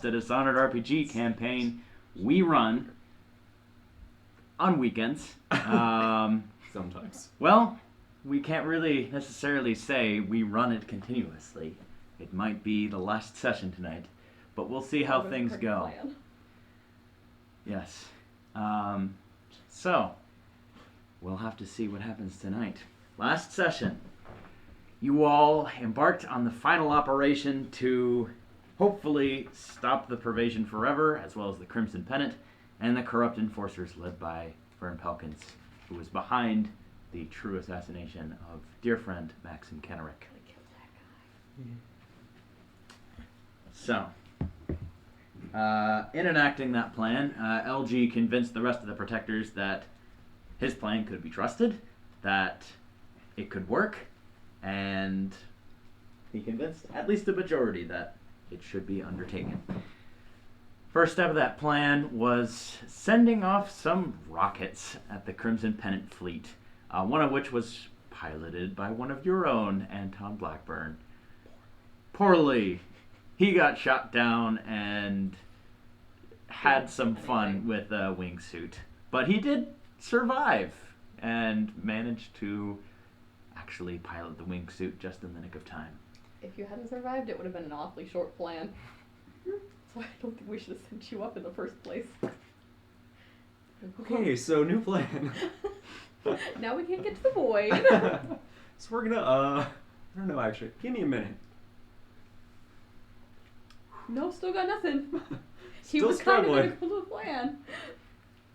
the Dishonored RPG campaign we run on weekends. Sometimes. Well, we can't really necessarily say we run it continuously. It might be the last session tonight, but we'll see how things go. Plan. Yes. So, we'll have to see what happens tonight. Last session. You all embarked on the final operation to hopefully stop the Pervasion forever, as well as the Crimson Pennant, and the corrupt enforcers led by Vern Pelkins, who was behind the true assassination of dear friend Maxim Kenerick. So, in enacting that plan, LG convinced the rest of the Protectors that his plan could be trusted, that it could work, and he convinced at least a majority that it should be undertaken. First step of that plan was sending off some rockets at the Crimson Pennant fleet, one of which was piloted by one of your own, Anton Blackburn. Poorly. He got shot down and had some fun with a wingsuit. But he did survive and managed to actually pilot the wingsuit just in the nick of time. If you hadn't survived, it would have been an awfully short plan. So I don't think we should have sent you up in the first place. Okay, so new plan. Now we can't get to the void. So we're gonna, I don't know actually. Give me a minute. No, still got nothing. He Still was kind of struggling. going to come to a plan.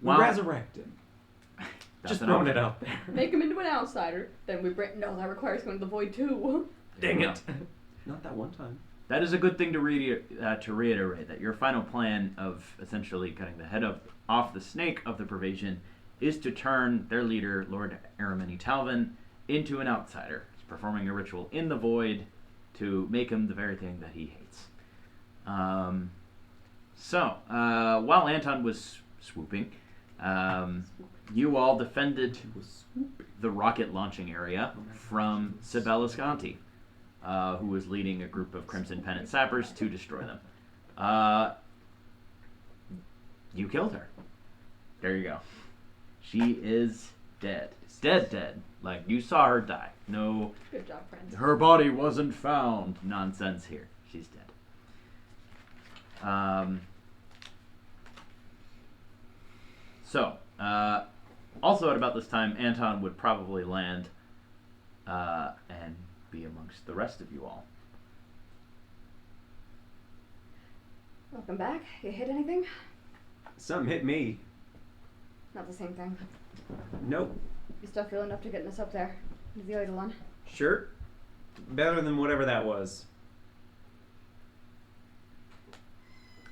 We'll resurrect him. Just throwing it out there. Make him into an outsider. Then we bring. No, that requires going to the void too. Dang it. Not that one time. That is a good thing to reiterate, that your final plan of essentially cutting the head off the snake of the Pervasion is to turn their leader, Lord Aramini Talvin, into an outsider. He's performing a ritual in the void to make him the very thing that he hates. While Anton was swooping, you all defended the rocket launching area from Sibel Ascanti, who was leading a group of Crimson Pennant sappers to destroy them. You killed her. There you go. She is dead. Dead. Like, you saw her die. No, Good job, friends. her body wasn't found nonsense here. She's dead. Also at about this time, Anton would probably land and be amongst the rest of you all. Welcome back. You hit anything? Something hit me. Not the same thing. Nope. You still feel enough to getting us up there? Is the Eidolon? Sure. Better than whatever that was.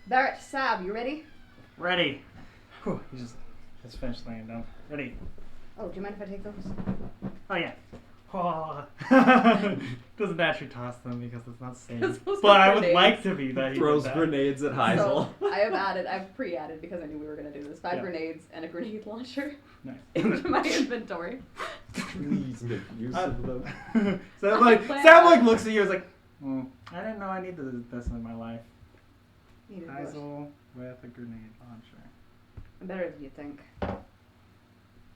Barrett, Sab, you ready? Ready. Whew, you just finished laying down. Ready. Oh, do you mind if I take those? Oh yeah. Oh. Doesn't actually toss them because it's not safe. Those are But I would grenades. like to be that. he Throws did that. grenades at Heisel. So, I've pre-added because I knew we were going to do this. 5 Yeah. grenades and a grenade launcher Nice. into my inventory. Please make use of them. Sam Plan. like looks at you and is like, I didn't know I needed this in my life. Needed what? Heisel with a grenade launcher. I'm better than you think.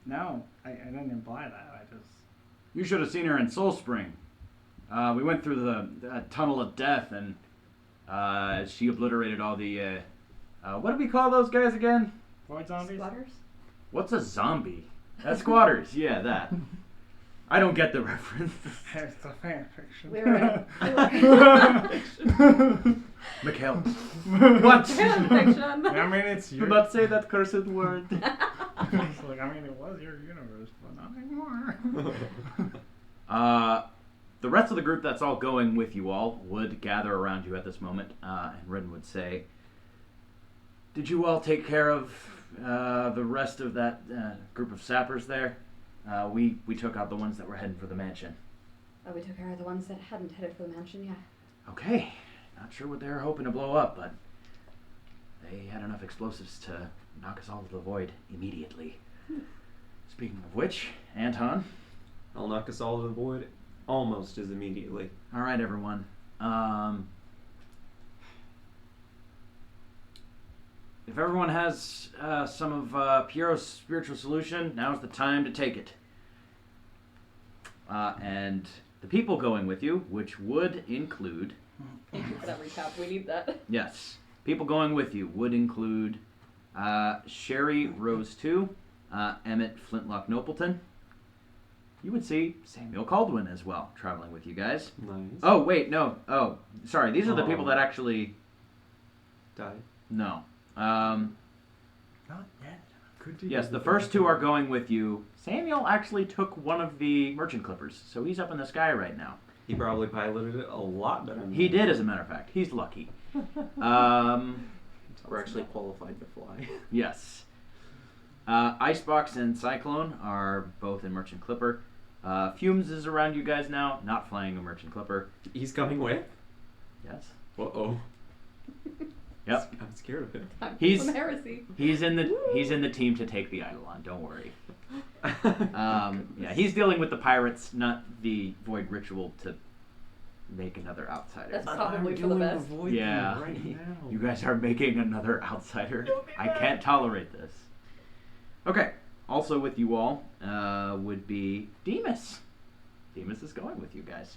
No, I didn't imply that. I just. You should have seen her in Soul Spring. We went through the tunnel of death, and she obliterated all the. What do we call those guys again? Void zombies? Squatters? What's a zombie? That's squatters. Yeah, that. I don't get the reference. It's a fan fiction. We were Mikhail. What? fiction. I mean, it's Do your. not say that cursed word. It's like, I mean, it was your universe, but not anymore. The rest of the group that's all going with you all would gather around you at this moment, and Rin would say, "Did you all take care of the rest of that group of sappers there? We took out the ones that were heading for the mansion." Oh, we took care of the ones that hadn't headed for the mansion yet. Okay, not sure what they were hoping to blow up, but they had enough explosives to knock us all to the void immediately. Speaking of which, Anton. I'll knock us all to the void almost as immediately. All right, everyone. if everyone has some of Piero's spiritual solution, now's the time to take it. And the people going with you, which would include... Thank you for that recap. We need that. Yes. People going with you would include Sherry Rose 2, Emmett Flintlock Nopelton. You would see Samuel Caldwin as well, traveling with you guys. Nice. Oh, wait, no. Oh, sorry. These are the people that actually... Died. No. Not yet. Could you Yes, the first two are going with you. Samuel actually took one of the merchant clippers, so he's up in the sky right now. He probably piloted it a lot better than He did, as a matter of fact. He's lucky. Um, We're actually qualified to fly. yes. Icebox and Cyclone are both in merchant clipper. Fumes is around you guys now, not flying a merchant clipper. He's coming with? Yes. Uh-oh. Yep. I'm scared of him. Time for He's- some heresy. He's in the team to take the Eidolon. Don't worry. Yeah, he's dealing with the pirates, not the void ritual to make another outsider. That's probably for the best. Yeah. Right now. You guys are making another outsider. I can't tolerate this. Okay. Also with you all would be Demas. Demas is going with you guys.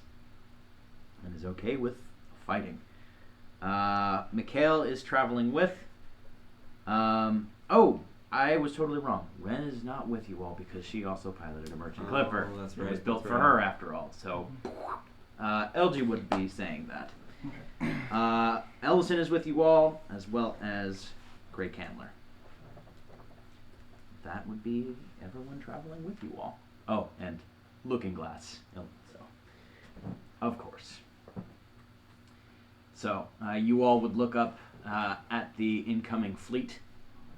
And is okay with fighting. Mikhail is traveling with. Oh, I was totally wrong. Ren is not with you all because she also piloted a merchant clipper. That's It was right, built that's for right. her after all. So LG would be saying that. Ellison is with you all, as well as Grey Candler. That would be everyone traveling with you all. Oh, and Looking Glass. So, of course. So, you all would look up at the incoming fleet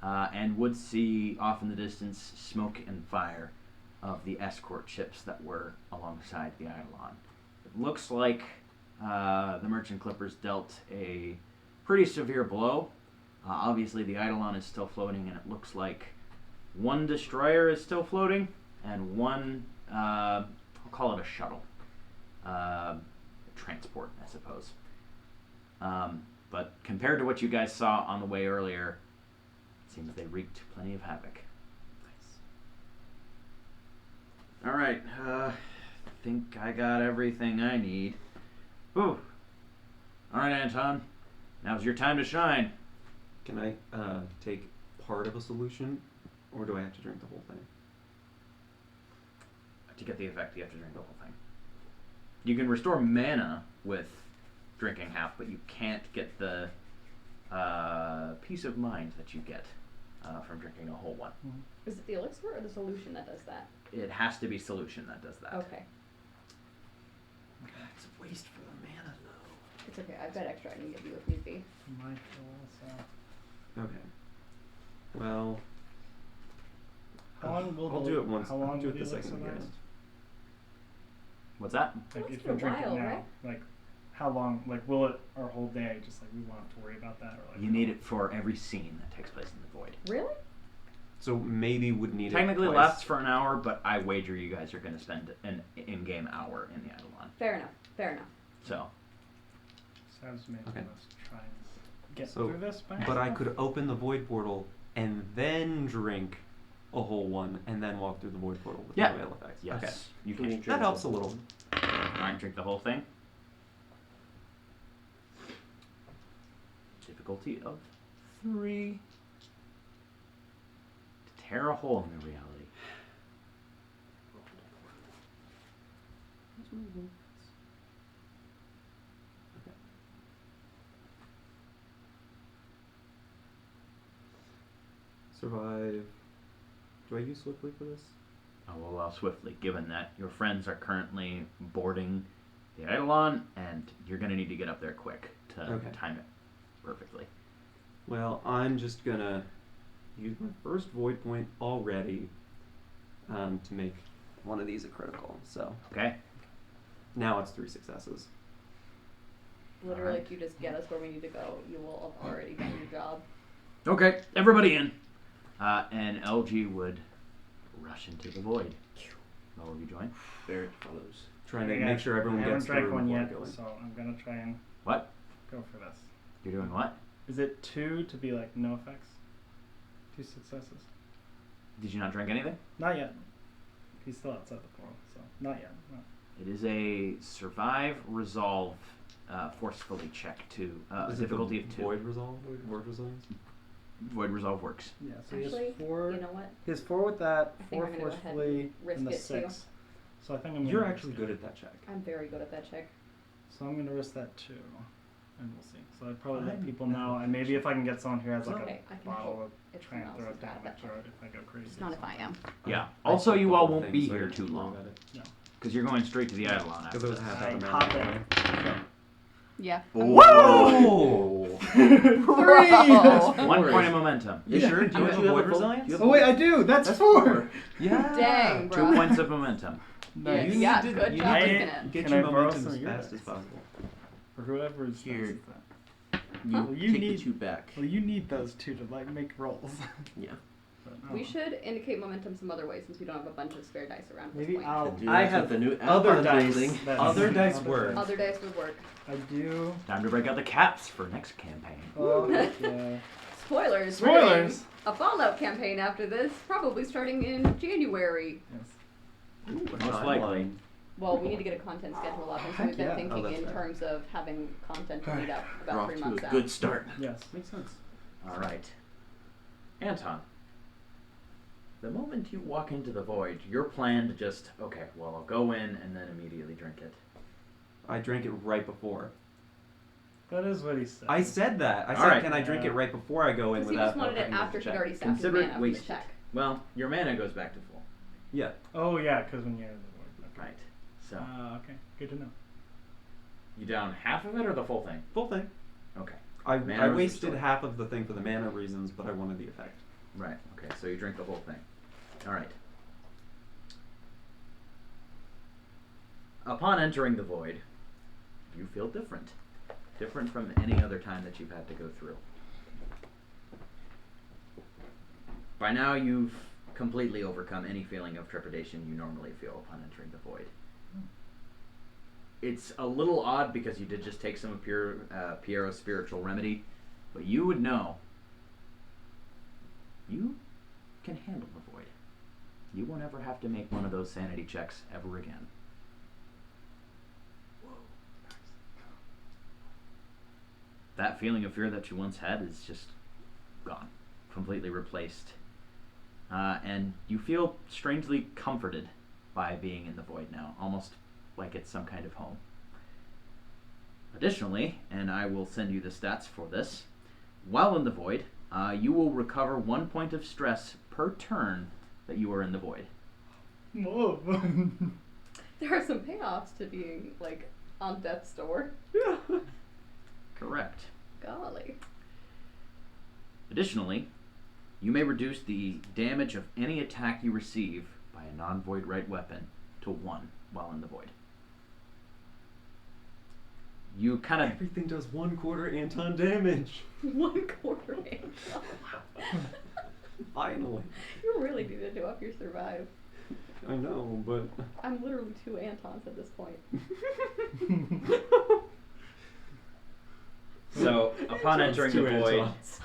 and would see off in the distance smoke and fire of the escort ships that were alongside the Eidolon. It looks like the merchant clippers dealt a pretty severe blow. Obviously, the Eidolon is still floating, and it looks like one destroyer is still floating, and one, I'll call it a shuttle. Transport, I suppose. But compared to what you guys saw on the way earlier, it seems they wreaked plenty of havoc. Nice. Alright, think I got everything I need. Whew. Alright, Anton. Now's your time to shine. Can I take part of a solution, or do I have to drink the whole thing? To get the effect, you have to drink the whole thing. You can restore mana with drinking half, but you can't get the peace of mind that you get from drinking a whole one. Is it the elixir or the solution that does that? It has to be solution that does that. Okay. It's a waste for the mana, though. It's okay. I've got extra I can give you if need be. Might also. Okay. Well, How long will I'll the- do it once. how long I'll do will it the the second elixir you guys. last? What's that? Like Well, if it's we been a drink while, it now, right? like how long? Like will it our whole day? Just like we won't have to worry about that, or like You need it for every scene that takes place in the void. Really? So maybe would need Technically it it twice. lasts for an hour, but I wager you guys are going to spend an in-game hour in the Eidolon. Fair enough. Fair enough. So, Sounds to me. Okay. Let's try and get So, through this. By But I ourselves. could open the void portal and then drink a whole one and then walk through the void portal with Yeah. no ill effects. yes. Okay. You Can you can drink That helps a little. Alright, drink the whole thing. Difficulty of 3. To tear a hole in the reality. Survive. Do I use swiftly for this? Oh, well, swiftly, given that your friends are currently boarding the Eidolon, and you're going to need to get up there quick to Okay. time it perfectly. Well, I'm just gonna use my first void point already to make one of these a critical. So Okay? now it's 3 successes. Literally, Alright. if you just get us where we need to go, you will have already done your job. Okay, everybody in. And LG would rush into the void. All of you join. There it follows. Trying to Yeah, make sure everyone I haven't gets drank through one before yet, going. so I'm gonna try and What? go for this. You're doing what? Is it 2 to be like no effects? 2 successes. Did you not drink anything? Not yet. He's still outside the portal, so not yet. No. It is a survive, resolve, forcefully check to Is it difficulty the of 2. Void resolve? Void resilience? Void resolve works. Yeah, so Actually, he has 4. you know what? He has 4 with that, I think 4 I'm gonna go ahead forcefully, and risk and the it, too. 6. So I think I'm. You're gonna actually risk good it. at that check. I'm very good at that check. So I'm gonna risk that too, and we'll see. So I'd probably let I'm people bad know, at and maybe if I can get someone who has like Okay, I a can bottle help of if try and someone throw else it is bad down at my that throat if I go crazy. Just not if I am. Yeah. I Also, took you the all whole won't thing, be so here you're too not long. at it. Because you're going straight to the Eidolon after Because it was this. half I out of hop my in. Yeah. Whoa! 3! Whoa. 1 point of momentum. You sure? Do you Don't have you have void a full- resilience? you have Oh wait, I do. That's 4. Yeah. Dang, 2 bro. points of momentum. Yeah, Nice. yeah, need to- good you job need to taking it. Get Can your I borrow momentum some as of your fast as dice? possible. For whoever is Here. does that. You Well, you take need- the 2 back. Well, you need those 2 to like make rolls. Yeah. But, oh. We should indicate momentum some other ways since we don't have a bunch of spare dice around at this Maybe point. I'll. Do I that have with the new other add-on dice. building. Other dice work. Other dice would work. I do. Time to break out the caps for next campaign. Oh heck yeah. Spoilers. we're doing Spoilers. A Fallout campaign after this, probably starting in January. Yes. Most likely. Well, we need to get a content schedule up, and so we've been Yeah. thinking that's in fair. terms of having content to meet up We're about off 3 to months a out. good start. Yes. Makes sense. All right. Anton. The moment you walk into the void, your plan to just, okay, well, I'll go in and then immediately drink it. I drank it right before. That is what he said. I said that. I said, Alright. can I drink it right before I go in Because he without just wanted it having to after he'd check? already sapped his Consider it mana from the wasted. check. Well, your mana goes back to full. Yeah. Oh yeah, because when you're in the void. Okay. Right. So, Okay. Good to know. you down half of it or the full thing? Full thing. Okay. I Mana was wasted restored. half of the thing for the mana reasons, but I wanted the effect. Right. Okay, so you drink the whole thing. All right. Upon entering the void, you feel different. Different from any other time that you've had to go through. By now, you've completely overcome any feeling of trepidation you normally feel upon entering the void. It's a little odd because you did just take some of Piero's spiritual remedy, but you would know you can handle the void. You won't ever have to make one of those sanity checks ever again. That feeling of fear that you once had is just gone, completely replaced. And you feel strangely comforted by being in the void now, almost like it's some kind of home. Additionally, and I will send you the stats for this, while in the void, you will recover 1 point of stress per turn that you are in the void. Whoa. There are some payoffs to being, like, on death's door. Correct. Golly. Additionally, you may reduce the damage of any attack you receive by a non-void right weapon to 1 while in the void. You kind of Everything does 1/4 Anton damage. 1/4 Anton. Finally. You really needed to up your survive. I know, but I'm literally 2 Antons at this point. so upon entering the two void, Antons.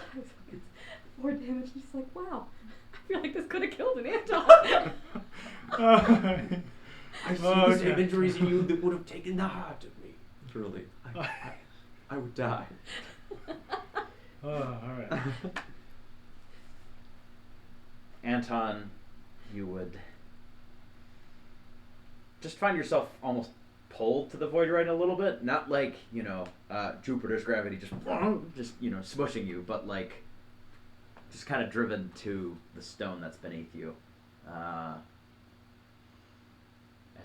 4 damage, just like, wow. I feel like this could have killed an Anton. I've seen Oh, the same okay. injuries in you that would have taken the heart of me. truly, I would die. Oh, alright. Anton, you would just find yourself almost pulled to the void right a little bit. Not like, Jupiter's gravity just smushing you, but like just kind of driven to the stone that's beneath you as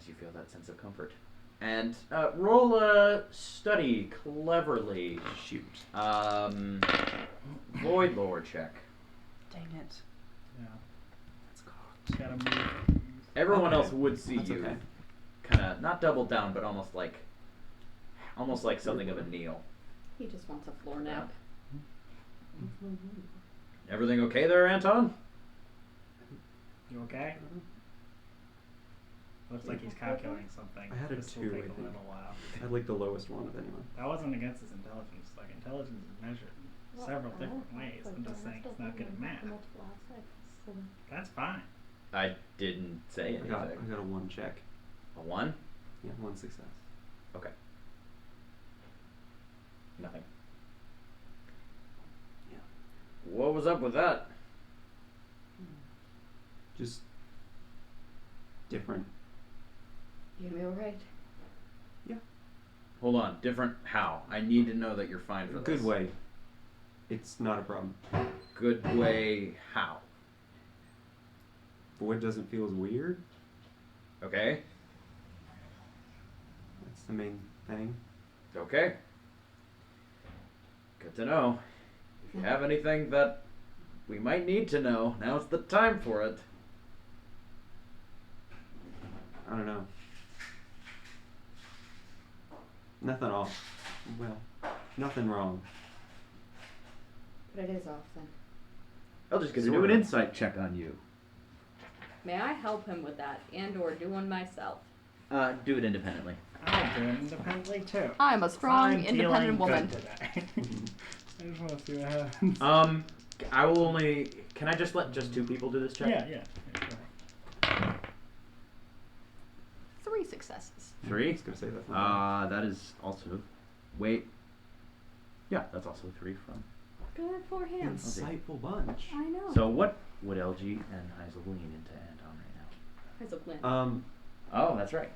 you feel that sense of comfort. And roll a study cleverly. Shoot. Void lore check. Dang it. Yeah. That's cocked. Gotta move. Everyone Okay. else would see That's you okay. kind of not double down, but almost like something of a kneel. He just wants a floor nap. Everything okay there, Anton? You okay? Looks like he's calculating something. I had a This will 2, take I a think. little while. I had like the lowest one of anyone. That wasn't against his intelligence. Like, intelligence is measured in several different ways. I'm just saying he's not good at math. That's fine. I didn't say I anything. got a 1 check. A 1? Yeah, 1 success. Okay. Nothing. Yeah. What was up with that? Just different. You gonna be alright? Hold on. Different how? I need to know that you're fine for this. Good way. It's not a problem. Good way how? Void doesn't feel as weird. Okay. That's the main thing. Okay. Good to know. If you have anything that we might need to know, now's the time for it. I don't know. Nothing off. Well, nothing wrong. But it is off then. I'll just get to Sort do an of. insight check on you. May I help him with that and or do one myself? Do it independently. I'll do it independently too. I'm a strong, I'm independent feeling woman. good today. I just want to see what happens. I will only. Can I just let just 2 people do this check? Yeah, yeah. Go ahead. 3 successes. 3? I was gonna say that's not That is also. Wait. Yeah, that's also 3 from. Good for bad. him. Insightful bunch. I know. So what would LG and Heisel lean into Anton right Heisel Glenn. now? Oh, that's right.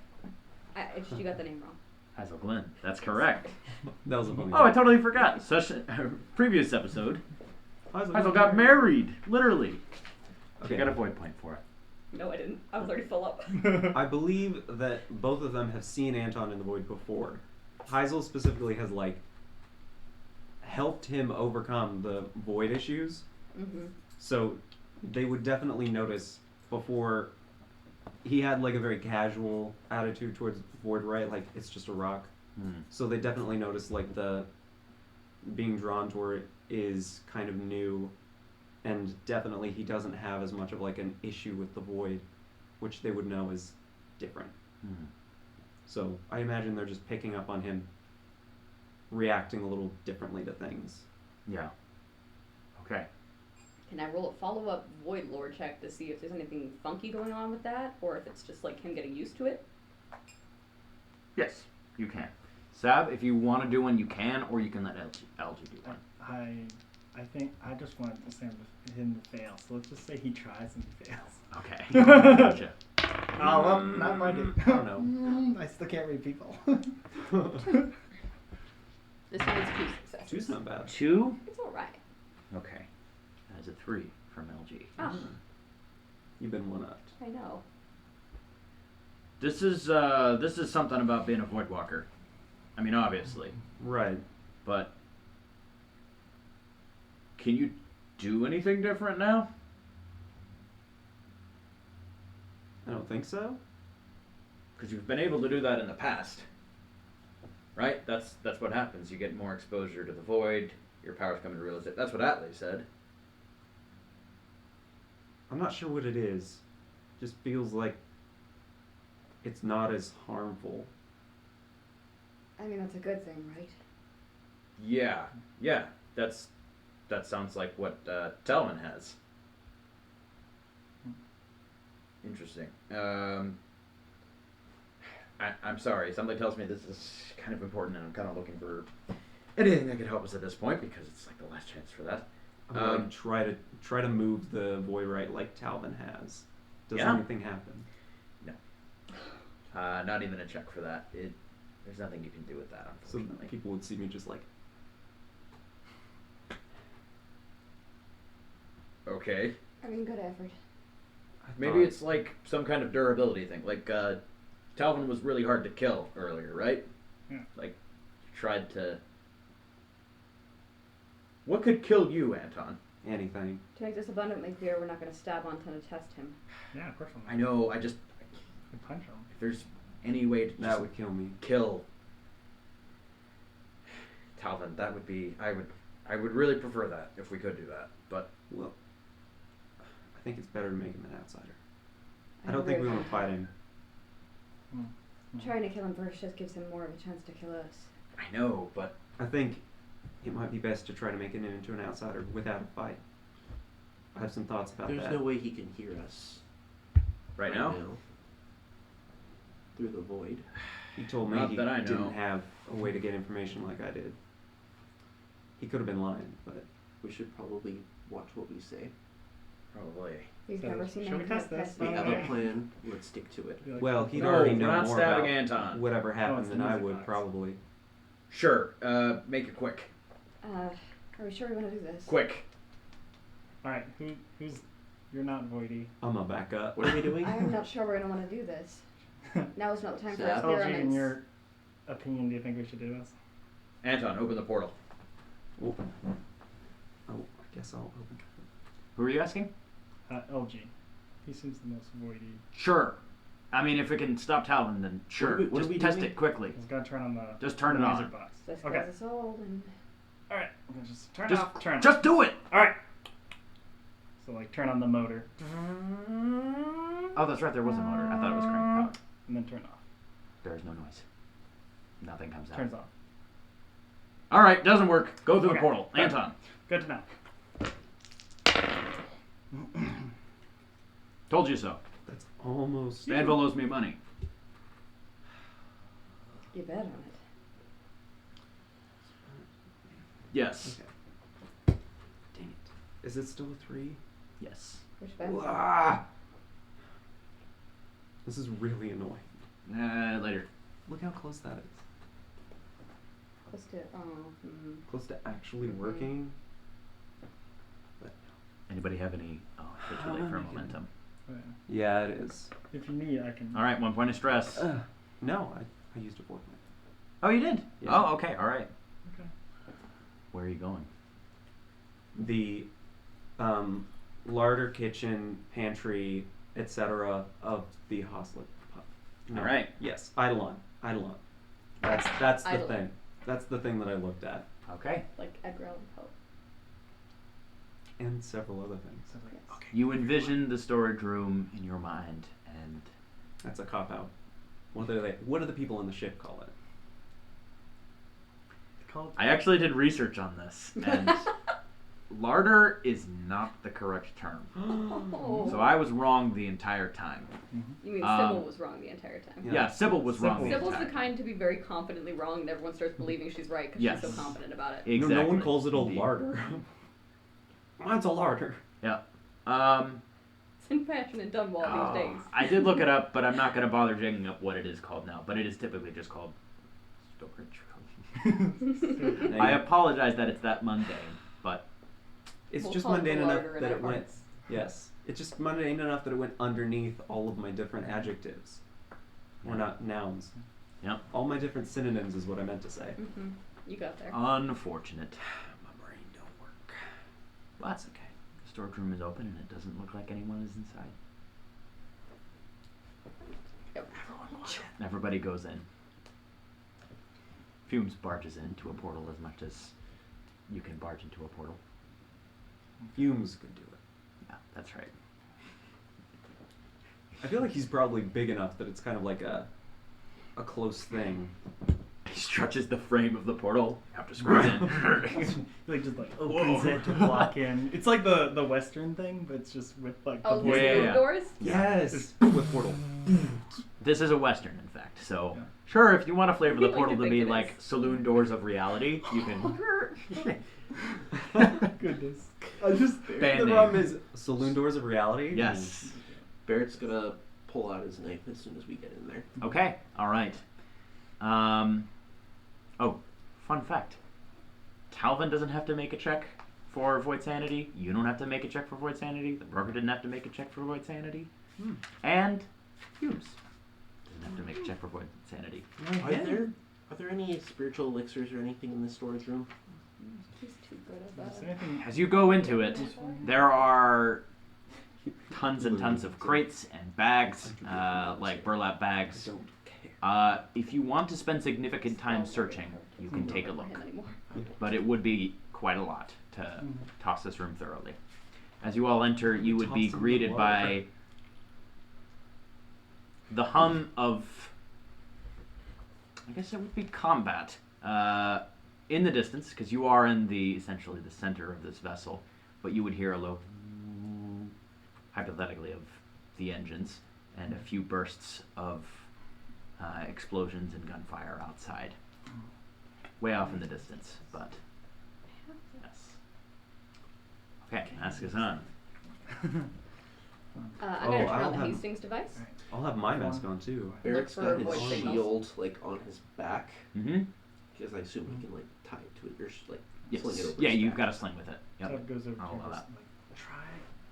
You got the name wrong. Heisel Glenn. That's correct. That was a funny Oh, I totally forgot. Such a previous episode. one. Heisel got married. Literally. Okay. You got a void point for it. No, I didn't. I was already full up. I believe that both of them have seen Anton in the void before. Heisel specifically has helped him overcome the void issues, Mm-hmm. so they would definitely notice before. He had a very casual attitude towards void, right? Like it's just a rock. So they definitely notice the being drawn toward it is kind of new, and definitely he doesn't have as much of an issue with the void, which they would know is different. So I imagine they're just picking up on him reacting a little differently to things. Yeah. Okay. Can I roll a follow-up Void Lore check to see if there's anything funky going on with that, or if it's just him getting used to it? Yes, you can. Sab, if you want to do one, you can, or you can let LG do one. I think I just want him to fail. So let's just say he tries and he fails. Okay. Gotcha. Oh, well, not my dude. I don't know. I still can't read people. This one is 2 successes. 2's not bad. 2? It's alright. Okay. That is a 3 from LG. Oh, You've been one-upped. I know. This is something about being a void walker. I mean, obviously, Right. but can you do anything different now? I don't think so. Because you've been able to do that in the past, right? That's what happens. You get more exposure to the void. Your powers come into realization. That's what Atlee said. I'm not sure what it is. Just feels like it's not as harmful. I mean, that's a good thing, right? Yeah. That sounds like what Telman has. Interesting. I'm sorry. Something tells me this is kind of important, and I'm kind of looking for anything that could help us at this point because it's the last chance for that. I'm gonna try to move the void right like Talvin has. Does Yeah. anything happen? Not even a check for that. There's nothing you can do with that, So unfortunately. people would see me just Okay. I mean, good effort. Maybe it's some kind of durability thing. Talvin was really hard to kill earlier, right? Yeah. You tried to... What could kill you, Anton? anything. To make this abundantly clear, we're not going to stab Anton to test him. Yeah, of course I'm not. I know, I punch him. if there's any way to That just would kill me. kill Talvin, that would be... I would really prefer that, if we could do that, but... Well, I think it's better to make him an outsider. I I don't think we agree want with to fight him. Trying to kill him first just gives him more of a chance to kill us. I know, but... I think it might be best to try to make him into an outsider without a fight. have some thoughts about There's that. no way he can hear us Right now? through the void. He told me Not he that I know. didn't have a way to get information like I did. He could have been lying, but We should probably watch what we say. Probably. We've So, never seen shall we anything test like this? that We have before. a plan. Let's stick to it. Be like, well, he'd No, already we're know not more stabbing about Anton. whatever it's happened the than I music would box. probably. Sure. Make it quick. Are we sure we want to do this? Quick. Alright, who's. You're not Voidy. I'm gonna back up. What are we doing? I'm not sure we're gonna want to do this. Now is not the time for Sab? LG, in experiments. your opinion, do you think we should do this? Anton, open the portal. Oh, I guess I'll open. Who are you asking? LG. He seems the most voidy. Sure. I mean, if it can stop Talon, then sure. What are Just we test doing? it quickly. He's got to turn on the. Just turn the it music on. box. This Okay. guy's us old and Alright, I'm gonna just turn Just, off. Turn. just do it. Alright. So like turn on the motor. Oh, that's right. There was a motor. I thought it was crank power. And then turn off. There is no noise. Nothing comes out. Turns off. All right, doesn't work. Go through the Okay. portal. Good. Anton. Good to know. Told you so. That's almost. Anvil owes me money. you bet on it. Yes. Okay. Dang it. Is it still a 3? Yes. Which bet? Ah! This is really annoying. Later. Look how close that is. Close to Close to actually working. But Anybody have any? Oh, it's too late for momentum. Oh, yeah. yeah, it is. If you need, I can. All right, 1 point of stress. No, I used a fork. Oh, you did? Yeah. Oh, okay. All right. Okay. Where are you going? The larder, kitchen, pantry, etc. of the hostler. No. All right. Yes, Eidolon. Eidolon. That's the Eidolon. thing. That's the thing that I looked at, Okay. like Edgar Allan Poe. and several other things. So, like, Yes. okay. You envision the storage room in your mind, and That's a cop out. What do the people in the ship call it? It's called. I actually did research on this, and larder is not the correct term. Oh. So I was wrong the entire time. You mean Um, Sybil was wrong the entire time? Yeah. Yeah, Sybil was wrong Sybil. the Sybil's entire the kind to be very confidently wrong, and everyone starts believing she's right because Yes. she's so confident about it. Exactly. No one calls it a Indeed. larder. Mine's a larder. Yeah. It's in fashion in Dunwall these days. I did look it up, but I'm not going to bother digging up what it is called now. But it is typically just called storage room. I apologize that it's that mundane, but It's We'll just call it mundane the enough larder in that our it went. hearts. Yes, it's just mundane enough that it went underneath all of my different adjectives. Or not nouns. Yep. All my different synonyms is what I meant to say. Mm-hmm. You got there. unfortunate. My brain don't work. But that's okay. The storage room is open and it doesn't look like anyone is inside. Yep. Everybody goes in. Fumes barges into a portal as much as you can barge into a portal. Fumes could do it. Yeah, that's right. I feel like he's probably big enough that it's kind of like a close thing. He stretches the frame of the portal. You have to squeeze in. Like just like opens it to block in. It's like the Western thing, but it's just with like Oh, the these voice. yeah, little yeah. doors? Yes, with portal. This is a Western, in fact. So, Yeah. sure, if you want to flavor the Like portal you to think be it like is. saloon doors of reality, you can. Goodness. I just Band The name. problem is saloon doors of reality. Yes. Barrett's gonna pull out his knife as soon as we get in there. Okay. All right. Oh, fun fact. Calvin doesn't have to make a check for void sanity. You don't have to make a check for void sanity. The broker didn't have to make a check for void sanity. And Hughes doesn't have to make a check for void sanity. Are there any spiritual elixirs or anything in the storage room? He's too good at Is that. there anything? As you go into it, there are tons and tons of crates and bags, like burlap bags. Don't care. If you want to spend significant time searching, you can take a look. Him anymore. But it would be quite a lot to toss this room thoroughly. As you all enter, you would be Toss him in greeted the by water. the hum of, I guess it would be combat, in the distance, because you are in essentially the center of this vessel. But you would hear a low hypothetically, of the engines, and a few bursts of explosions and gunfire outside, way off in the distance. But yes. Okay, mask is on. I'm gonna Oh, turn I'll on the have- Hastings device. Alright. I'll have my mask on too. Eric's for got his voice signals. shield like on his back Mm-hmm. because I assume he can like tie it to it or like Yes. sling it over. Yeah, his you've back. got a sling with it. So Yep. it goes over I'll to allow this, that. like,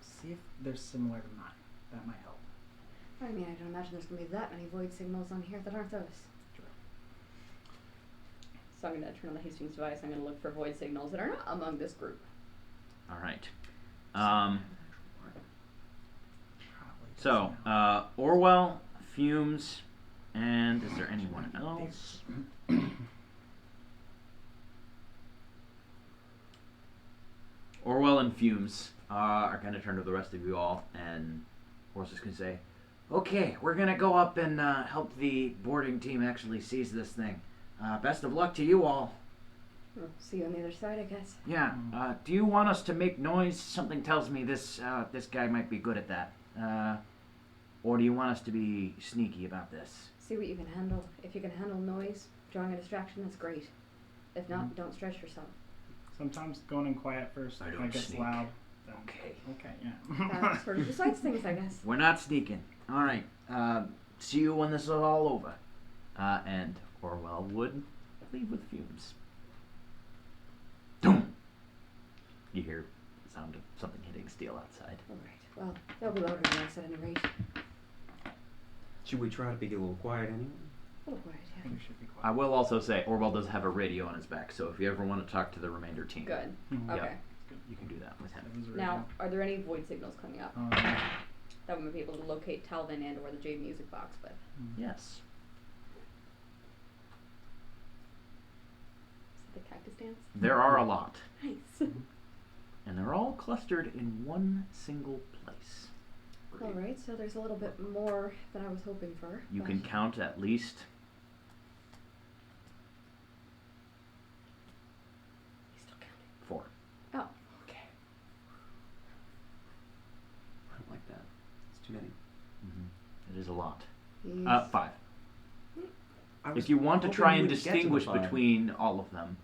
see if they're similar to mine. That might help. I mean, I don't imagine there's gonna be that many void signals on here that aren't those. Sure. So I'm gonna turn on the Hastings device. I'm gonna look for void signals that are not among this group. All right. Probably So, doesn't help. Orwell, Fumes, and is there anyone else? Orwell and Fumes are going to turn to the rest of you all, and Horse is going to say, "Okay, we're going to go up and help the boarding team actually seize this thing. Best of luck to you all. We'll see you on the other side, I guess. Yeah. Do you want us to make noise? Something tells me this guy might be good at that. Or do you want us to be sneaky about this?" See what you can handle. If you can handle noise, drawing a distraction, that's great. If not, don't stretch yourself. Sometimes going in quiet first, I if don't it gets sneak. loud. Then Okay. Okay, yeah. That sort of decides things, I guess. We're not sneaking. All right. See you when this is all over. And Orwell would leave with Fumes. Doom. You hear the sound of something hitting steel outside. All right. Well, they'll be louder than us at any rate. Should we try to be a little quiet anyway? A little quiet, I yeah. think we should be I quiet. will also say Orwell does have a radio on his back, so if you ever want to talk to the remainder team, Good. Mhm. Yeah. Okay. you can do that with him. It was Now, original. are there any void signals coming up that we might be able to locate Talvin and or the Jade Music Box with? Yes. Is it the cactus dance? There are a lot, Nice. and they're all clustered in one single place. All right, so there's a little bit more than I was hoping for. You but can count at least he's still counting. 4. Oh, Okay. I don't like that. It's too many. It is a lot. he's 5. I was If you want to hoping try we and would get to the distinguish 5. between all of them,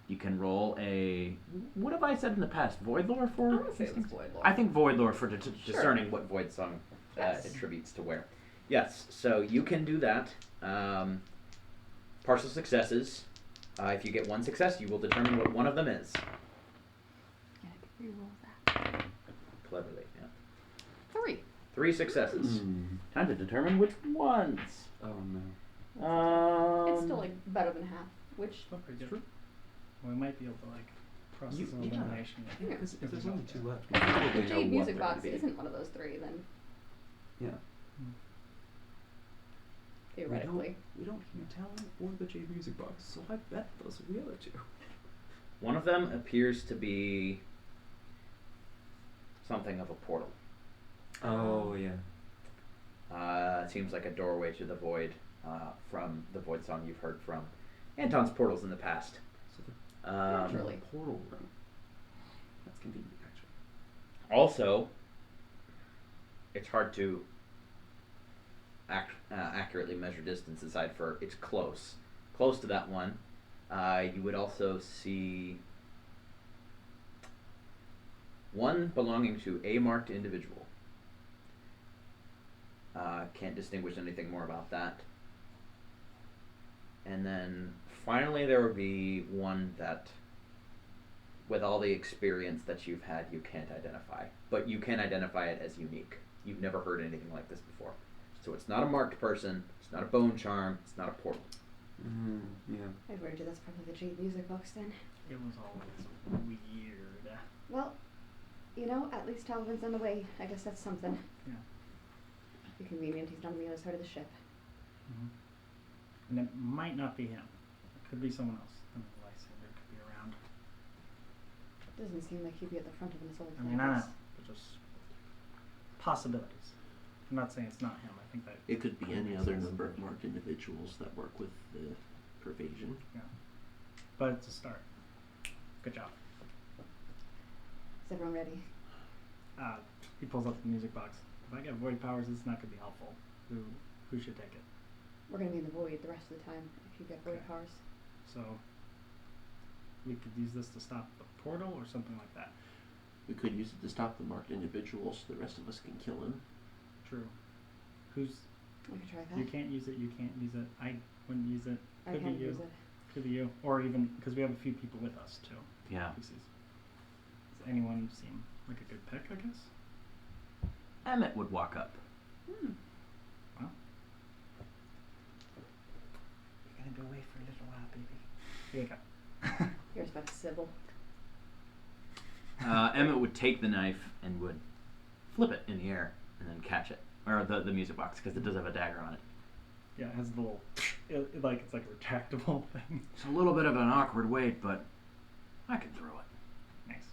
you can roll a. What have I said in the past? Void lore for. I wanna say these it was things? void lore. I think void lore for Sure. discerning what void song Yes. attributes to where. Yes, so you can do that. Partial successes. If you get one success, you will determine what one of them is. Yeah, I can re-roll that. Cleverly, yeah. 3. 3 successes. Time to determine which ones. Oh no. It's still like better than half, which Still pretty good. We might be able to like process You- an yeah. elimination. Yeah. Because if there's only 2 left, if we probably the know Jade what Music they're gonna Box be. isn't one of those 3, then Yeah. theoretically. We don't hear talent or the Jade Music Box, so I bet those are the other 2. One of them appears to be something of a portal. Oh yeah. It seems like a doorway to the void from the void song you've heard from Anton's portals in the past. So the Naturally. portal room. That's convenient, actually. Also, it's hard to accurately measure distance aside for it's close to that one. You would also see one belonging to a marked individual. Can't distinguish anything more about that. And then finally there would be one that, with all the experience that you've had, you can't identify. But you can identify it as unique. You've never heard anything like this before. So it's not a marked person, it's not a bone charm, it's not a portal. Yeah. I'd wager that's probably the Jade Music Box then. It was always weird. Well, you know, at least Talvin's on the way. I guess that's something. Yeah. Be convenient he's not on the other side of the ship. And it might not be him. It could be someone else. I mean, the Lysander could be around. Doesn't seem like he'd be at the front of his old I mean, I don't know. place. But just possibilities. I'm not saying it's not him. I think that It could be any makes other sense. number of marked individuals that work with the pervasion. Yeah. But it's a start. Good job. Is everyone ready? He pulls up the music box. If I get void powers, it's not gonna be helpful. Who should take it? We're gonna be in the void the rest of the time if you get void Okay. powers. So we could use this to stop the portal or something like that. We could use it to stop the marked individual so the rest of us can kill him. True. Who's We can try that. you can't use it. You can't use it. I wouldn't use it. I Could can't be you. use it. Could be you, or even because we have a few people with us too. Yeah. Does anyone seem like a good pick? I guess. Emmett would walk up. Hmm. Well, you're gonna be away for a little while, baby. Here you go. Here's back to Sybil. Emmett would take the knife and would flip it in the air and then catch it, or the music box, because it does have a dagger on it. Yeah, it has a little, it's like a retractable thing. It's a little bit of an awkward wait, but I can throw it. Nice.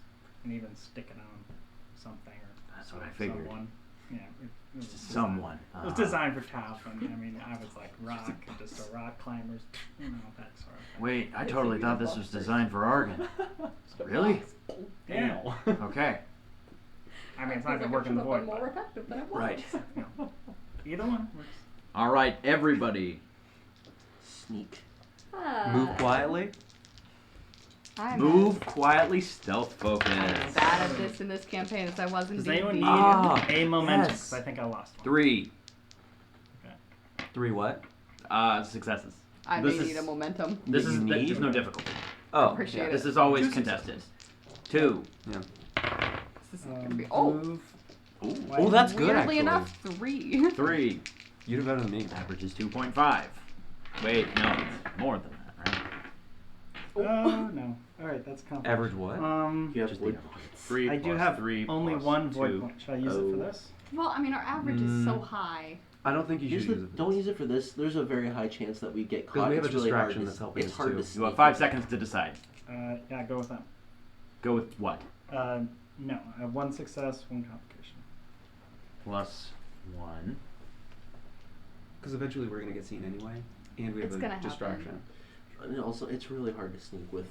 And even stick it on something or That's what I figured. someone. Yeah, it was Someone. Designed, it was designed for Taff, and I mean, I was like rock, just a rock climbers, that sort of thing. Wait, I It's totally a thought this uniform was first. designed for Argon. Really? Yeah. Okay. I mean, it's not Feels gonna like work it in the should have void. been more But, effective than it was. Right. either one works. All right, everybody, Sneak. Move quietly. move quietly, stealth I'm focus. as bad at this in this campaign as I was in Does D&D. anyone need Ah, a momentum? yes. 'Cause I think I lost one. 3 3 what? successes. I This may is- need a momentum. This You is need? there's no difficulty. Oh, Appreciate yeah. it. This is always 2 contested. successes. 2. Yeah. This is gonna be Move. Oh, that's good. weirdly Actually, enough 3. 3. you do better than me. Average is 2.5. Wait, no, it's more than that, right? Oh no. All right, that's complicated. Average what? You have Just void the points. 3 I do plus have 3 only plus one void 2. point. Should I use it for this? Well, I mean, our average is so Mm. high. I don't think you Here's should the, use it. don't use it for this. There's a very high chance that we get 'Cause caught. we have It's a really hard distraction to- that's helping it's us hard too. to You sneak have 5 with. seconds to decide. Yeah, go with that. Go with what? No, I have 1 success, 1 complication. Plus 1. Because eventually we're gonna get seen anyway, and we have It's a gonna happen. distraction. And also, it's really hard to sneak with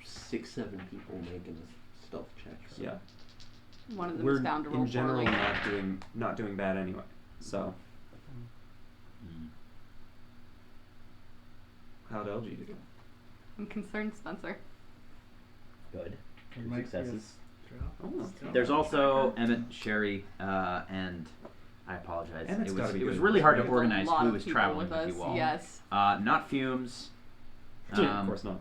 6, 7 people making a stealth check. So. Yeah. One of them We're is bound to roll in general poorly. not doing bad anyway. So how'd LG do? I'm concerned, Spencer. Good. It 2 might be a successes. drop. Oh, Still. There's also Emmett, Sherry, and I apologize. Emmett's It gotta was be it was good. really hard to There's a organize lot who of was people traveling with us. you all. Yes. Not Fumes. of course not.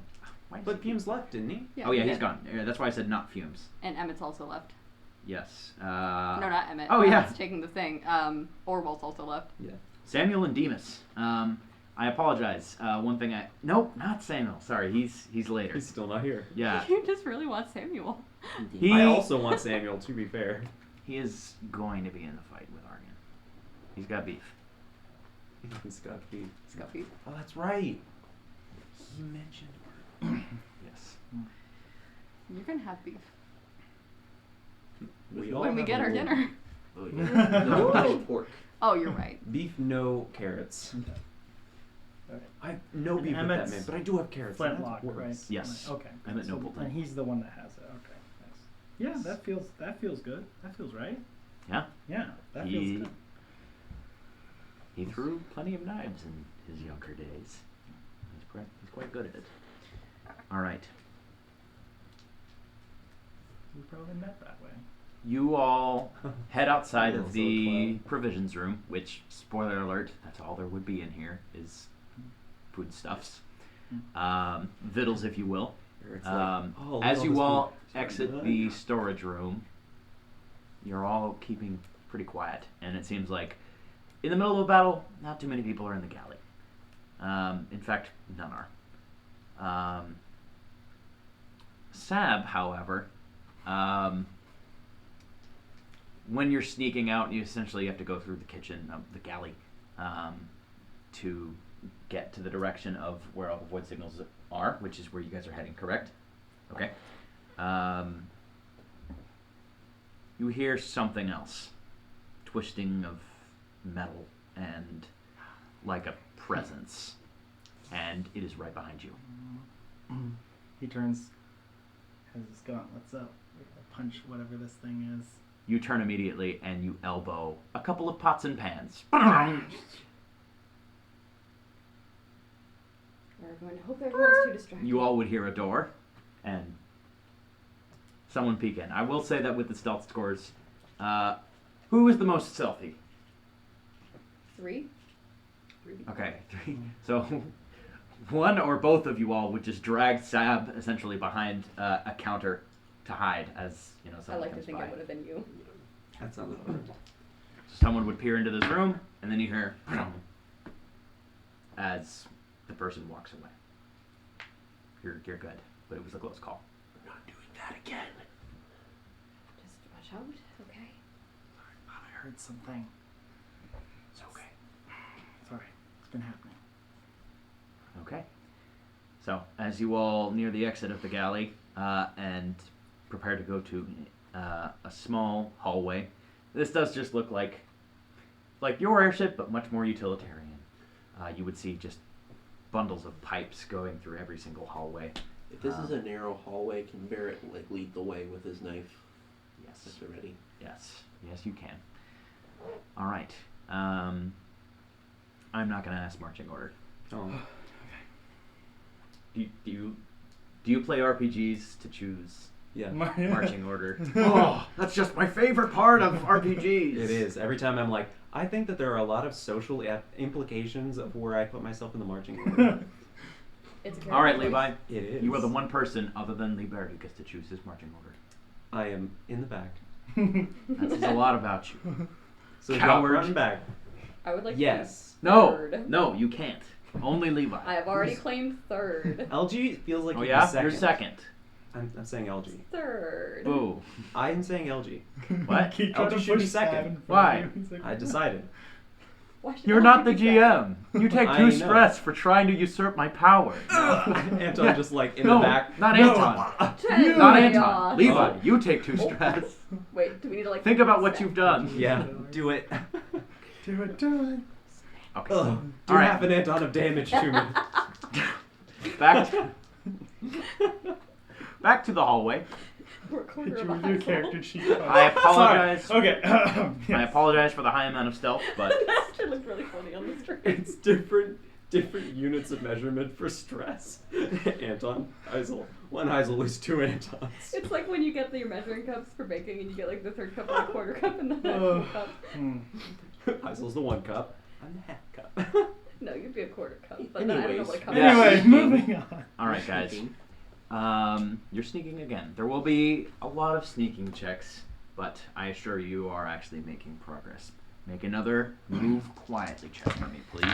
why did But you- Fumes left, didn't he? Oh yeah, he he's did. gone. Yeah, that's why I said not Fumes. And Emmett's also left. Yes. No, not Emmett. oh, yeah. Emmett's taking the thing. Orwell's also left. Yeah. Samuel and Demas. I apologize. One thing nope, not Samuel. Sorry, he's later. He's still not here. Yeah. You just really want Samuel. Indeed. He- I also want Samuel. To be fair, He is going to be in the fight with Argon. He's got beef. he's got to be. Scuffy. Oh, that's right. He mentioned. Yes. You're gonna have beef. We all When we have get a our little- dinner. Oh, yeah. No pork. Oh, you're right. Beef, no carrots. Okay. I have no And beef with Emmett's that man, but I do have carrots. and Flintlock, that right? works. Yes. Okay. Emmett So- Nobleton. And he's the one that has it. Okay. Nice. Yeah, that feels good. That feels right. Yeah. Yeah, that He- feels good. He threw plenty of knives in his younger days. He's quite good at it. All right. We probably met that way. You all head outside Oh, of so the fun. provisions room, which, spoiler alert, that's all there would be in here is foodstuffs. Vittles, if you will. Where it's like, oh, look As all you this all food. It's exit like, the storage room, you're all keeping pretty quiet, and it seems like in the middle of a battle, not too many people are in the galley. In fact, none are. Sab, however, when you're sneaking out, you essentially have to go through the kitchen of the galley to get to the direction of where all the void signals are, which is where you guys are heading, correct? Okay. You hear something else. Twisting of metal and like a presence. And it is right behind you. He turns His gauntlets up. We gotta punch whatever this thing is. You turn immediately and you elbow a couple of pots and pans. Hope everyone's too distracted. You all would hear a door and someone peek in. I will say that with the stealth scores, who is the most stealthy? 3? Okay, 3. So one or both of you all would just drag Sab essentially behind a counter to hide as I someone like to comes think by. it would have been you. That sounds perfect. Someone would peer into this room, and then you hear as the person walks away. You're good, but it was a close call. We're not doing that again. Just watch out, okay? Thought I heard something. It's okay. Sorry, it's been happening. Okay. So, as you all near the exit of the galley and prepare to go to a small hallway, this does just look like your airship, but much more utilitarian. You would see just bundles of pipes going through every single hallway. If this is a narrow hallway, can Barrett lead the way with his knife? Yes. If they're ready. Yes, you can. All right. I'm not gonna ask marching order. Oh. Do you play RPGs to choose Yeah. marching order? Oh, that's just my favorite part of RPGs. It is. Every time I'm like, I think that there are a lot of social implications of where I put myself in the marching order. It's a All right, character Levi. It is. You are the one person other than Liebert who gets to choose his marching order. I am in the back. That says a lot about you. So Coward. run back. I would like Yes. to be No, third. no, you can't. Only Levi. I have already claimed third. LG feels like Oh he'd yeah, be 2nd. you're second. I'm saying LG. Third. Boo. I'm saying LG. What? Keep trying LG to should be push second. Sab in front Why? of you. He's like, I decided. Why should You're LG not the be second? GM. You take I two know. stress for trying to usurp my power. Anton just like in No, the back. not No. Anton. Ten Not chaos. Anton. Levi, Oh. you take two Oh. stress. Wait, do we need to like Think about what step? you've done. Yeah, do it. do it. Okay. Ugh. Do All right. half an Anton of damage to me. Back to the hallway. We're a quarter Did of you a read your high character sheet? I apologize. Sorry. Okay. I Yes. apologize for the high amount of stealth, but That actually looked really funny on the stream. It's different units of measurement for stress. Anton, Heisel. One Heisel is 2 Antons. It's like when you get your measuring cups for baking and you get like the third cup and the quarter cup and the half Oh. cup. Heisel's the 1 cup. I'm the half cup. No, you'd be a quarter cup. But then I don't know Anyways. what a cup Yeah. is. Anyway, moving on. all right, guys. You're sneaking again. There will be a lot of sneaking checks, but I assure you, you are actually making progress. Make another move quietly check for me, please.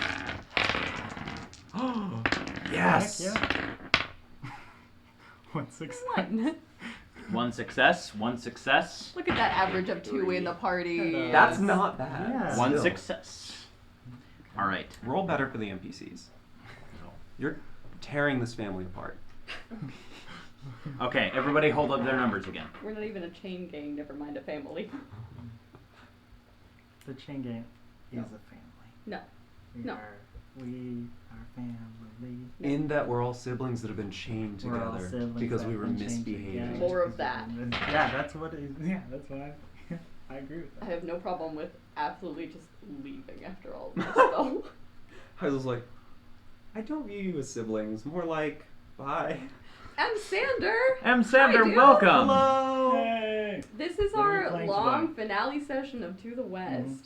Yes. Heck yeah. 1 success. One. One success. One success. Look at that average of 2 in the party. That's not bad. Yeah. One Still. success. All right. Roll better for the NPCs. You're tearing this family apart. Okay, everybody hold up their numbers again. We're not even a chain gang, never mind a family. The chain gang is No. a family. No. We No. are family. In that we're all siblings that have been chained We're all together siblings because that we have were been chained misbehaving. together More of because that. we've been- Yeah, that's what it is. Yeah, that's why I agree with I that. have no problem with absolutely just leaving after all of this, though. Heisel's like, I don't view you as siblings, more like, bye. I'm Sander! M. Sander, dude. welcome. Hello! Hey! This is What are we our playing long today? finale session of To the West. This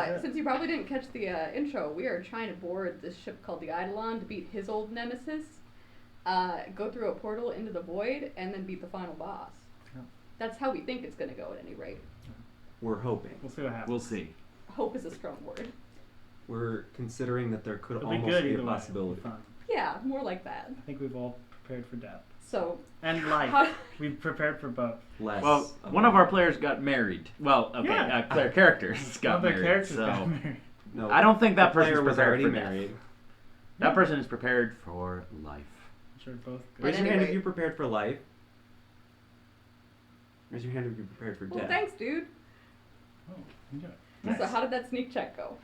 is it. Since you probably didn't catch the intro, we are trying to board this ship called the Eidolon to beat his old nemesis, go through a portal into the void, and then beat the final boss. Yeah. That's how we think it's going to go at any rate. We're hoping. We'll see what happens. We'll see. Hope is a strong word. We're considering that there could It'll be almost good be a either way. possibility. It'll be fun. Yeah, more like that. I think we've all prepared for death. So, And life. how, We've prepared for both. Less. Well, one of our players got married. Well, okay, Yeah. player characters got Other married. characters So got married. No, I don't think that the player person's was prepared already for death. married. That person is prepared for life. I'm sure both good. Raise At your any hand if rate- you're prepared for life. Raise your hand if you're prepared for well, death. thanks, dude. Oh, enjoy. So, how did that sneak check go?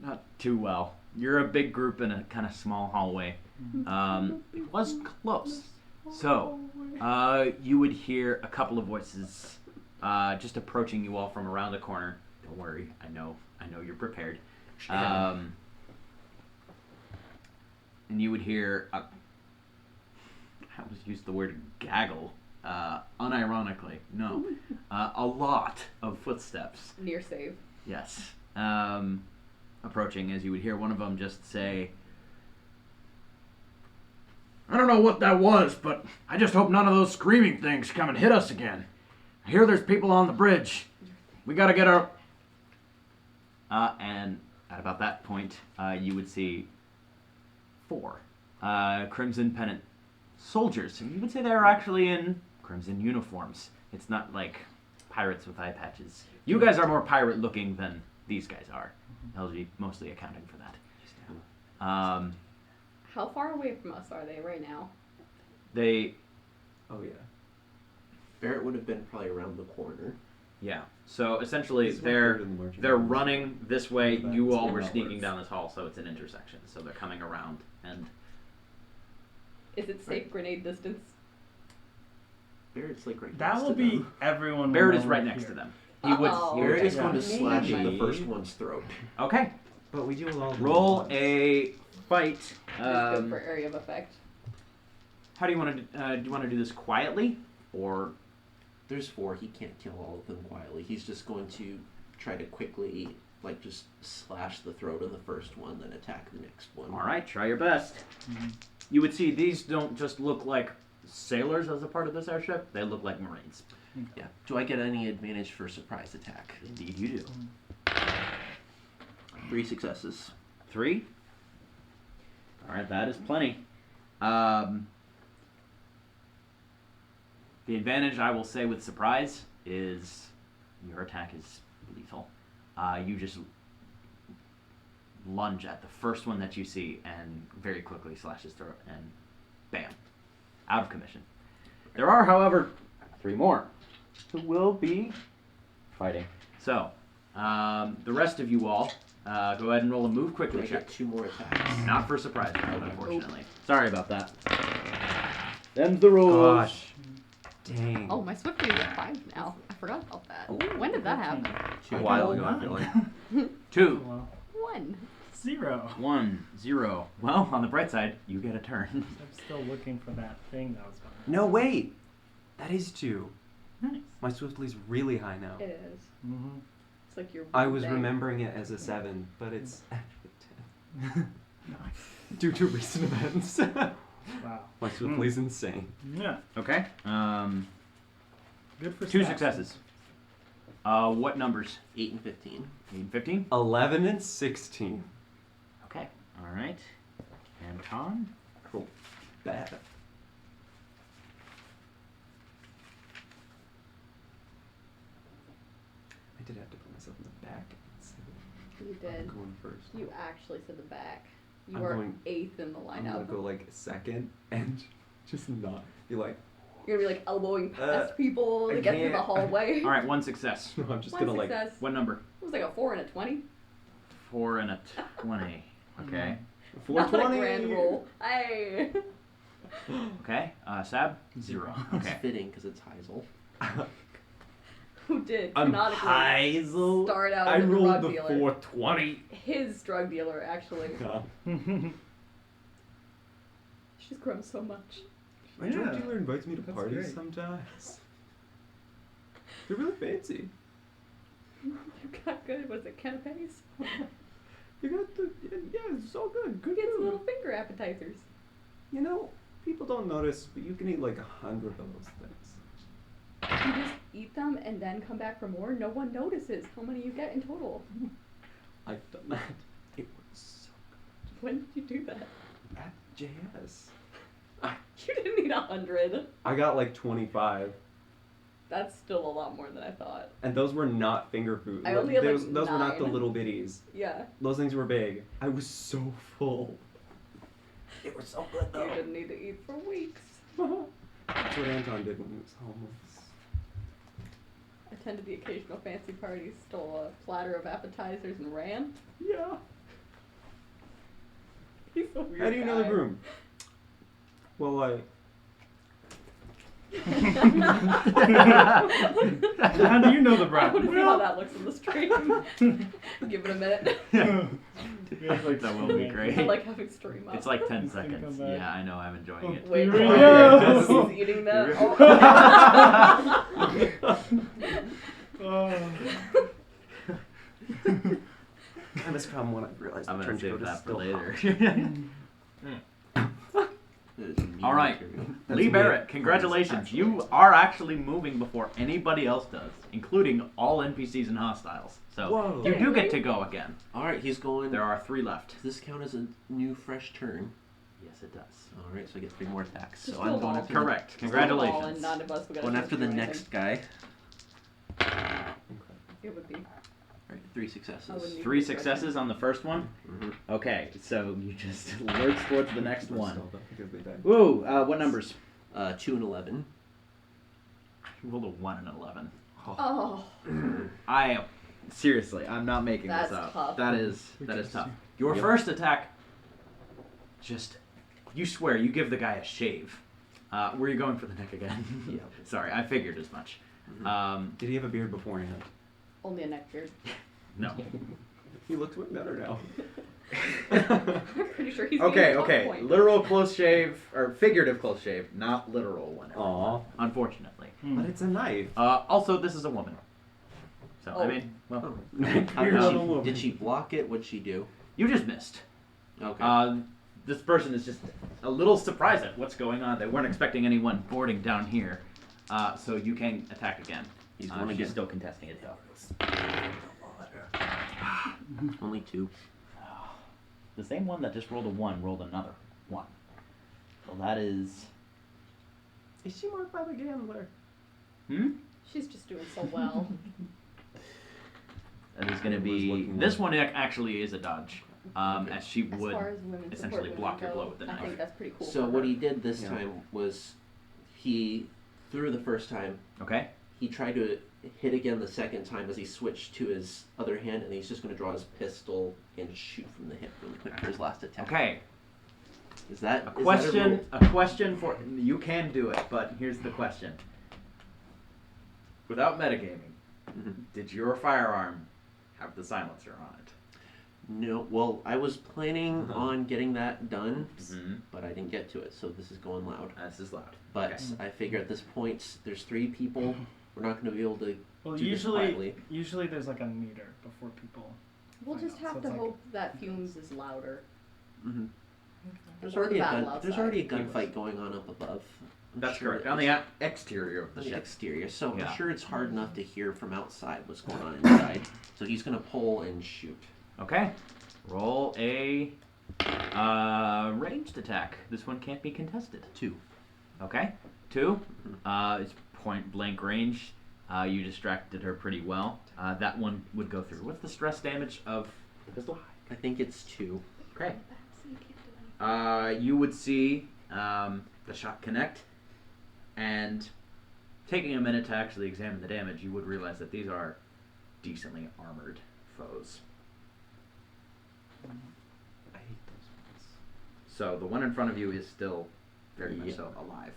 Not too well. You're a big group in a kind of small hallway. It was close. So, you would hear a couple of voices just approaching you all from around the corner. Don't worry, I know you're prepared. And you would hear I almost used the word gaggle, unironically. No, a lot of footsteps. Near save. Yes, approaching as you would hear one of them just say, "I don't know what that was, but I just hope none of those screaming things come and hit us again. I hear there's people on the bridge. We gotta get our..." And at about that point, you would see 4 Crimson Pennant soldiers. And you would say they're actually in crimson uniforms. It's not like pirates with eye patches. You guys are more pirate looking than these guys are. LG mostly accounting for that. How far away from us are they right now? They, Oh yeah. Barrett would have been probably around the corner. yeah. So essentially, This is what they're in the marching they're orders. running this way. Back You to all the were outwards. sneaking down this hall, so it's an intersection. So they're coming around, and Is it safe grenade distance? Barrett's like right That next will to be them. everyone. Barrett will is know right we're next here. to them. He would. Uh-oh. He would Barrett is take going to that. slash at the Maybe. first one's throat. Okay. But we do all. Roll a fight. It's good for area of effect. How do you want to? Do you want to do this quietly, or There's 4. He can't kill all of them quietly. He's just going to try to quickly, like, just slash the throat of the first one, then attack the next one. all right? Try your best. Mhm. You would see these don't just look like sailors as a part of this airship. They look like Marines. Yeah. Do I get any advantage for surprise attack? Indeed, you do. 3 successes. 3. All right, that is plenty. The advantage I will say with surprise is your attack is lethal. You just lunge at the first one that you see and very quickly slash his throat and bam, out of commission. There are, however, 3 more who will be fighting. So, the rest of you all, go ahead and roll a move Do quickly I check. get 2 more attacks? Not for surprise round, unfortunately. Sorry about that. Them's the rules. Gosh. Dang. Oh, my Swifty is at 5 now. I forgot about that. When did that happen? A while ago, I feel like. 2, Well, 1. 0. 1, 0. Well, on the bright side, you get a turn. I'm still looking for that thing that was behind. No, wait. That is 2. Nice. My Swiftly's really high now. It is. Mm-hmm. It's like you're. I was bang. remembering it as a 7, but it's actually Nice. 10. Due to recent events. Wow. My Swiftly's insane. Yeah. Okay. Good for 2 stats. successes. What numbers? 8 and 15. 8 and 15? 11 and 16. Okay. All right. Anton? Cool. Bad. I did have to put myself in the back. You I'm did. going first. You actually said the back. You I'm are going- 8th in the I'm gonna lineup. go like second and just not be like, You're gonna be like elbowing past people I to get through the can't. hallway. All right, 1 success. no, I'm just One gonna like. success. What number? It was like a 4 and a 20. 4 and a 20. Okay. Not a 420. grand roll. Hey. Okay. Sab? 0. It's Okay. fitting because it's Heisel. Who did I'm canonically Heisel. start out I as a rolled drug the dealer? 420. His drug dealer, actually. Yeah. She's grown so much. My drug Yeah. dealer invites me to That's parties great. sometimes. They're really fancy. You got good. Was it canapes? You got the yeah, it's so good. Good Gets food. little finger appetizers. You know, people don't notice, but you can eat like 100 of those things. You just eat them and then come back for more. No one notices how many you get in total. I've done that. It was so When did you do that? good. At JS. You didn't eat 100. I got like 25, That's still a lot more than I thought. and those were not finger food. I only had, like, those were not the 9. little bitties. Yeah. Those things were big. I was so full. They were so good You though. didn't need to eat for weeks. That's what Anton did when he was homeless. Attended the occasional fancy party, stole a platter of appetizers, and ran. Yeah. He's a weird How do you know the guy. groom? Well, How do you know the I brown? want to see how that looks in the stream. Give it a minute. Yeah, like That will be great. I like having stream up. It's like 10 It's gonna seconds. come back. Yeah, I know. I'm enjoying it. Wait, Here we oh, go. he's eating that. Here Oh. I was calm when I realized I'm the gonna trench save coat is that for still later. That is new All right. material. That's Lee weird. Barrett, congratulations. You are actually moving before anybody else does, including all NPCs and hostiles. So Whoa. you do get to go again. All right, he's going. There are 3 left. Does this count as a new fresh turn? Yes, it does. All right, so I get 3 more attacks. Just So kill I'm going them after Correct. Still the ball, and Congratulations. none of us would going after the next guy. It would be. All right, 3 successes. I wouldn't 3 successes on the first one. Mhm. Okay, so you just lurch towards the next one. Still, though, because they died. Whoa, what numbers? 2 and 11. You rolled a 1 and an 11. Oh. Seriously, I'm not making That's this up. tough. That is tough. Your Yep. first attack, you swear, you give the guy a shave. Were you going for the neck again? Yeah. Sorry, I figured as much. Did he have a beard beforehand? Only a neck beard. No. He looks way better now. I'm pretty sure he's Okay, being okay. point. Literal close shave, or figurative close shave, not literal one. Aw. Unfortunately. But it's a knife. Also, this is a woman. So, I Oh. mean, well, How You're did not she, a woman. did she block it? What'd she do? you just missed. Okay. This person is just a little surprised at what's going on. They weren't expecting anyone boarding down here. So you can attack again. He's going She's again. still contesting it, though. Only 2. The same one that just rolled a 1 rolled another 1. So that is... Is she marked by the gambler? She's just doing so well. That is going to It was be... looking This like- one actually is a dodge. As she As would... far as women essentially support block women your go, blow with the I knife. think that's pretty cool. So for what her. he did this Yeah. time was he threw the first time. Okay? He tried to hit again the second time as he switched to his other hand, and he's just going to draw his pistol and shoot from the hip really quick for his last attack. Okay. Is that A is that question, roll? a question for... You can do it, but here's the question. Without metagaming, Mhm. did your firearm have the silencer on it? No. Well, I was planning Uh-huh. on getting that done, Mm-hmm. but I didn't get to it, so this is going loud. This is loud. But Okay. I figure at this point, there's 3 people. We're not going to be able to Well, do this quietly. usually there's like a meter before people. We'll find just out, so have it's to like- hope that Fumes is louder. Mm-hmm. There's Or already the a battle gun. outside. There's already a gunfight going on up above. I'm That's sure correct. On the exterior of the on the ship. exterior, so Yeah. I'm sure it's hard enough to hear from outside what's going on inside. So he's gonna pull and shoot. Okay. Roll a ranged attack. This one can't be contested. 2. Okay. 2. It's point blank range. You distracted her pretty well. That one would go through. What's the stress damage of the pistol? I think it's 2. Okay. You would see the shot connect, and taking a minute to actually examine the damage, you would realize that these are decently armored foes. I hate those ones. So the one in front of you is still very much Yeah. so alive.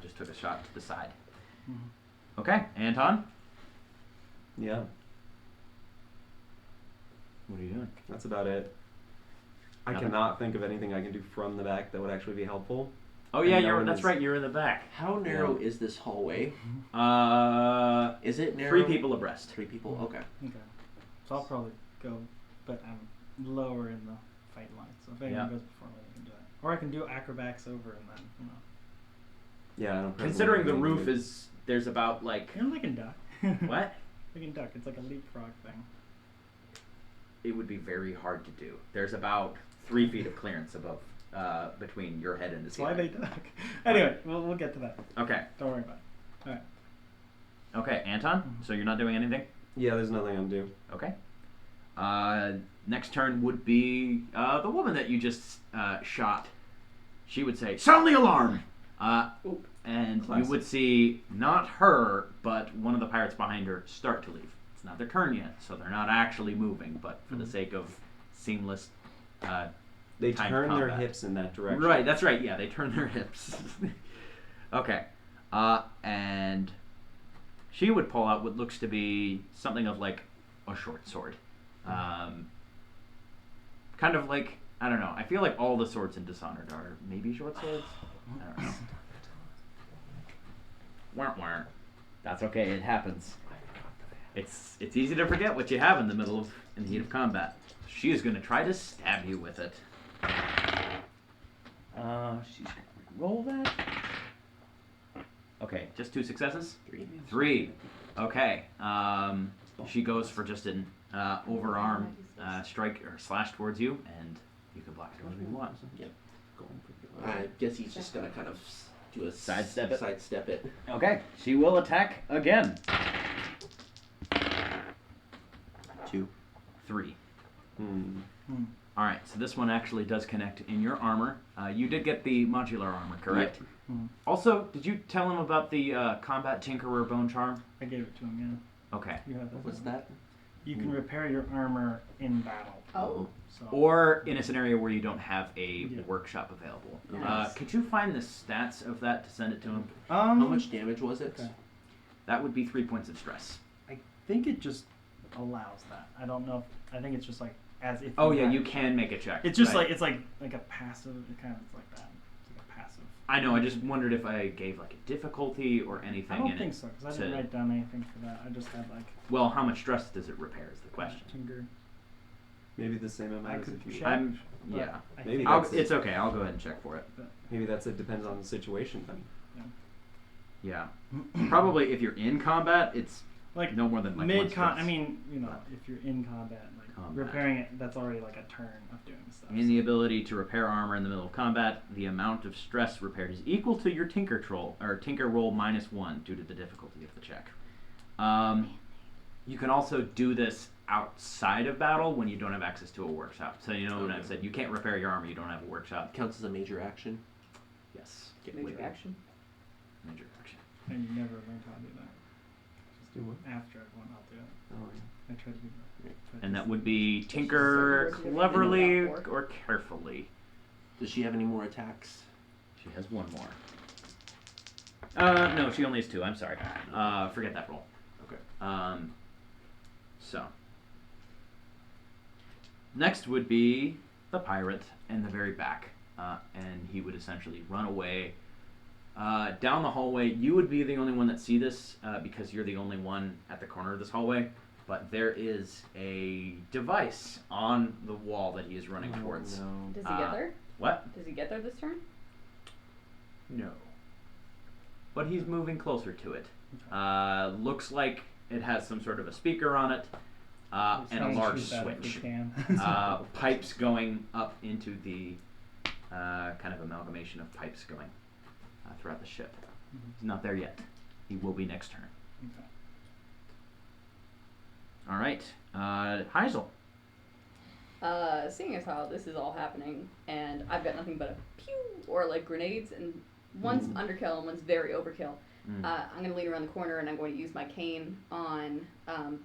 Just took a shot to the side. Mhm. Okay, Anton, Yeah, what are you doing? that's about it. I Nothing? cannot think of anything I can do from the back that would actually be helpful. Oh yeah, And no one that's is- right. You're in the back. How narrow is this hallway? Is it narrow? 3 people abreast. 3 people. Okay. Okay. So I'll probably go, but I'm lower in the fight line. So if anyone Yeah. goes before me, I can do it. Or I can do acrobatics over and then, Yeah, I don't Considering the roof is there's about like You know, they can duck. what? They can duck. It's like a leapfrog thing. It would be very hard to do. There's about 3 feet of clearance above between your head and the That's why they ceiling. duck. Anyway, we'll get to that. Okay. Don't worry about it. Alright. Okay, Anton. So you're not doing anything. Yeah, there's nothing I'm do. Okay. Next turn would be the woman that you just shot. She would say, "Sound the alarm!" Oop. And Classic. you would see not her, but one of the pirates behind her start to leave. It's not their turn yet, so they're not actually moving, but for the sake of seamless... They Timed turn their combat. hips in that direction. Right, that's right, yeah, they turn their hips. Okay. And she would pull out what looks to be something of like a short sword. Kind of like, I don't know, I feel like all the swords in Dishonored are maybe short swords. I don't know. Wah. That's okay, it happens. It's easy to forget what you have in the heat of combat. She is gonna try to stab you with it. She's gonna roll that. Okay, just 2 successes? 3. Okay. She goes for just an overarm strike or slash towards you, and you can block it whenever you want. Yep. I guess he's just gonna kind of do a Sidestep it? Sidestep it. Okay, she will attack again. 2. 3. Hmm. Alright, so this one actually does connect in your armor. You did get the modular armor, correct? Also, did you tell him about the combat tinkerer bone charm? I gave it to him, yeah. Okay. You have that. What was that? You can repair your armor in battle. Oh. So. Or in a scenario where you don't have a Yeah. workshop available. Nice. Could you find the stats of that to send it to him? How much damage was it? Okay. That would be 3 points of stress. I think it just allows that. I don't know. I think it's just like as if. Oh yeah, had- you can make a check. It's just Right. like a passive. It kind of is like that. It's like a passive. I know. I just wondered if I gave like a difficulty or anything I don't in think it. so because I didn't to- write down anything for that. I just had like. Well, how much stress does it repair? Is the question. Tinker. Maybe the same I amount as could if you. check. I'm. but Yeah. I Maybe think that's It's okay. I'll go ahead and check for it. Maybe it depends on the situation then. Yeah. Probably if you're in combat, it's like no more than like mid one con. stress. I mean, you know, if you're in combat, like Combat. repairing it, that's already like a turn of doing stuff. In the ability to repair armor in the middle of combat, the amount of stress repaired is equal to your tinker roll -1 due to the difficulty of the check. You can also do this outside of battle when you don't have access to a workshop. So you know when I said you can't repair your armor, you don't have a workshop. Counts as a major action. Yes. Major action. Major action. And you never learned how to do that. Just do what? After I went, I'll do it. Oh, yeah. I tried to do that. but And that just- would be tinker Just so cleverly you're doing or carefully. Does she have any more attacks? She has 1 more. No, she only has 2. I'm sorry. Forget that roll. Okay. So. Next would be the pirate in the very back. And he would essentially run away down the hallway. You would be the only one that see this because you're the only one at the corner of this hallway. But there is a device on the wall that he is running towards. No. Does he get there? What? Does he get there this turn? No. But he's moving closer to it. Looks like it has some sort of a speaker on it and a Let's large shoot that if we switch. can. Pipes going up into the kind of amalgamation of pipes going throughout the ship. He's not there yet. He will be next turn. Okay. All right. Heisel. Seeing as how this is all happening, and I've got nothing but a pew or like grenades, and one's underkill and one's very overkill. I'm going to lean around the corner and I'm going to use my cane on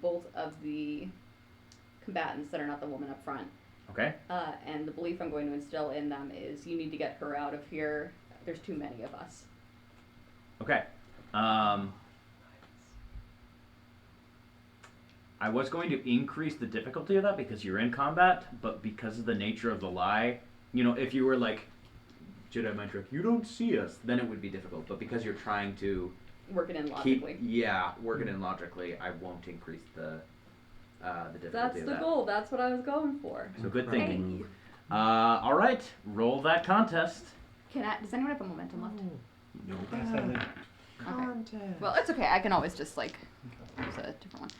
both of the combatants that are not the woman up front. Okay. And the belief I'm going to instill in them is you need to get her out of here. There's too many of us. Okay. I was going to increase the difficulty of that because you're in combat, but because of the nature of the lie, you know, if you were like, Jedi mind trick, you don't see us, then it would be difficult. But because you're trying to Work it in logically. work it in logically, I won't increase the difficulty That's of the that. goal. That's what I was going for. So good Probably thinking. move. All right, roll that contest. Does anyone have a momentum left? No. I said that- Okay. Well, it's okay. I can always just like use a different one.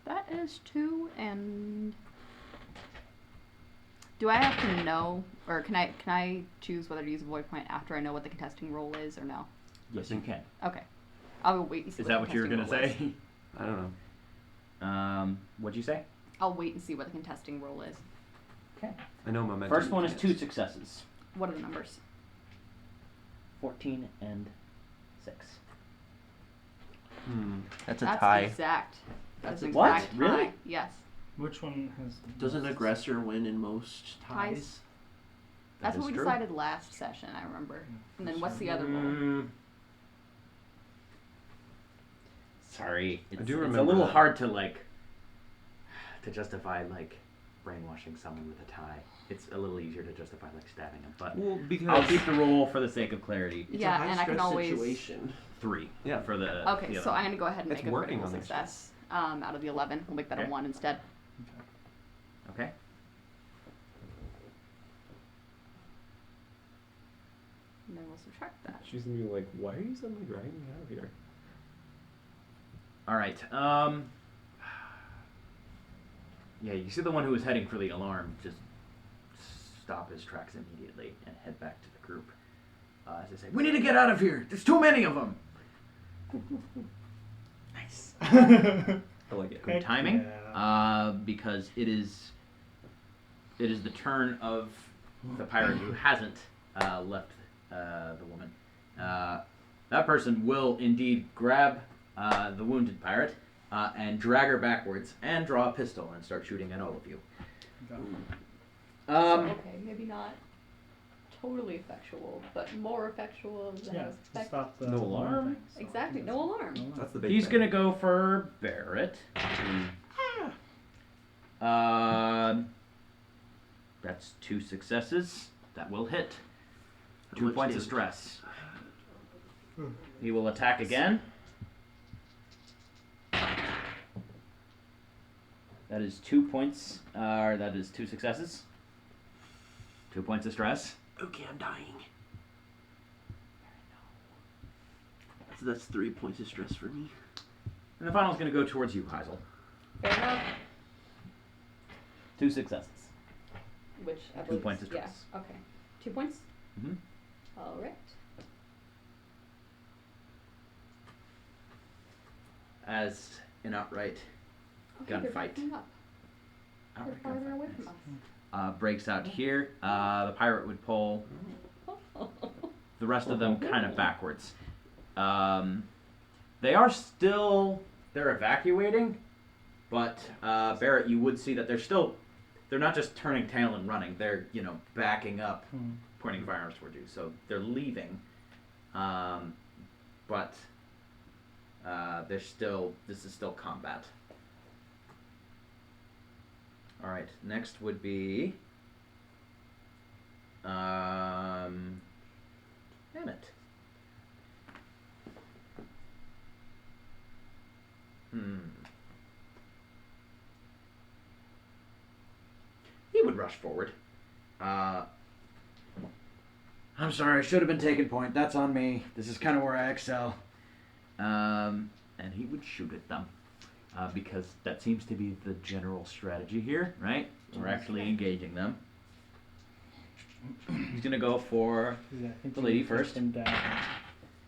That is 2, and do I have to know, or can I choose whether to use a void point after I know what the contesting roll is, or no? Yes, you can. Okay, I'll wait and see. Is that what you were the gonna contesting say? roll is. I don't know. What'd you say? I'll wait and see what the contesting roll is. Okay. I know momentum. First one is yes. 2 successes. What are the numbers? 14 and 6. Hmm. That's That's exact. That's an a- What? exact Really? tie. Yes. Which one has? Doesn't most aggressor win in most Ties. ties? That's That what is we true. decided last session, I remember. And then what's the other rule? Sorry, it's, do it's a remember little that. hard to to justify brainwashing someone with a tie. It's a little easier to justify stabbing them, but Well, because I'll keep the rule for the sake of clarity. It's Yeah, a high and I can stress always- situation. 3. Yeah. For the Okay, the so other I'm going to go ahead and It's make a working critical on this. success out of the 11. We'll make that a Okay. 1 instead. Okay. And then we'll subtract that. she's gonna be like, "Why are you suddenly dragging me out of here?" All right. Yeah, you see the one who was heading for the alarm just stop his tracks immediately and head back to the group. As they say, "We need to get out of here. There's too many of them." Nice. I like it. Good Heck timing. yeah. Because it is the turn of the pirate who hasn't left the woman. That person will indeed grab the wounded pirate and drag her backwards and draw a pistol and start shooting at all of you. Okay. So, okay, maybe not totally effectual, but more effectual than I Yeah, was to expecting. stop the No alarm? thing, so Exactly, that's- no alarm. no alarm. That's the big He's thing. gonna go for Barrett. That's 2 successes. That will hit. How 2 much points of damage? stress. He will attack again. That is 2 points, or that is 2 successes. 2 points of stress. Okay, I'm dying. So that's 3 points of stress for me. And the final is going to go towards you, Heisel. Fair enough. 2 successes. Which I 2 believe points is- of stress. Yeah, okay. 2 points? Mm-hmm. Alright. As an outright Okay, they're Gunfight. backing up. They're outright farther gunfight, away yes. from Breaks out here. The pirate would pull us. the rest of them kind of backwards. They are still, they're evacuating, but Barrett, you would see that they're not just turning tail and running, they're, backing up, pointing firearms toward you. So they're leaving, but this is still combat. All right, next would be Emmett. He would rush forward. I'm sorry, I should have been taking point. That's on me. This is kind of where I excel. And he would shoot at them. Because that seems to be the general strategy here, right? We're actually engaging them. He's going to go for Yeah, I think the you lady push first. him down,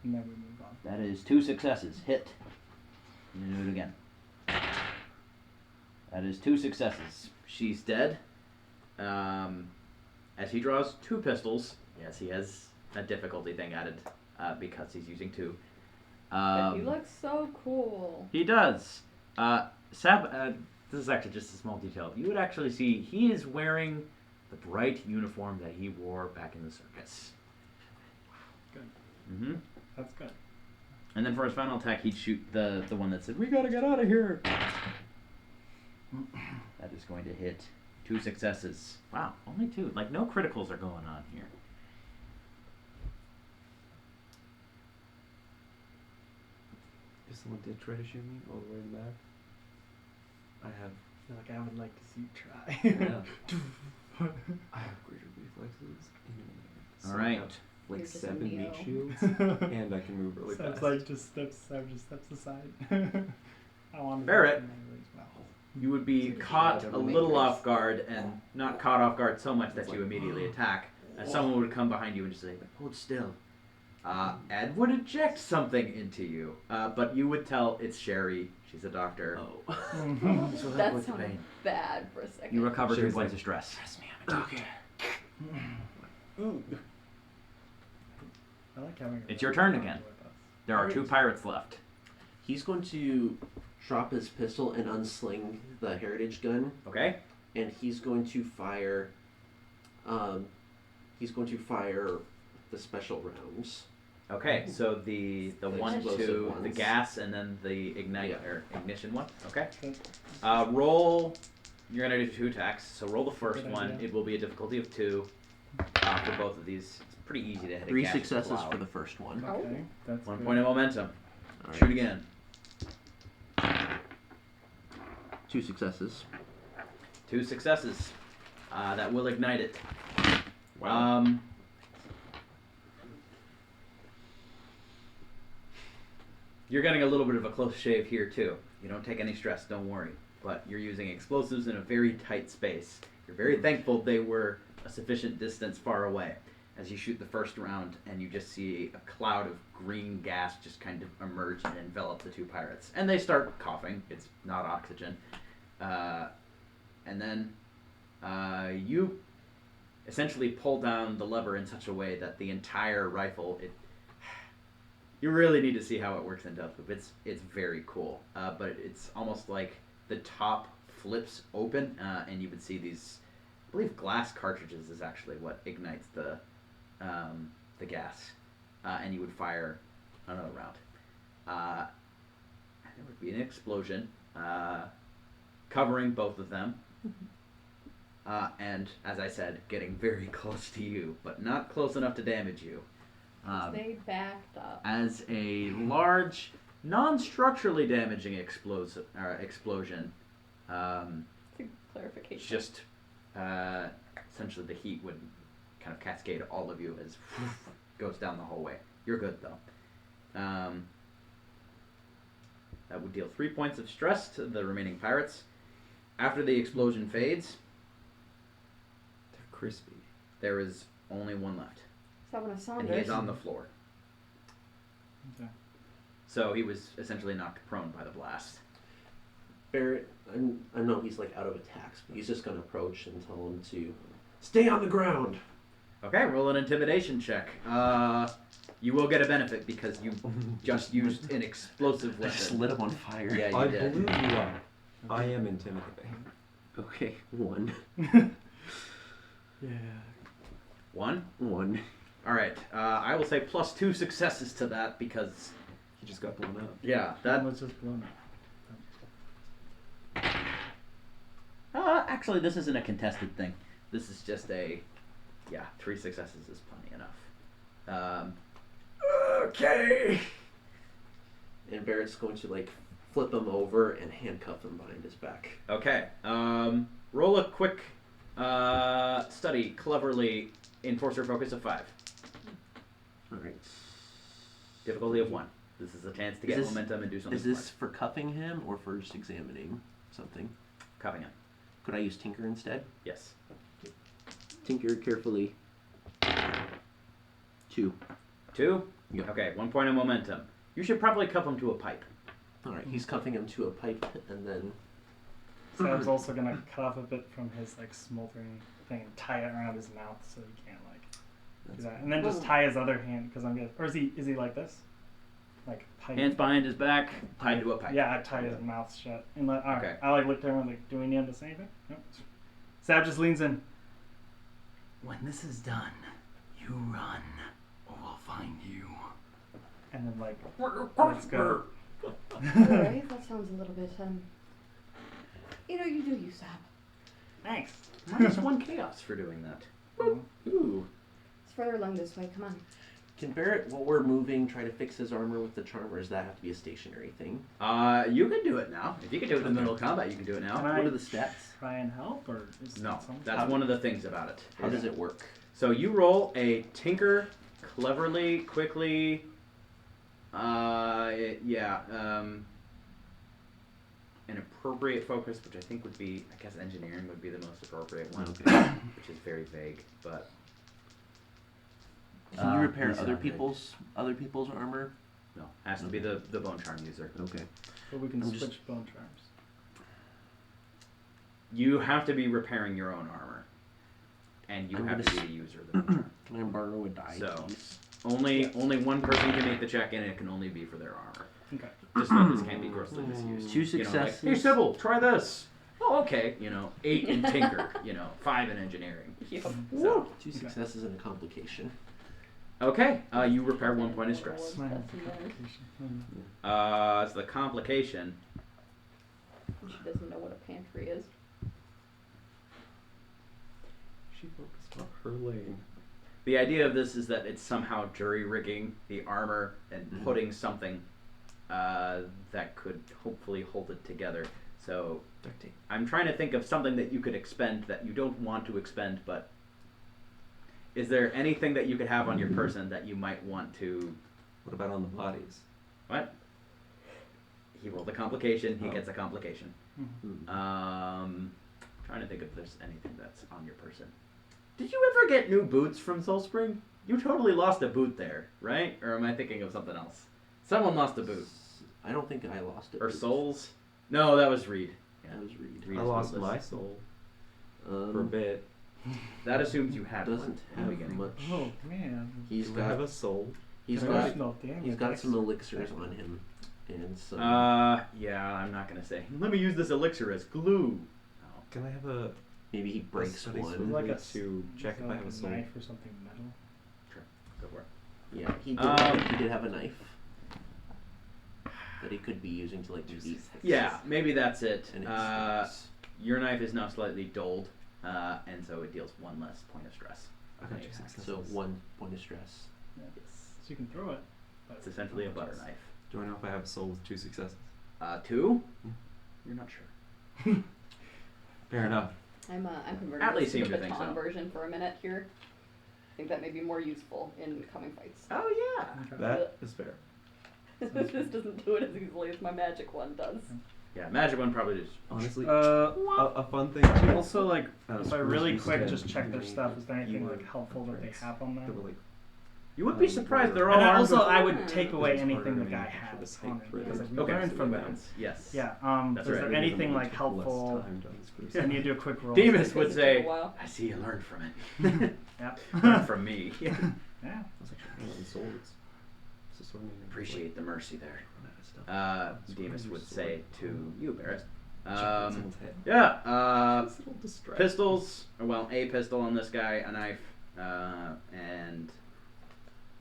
and then we move on. That is 2 successes. Hit. And do it again. That is 2 successes. She's dead. As he draws 2 pistols, yes, he has a difficulty thing added because he's using 2. But he looks so cool. He does. Sab, this is actually just a small detail. You would actually see he is wearing the bright uniform that he wore back in the circus. Good. Mm-hmm. That's good. And then for his final attack, he'd shoot the one that said, "We gotta get out of here." That is going to hit 2 successes. Wow, only 2. Like, no criticals are going on here. If someone did try to shoot me all the way in the back, I have I feel like I would like to see you try. yeah, I have greater reflexes. All right. I have like You're just a 7 meat Neo. shields, and I can move really Sam's fast. like just steps aside. I want to Barrett. Well. You would be caught a little off guard, and not caught off guard so much that you immediately attack. And someone would come behind you and just say, "Hold still." Ed would inject something into you, but you would tell it's Sherry. She's a doctor. Oh. This will help That with the sounded pain. bad for a second. You recover 2 Sherry's points like, of stress. Okay. I like having. It's your turn again. There are 2 pirates left. He's going to drop his pistol and unsling the heritage gun, Okay. and he's going to fire. He's going to fire the special rounds. Okay. So the one, explosive two, ones. the gas, and then the ignite Yeah. or ignition one. Okay. Okay. Roll. You're gonna do 2 attacks. So roll the first Good one. idea. It will be a difficulty of 2 for both of these. It's pretty easy to hit. 3 a gas successes cloud. for the first one. Oh. Okay. That's 1 good. point of momentum. All right. Shoot again. 2 successes. 2 successes. That will ignite it. Wow. You're getting a little bit of a close shave here too. You don't take any stress, don't worry. But you're using explosives in a very tight space. You're very thankful they were a sufficient distance far away. As you shoot the first round, and you just see a cloud of green gas just kind of emerge and envelop the 2 pirates. And they start coughing. It's not oxygen. And then you essentially pull down the lever in such a way that the entire rifle, you really need to see how it works in Deathloop. It's very cool, but it's almost like the top flips open, and you would see these, I believe, glass cartridges is actually what ignites the gas, and you would fire another round, and there would be an explosion, covering both of them. And as I said, getting very close to you, but not close enough to damage you. They backed up. As a large, non-structurally damaging explosion, It's a clarification. just essentially the heat would kind of cascade all of you as goes down the hallway. You're good though. That would deal 3 points of stress to the remaining pirates. After the explosion fades, They're crispy. there is only one left, Is that one of and he is Saunders? on the floor. Okay. So he was essentially knocked prone by the blast. Barrett, I know he's like out of attacks, but he's just going to approach and tell him to stay on the ground. Okay, roll an intimidation check. You will get a benefit because you just used an explosive I just weapon. lit him on fire. Yeah, you I did. blew you up. I am intimidating. Okay, 1. Yeah. 1? 1. All right. I will say plus 2 successes to that because, He just got blown up. yeah, That that. was just blown up. Actually, this isn't a contested thing. This is just a, 3 successes is plenty enough. Okay. And Barrett's going to like flip him over and handcuff him behind his back. Okay. Roll a quick study cleverly enforcer focus of 5. All right. Difficulty of 1. This is a chance to Is get this- momentum and do something Is this smart. for cuffing him or for just examining something? Cuffing him? Could I use Tinker instead? Yes. Tinker carefully. 2. 2? Yeah. Okay, 1 point of momentum. You should probably cuff him to a pipe. All right, he's cuffing him to a pipe, and then So I was also gonna cut off a bit from his like smoldering thing and tie it around his mouth so he can't like do that. And then just tie his other hand because I'm gonna. Or is he like this? Like pipe. Hands behind his back, tied to a pipe. Yeah, I tie his mouth shut. And like, all right, Okay. I like looked at him like, do we need him to say anything? No. Sab just leans in. When this is done, you run, or we'll find you. And then like, let's go. Alright, that sounds a little bit, you know, you do you, Sab. Thanks. Minus 1 chaos for doing that. ooh. It's further along this way, come on. Can Barrett, while we're moving, try to fix his armor with the charm, or does that have to be a stationary thing? You can do it now. If you can do it in the middle of combat, you can do it now. Can I What are the stats? try and help or is No, it something? that's one of the things about it. How does it work? So you roll a tinker, cleverly, quickly. An appropriate focus, which I think would be, I guess engineering would be the most appropriate one, Okay. which is very vague, but. Can you repair Dishonored. other people's armor? No, has to be the bone charm user. Okay. But we can I'm switch just- bone charms. You have to be repairing your own armor, and you I'm have gonna to be the user of the bone charm. Can I borrow a die? So- please? Only one person can make the check, and it can only be for their armor. Okay. Just know this can be grossly misused. 2 You know, like, successes. hey Sybil, try this. Oh, okay. 8 in Tinker. 5 in Engineering. Yep. So, 2 successes and a complication. okay. You repair 1 point of stress. Minor That's in there. complication. It's the complication. She doesn't know what a pantry is. She focused on her lane. The idea of this is that it's somehow jury rigging the armor and putting something that could hopefully hold it together. So Duct tape. I'm trying to think of something that you could expend that you don't want to expend, but is there anything that you could have on your person that you might want to... What about on the bodies? What? He rolled a complication, he Oh. gets a complication. Hmm. Trying to think if there's anything that's on your person. Did you ever get new boots from Soulspring? You totally lost a boot there, right? Or am I thinking of something else? Someone lost a boot. I don't think I lost it. Or souls? No, that was Reed. Yeah. That was Reed. Reed I is lost bootless. my soul for a bit. That assumes you had one Doesn't in the have beginning. much. Oh man. He's Do I have got a soul? he's Can I got have- Emotional damage. he's got some elixirs on him, and some. Yeah, I'm not gonna say. Let me use this elixir as glue. Oh. Can I have a Maybe he breaks study one. sword Like a to check if I have a soul? knife or something metal. Go for it. Yeah, he did. He did have a knife that he could be using to like eat. Yeah, maybe that's it. And it's Your knife is now slightly dulled, and so it deals 1 less point of stress. Okay, Nice. 2 successes. so 1 point of stress. Yeah. Yes. So you can throw it. But It's essentially a butter knife. Do I know if I have a soul with 2 successes? 2? Hmm. You're not sure. Fair enough. I'm converting At this least to seem the to think baton so. version for a minute here. I think that may be more useful in coming fights. Oh yeah. Okay. That is fair. This doesn't do it as easily as my magic one does. Yeah, magic one probably just. Honestly, Uh, a fun thing too. also, like, if I Scrooge really used quick to just check their be- stuff, is there anything you like were helpful that they friends. have on They them? were like, You would be surprised. They're all And then armed also, with- I would take This away is anything harder the to guy make has for the on fake it. thread. Because like, we Okay, learned so from them. weapons. Yes. Yeah. That's Is right. there anything like helpful? I need to do a quick roll. Demas would Because it took say, a while. "I see you learned from it. Yeah. Learn from me." Yeah. I was actually on swords. It's a sword meaning, Appreciate the mercy there. run out of stuff. Demas would say to you, Barris. Check someone's head. Yeah. It's a little distracting. Pistols. Well, a pistol on this guy, a knife, and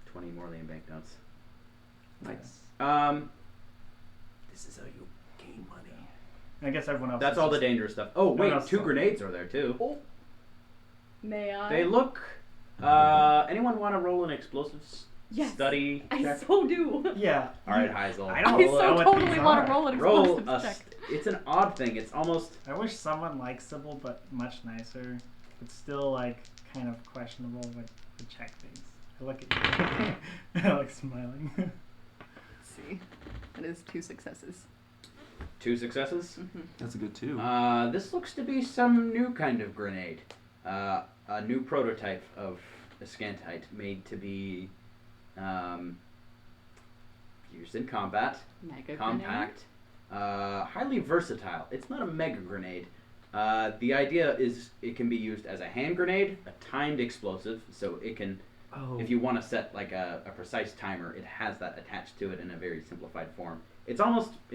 20 more Liam banknotes. Nice. This is how you gain money. I guess everyone else. That's is all the just- dangerous stuff. Oh wait, else 2 stuff. grenades are there too. Oh. May I? They look. Anyone want to roll an explosives Yes. study I check? so do. Yeah. All right, Heisel. I I don't know so what totally these want are. to roll an Roll explosives a. check. It's an odd thing. It's almost. I wish someone like Sybil, but much nicer. But still, like, kind of questionable would check things. I look at you. I like smiling. Let's see. That is 2 successes. 2 successes. That's a good 2. This looks to be some new kind of grenade. A new prototype of a scantite made to be used in combat, Mega compact, highly versatile. It's not a mega grenade. The idea is it can be used as a hand grenade, a timed explosive, so it can, Oh. if you want to set like a precise timer, it has that attached to it in a very simplified form. It's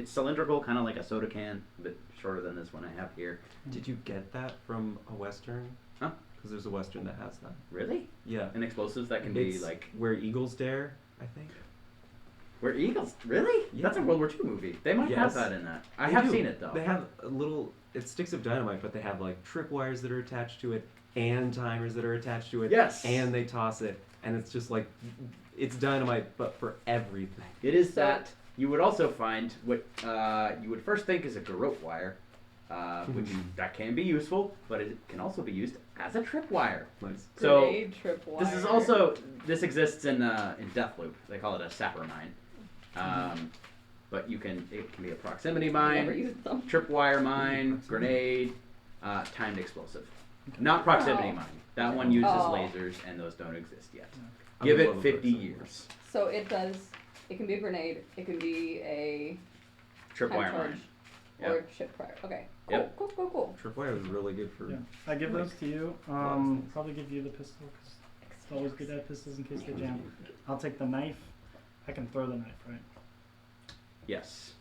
cylindrical, kind of like a soda can, a bit shorter than this one I have here. Did you get that from a western? Huh? Because there's a western that has that. Really? Yeah. And explosives that can It's be like Where Eagles Dare, I think. Where Eagles? Really? Yeah. That's a World War II movie. They might have Yes. that in that. I They have do. seen it though. They have a little. It's sticks of dynamite, but they have like tripwires that are attached to it, and timers that are attached to it. Yes. And they toss it, and it's just like, it's dynamite, but for everything. It is So- that. You would also find what you would first think is a garrote wire, which that can be useful, but it can also be used as a tripwire. Nice. So Grenade tripwire. this is also exists in Deathloop. They call it a sapper mine. But it can be a proximity Never mine, used them. tripwire mine, grenade, timed explosive. Not proximity Oh. mine. That one uses Oh. lasers, and those don't exist yet. I Give would it love a 50 proximity years. So it does. It can be a grenade. It can be a time Tripwire charge mine. or Yep. chip fire. Okay. Cool. Yep. Cool. Tripwire is really good for. Yeah. I give like, those to you. a lot of things. Probably give you the pistol because it's always good to have pistols in case they jam. I'll take the knife. I can throw the knife, right? Yes.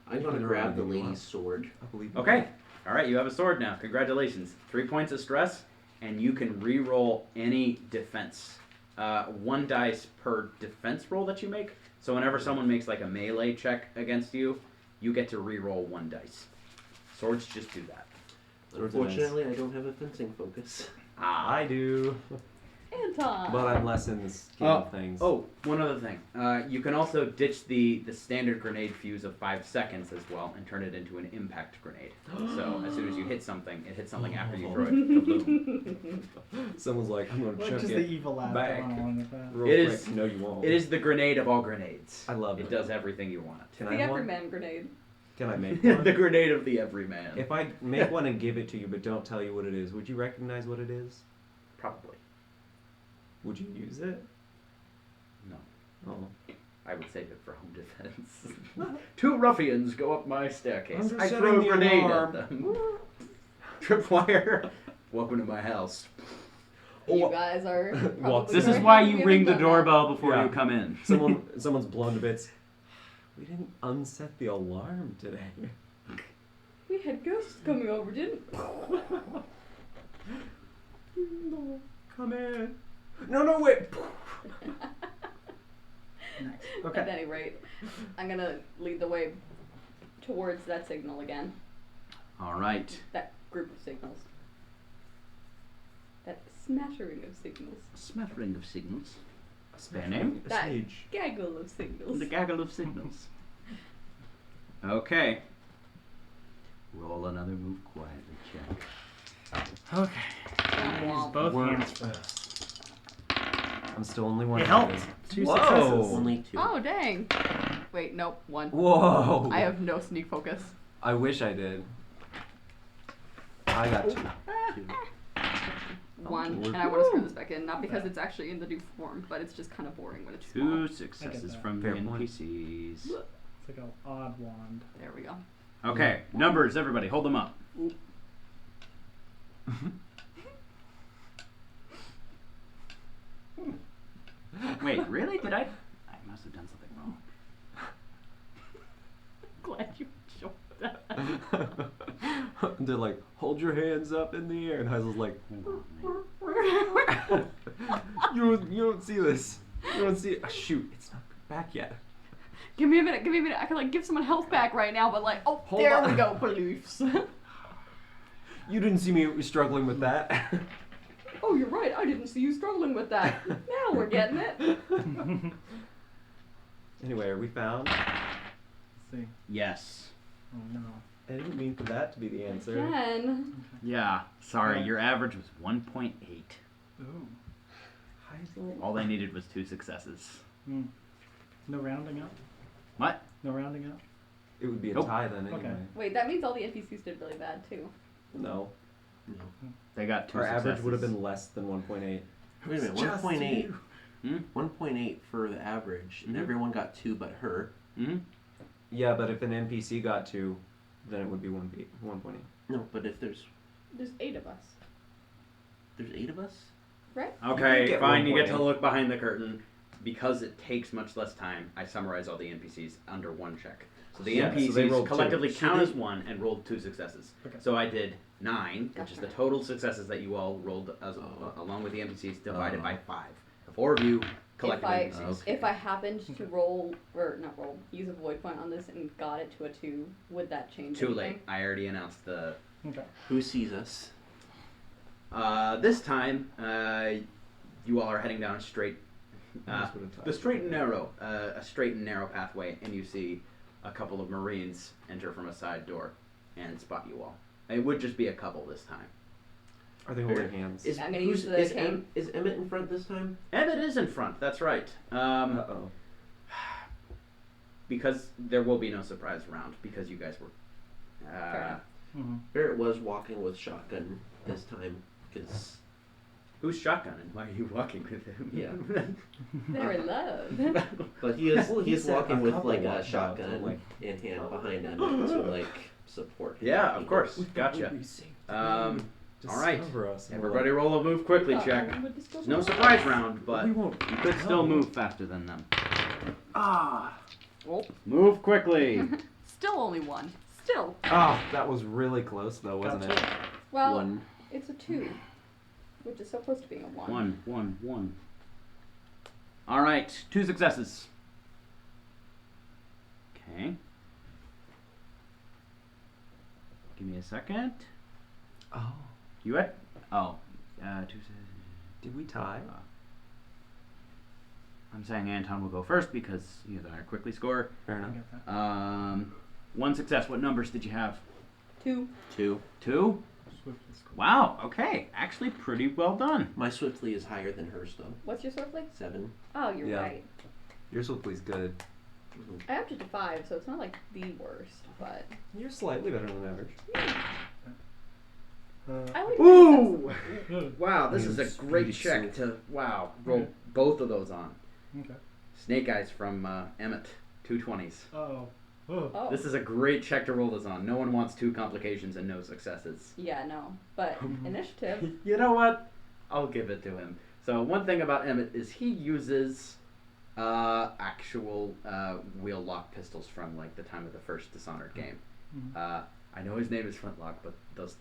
I'm gonna grab the lady's sword. I believe. Okay. All right, you have a sword now. Congratulations. 3 points of stress, and you can re-roll any defense. 1 dice per defense roll that you make. So whenever someone makes like a melee check against you, you get to re-roll 1 dice. Swords just do that. Unfortunately, I don't have a fencing focus. I do. Anton. But I'm less in the scheme of things. Oh, one other thing. You can also ditch the standard grenade fuse of 5 seconds as well and turn it into an impact grenade. So as soon as you hit something, it hits something after you throw it. Kaboom. Someone's like, I'm gonna Like chuck just it the evil laugh back. going on with that. real It quick. is- No, you won't. It is the grenade of all grenades. I love it. It does everything you want. Can the I have one? Everyman grenade. Can I make The one? grenade of the everyman. If I make one and give it to you but don't tell you what it is, would you recognize what it is? Probably. Would you use it? No. Oh. I would save it for home defense. 2 ruffians go up my staircase. I'm just I setting throw a the grenade alarm. at them. Tripwire. Welcome to my house. You guys are probably This is very why happy you we ring haven't the done doorbell before Yeah. you come in. Someone's blown to bits. We didn't unset the alarm today. that. We had ghosts coming over, didn't No, come in. No, wait. Nice. At Okay. any rate, I'm gonna lead the way towards that signal again. All right. That group of signals. That smattering of signals. A smattering of signals. Spare name? A That sage. gaggle of signals. The gaggle of signals. Okay. Roll another move quietly check. Okay. Use both Word. hands first. I'm still only one. It helped. 2 Whoa. successes. Only 2. Oh, dang. Wait, nope, 1. Whoa. I have no sneak focus. I wish I did. I got 2. 2. 1, Lord. and I want to screw this back in, not because it's actually in the new form, but it's just kind of boring when it's small. 2 I get successes that. from the Fair point. NPCs. It's like an odd wand. There we go. Okay, numbers, everybody, hold them up. Wait, really? Did I must have done something wrong. Glad you showed that. They're like, hold your hands up in the air, and Heisel's like, Hold on, man. you don't see this. You don't see it. Oh, shoot, it's not back yet. Give me a minute. I can like give someone health back right now, but like, oh, Hold there on. we go, beliefs. You didn't see me struggling with that. Oh, you're right. I didn't see you struggling with that. Now we're getting it. Anyway, are we found? Let's see. Yes. Oh no. I didn't mean for that to be the answer. Again. Yeah, sorry, Yeah. your average was 1.8. Ooh. Heisel? All they needed was 2 successes. Hmm. No rounding up? What? No rounding up? It would be a Nope. tie then anyway. Okay. Wait, that means all the NPCs did really bad too. No. No. They got 2 Our successes. average would have been less than 1.8. Wait a minute, Just 1.8. you. Hmm? 1.8 for the average, and Mhm. everyone got 2 but her. Hmm? Yeah, but if an NPC got 2, then it would be 1.8. No, but if there's There's 8 of us, 8 of us? right? Okay, get fine, you get to 1.8. look behind the curtain. Because it takes much less time, I summarize all the NPCs under 1 check. So the Yeah, so they NPCs rolled 2. collectively So count they- as 1 and rolled 2 successes. Okay. So I did 9, which is Gotcha. the total successes that you all rolled as, along with the NPCs divided Oh. by 5. The 4 of you collected If I- NPCs. If I happened to roll, or not roll, use a void point on this and got it to a 2, would that change Too anything? late. I already announced the. Okay. Who sees us? This time, you all are heading down a straight. That's what a tie The is. straight and narrow, a straight and narrow pathway, and you see a couple of Marines enter from a side door and spot you all. It would just be a couple this time. Are they holding hands? Is, I'm gonna who's- use the is, cane. is Emmett in front this time? Emmett is in front. That's right. Uh-oh. Because there will be no surprise round because you guys were. Fair enough. Mm-hmm. Barrett was walking with shotgun this time, because Who's shotgunning? Why are you walking with him? Yeah. They're in love. but he is Well, he he's said walking a with couple like a walked out, shotgun so, like- in hand behind him to like support him. Yeah, of course. Gotcha. All right. Discover us. And Everybody roll a move quickly check. No surprise round, but we won't. you could still move faster than them. Ah. Oh. Move quickly. Still only one. Still. Oh, that was really close though, wasn't it? Well, One. it's a 2, which is so close to being a 1. One. All right, 2 successes. Okay. Give me a second. Oh. You at? Oh. 2. Did we tie? I'm saying Anton will go first because he's a quickly score. Fair enough. I get that. 1 success. What numbers did you have? 2. 2. 2? Swift is cool. Wow. Okay. Actually, pretty well done. My swiftly is higher than hers though. What's your swiftly? 7. Oh, you're Yeah. right. Your swiftly's good. I upped it to 5, so it's not like the worst, but You're slightly better than average. I like Ooh! Good. Wow, this is a Yes, great yes, check yes. to roll Okay. both of those on. Okay. Snake Eyes from Emmett, 220s. Oh. Oh. Oh. This is a great check to roll this on. No one wants 2 complications and no successes. Yeah, no. But initiative. You know what? I'll give it to him. So one thing about Emmett is he uses actual wheel lock pistols from like the time of the first Dishonored game. Mhm. I know his name is Flintlock, but those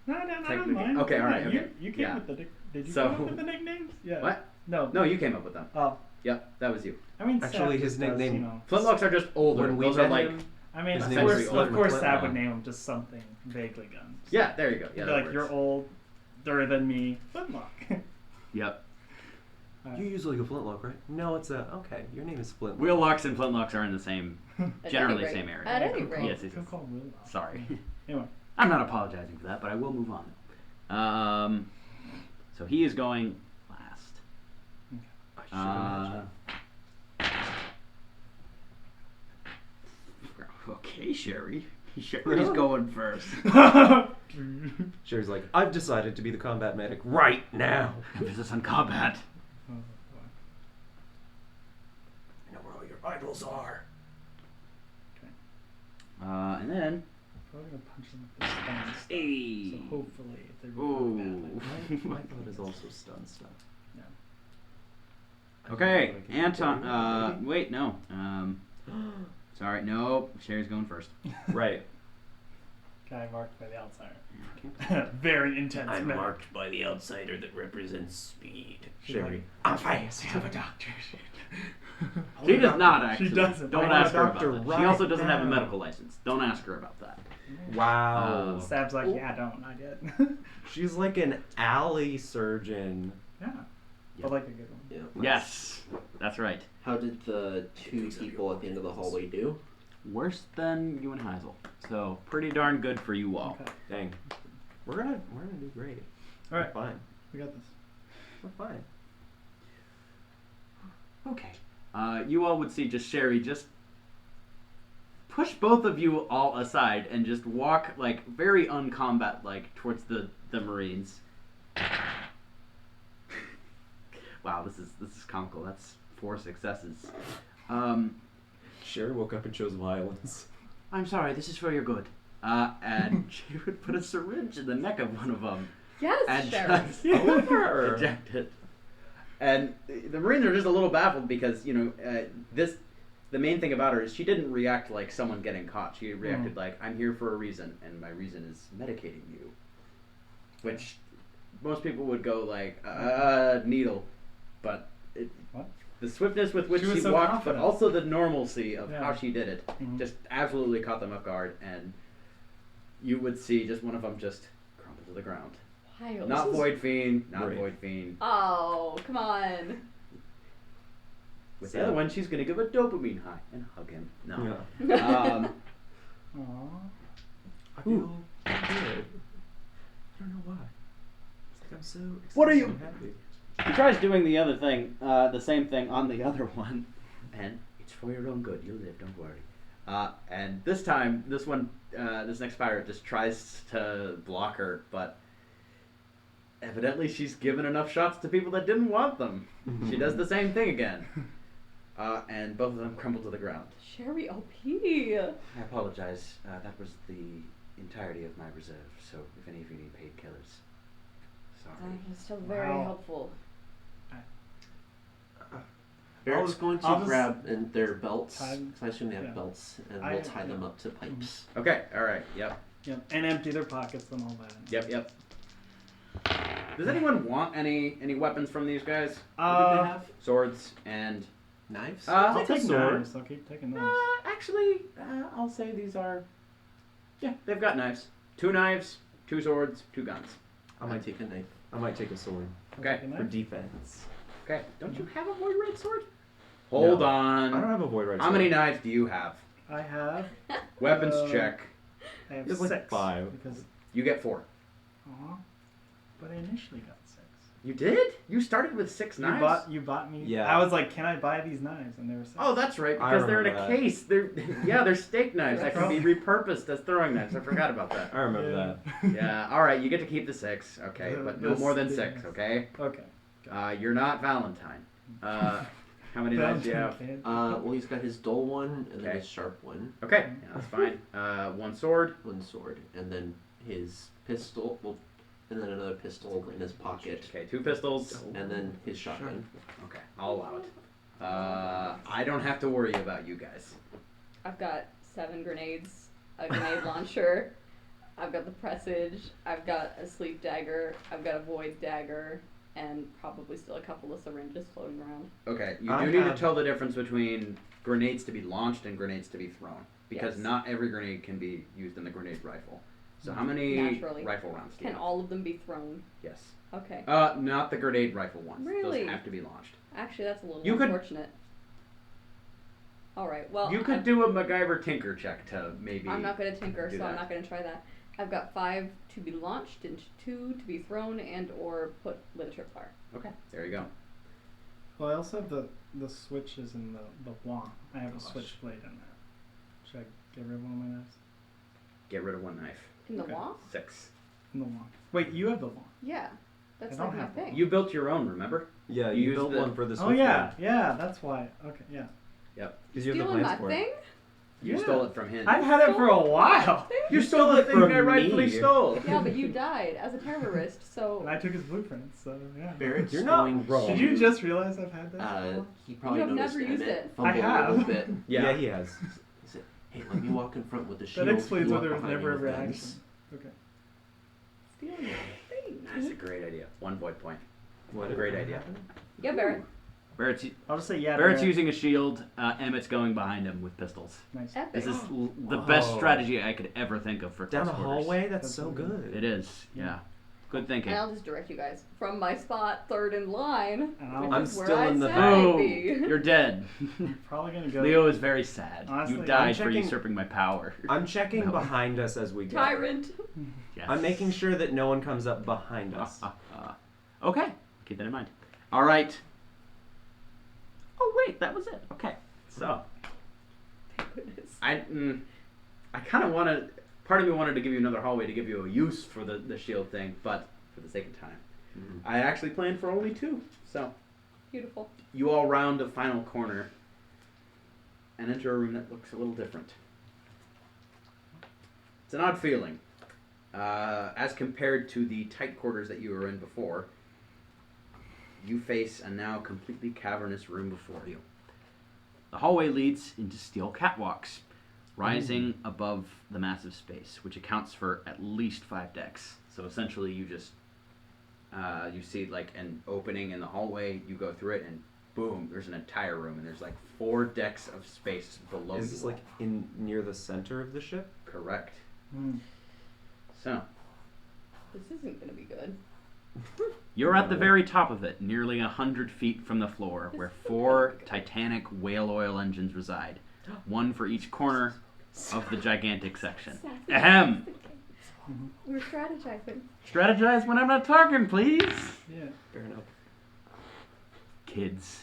No, I don't technically- mind. okay, all right, You, okay. you came Yeah. with the did you So- come up with the nicknames? Yeah. what? No. No, you came up with them. Oh. Yep, that was you. I mean, Actually, Sab his just does, nickname- you know, Flintlocks are just older. When we Those are met like him, I mean, his of name course, was of course, Sab Flintlock. would name him just something vaguely gun. yeah. There you go. Yeah, He'd be that like you're works. older than me, Flintlock. Yep. you use like a flintlock, right? No, it's a okay. Your name is Flintlock. Wheel locks and flintlocks are in the same, At generally any rate. same area. At any Cool, rate. Yes, yes, Cool yes. call, Flintlock. Sorry. Anyway. I'm not apologizing for that, but I will move on. So he is going last. I should Okay, Sherry. Sherry's going first. Sherry's like, I've decided to be the combat medic right now. Emphasis on combat. Oh, I know where all your idols are. And then. probably gonna punch them with this stun stuff. Hey. So hopefully, if they Ooh. roll badly. My thought is also stun stuff. Yeah. I don't Okay, know what I can Anton. do. Wait, no. Sorry, no. Sherry's going first. Right. Guy marked by the outsider. Very intense. I'm man. marked by the outsider that represents speed. She's Sherry. like, I'm fast. I have a doctor. She does not actually. She doesn't. Don't I'm a ask her about doctor that. She right also doesn't have a now. medical license. Don't ask her about that. Wow. Sab's like, Ooh. yeah, don't, not yet. She's like an alley surgeon. Yeah. But like a good one. Yeah. Yes, that's right. How did the 2 people at the end of the hallway do? Worse than you and Heisel. So pretty darn good for you all. Okay. Dang. We're gonna do great. All right. We're fine. We got this. We're fine. Okay. You all would see just Sherry just push both of you all aside and just walk like very uncombat like towards the Marines. Wow, this is comical. That's 4 successes. Sherry woke up and chose violence. I'm sorry, this is for your good. And she would put a syringe in the neck of one of them Yes, and Sherry. just Over. eject it. And the Marines are just a little baffled because, you know, the main thing about her is she didn't react like someone getting caught. She reacted like, I'm here for a reason, and my reason is medicating you. Which most people would go like, needle. But What? the swiftness with which She she, was so walked, confident. but also the normalcy of Yeah. how she did it, Mhm. just absolutely caught them off guard. And you would see just one of them just crumple to the ground. Wild. Not This is- Void Fiend, not Right. Void Fiend. Oh, come on. With the other one, she's gonna give a dopamine high and hug him. No. Yeah. Aww. I feel good. I don't know why. It's like I'm so excited. What are you- and happy. He tries doing the other thing, the same thing on the other one, and it's for your own good. You'll live, don't worry. And this time, this next pirate just tries to block her, but evidently she's given enough shots to people that didn't want them. She does the same thing again. And both of them crumble to the ground. Sherry OP. I apologize. That was the entirety of my reserve, so if any of you need painkillers, sorry. That is still very Wow. helpful. Barrett's going to I'll just- grab in their belts, Tie- because I assume they have yeah. belts, and I- we'll tie them yeah. up to pipes. Okay. All right. Yep. Yep. And empty their pockets and all that. Yep. Does anyone want any weapons from these guys? What did they have? Swords and Knives? I'll I'll take sword. knives. I'll keep taking those. Actually, I'll say these are. Yeah, they've got knives. 2 knives, 2 swords, 2 guns. I might take a knife. I might take a sword I'll Okay. take a for knife. defense. Okay. Don't you have a void red sword? Hold on. I don't have a void red How sword. many knives do you have? I have. Weapons check. I have It's like 6. 5. Because. You get 4. Aw. But I initially got 6. You did? You started with 6 knives? You bought me. Yeah. I was like, can I buy these knives? And they were 6. Oh, that's right, I because they're in a remember that. case. They're steak knives that can be repurposed as throwing knives. I forgot about that. I remember that. Yeah, all right, you get to keep the 6, okay, but no This more than is- 6, okay? Okay. You're not Valentine. How many knives do you have? Well, he's got his dull one, and then Okay. his sharp one, Okay, yeah, that's fine. 1 sword. one sword, and then his pistol, well, and then another pistol in his pocket, Okay, 2 pistols. and then his shotgun. Okay, I'll allow it. I don't have to worry about you guys. I've got 7 grenades, a grenade launcher. I've got the presage. I've got a sleep dagger. I've got a void dagger, and probably still a couple of syringes floating around. Okay, you I do need to have- tell the difference between grenades to be launched and grenades to be thrown. Because Yes. not every grenade can be used in the grenade rifle. So how many Naturally. rifle rounds do you Can have? all of them be thrown? Yes. Okay. Not the grenade rifle ones. Really? Those have to be launched. Actually, that's a little You could- unfortunate. All right. Well, You could do a MacGyver tinker check to maybe. I'm not going to tinker, do so I'm that. not going to try that. I've got 5 to be launched and 2 to be thrown and or put with a tripwire. Okay, there you go. Well, I also have the switches in the wand. I have a Gosh. switchblade in there. Should I get rid of one of my knives? Get rid of 1 knife. In the Okay. wall? 6. In the wand. Wait, you have the wand. Yeah. That's I don't like my have one. thing. You built your own, remember? Yeah, You you use built the- one for this. Oh yeah, yeah, that's why. Okay, yeah. Because you have the Stealing my plans for thing? it. You Yeah. stole it from him. I've had it for a while. You stole the thing from I rightfully me. stole. Yeah, but you died as a terrorist, so And I took his blueprints, so yeah. Barrett's You're not going wrong. Did you just realize I've had that? He probably You have noticed never used Emmett it. fumble I have. a little bit. Yeah, he has. He said, "Hey, let me walk in front with the shield." That explains you why walk there was behind never a me with reaction. guns." Okay. stealing my thing. That's a great idea. 1 void point. What Great idea. Yeah, Barrett. Barrett's, I'll just say yeah. Barrett's Barrett. using a shield. Emmett's going behind him with pistols. Nice. Epic. This is the best Whoa. strategy I could ever think of for Down close the quarters. hallway? That's That's so so good. good. It is, yeah. Good thinking. And I'll just direct you guys from my spot, 3rd in line. And I'll- which I'm is where still I in the said back. I'd Oh, be. you're dead. Probably gonna go. Leo is very sad. Honestly, you I'm died for checking- usurping my power. I'm checking No. behind us as we go. Tyrant. Yes. I'm making sure that no one comes up behind us. Okay, keep that in mind. All right. Oh wait, that was it. Okay, so Thank goodness. I kind of wanted. Part of me wanted to give you another hallway to give you a use for the shield thing, but for the sake of time, Mhm. I actually planned for only 2. So Beautiful. you all round a final corner and enter a room that looks a little different. It's an odd feeling, as compared to the tight quarters that you were in before. You face a now completely cavernous room before you. The hallway leads into steel catwalks, rising above the massive space, which accounts for at least 5 decks. So essentially, you just you see like an opening in the hallway. You go through it, and boom, there's an entire room, and there's like 4 decks of space below you. Is this like in near the center of the ship? Correct. Hmm. So This isn't going to be good. you're at the very top of it, nearly 100 feet from the floor, where 4 Titanic whale oil engines reside, 1 for each corner of the gigantic section. Ahem. We're strategizing. Strategize when I'm not talking, please. Yeah. Fair enough. Kids.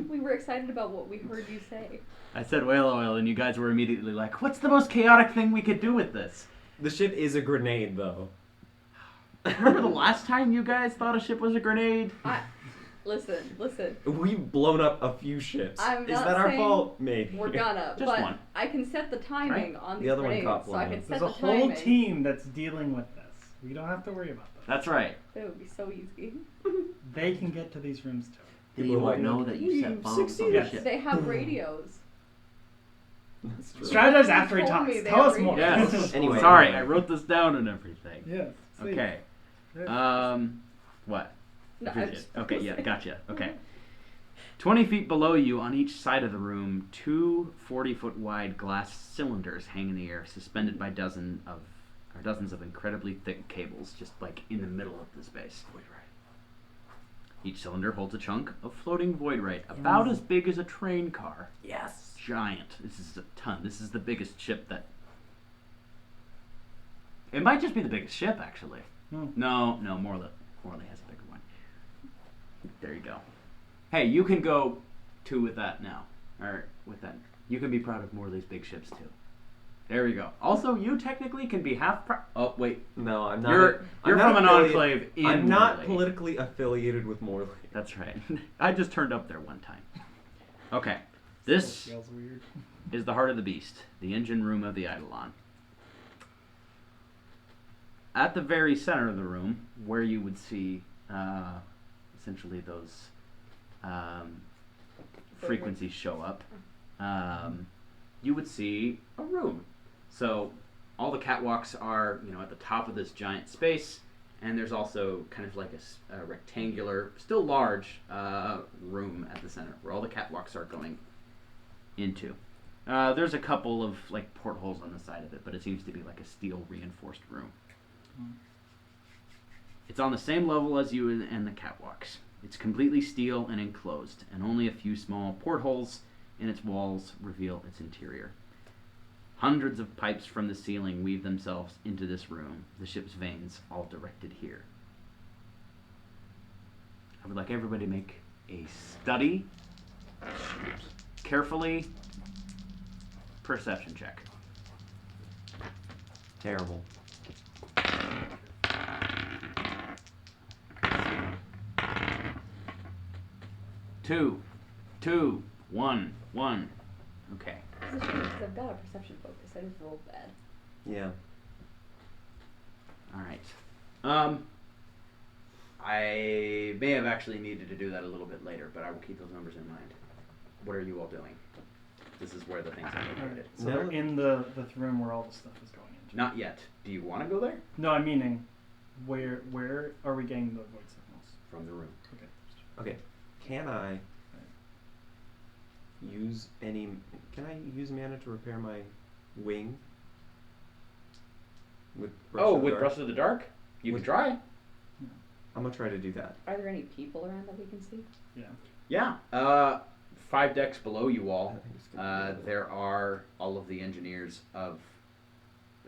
We were excited about what we heard you say. I said whale oil, and you guys were immediately like, what's the most chaotic thing we could do with this? The ship is a grenade, though. Remember the last time you guys thought a ship was a grenade? Listen. We've blown up a few ships. I'm Is not that our saying fault? Maybe. We're gonna, Just but one. I can set the timing on these The other one grenades, caught so I one. can set There's a the whole timing. team that's dealing with this. We don't have to worry about that. That's right. That would be so easy. They can get to these rooms too. They People are won't like, know that you set "We've bombs on the succeeded." ship. They have radios. That's true. Strategize after he You told talks. me they Tell are us more. Yes. Anyway. Sorry, I wrote this down and everything. Yeah. sweet. Okay. Yeah. What? No, Appreciate I'm it. just- Okay, yeah, gotcha. Okay. 20 feet below you on each side of the room, two 40-foot wide glass cylinders hang in the air, suspended by dozens of incredibly thick cables, just like in the middle of the space. Each cylinder holds a chunk of floating voidrite, about as big as a train car. Yes. Giant. This is a ton. This is the biggest ship that... It might just be the biggest ship, actually. No, Morley has a bigger one. There you go. Hey, you can go 2 with that now. Or with that. You can be proud of Morley's big ships, too. There we go. Also, you technically can be half proud... Oh, wait. No, I'm not. You're I'm not from an enclave in I'm not Morley. politically affiliated with Morley. That's right. I just turned up there one time. Okay. This Still feels weird. is the heart of the beast, the engine room of the Eidolon. At the very center of the room, where you would see essentially those frequencies show up, you would see a room. So all the catwalks are, at the top of this giant space, and there's also kind of like a rectangular, still large room at the center where all the catwalks are going into. There's a couple of like portholes on the side of it, but it seems to be like a steel reinforced room. It's on the same level as you and the catwalks. It's completely steel and enclosed, and only a few small portholes in its walls reveal its interior. Hundreds of pipes from the ceiling weave themselves into this room, the ship's vanes all directed here. I would like everybody to make a study, carefully, perception check. Terrible. Two, one. Okay. It's a shame because I've got a perception focus. I just rolled bad. Yeah. All right. I may have actually needed to do that a little bit later, but I will keep those numbers in mind. What are you all doing? This is where the things are located. Alright, so No. they're in the room where all the stuff is going into. Not yet. Do you want to go there? No, I'm meaning, where are we getting the void signals? From the room. Okay. Okay. Can I use any? Can I use mana to repair my wing? With Brush of the with Dark? Brush of the Dark? You With- can try. I'm gonna try to do that. Are there any people around that we can see? Yeah. Yeah. 5 decks below you I all. think it's gonna be There are all of the engineers of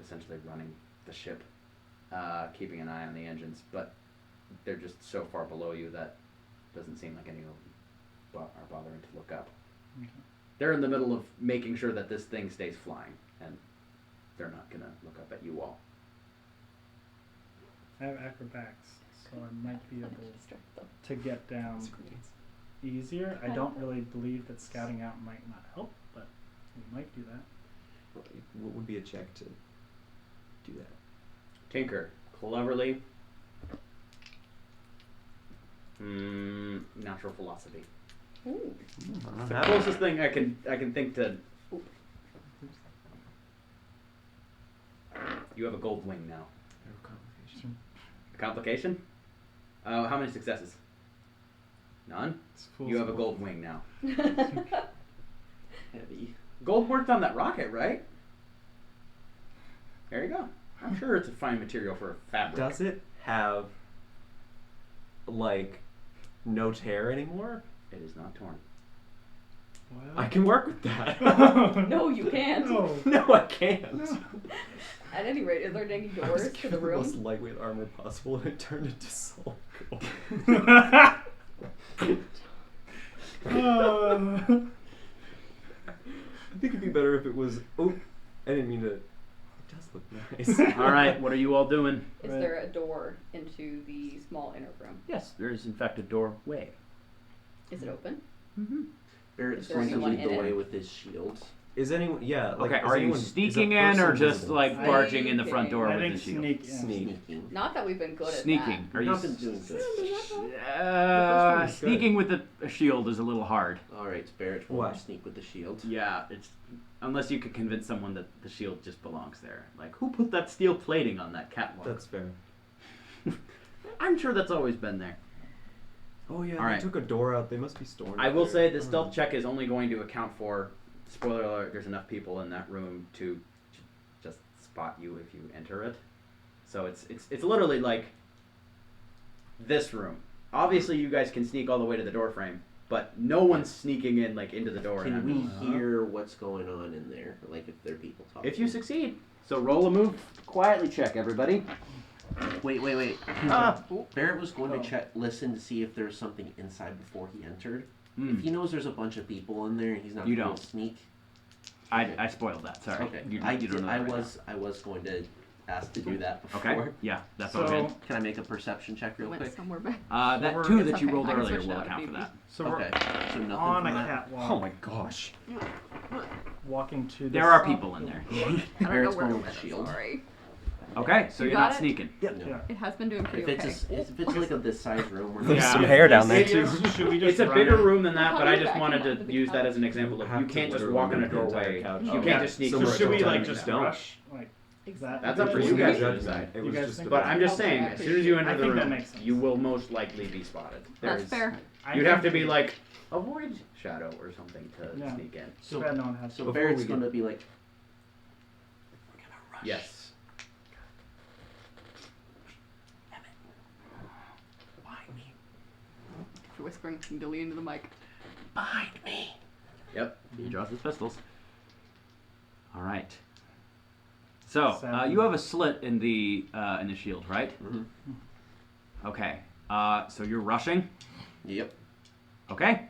essentially running the ship, keeping an eye on the engines, but they're just so far below you that doesn't seem like any of them are bothering to look up. Okay. They're in the middle of making sure that this thing stays flying, and they're not going to look up at you all. I have acrobatics, so I might be able Distract them. to get down easier. I don't really believe that scouting out might not help, but we might do that. What would be a check to do that? Tinker, cleverly. Natural philosophy. Ooh. The closest thing I can think to. You have a gold wing now. A complication? How many successes? None? It's full You have a school. gold wing now. Heavy. Gold worked on that rocket, right? There you go. I'm sure it's a fine material for a fabric. Does it have like no tear anymore? It is not torn. I can work with that. No, you can't. No. No, I can't. At any rate, is there any I was doors to given the the most room? lightweight armor possible, and it turned into soul gold. I think it'd be better if it was. Oh, I didn't mean to. It does look nice. All right, what are you all doing? Is Right. there a door into the small inner room? Yes, there is in fact a doorway. Is it open? Mm-hmm. Barrett's Is there going to anyone lead the in it? way with his shield Is anyone? Yeah. Like, Okay, is are you anyone- is a sneaking in or person just visible? like I barging in the front think- door I with think the shield? sneak. Sneak. Not that we've been good at Sneaking. that. Are you Not been doing good. one is sneaking with a shield is a little hard. All right, Barrett, will What? sneak with the shield. Yeah, it's unless you could convince someone that the shield just belongs there. Like, who put that steel plating on that catwalk? That's fair. I'm sure that's always been there. Oh yeah, All they right. took a door out. They must be storing. I it will there. say the I don't stealth know. check is only going to account for, spoiler alert, there's enough people in that room to just spot you if you enter it. So it's literally like this room. Obviously you guys can sneak all the way to the door frame, but no one's sneaking in like into the door. Can and we I'm- hear what's going on in there? Like if there are people talking. If you succeed. So roll a move quietly check, everybody. Wait. Ah. Barrett was going to listen to see if there's something inside before he entered. Hmm. If he knows there's a bunch of people in there and he's not You going don't. to sneak. I spoiled that, sorry. Okay. You I don't know that right was going to ask to do that now. before. Okay, yeah, that's So- all good. Can I make a perception check real Went quick? somewhere back. That we're- 2 It's that you okay, rolled I can earlier switch it will out account if for need that. So Okay. So nothing we're on from a that. catwalk. Oh my gosh. Walking to. There this- are people in there. I don't know Barrett's where going to with win, the shield. sorry. Okay, so You you're got not it? sneaking. No. Yeah. It has been doing If pretty it's okay. if it's like a this size room, we're There's not. some hair down there, It too. is- Should we just It's a run bigger it? room than that, but I just Back wanted into to the use that couch. as an example of you can't just walk in a doorway. You Okay. can't just sneak So through a should we door. like just Don't. rush? Like is that? That's up for It you was guys a to judgment. decide. It You was guys just think about. But I'm just Okay, saying, I as soon as you I enter the think that room, makes sense. you will most likely be spotted. That's There's- fair. You'd have to be like avoid shadow or something to Yeah. sneak in. Too bad no one has. So Before Barrett's we get- going to be like, we're gonna rush. Yes. Behind me. If you're whispering, you can delete into the mic. Behind me. Yep. He draws his pistols. All right. So Seven. you have a slit in the shield, right? Mm-hmm. Okay. So you're rushing. Yep. Okay.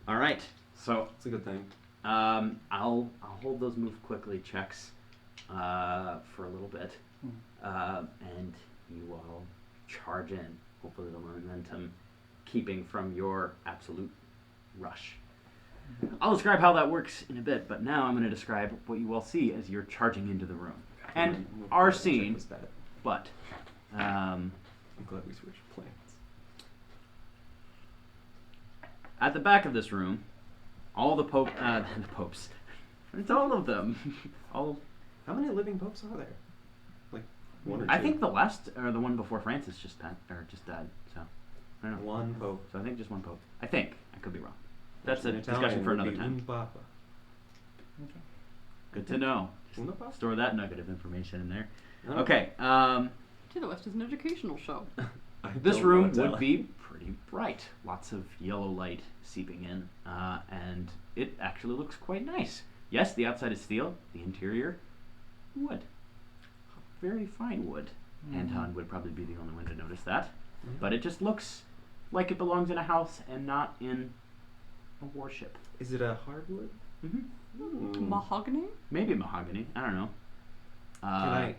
All right. So It's a good thing. I'll hold those move quickly checks for a little bit, and you all charge in. Hopefully the momentum keeping from your absolute rush. I'll describe how that works in a bit, but now I'm going to describe what you all see as you're charging into the room. And our scene, Was bad. but I'm glad we switched plans. at the back of this room, all the popes, it's all of them, all. How many living popes are there? Like one or two. I think the last or the one before Francis just died. So I don't know. one pope. So I think just one pope. I think I could be wrong. That's a In discussion Italian for would another be time. un papa. Good to know. Una papa? Store that nugget of information in there. I don't Okay. To the West is an educational show. I This don't know room Italian. would be pretty bright. Lots of yellow light seeping in, and it actually looks quite nice. Yes, the outside is steel. The interior, wood. Very fine wood. Anton would probably be the only one to notice that. But it just looks like it belongs in a house and not in a warship. Is it a hardwood? Mm-hmm. Mahogany? Maybe mahogany. I don't know. Can I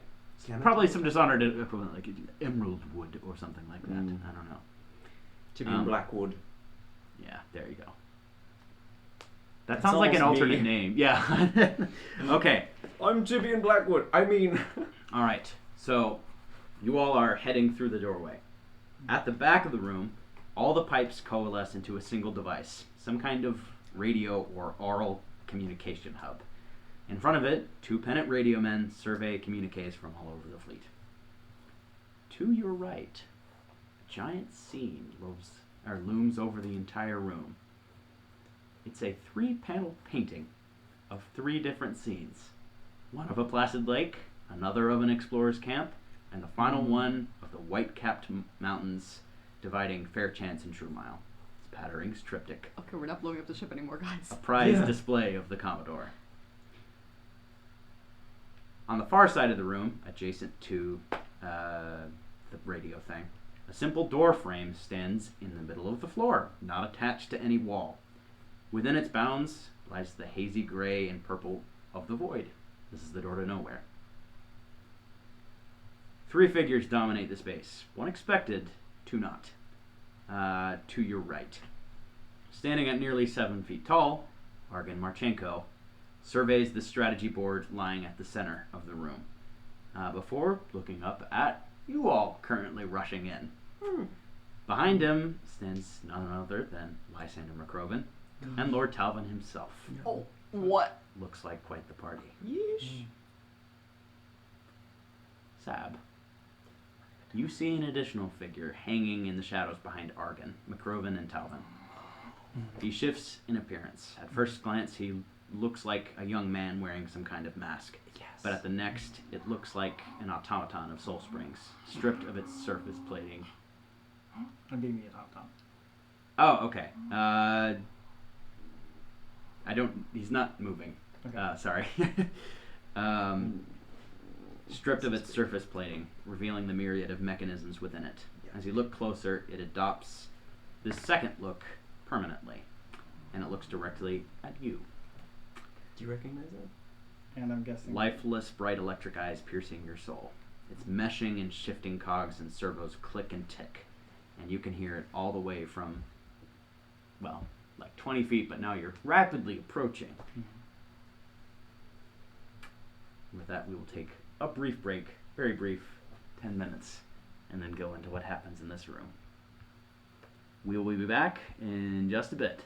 Probably some Dishonored equivalent, like emerald wood or something like that. Mm. I don't know. Typical Blackwood. Yeah, there you go. That It's sounds like an almost alternate me. name. Yeah. Okay. I'm Tybian Blackwood. I mean. All right. So, you all are heading through the doorway. At the back of the room, all the pipes coalesce into a single device, some kind of radio or oral communication hub. In front of it, 2 pennant radio men survey communiques from all over the fleet. To your right, a giant scene looms over the entire room. It's a 3-panel painting of 3 different scenes. One of a placid lake, another of an explorer's camp, and the final one of the white-capped mountains dividing Fairchance and True Mile. It's Pattering's triptych, Okay, we're not blowing up the ship anymore, guys. a prized Yeah. display of the Commodore. On the far side of the room, adjacent to the radio thing, a simple door frame stands in the middle of the floor, not attached to any wall. Within its bounds lies the hazy gray and purple of the void. This is the door to nowhere. 3 figures dominate the space. One expected, 2 not. To your right, standing at nearly 7 feet tall, Argen Marchenko, surveys the strategy board lying at the center of the room, before looking up at you all currently rushing in. Behind him stands none other than Lysander McCroven and Lord Talvin himself. Oh. What looks like quite the party. Yeesh. Sab, you see an additional figure hanging in the shadows behind Argon, McCroven, and Talvin. He shifts in appearance. At first glance, he looks like a young man wearing some kind of mask. Yes. But at the next, it looks like an automaton of Soul Springs, stripped of its surface plating. I'm being the automaton. Oh, okay. He's not moving. Okay. Sorry. Stripped of its surface plating, revealing the myriad of mechanisms within it. As you look closer, it adopts this second look permanently, and it looks directly at you. Do you recognize that? And I'm guessing. Lifeless, bright electric eyes piercing your soul. Its meshing and shifting cogs and servos click and tick, and you can hear it all the way from, well, like 20 feet, but now you're rapidly approaching. With that, we will take a brief break, very brief, 10 minutes, and then go into what happens in this room. We will be back in just a bit.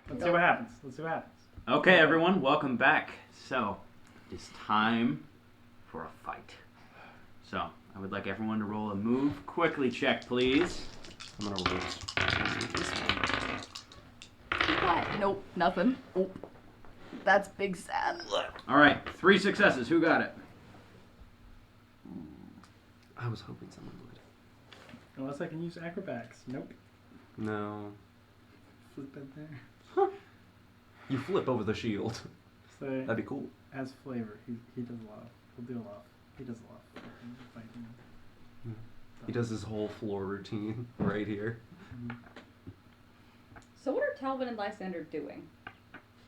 Let's see what happens. Let's see what happens. Okay, everyone, welcome back. So, it's time for a fight. So, I would like everyone to roll a move quickly check, please. I'm gonna roll this one. Nope, nothing. Oh, that's big sad. All right, 3 successes. Who got it? I was hoping someone would. Unless I can use acrobatics. Nope. No. Flip it there. You flip over the shield. So That'd be cool. as flavor, he does a lot. He'll do a lot. He does a lot of fighting. He does his whole floor routine right here. So what are Talbot and Lysander doing?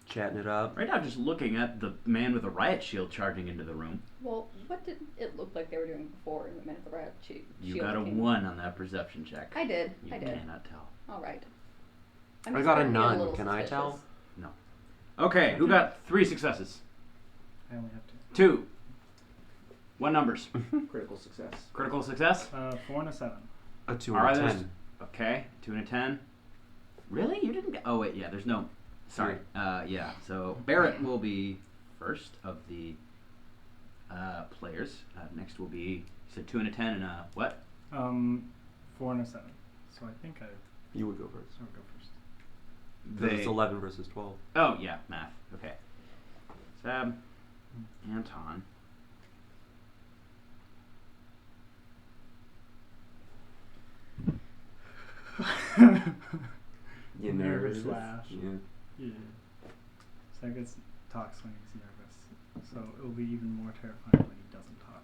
Chatting it up. Right now, I'm just looking at the man with a riot shield charging into the room. Well, what did it look like they were doing before in the minute the riot shield? You got a came? 1 on that perception check. I did. You I did. cannot tell. All right. I just got a starting to get none. little Can I tell? suspicious. Okay, who got 3 successes? I only have 2. What numbers? Critical success. Critical success? 4 and a 7. A 2 All and right, a there's- 10. Okay, 2 and a 10. Really? You didn't get. Oh, wait, yeah, there's no. Sorry. Yeah, so Barrett will be first of the players. Next will be, you said 2 and a 10 and a what? 4 and a 7. So I think I You would go first. will go first. 'Cause it's 11 versus 12. Oh, yeah, math. Okay. Sab, Anton. You Nervous nervous? laugh. Yeah. Yeah. Sagus talks when he's nervous, so it'll be even more terrifying when he doesn't talk.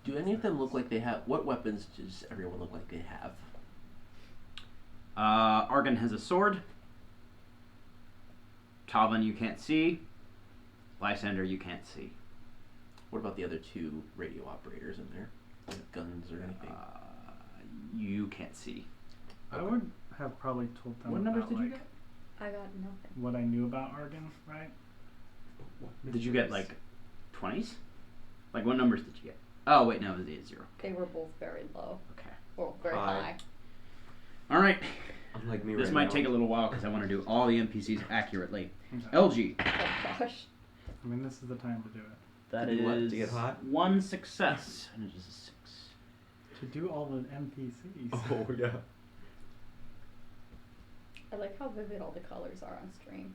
Do any of them look like they have? What weapons does everyone look like they have? Argon has a sword. Talvin you can't see. Lysander you can't see. What about the other 2 radio operators in there? Like guns or anything? You can't see. I would have probably told them What numbers about, did you like, get? I got nothing. what I knew about Argon, right? Did you get like 20s? Like what numbers did you get? Oh wait, no, it is 0. They were both very low. Okay. Well, very High. high. All right. Unlike me This right might now. take a little while because I want to do all the NPCs accurately. Okay. LG. Oh gosh. I mean, this is the time to do it. That To do what? is To get hot? 1 success. And it is a 6. To do all the NPCs. Oh, yeah. I like how vivid all the colors are on stream.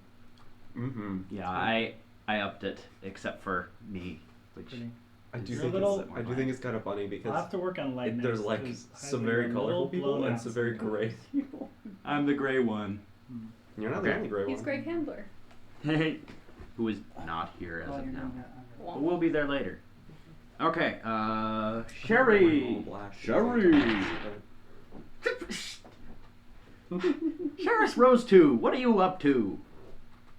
Mm-hmm. Yeah, I upped it except for me, which Pretty. I do You're think a little- it's, I do think it's kind of funny I'll because have to work on lighting. there's like some very colorful people and some very gray people. I'm the gray one. You're not Okay. the only gray He's one. Greg Handler. Hey, who is not here as Oh, of you're now. doing that. Well, But we'll be there later. Okay, Wearing Sherry. all black. Sherry. Sheriff Rose 2, what are you up to?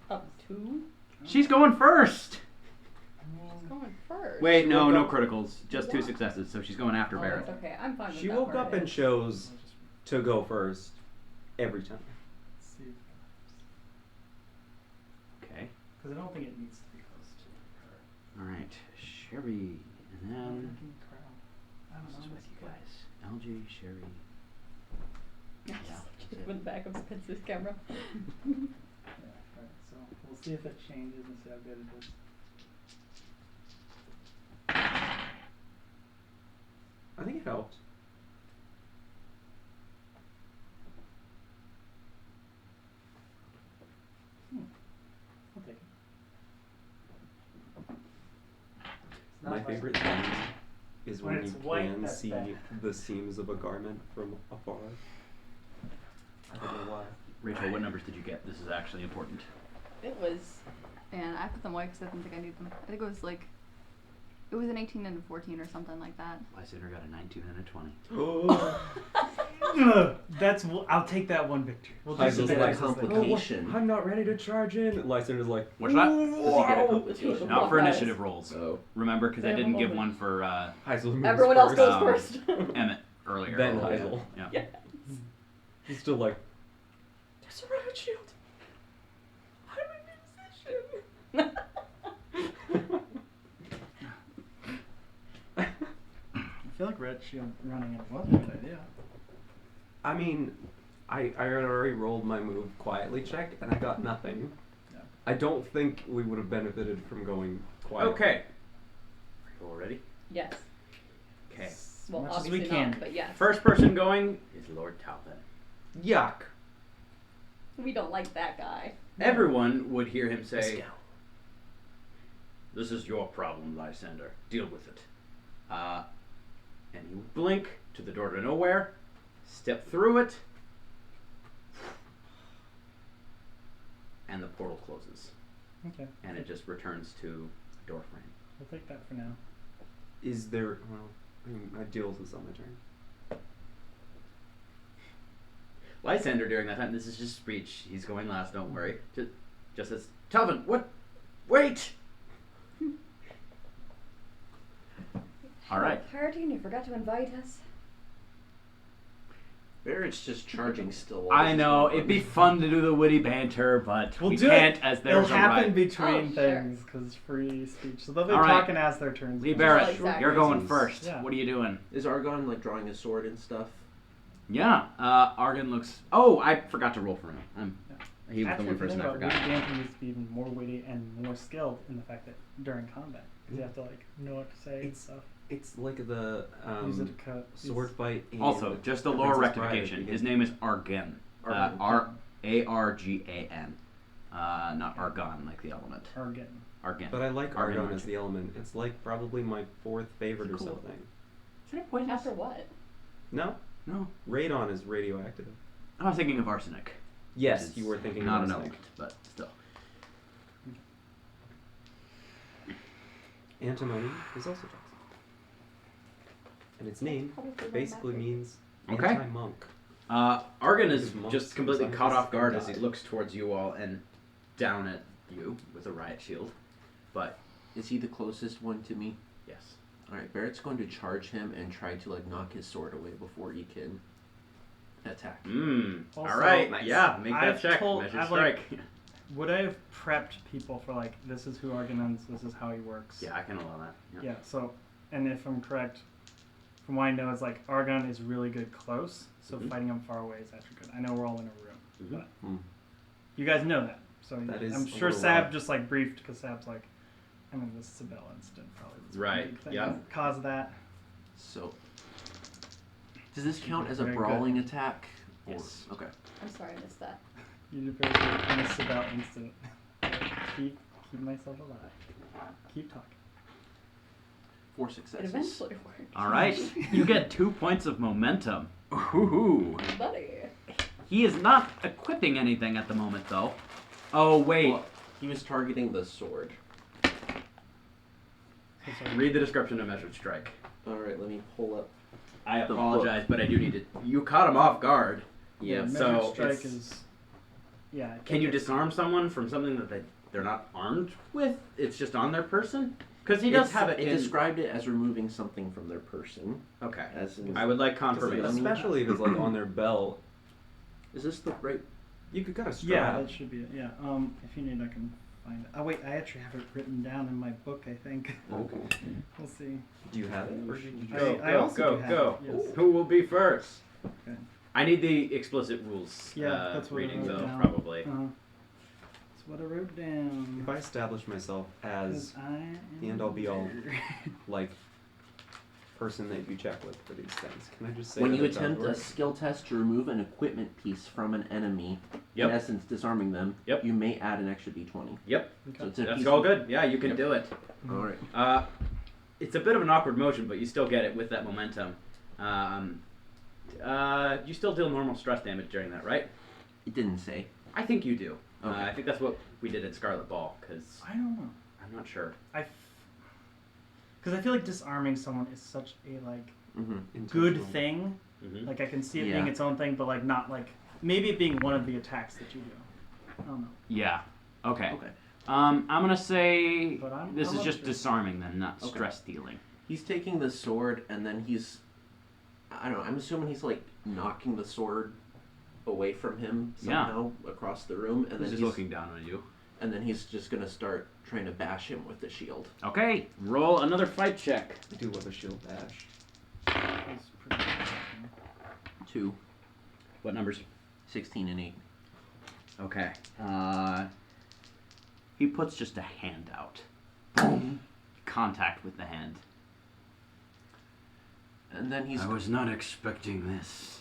up 2? She's going first. She's going first. Wait, She no, woke no up- criticals. Just 2 What? successes, so she's going after Oh, Barrett. it's okay. I'm fine with She that woke part up of and it. chose to go first every time. See, Okay. because I don't think it needs to be close to her. All right, Sherry, and then Freaking crowd. I don't this is know. with you guys. LG, Sherry. Yeah, Yeah, just that's in the back of Spencer's camera. Yeah, right. So we'll see if it changes and see how good it is. I think it helped. I'll take it. It's not My like- favorite thing is When when it's you white, can that's see bad. the seams of a garment from afar. I don't know why. Rachel, what numbers did you get? This is actually important. It was, and I put them away because I didn't think I needed them. I think it was like, it was an 18 and a 14 or something like that. Lysander got a 19 and a 20. Ugh, that's. I'll take that one victory. We'll I do was the like, best as they go. complication. I'm not ready to charge in. Lysander's like, What's that? Does he get a complication? Not for Nice. initiative rolls. oh. Remember, because I They have a didn't give moment. one for Heisel moves Everyone else first. goes Um, first. Emmett earlier. Then Oh, Heisel. Yeah. Yeah. He's still like, There's a riot shield. I'm a musician. I feel like Red Shield running it was a good idea. I mean, I already rolled my move quietly check, and I got nothing. Yeah. I don't think we would have benefited from going quietly. Okay. Are you all ready? Yes. Okay. Well, much as obviously we can. not, but yes. First person going is Lord Talbot. Yuck. We don't like that guy. Everyone would hear him say, Scout. "This is your problem, Lysander. Deal with it." And he would blink to the door to nowhere, step through it, and the portal closes. Okay. And it just returns to a door frame. We'll take that for now. Is there... Well, I mean, I deal with this on my turn. Lysander, during that time, this is just speech. He's going last, don't worry. Just says, "Talvin, what? Wait!" All right. Party, and you forgot to invite us. Barrett's just charging still. while I this is know, going it'd on. be fun to do the witty banter, but We'll we do can't it. as It'll there's a happen right. between Oh, sure. things because it's free speech. So they'll be All right. talking as their turns. Lee go. Barrett, Exactly. you're going Reasons. first. Yeah. What are you doing? Is Argon like drawing his sword and stuff? Yeah, Argon looks... Oh, I forgot to roll for him. He was Actually, the one if you person think I about it, forgot. witty banter needs to be even more witty and more skilled in the fact that during combat, because you have to like know what to say and It's- stuff. It's like the Use it to cut. sword fight. And Also, just a the lore Princess Bride rectification. begin- His name is Argan. Argan. Argan. Not Argon, like the element. Argan. Argan. But I like Argon Argon as Archer. the element. It's like probably my fourth favorite or Cool. something. Isn't it poisonous? After what? No? No. Radon is radioactive. I was thinking of arsenic. Yes, Which you is were thinking not of an arsenic. element, but still. Antimony is also toxic. And its name Probably for basically that. means Okay. anti-monk. Argan is Because monks just completely and caught off scientists guard as died. he looks towards you all and down at you with a riot shield. But Is he the closest one to me? yes. All right, Barrett's going to charge him and try to like knock his sword away before he can attack. All Also, right. nice. Yeah, make that I've check. told- Measure I've, strike. Would I have prepped people for like this is who Argan is, this is how he works? Yeah, I can allow that. Yeah. Yeah. So, and if I'm correct, from what I know, is like Argon is really good close. So Mhm. fighting him far away is actually good. I know we're all in a room, Mhm. but Hmm. you guys know that. So That is I'm a sure little Sab rough. just like briefed because Sab's like, I mean, this Sibel incident probably was a Right, big thing yeah. that caused that. So, does this count as a Very good. brawling attack? Or- Yes. Okay. I'm sorry, I missed that. You did very good in a Sibel incident. keep myself alive. Keep talking. 4 It successes. eventually worked. All right. You get 2 points of momentum. Ooh. Buddy. He is not equipping anything at the moment, though. Oh wait. Well, he was targeting the sword. So sorry. Read the description of measured strike. All right, let me pull up. I The apologize, but I do need to. You caught him off guard. Yeah, So measured strike it's- is. Yeah. Can you it's- disarm someone from something that they're not armed with? It's just on their person. Because he does have it. It in... described it as removing something from their person. Okay. As in, I would like confirmation. Especially if it's like on their belt. is this the right? You could kind of Yeah, strap. that should be it. Yeah. If you need, I can find it. Oh wait, I actually have it written down in my book. I think. Okay. We'll see. Do you have it? Or did you just... Go, I go, also go, do have go. it, yes. Who will be first? Okay. I need the explicit rules. Yeah, that's what I reading wrote though, down. probably. That's what I wrote down. If I establish myself as 'Cause I am the end all be all, there. like, person that you check with for these things, can I just say When that you it does attempt a work? skill test to remove an equipment piece from an enemy, Yep. in essence disarming them, Yep. you may add an extra d20. Yep. So it's a That's piece all of- good. Yeah, you can Yep. do it. All right. It's a bit of an awkward motion, but you still get it with that momentum. You still deal normal stress damage during that, right? It didn't say. I think you do. Okay. I think that's what we did at Scarlet Ball, because I don't know. I'm not sure. Because I feel like disarming someone is such a like Mm-hmm. good Intentional. thing. Mm-hmm. Like I can see it Yeah. being its own thing, but like not like maybe it being one of the attacks that you do. I don't know. Yeah. Okay. Okay. I'm gonna say But this I'm is up just to- disarming then, not Okay. stress dealing. He's taking the sword and then he's, I don't know. I'm assuming he's like knocking the sword away from him Yeah. somehow across the room, and He's then just looking down on you. and then he's just gonna start trying to bash him with the shield. Okay. Roll another fight check. I do love a shield bash. That's pretty good. 2, What numbers? 16 and 8. Okay. He puts just a hand out. Boom. Contact with the hand. And then I was not expecting this.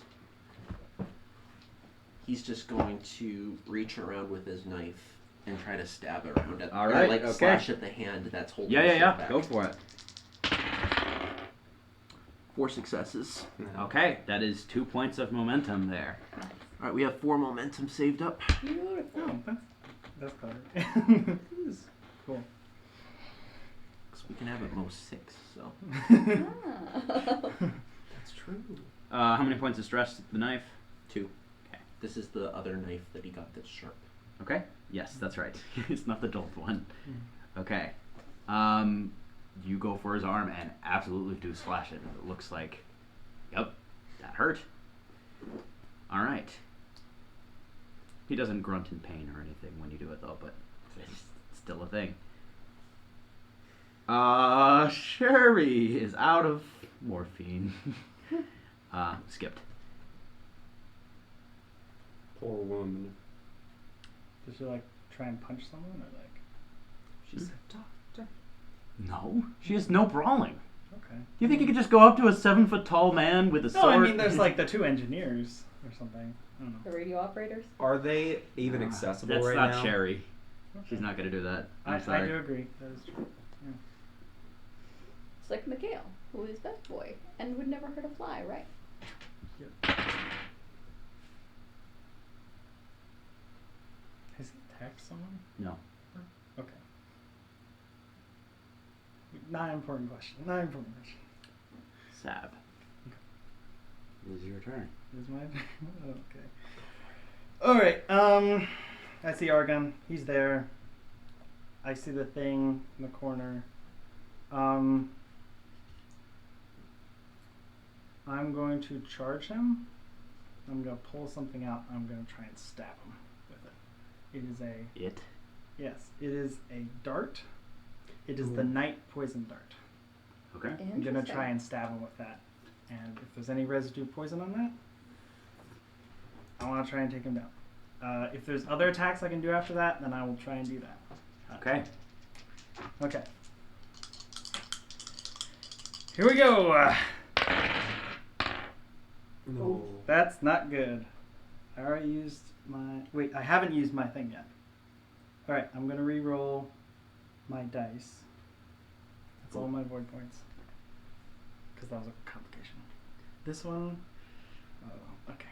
he's just going to reach around with his knife and try to stab around at All right, like okay. slash at the hand that's holding Yeah, the yeah, ship yeah. back. Go for it. 4 successes. Okay, that is 2 points of momentum there. Alright, we have 4 momentum saved up. Beautiful. Oh, that's clever. This is cool. So we can have at most 6, so. Ah. That's true. How many points of stress the knife? 2. Okay. This is the other knife that he got that's sharp. Okay. Yes, that's right. It's not the dulled one. Mm. Okay. You go for his arm and absolutely do slash it. It looks like, yep, that hurt. All right. He doesn't grunt in pain or anything when you do it though, but it's still a thing. Sherry is out of morphine. Skipped. Poor woman. Does she like try and punch someone or like? She said, "Doctor." No, she has no brawling. Okay. Do you think you could just go up to a 7-foot-tall man with a No, sword? I mean there's like the 2 engineers or something. I don't The know. radio operators? Are they even accessible That's right not now? Sherry. Okay. She's not gonna do that. I'm I sorry. do agree. That is true. It's like Mikhail, who is best boy and would never hurt a fly, right? Has he attacked someone? No. Okay. Not important question. Not important question. Sab. It is your turn. Is my okay. All right. I see Argon. He's there. I see the thing in the corner. I'm going to charge him. I'm gonna pull something out. I'm gonna try and stab him with it. It is a It. yes. It is a dart. It is the Ooh. night poison dart. Okay. I'm gonna try and stab him with that. And if there's any residue poison on that, I want to try and take him down. If there's other attacks I can do after that, then I will try and do that. Okay. Okay. Here we go. No. That's not good. I already used my... Wait, I haven't used my thing yet. Alright, I'm going to re-roll my dice. That's all my void points. Because that was a complication. This one... Oh, okay.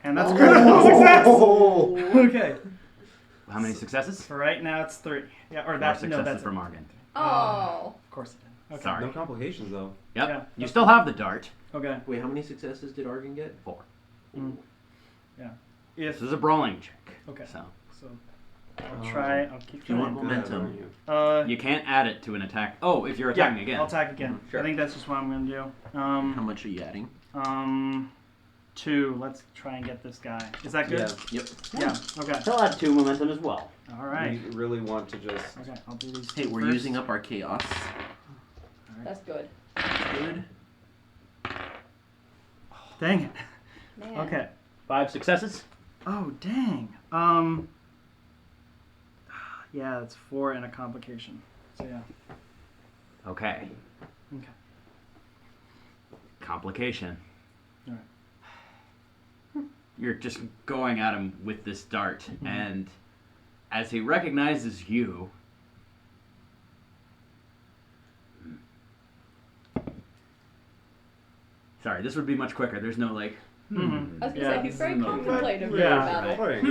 And that's a critical success! Okay. How many successes? For right now, it's 3. Yeah, or 4 that's... successes No, that's for Morgan. Oh. Of course it did. Okay. Sorry. No complications though. Yep. Yeah. You still have the dart. Okay. Wait, how many successes did Argon get? 4. Mm. Yeah. This If... is a brawling check. Okay. So So... I'll try... I'll keep Do you trying. want momentum? Aren't you? you can't add it to an attack. Oh, if you're attacking again. I'll attack again. Sure. I think that's just what I'm gonna do. How much are you adding? 2. Let's try and get this guy. Is that good? Yeah. Yep. Yeah. Okay. He'll add 2 momentum as well. All right. We really want to just. Okay. I'll do these. Hey, two we're first. using up our chaos. All right. That's good. Good. Dang it. Man. Okay. 5 successes. Oh dang. Yeah, that's 4 and a complication. So yeah. Okay. Okay. Complication. All right. You're just going at him with this dart, and as he recognizes you, sorry, this would be much quicker. There's no like. Mhm. I was gonna Yeah. say, he's very No. contemplative Yeah. about it. Right.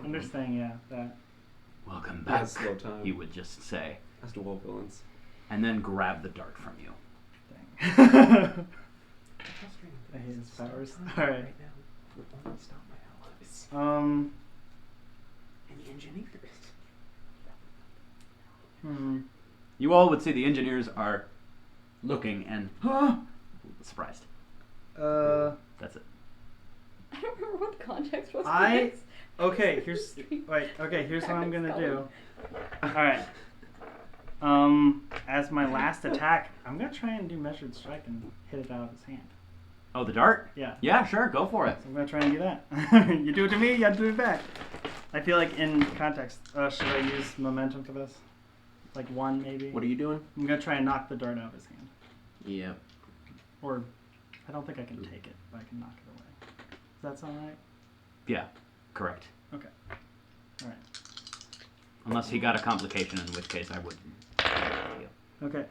Understand? Yeah. That. Welcome Yeah, back. slow time. He would just say, As to all villains. and then grab the dart from you. Dang. I hate his powers. All right. Any engineers? You all would see the engineers are looking and surprised. That's it. I don't remember what the context was. for I- this. Okay. Here's. Wait. Okay. Here's what I'm gonna do. All right. As my last attack, I'm gonna try and do measured strike and hit it out of his hand. Oh, the dart? Yeah. Yeah, sure, go for it. So I'm gonna try and do that. You do it to me, I do it back. I feel like in context, should I use momentum for this? Like 1 maybe? What are you doing? I'm gonna try and knock the dart out of his hand. Yeah. Or, I don't think I can take it, but I can knock it away. Does that sound right? Yeah, correct. Okay. Alright. Unless he got a complication, in which case I wouldn't. Okay.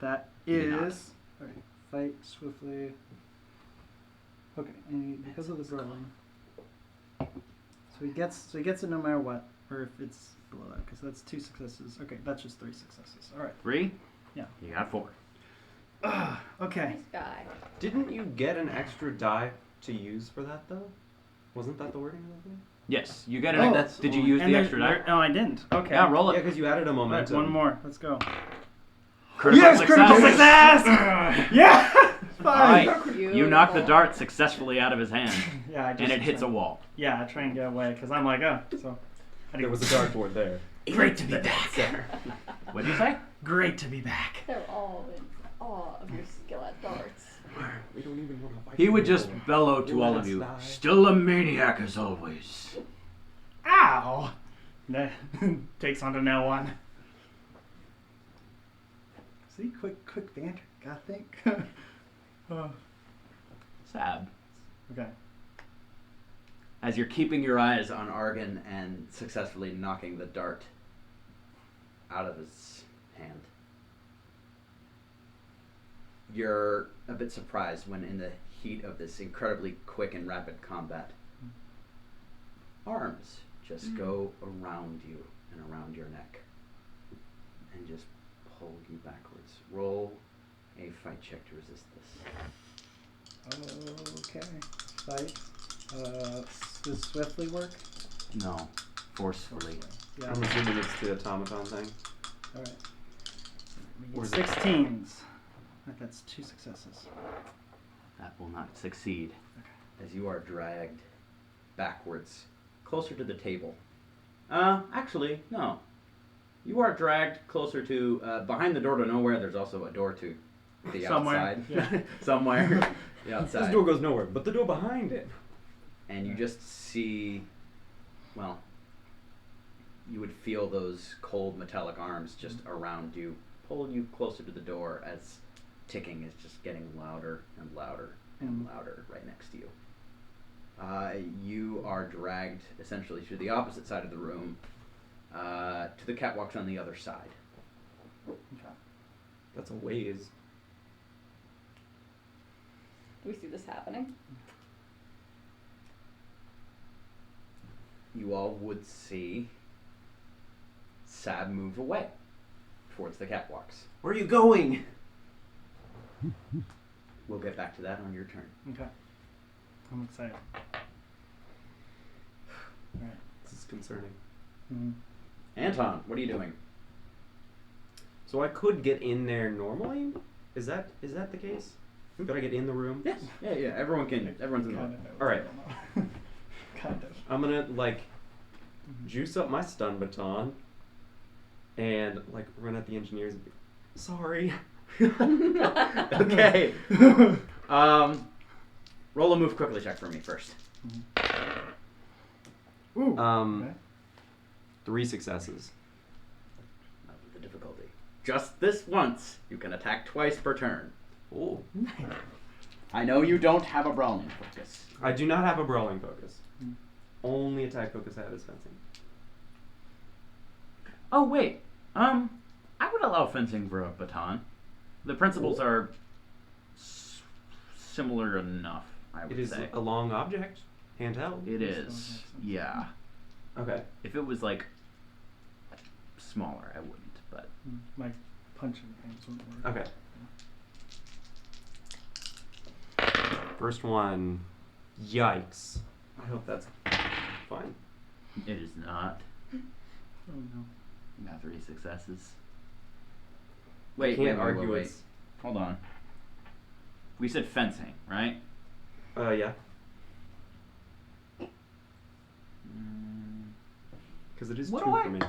That Maybe not. is... Alright. Fight swiftly. Okay, and because of the brawling. So he gets it no matter what, or if it's below that, because that's 2 successes. Okay, that's just 3 successes. Alright. 3? Yeah. You got 4. Okay. Nice guy. Didn't you get an extra die to use for that though? Wasn't that the wording of that thing? Yes, you get it. Oh, that's Did you only- use And the extra die? no, I didn't. Okay. Yeah, roll Yeah, it. because you added a Alright, momentum. 1 more. Let's go. Critical Critical success! Yeah! Fine. Alright, you knock the dart successfully out of his hand, Yeah, I just and it hits a try- wall. Yeah, I try and get away, because I'm like, oh, so... There was a dartboard there. Great to be back. What'd you say? Great to be back. They're all in awe of your skill at darts. We don't even want to fight. He would just anymore. bellow to all of you, still a maniac as always. Ow! That takes on to no one. See, quick banter. Gotta think. Oh, Sad. okay. As you're keeping your eyes on Argon and successfully knocking the dart out of his hand, you're a bit surprised when in the heat of this incredibly quick and rapid combat, arms just go around you and around your neck and just pull you backwards. Roll a fight check to resist this. Okay. Fight. Does swiftly work? No, forcefully. Yeah. I'm assuming it's the automaton thing. Alright. Or is it- 16s. That's 2 successes. That will not succeed. As you are dragged backwards, closer to the table. Actually, no. You are dragged closer to, behind the door to nowhere, there's also a door to the Somewhere, outside. yeah. Somewhere. The This outside. door goes nowhere, but the door behind it. And you just see, well, you would feel those cold metallic arms just around you, pulling you closer to the door as ticking is just getting louder and louder and louder right next to you. You are dragged essentially to the opposite side of the room, to the catwalks on the other side. Okay. That's a ways. Do we see this happening? You all would see Sab move away towards the catwalks. Where are you going? We'll get back to that on your turn. Okay. I'm excited. Alright. This is concerning. Mm-hmm. Anton, what are you doing? So I could get in there normally? Is that the case? Could I get in the room? Yes. Yeah. Everyone's in the room. All right. Kind of. I'm gonna juice up my stun baton and run at the engineers and be sorry. Okay. Roll a move quickly check for me first. Ooh. Um, Okay. 3 successes. Not with the difficulty. Just this once, you can attack twice per turn. Oh. I know you don't have a brawling focus. I do not have a brawling focus. Mm. Only attack focus I have is fencing. Oh wait, I would allow fencing for a baton. The principles are similar enough, I would It is say. a long object, handheld. It is, yeah. Okay. If it was smaller, I wouldn't. But My punching hands wouldn't work. Okay. First one. Yikes. I hope that's fine. it is not. Oh no. You got 3 successes. I Wait, can't wait, argue wait. it's. Hold on. We said fencing, right? Yeah. Mm, Because it is What 2 do I- for me.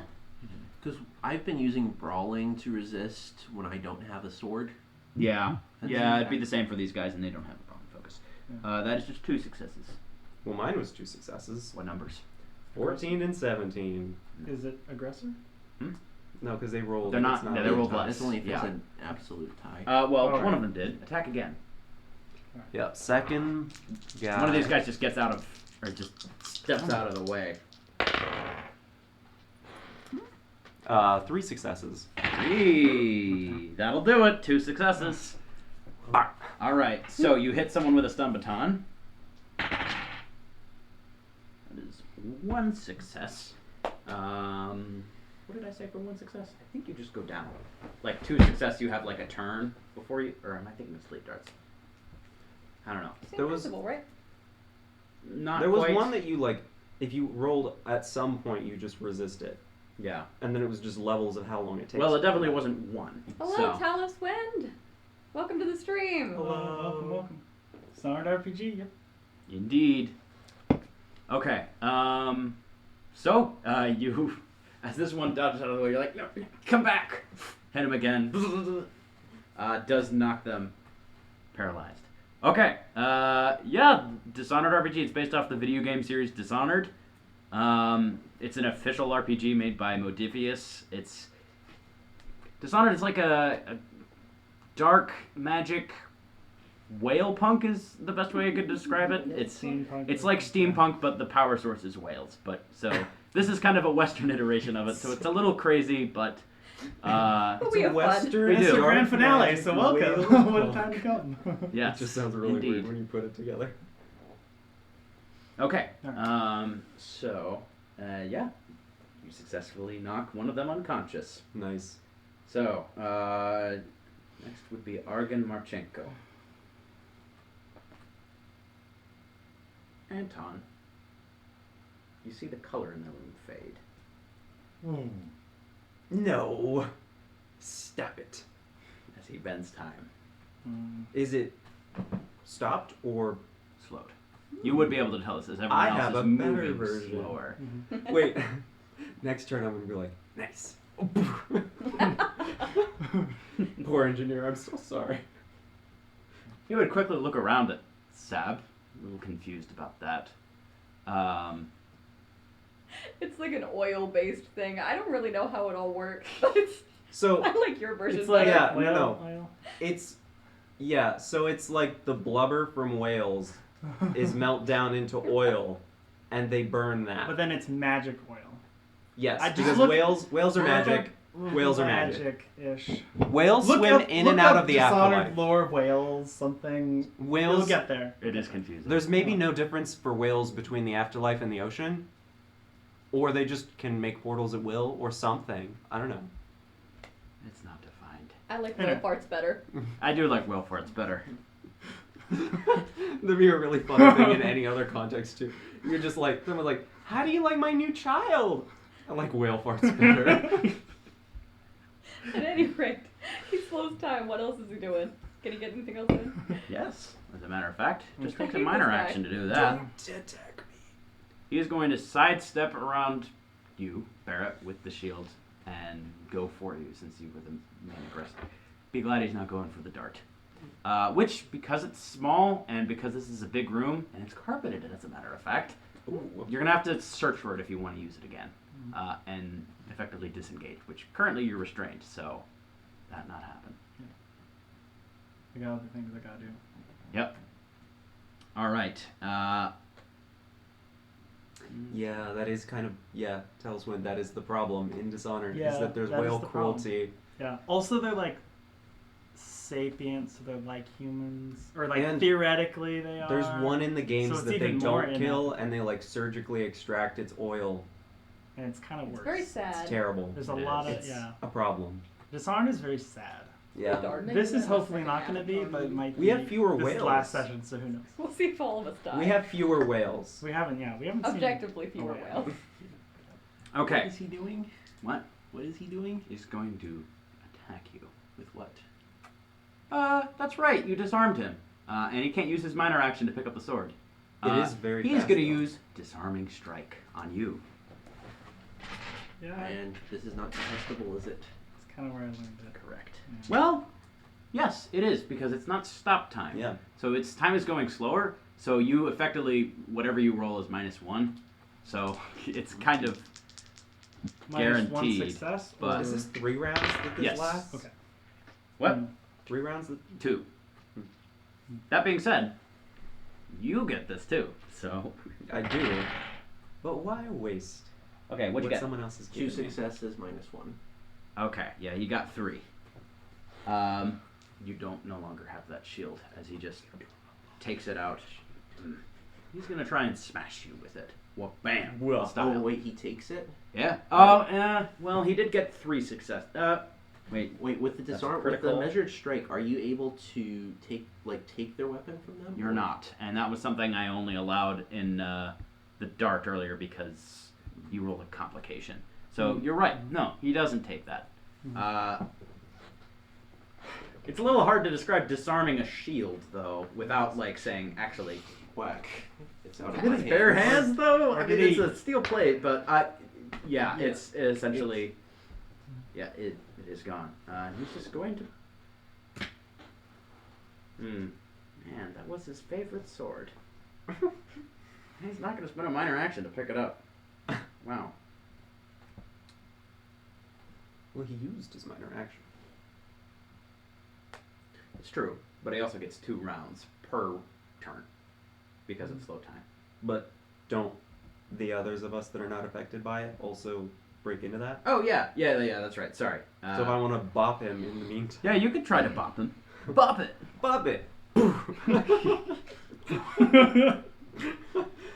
Because I've been using brawling to resist when I don't have a sword. yeah. Fencing? Yeah, it'd be the same for these guys, and they don't have a brawling focus. That is just 2 successes. Well, mine was 2 successes. What numbers? 14 and 17. Is it aggressor? No, because they rolled. They're not. it's No, they rolled tie. less. It's only if it's Yeah. an absolute tie. Well, Okay. one of them did. Attack again. Yep. Second guy. One of these guys just gets out of, or just steps out of the way. 3 successes. 3. That'll do it. 2 successes. All right. So you hit someone with a stun baton. That is 1 success. What did I say for 1 success? I think you just go down. Like 2 success, you have like a turn before you, or am I thinking of sleep darts? I don't know. Same There was- principle, right? Not There was quite. one that you like. If you rolled at some point, you just resist it, Yeah. and then it was just levels of how long it takes. Well, it definitely wasn't 1. Hello, So. Talos Wind. Welcome to the stream. Welcome. Dishonored RPG. Yep. Indeed. Okay. So you, as this one dodges out of the way, you're like, no, come back. Hit him again. Does knock them paralyzed. Okay. Yeah. Dishonored RPG. It's based off the video game series Dishonored. It's an official RPG made by Modifius. Dishonored is like a dark magic whale punk is the best way I could describe it. It's like steampunk, but the power source is whales. But so this is kind of a Western iteration of it, so it's a little crazy, but But we have fun. Western. We It's do. the grand dark finale, magic so welcome. whale What a punk. time to come. yes, It just sounds really indeed. weird when you put it together. Okay. Alright. So yeah, you successfully knock one of them unconscious. Nice. So next would be Argon Marchenko. Anton, you see the color in the room fade No. Stop it. as he bends time. Is it stopped or Slowed. You would be able to tell us as everyone I else have is a better moving version. slower. wait? Next turn, I'm gonna be like, nice. Poor engineer. I'm so sorry. He would quickly look around at Sab, a little confused about that. It's like an oil-based thing. I don't really know how it all works, but it's, So I like your version It's like better. Yeah, no. Oil. it's so it's like the blubber from whales is melt down into oil, and they burn that. But then it's magic oil. Yes, I just because looked- whales are magic. Whales are magic. Magic-ish. Whales swim in and out of the Dishonored afterlife. lore whales, something. We'll Whales. get there. It is confusing. There's maybe no difference for whales between the afterlife and the ocean, or they just can make portals at will, or something. I don't know. It's not defined. I like Yeah. little parts better. I do like whale farts better. That'd be a really funny thing in any other context too. You're just like, someone's like, how do you like my new child? I like whale farts better. At any rate, he slows time. What else is he doing? Can he get anything else in? Yes, as a matter of fact, just Okay. takes a minor This guy. action to do that. Don't attack me. He is going to sidestep around you, Barrett, with the shield, and go for you since you were the main aggressor. Be glad he's not going for the dart. Which, because it's small and because this is a big room and it's carpeted, as a matter of fact, Ooh. you're gonna have to search for it if you want to use it again, and effectively disengage. Which currently you're restrained, so that not happen. I got other things I gotta do. Yep. All right. Yeah, that is kind of Tell us when that is the problem in Dishonored Yeah, is that there's that is whale the problem. cruelty. Yeah. Also, they're like sapients, so they're like humans, or like And theoretically they are. There's one in the So games it's that they even more don't in kill, and they like surgically extract its oil. and it's kind of It's worse. very sad. It's terrible. There's a It lot is. of It's a problem. Dishonored is very sad. Yeah. Darn it. This is That hopefully was not second going to be, half. but it might. We be. have fewer This is whales. last session, so who knows? We'll see if all of us die. We have fewer whales. We haven't. Yeah, we haven't objectively seen. fewer Oh, yeah. whales. What Okay. is he doing? What? What is he doing? He's going to attack you with what? That's right. You disarmed him, and he can't use his minor action to pick up the sword. It is very He's fast, going to though. use disarming strike on you. Yeah, And this is not contestable, is it? it's kind of where I learned it. Correct. Yeah. Well, Yes, it is, because it's not stop time. Yeah. So its time is going slower, so you effectively, whatever you roll is -1. So it's kind of Minus one guaranteed, success. but- or- Is this 3 rounds that this Yes. lasts? Okay. what? 3 rounds? 2. That being said, you get this too. So I do. But why waste okay, what'd you what get? someone else is 2 giving me? successes, -1. Okay, yeah, you got 3. You don't no longer have that shield as he just takes it out. He's gonna try and smash you with it. Well, bam. Well, style. Oh wait, he takes it. Yeah. Oh, well, he did get 3 success. Wait. Wait, with the That's disarm, with the critical. measured strike, are you able to take their weapon from them? You're or- not, and that was something I only allowed in the dart earlier because you rolled a complication. So you're right. No, he doesn't take that. It's a little hard to describe disarming a shield though without like saying actually. Whack. It's out of Look my at his bare hands though. Or I mean, did it's he- a steel plate, but yeah, Yeah. it's essentially, yeah, it is gone. He's just going to. Man, that was his favorite sword. He's not going to spend a minor action to pick it up. Wow. Well, he used his minor action. It's true, but he also gets 2 rounds per turn because of slow time. But don't the others of us that are not affected by it also break into that? Oh yeah, that's right. Sorry. So if I want to bop him in the meantime, Yeah, you could try to bop him. Bop it. bop it.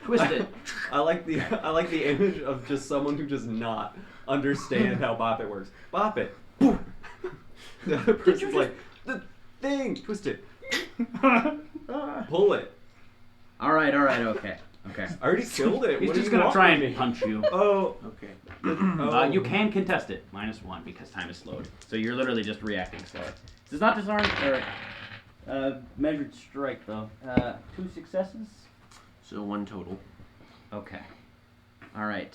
Twist it. I like the image of just someone who does not understand how bop it works. Bop it. The other person's like, the thing. Twist it. Pull it. All right. Okay. I already killed it. He's What do just you gonna want try from and me? punch you. Oh. Okay. Oh. You can contest it, -1 because time is slowed. So you're literally just reacting slower. This is not disarm or measured strike though. 2 successes. So 1 total. Okay. All right.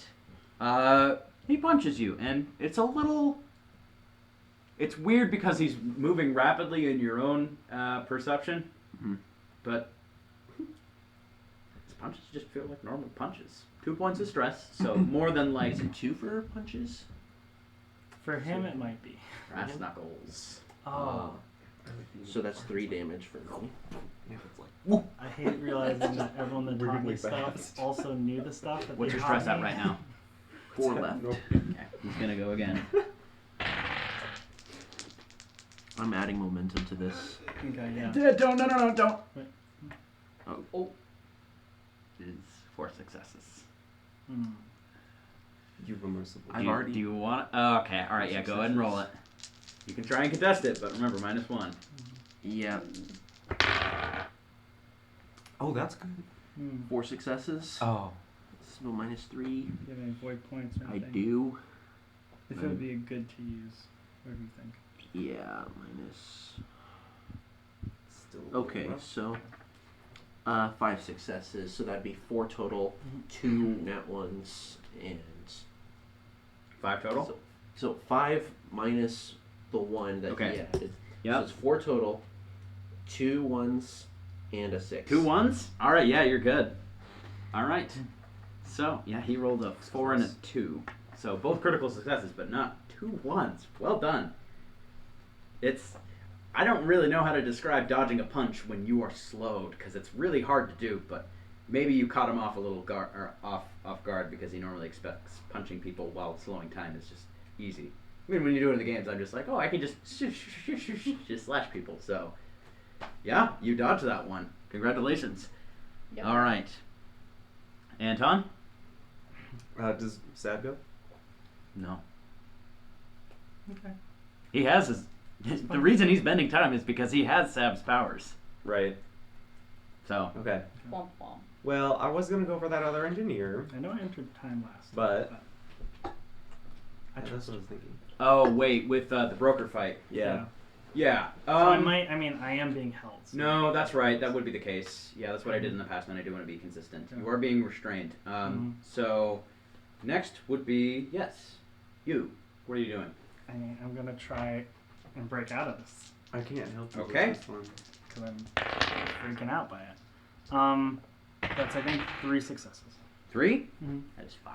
He punches you, and it's a little. It's weird because he's moving rapidly in your own perception, but his punches just feel like normal punches. 2 points of stress, so more than like Is it 2 for punches? For him, it might be. brass knuckles. Oh. So that's 3 damage for me. Yeah, it's like, I hate realizing that everyone that taught me Weirdly stuff fast. also knew the stuff that What's they your taught stress at me. right now? 4 left. No. Okay, he's gonna go again. I'm adding momentum to this. Okay, yeah. Don't, no, don't. Oh. Is 4 successes. Hmm. You were merciful. I've Do you, already- do you want? Oh, okay, all right, yeah, go ahead and roll it. You can try and contest it, but remember, -1. Yeah. Oh, that's good. 4 successes. Oh. So -3. Do you have any void points or I anything? do. If it would be good to use. What do you think? Yeah, minus. Still. Okay, rough. so 5 successes, so that'd be 4 total, 2 nat ones, and 5 total. so 5 minus the 1 that Okay. he added. Yep. So it's 4 total, 2 1s, and a 6. 2 1s. All right, yeah, you're good. All right. So yeah, he rolled a 4 and a 2. So both critical successes, but not 2 1s. Well done. I don't really know how to describe dodging a punch when you are slowed because it's really hard to do. But maybe you caught him off a little off guard because he normally expects punching people while slowing time is just easy. I mean, when you do it in the games, I'm just like, oh, I can just just slash people. So yeah, you dodged that one. Congratulations. Yep. All right, Anton. Does Sad go? No. Okay. He has the reason he's bending time is because he has Sab's powers. Right. So Okay. Womp womp. Well, I was gonna go for that other engineer, I know I entered time last. but I that's trust what I was thinking. oh wait, with the broker fight. Yeah. Yeah. So I am being held. So No, that's right. That would be the case. Yeah, that's what I did in the past, and I do want to be consistent. Okay. You are being restrained. So next would be yes, you. What are you doing? I'm gonna try and break out of this. I can't help you. Okay. With this one. because I'm freaking out by it. That's I think 3 successes. 3? Mm-hmm. That is 5.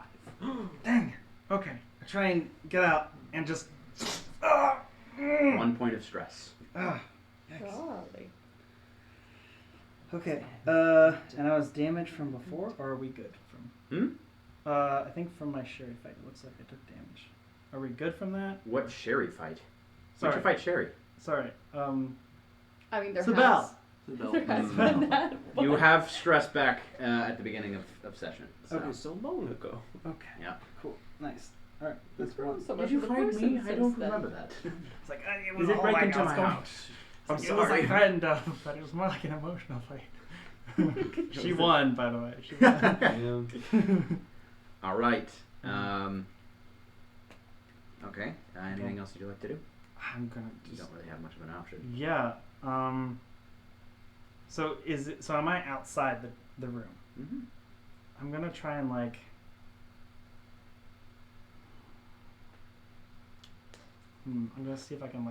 Dang. Okay. I try and get out and just. 1 point of stress. Golly. Okay. And I was damaged from before, or are we good from? I think from my Sherry fight, it looks like I took damage. Are we good from that? What Sherry fight? Sorry. What'd you fight Sherry? Sorry. I mean, there Sabelle. has there has been that. You have stress back at the beginning of session. So. Okay, so long ago. Okay. Yeah. Cool. Nice. All right. It's grown so much Did you for the find person me? I since don't then. remember that. It's like it You was did all break like into I was my going- house. I'm I'm It was like sorry. threatened, but it was more like an emotional fight. She won, by the way. She won. Yeah. All right. Okay. Anything else you'd like to do? I'm gonna You just. don't really have much of an option. Yeah. So So am I outside the room? Mm-hmm. I'm gonna try and I'm gonna see if I can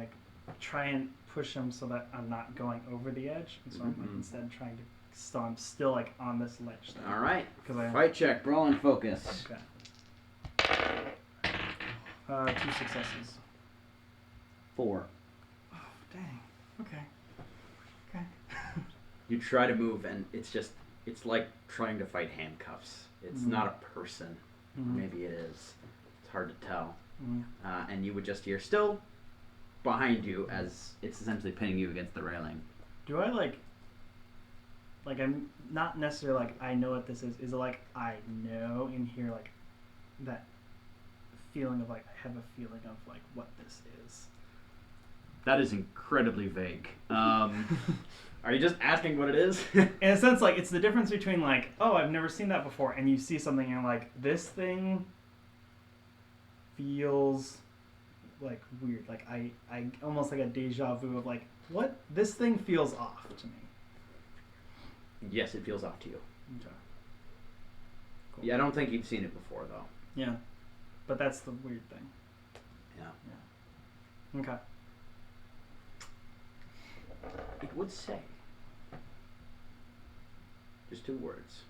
try and push him so that I'm not going over the edge, and so I'm Mhm. instead trying to. So I'm still on this ledge. Thing. All right. Because I. Fight check. Brawl and focus. Okay. 2 successes. 4. Oh dang. Okay. Okay. You try to move, and it's like trying to fight handcuffs. It's Mhm. not a person. Mhm. Maybe it is. It's hard to tell. Mhm. And you would just hear still behind you as it's essentially pinning you against the railing. Do I I'm not necessarily I know what this is. Is it I know in here that feeling of I have a feeling of what this is? That is incredibly vague. Are you just asking what it is? In a sense, it's the difference between oh, I've never seen that before, and you see something and you're this thing feels weird. I almost a deja vu of what this thing feels off to me. Yes, it feels off to you. Okay. Cool. Yeah, I don't think you've seen it before, though. Yeah, but that's the weird thing. Yeah. Okay. It would say. Just 2 words.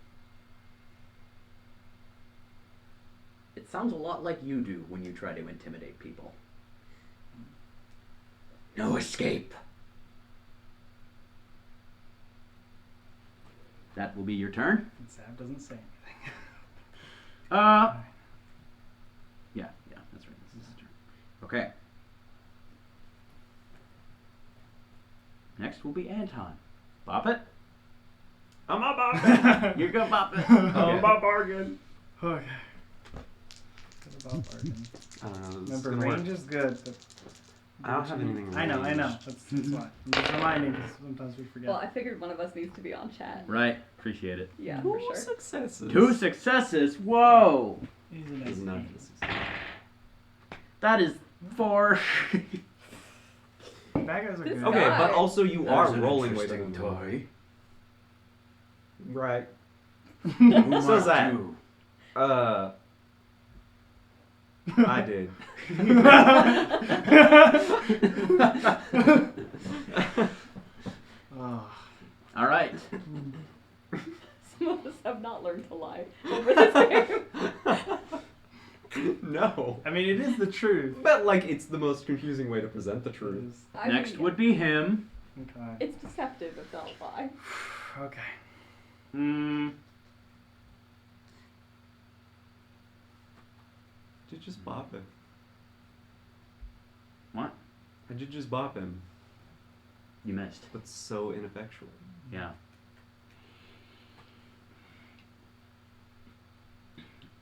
It sounds a lot like you do when you try to intimidate people. No escape. That will be your turn. And Sav doesn't say anything. Yeah, that's right. This is his turn. Okay. Next will be Anton. Bop it. I'm a bargain. You go bop it. I'm Okay. a bargain. Okay. What about bargain? I don't know. This is Remember, gonna work. range is good, but I don't have anything in I know. range. That's why. I'm just reminding because sometimes we forget. Well, I figured one of us needs to be on chat. Right. Appreciate it. Yeah, 2 for sure. successes. 2 successes. Whoa. He's a nice Is not guy. a success. That is 4. Bad guys are This good. Okay, guy. but also you That are is an rolling interesting with toy. Right. Who So's that. marked you? I did. Oh. All right. Some of us have not learned to lie over this game. No. I mean, it is the truth. But it's the most confusing way to present the It truth. is. I Next mean, would be him. Okay. It's deceptive if they'll lie. Okay. Did you just bop him? What? I did just bop him, You missed. but so ineffectually. Yeah.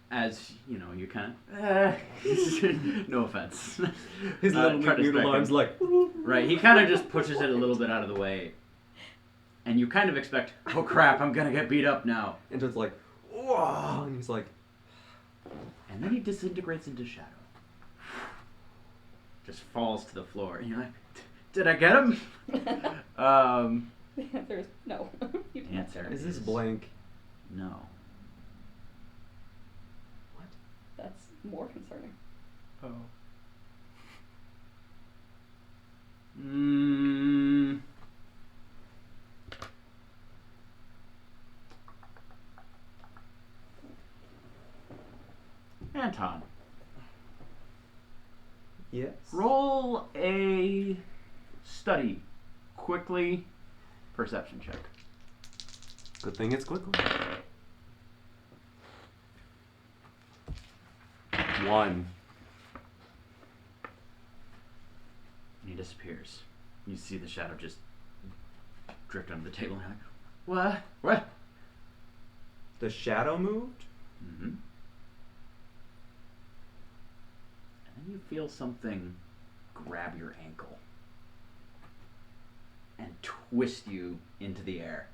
As you know, you kind of. No offense. His little try to noodle strike arms him. Right, he kind of just pushes it a little bit out of the way, and you kind of expect, oh crap, I'm gonna get beat up now. and it's whoa, and he's like, And then he disintegrates into shadow. Just falls to the floor, and you're like, did I get him? The answer is no. You didn't. Answer is this blank? No. That's more concerning. Oh. Mm, Anton, Yes. roll a study quickly perception check. Good thing it's quickly. 1. And he disappears. You see the shadow just drift under the table. And you're like, what? What? The shadow moved? Mm-hmm. And then you feel something grab your ankle and twist you into the air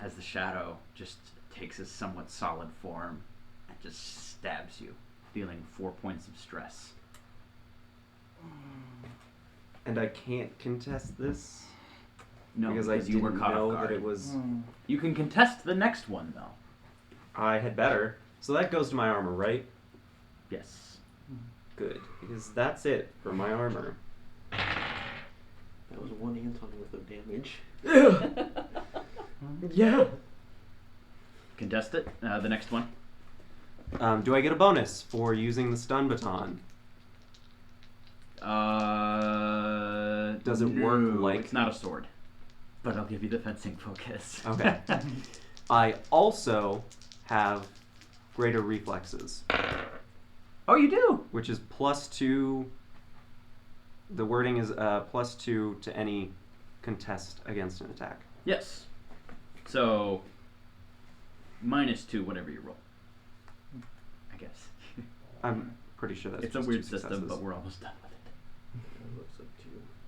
as the shadow just takes a somewhat solid form and just stabs you, dealing 4 points of stress. And I can't contest this? No, because because I you were didn't caught know off guard. that it was... You can contest the next one, though. I had better. So that goes to my armor, right? Yes. Good. Because that's it for my armor. That was 1 Anton worth of damage. Yeah. Contest it. The next one. Do I get a bonus for using the stun baton? Does it work no, like... It's not a sword. But I'll give you the fencing focus. Okay. I also have greater reflexes, Oh, you do? which is +2. The wording is +2 to any contest against an attack. Yes. So, -2, whatever you roll. I guess. I'm pretty sure that's It's a just weird 2 system, successes. but we're almost done with it. It looks like 2.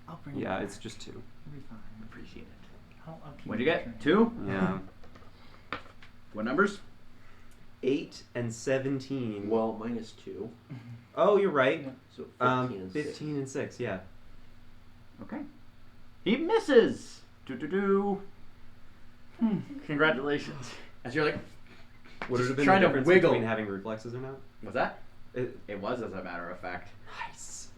I'll bring Yeah, it it's back. just 2. It'll be fine. Appreciate it. I'll keep What'd you measuring. get? 2? Yeah. What numbers? 8 and 17. Well, -2. Oh, you're right. So 15 and 15 and 6, yeah. Okay. He misses! Do. Congratulations. As you're like, Would it have been trying the to difference wiggle. between having reflexes or not? was that? It, It was, as a matter of fact. nice.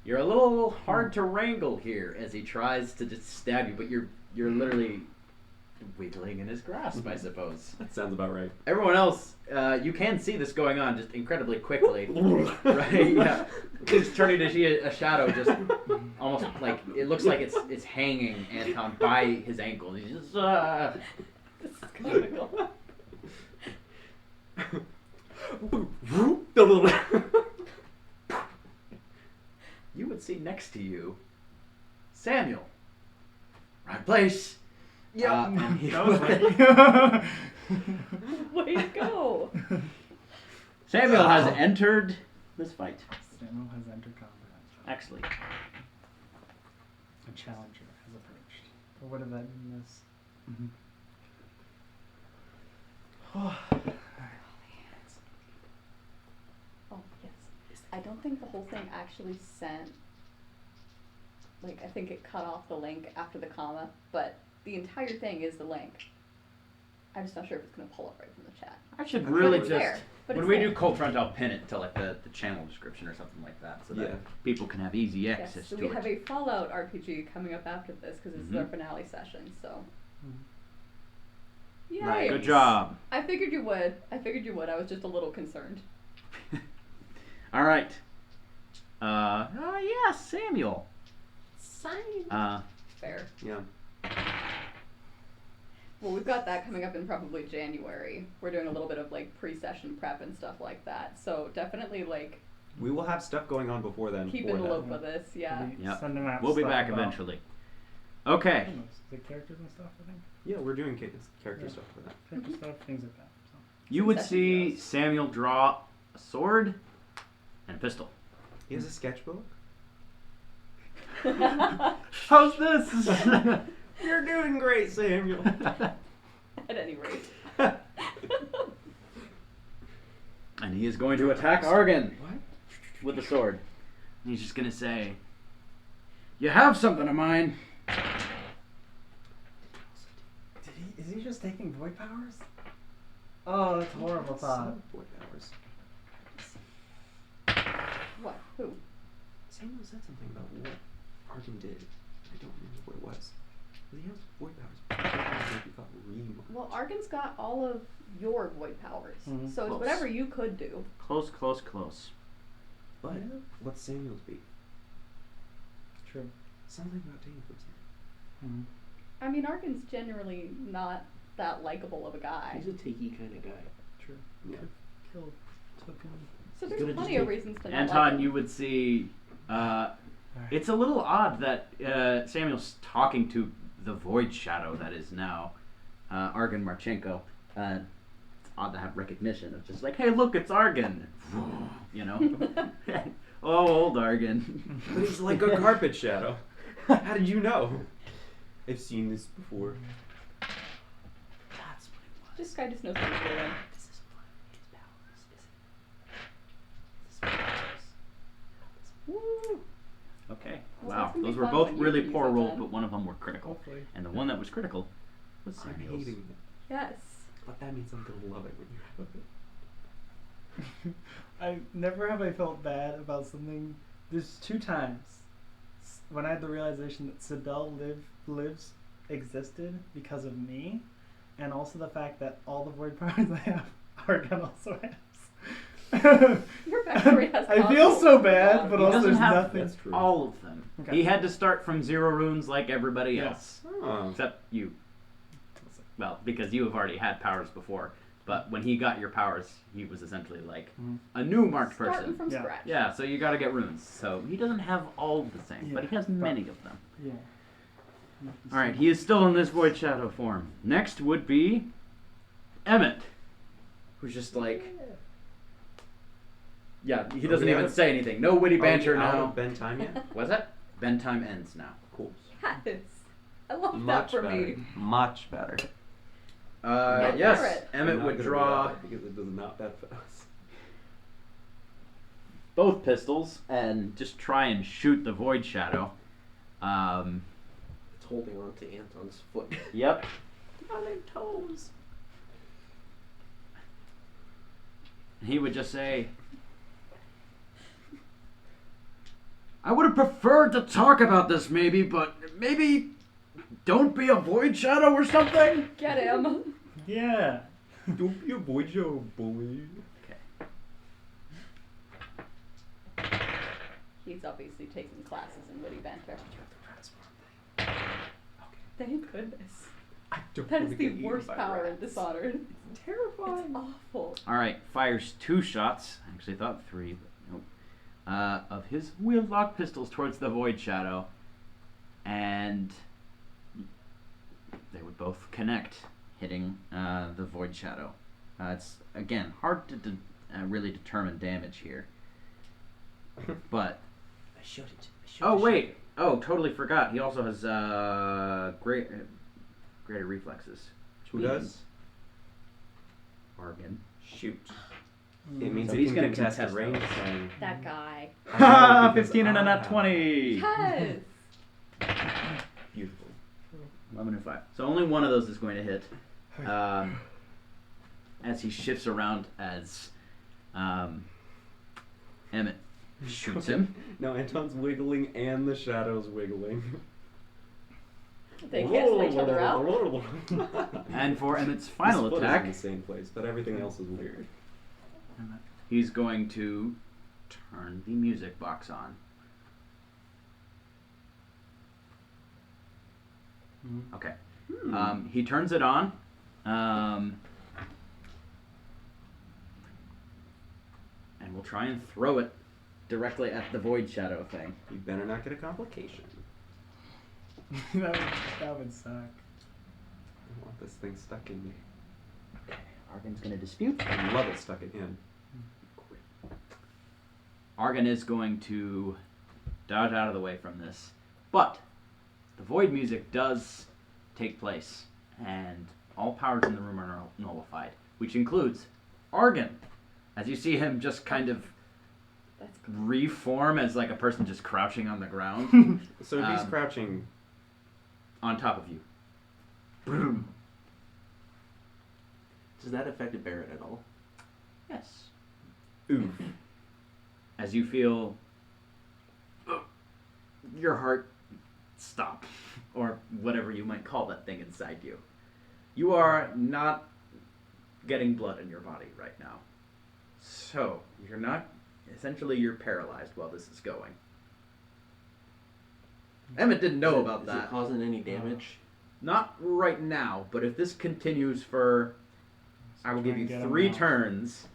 You're a little hard to wrangle here as he tries to just stab you, but you're literally wiggling in his grasp, I suppose. That sounds about right. Everyone else, you can see this going on just incredibly quickly, right? Yeah, it's turning to see a shadow just almost like it looks like it's hanging Anton by his ankle. He's just This is comical. You would see next to you Samuel. Right place. Yeah. And he That was would- like... Way to go. Samuel has entered this fight. Samuel has entered combat. Actually, A challenger has approached. Or what did that mean? This. Oh, yes. I don't think the whole thing actually sent, like, I think it cut off the link after the comma, but the entire thing is the link. I'm just not sure if it's going to pull up right from the chat. I should But really it's just there, but when it's we there. do Cold Front, I'll pin it to like the channel description or something like that, so that Yeah. people can have easy Yes, access so to we it. have a Fallout RPG coming up after this because this is our Mhm. finale session, so. Nice. Yay! Good job. I figured you would. I was just a little concerned. All right. Yeah, Samuel. Fair. Yeah. Well, we've got that coming up in probably January. We're doing a little bit of like pre-session prep and stuff like that. So definitely like We will have stuff going on before then. keep for in the that. loop with this. Yeah. We'll be Yep. sending out We'll be stuff back about- eventually. I Okay. don't know, the characters and stuff, I think. Yeah, we're doing character Yeah. stuff for that. Character stuff, things like that. So. You would Session see goes. Samuel draw a sword and a pistol. He has a sketchbook. How's this? You're doing great, Samuel. At any rate. And he is going to attack Argon What? with the sword. And he's just going to say, "You have something of mine." Is he just taking void powers? Oh, that's a horrible thought. Some void powers. What? Who? Samuel said something about what Arkin did. I don't remember what it was. He has void powers. Well, Argan's got all of your void powers, Mhm. so it's Close. whatever you could do. Close, close, close. But what's Samuel's beat? True. Something about Dane for Mhm. I mean, Argan's generally not that likable of a guy, He's a takey kind of guy. True. Yeah. Killed. Took him. so He's there's gonna plenty just of take- reasons to not Anton, like him. you would see. It's a little odd that Samuel's talking to the Void Shadow that is now Argan Marchenko. It's odd to have recognition of just like, hey, look, it's Argan. You know? Oh, old Argan. But he's like a carpet shadow. How did you know? I've seen this before. That's what it was. This guy just knows what he's doing. This is what his powers is. This is what it is. Woo! Okay. Well, Wow. that's gonna be Those were fun both when you really use poor it rolls, then. but one of them were critical. Hopefully. And the one that was critical was I'm Samuel's. hating it. Yes. But that means I'm gonna love it when you have it. I never have I felt bad about something. There's 2 times when I had the realization that Sibel lives existed because of me, and also the fact that all the void powers I have, Argon also has. Your backstory has I feel so possible bad, flaws. but He also doesn't there's have nothing. That's true. all of them. Okay. He had to start from 0 runes like everybody Yeah. else. Oh. Except you. Well, because you have already had powers before. But when he got your powers, he was essentially like Mhm. a new marked Starting person. from Yeah. scratch. Yeah, so you gotta get runes. So he doesn't have all the same, but he has many of them. Yeah. Alright, he is still in this Void Shadow form. Next would be Emmett. Who's just like... Yeah, he doesn't we even out of- say anything. No witty banter Are we out now. of Ben time yet? What's that? Ben time ends now. Cool. Yes. I love that Much for better. me. Much better. Yeah, Yes, Barrett. Emmett I'm not would gonna draw do that because it does not that fast. both pistols and just try and shoot the Void Shadow. It's holding on to Anton's foot. Yep. On their toes. He would just say, I would have preferred to talk about this maybe, but maybe don't be a Void Shadow or something? Get him. Yeah. Don't be a void shadow, boy. He's obviously taking classes in witty banter. Thank goodness. I don't That wanna is get the eaten worst by power in rats. Dishonored. It's terrifying. It's awful. Alright, fires 2 shots. I actually thought 3, but nope. Of his wheel-lock pistols towards the Void Shadow. And they would both connect, hitting the Void Shadow. It's, again, hard to really determine damage here. But, I showed it. oh wait, oh, totally forgot. He also has greater reflexes. Who does? Argan. Shoot. Mm. It means So he he's can gonna contest the contest range those. thing. That guy. I know, because 15 and a I nat have- 20! Yes. Beautiful. 11 and 5. So only one of those is going to hit. As he shifts around as Emmett shoots him. No, Anton's wiggling and the shadow's wiggling. They cancel each other out. And for Emmett's final His foot is attack, in the same place, but everything else is weird. he's going to turn the music box on. Mhm. Okay. Hmm. He turns it on. And we'll try and throw it directly at the Void Shadow thing. You better not get a complication. that would suck. I want this thing stuck in me. Okay. Argan's going to dispute. I love it stuck in him. Argan is going to dodge out of the way from this. But the void music does take place, and all powers in the room are nullified, which includes Argan. As you see him just kind of That's cool. reform as like a person just crouching on the ground So if he's Um, crouching, on top of you. Boom. Does that affect Barrett at all? Yes. oof. As you feel your heart stop, or whatever you might call that thing inside you. You are not getting blood in your body right now. So, you're not, essentially you're paralyzed while this is going. Emmett didn't know about Is that. it causing any damage? Not right now, but if this continues for, I will give you 3 turns,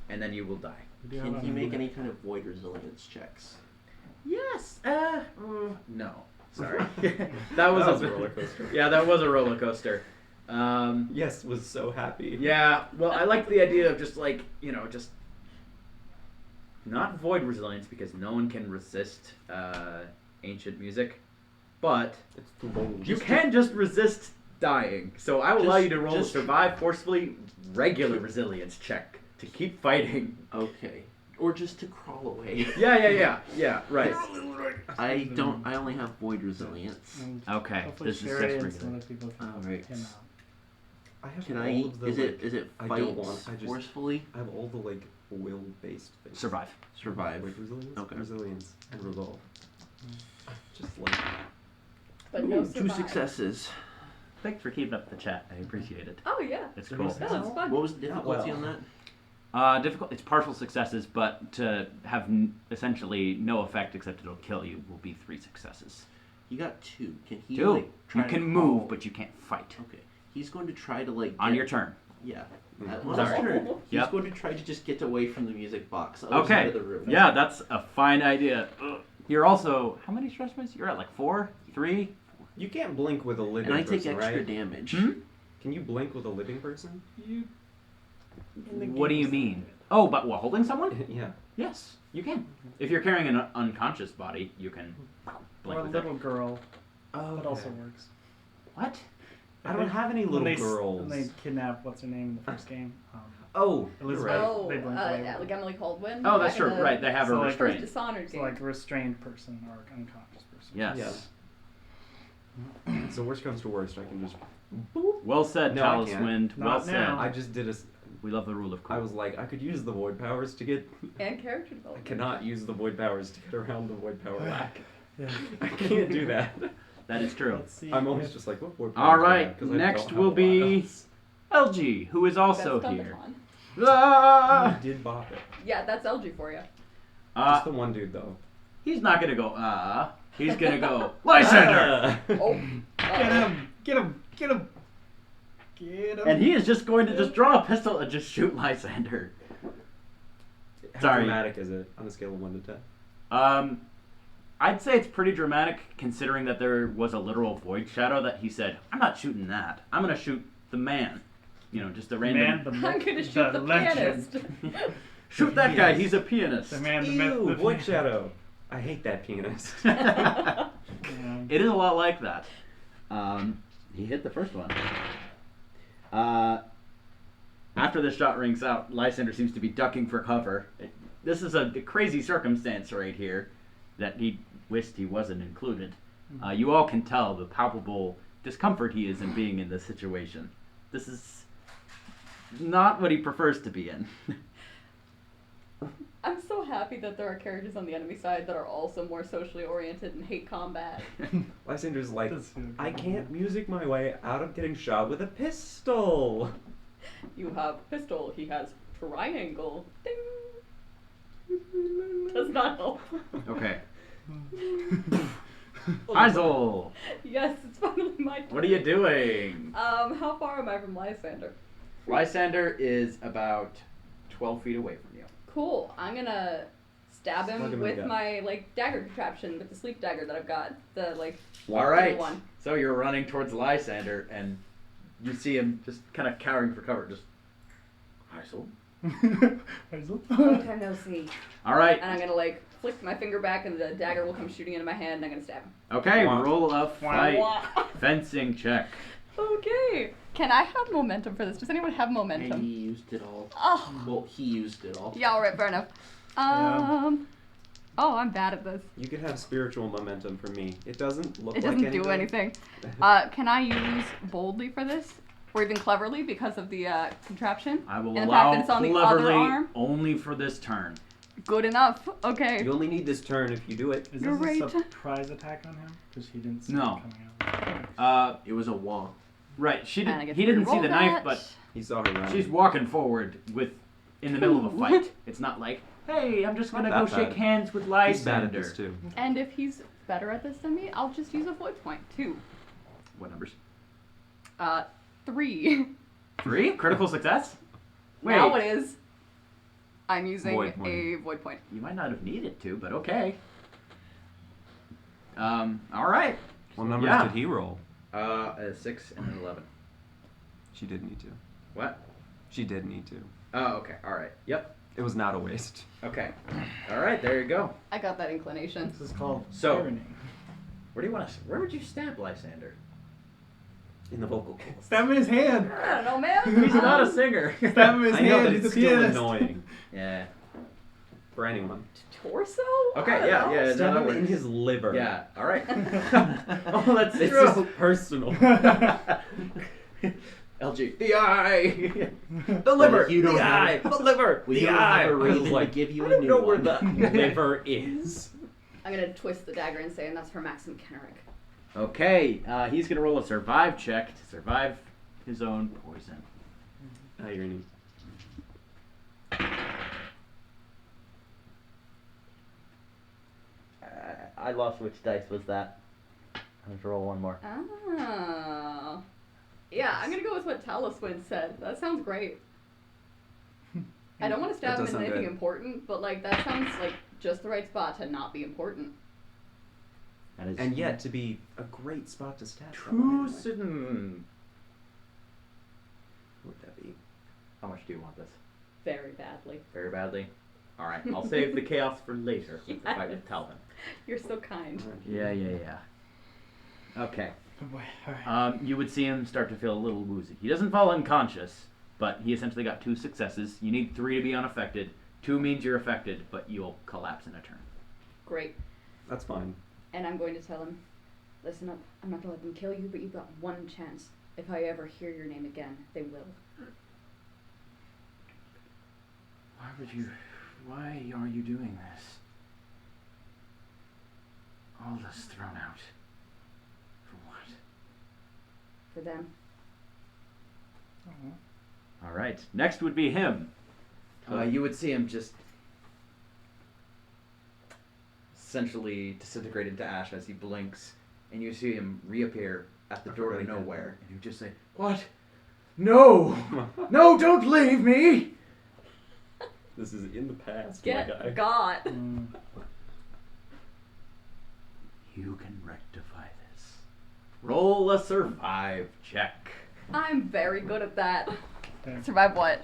and then you will die. Can he make any kind of void resilience checks? Yes. No. Sorry. that was a roller coaster. Yeah, that was a roller coaster. Yes, was so happy. Yeah. Well, I like the idea of just like just not void resilience because no one can resist ancient music, but It's too bold. you can just resist dying. So I will allow you to roll a just- survive forcefully regular resilience check to keep fighting. Okay. Or just to crawl away. Yeah. Right. I only have void resilience. And Okay. hopefully This is Sherry just and some regular. other people can Alright. him out. I have Can all I? of the, Is it I fight don't want- I just- forcefully? I have all the will-based things. Survive. Survive. Like resilience, Okay. resilience, and resolve. Just like But no Ooh, 2 survive. successes. Thanks for keeping up the chat. I appreciate it. Oh yeah. It's There cool. was- That was fun. What was the difficulty well. on that? Difficult. It's partial successes, but to have essentially no effect except it'll kill you will be 3 successes. You got 2. Can he 2. try You to can move, crawl- but you can't fight. Okay. He's going to try to On get- your turn. Yeah. Mhm. On Sorry. his turn. He's Yep. going to try to just get away from the music box. Other Okay. Side of the room. Yeah, that's a fine idea. You're also how many stress points? You're at like 4, 3. you can't blink with a living And I take person, extra right? damage. Hmm? Can you blink with a living person? You. in the What do you games, mean? Oh, but what? Holding someone? Yeah. Yes, you can. If you're carrying an unconscious body, you can blink Or a with little it. girl. Oh, That also works. What? I don't have any little when girls. When they kidnap what's her name in the first game. Oh, you're Elizabeth. right. Oh, They blink away. like Emily Caldwin. Oh, that's back true. in the Right, they have So, a like, First restraint. Dishonored So game. like a restrained person or unconscious person. Yes. So worst comes to worst, I can just. Well said, No, I Talus can't. Wind. Well Not said. now. I just did a. We love the rule of cool. I was like, I could use the void powers to get. And character I development. cannot use the void powers to get around the void power lack. Yeah. I can't do that. That is true. Let's see. I'm always if- just like, what void powers? All do I right, have? 'Cause I next don't have will a lot be else. LG, who is also That's here. Thundercon. Ah! I did bop it. Yeah, that's LG for you. Just the one dude though. He's not gonna go, He's gonna go, Lysander! Oh. Get him! Get him! Get him! Get him! And he is just going to just draw a pistol and just shoot Lysander. How Sorry. dramatic is it on a scale of 1 to 10? I'd say it's pretty dramatic considering that there was a literal void shadow that he said, I'm not shooting that. I'm gonna shoot the man. You know, just a random... Man, the I'm gonna shoot the legend. pianist. Shoot that guy, he's a pianist. The man, the Ew, myth, the void shadow. I hate that pianist. Yeah. It is a lot like that. He hit the first one. After the shot rings out, Lysander seems to be ducking for cover. This is a crazy circumstance right here that he wished he wasn't included. You all can tell the palpable discomfort he is in being in this situation. This is not what he prefers to be in. I'm so happy that there are characters on the enemy side that are also more socially oriented and hate combat. Lysander's like, That's so I good. can't music my way out of getting shot with a pistol. You have pistol, he has triangle. Ding! Does not help. Okay. Isol, Yes, it's finally my turn. what are you doing? How far am I from Lysander? Lysander is about 12 feet away from you. Cool. I'm gonna stab Slug him him in the with gut. my dagger contraption, with the sleep dagger that I've got. The All right. one. So you're running towards Lysander, and you see him just kind of cowering for cover. Just, Isol. Long time no see. All right. And I'm gonna flick my finger back, and the dagger will come shooting into my hand, and I'm gonna stab him. Okay. Wah. Roll a fight Wah. fencing check. Okay. Can I have momentum for this? Does anyone have And momentum? he used it all. Oh. Well, he used it all. Yeah. All right. Fair enough. Oh, I'm bad at this. You could have spiritual momentum for me. It doesn't look It like doesn't do anything. Can I use boldly for this, or even cleverly because of the contraption? I will And the fact allow that it's on the other cleverly arm? only for this turn. Good enough. Okay. You only need this turn if you do it. Is You're this a right. surprise attack on him? Because he didn't see No. it coming out. It was a wah. Right. She And I did. get He to didn't see reroll the knife, that. but He saw her running. she's walking forward in the middle of a fight. It's not like, hey, I'm just Not gonna go that shake bad. hands with He's bad at Lysander. this too. And if he's better at this than me, I'll just use a void point too. What numbers? 3. 3? Critical success? Wait. Now it is. I'm using Void point. a void point. You might not have needed to, but okay. All right. What numbers Yeah. did he roll? A 6 and an 11. She did need to. What? She did need to. Oh, okay. All right. Yep. It was not a waste. Okay. All right. There you go. I got that inclination. This is called So- irony. Where do you want to? Where would you stab Lysander? In the vocal cords. Stab him in his hand. I don't know, man. He's not a singer. Stab him in his I know, hand. but He's it's a still pianist. annoying Yeah. for anyone. Torso? Okay. I don't Yeah. know. Yeah. Stab that him in works. his liver. Yeah. All right. Oh, that's It's true. just personal. LG. The eye. The liver. you don't the have- eye. The liver. We the don't eye. have a I was reason like, to give you I a don't new know where one. the liver is. I'm gonna twist the dagger and say, and that's for Maxim Kenrick. Okay. He's gonna roll a survive check to survive his own poison. Irony. I lost which dice was that. Let's roll one more. Oh. Yeah, I'm gonna go with what Talaswin said. That sounds great. I don't want to stab That him does in sound anything good. important, but like that sounds like just the right spot to not be important. That is And yet to be a great spot to stab too someone. soon. What would that be? How much do you want this? Very badly. Very badly. All right. I'll save the chaos for later with the fight with Talvin. You're so kind. Yeah. Okay. Oh boy. All right. You would see him start to feel a little woozy. He doesn't fall unconscious, but he essentially got 2 successes. You need 3 to be unaffected. 2 means you're affected, but you'll collapse in a turn. Great. That's fine. And I'm going to tell him, listen up, I'm not gonna let them kill you, but you've got one chance. If I ever hear your name again, they will. Why are you doing this? All this thrown out. For what? For them. Oh. All right. Next would be him. You would see him just essentially disintegrate into ash as he blinks, and you see him reappear at the door to nowhere, and you just say, "What? No! No! Don't leave me!" This is in the past, Get my guy. got. Mm. You can rectify this. Roll a survive check. I'm very good at that. Okay. Survive what?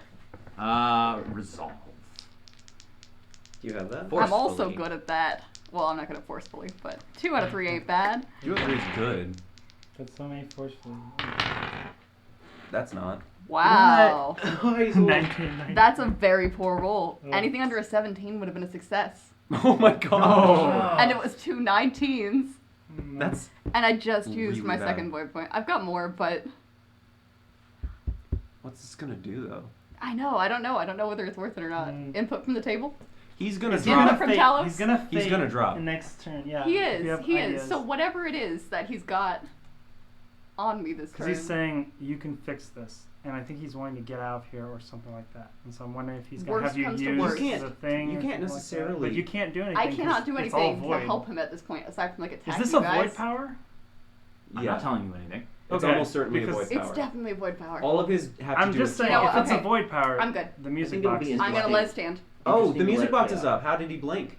Resolve. Do you have that? I'm also Forcefully. good at that. Well, I'm not good at forcefully, but 2 out of 3 ain't bad. You have 3 is good. That's so many forcefully. That's not. Wow. What? 19. That's a very poor roll. Oh. Anything under a 17 would have been a success. Oh my god. And it was 2 19s. That's And I just used Really my bad. second void point. I've got more, but what's this gonna do though? I know. I don't know. I don't know whether it's worth it or not. Mm. Input from the table? He's gonna He's Input drop. from Talos? He's gonna fake. He's gonna drop. Next turn, yeah. He if you is. have He ideas. is. So whatever it is that he's got on me this Because turn. he's saying you can fix this, and I think he's wanting to get out of here or something like that. And so I'm wondering if he's gonna Worst have you comes to use worst. You can't- the thing. you or can't something like that. necessarily- But you can't do anything. I cannot do 'cause it's all anything to void. help him at this point, aside from like Is attacking this you a guys. void power? I'm Yeah. not telling you anything. It's Okay, almost certainly a because- void power. It's definitely a void power. All of his have to I'm do just with saying, You know if what, it's a okay. void power, I'm good. the music think it'll box be is his I'm gonna lucky. let it stand. Oh, Just the need to music let- box is yeah. up. How did he blink?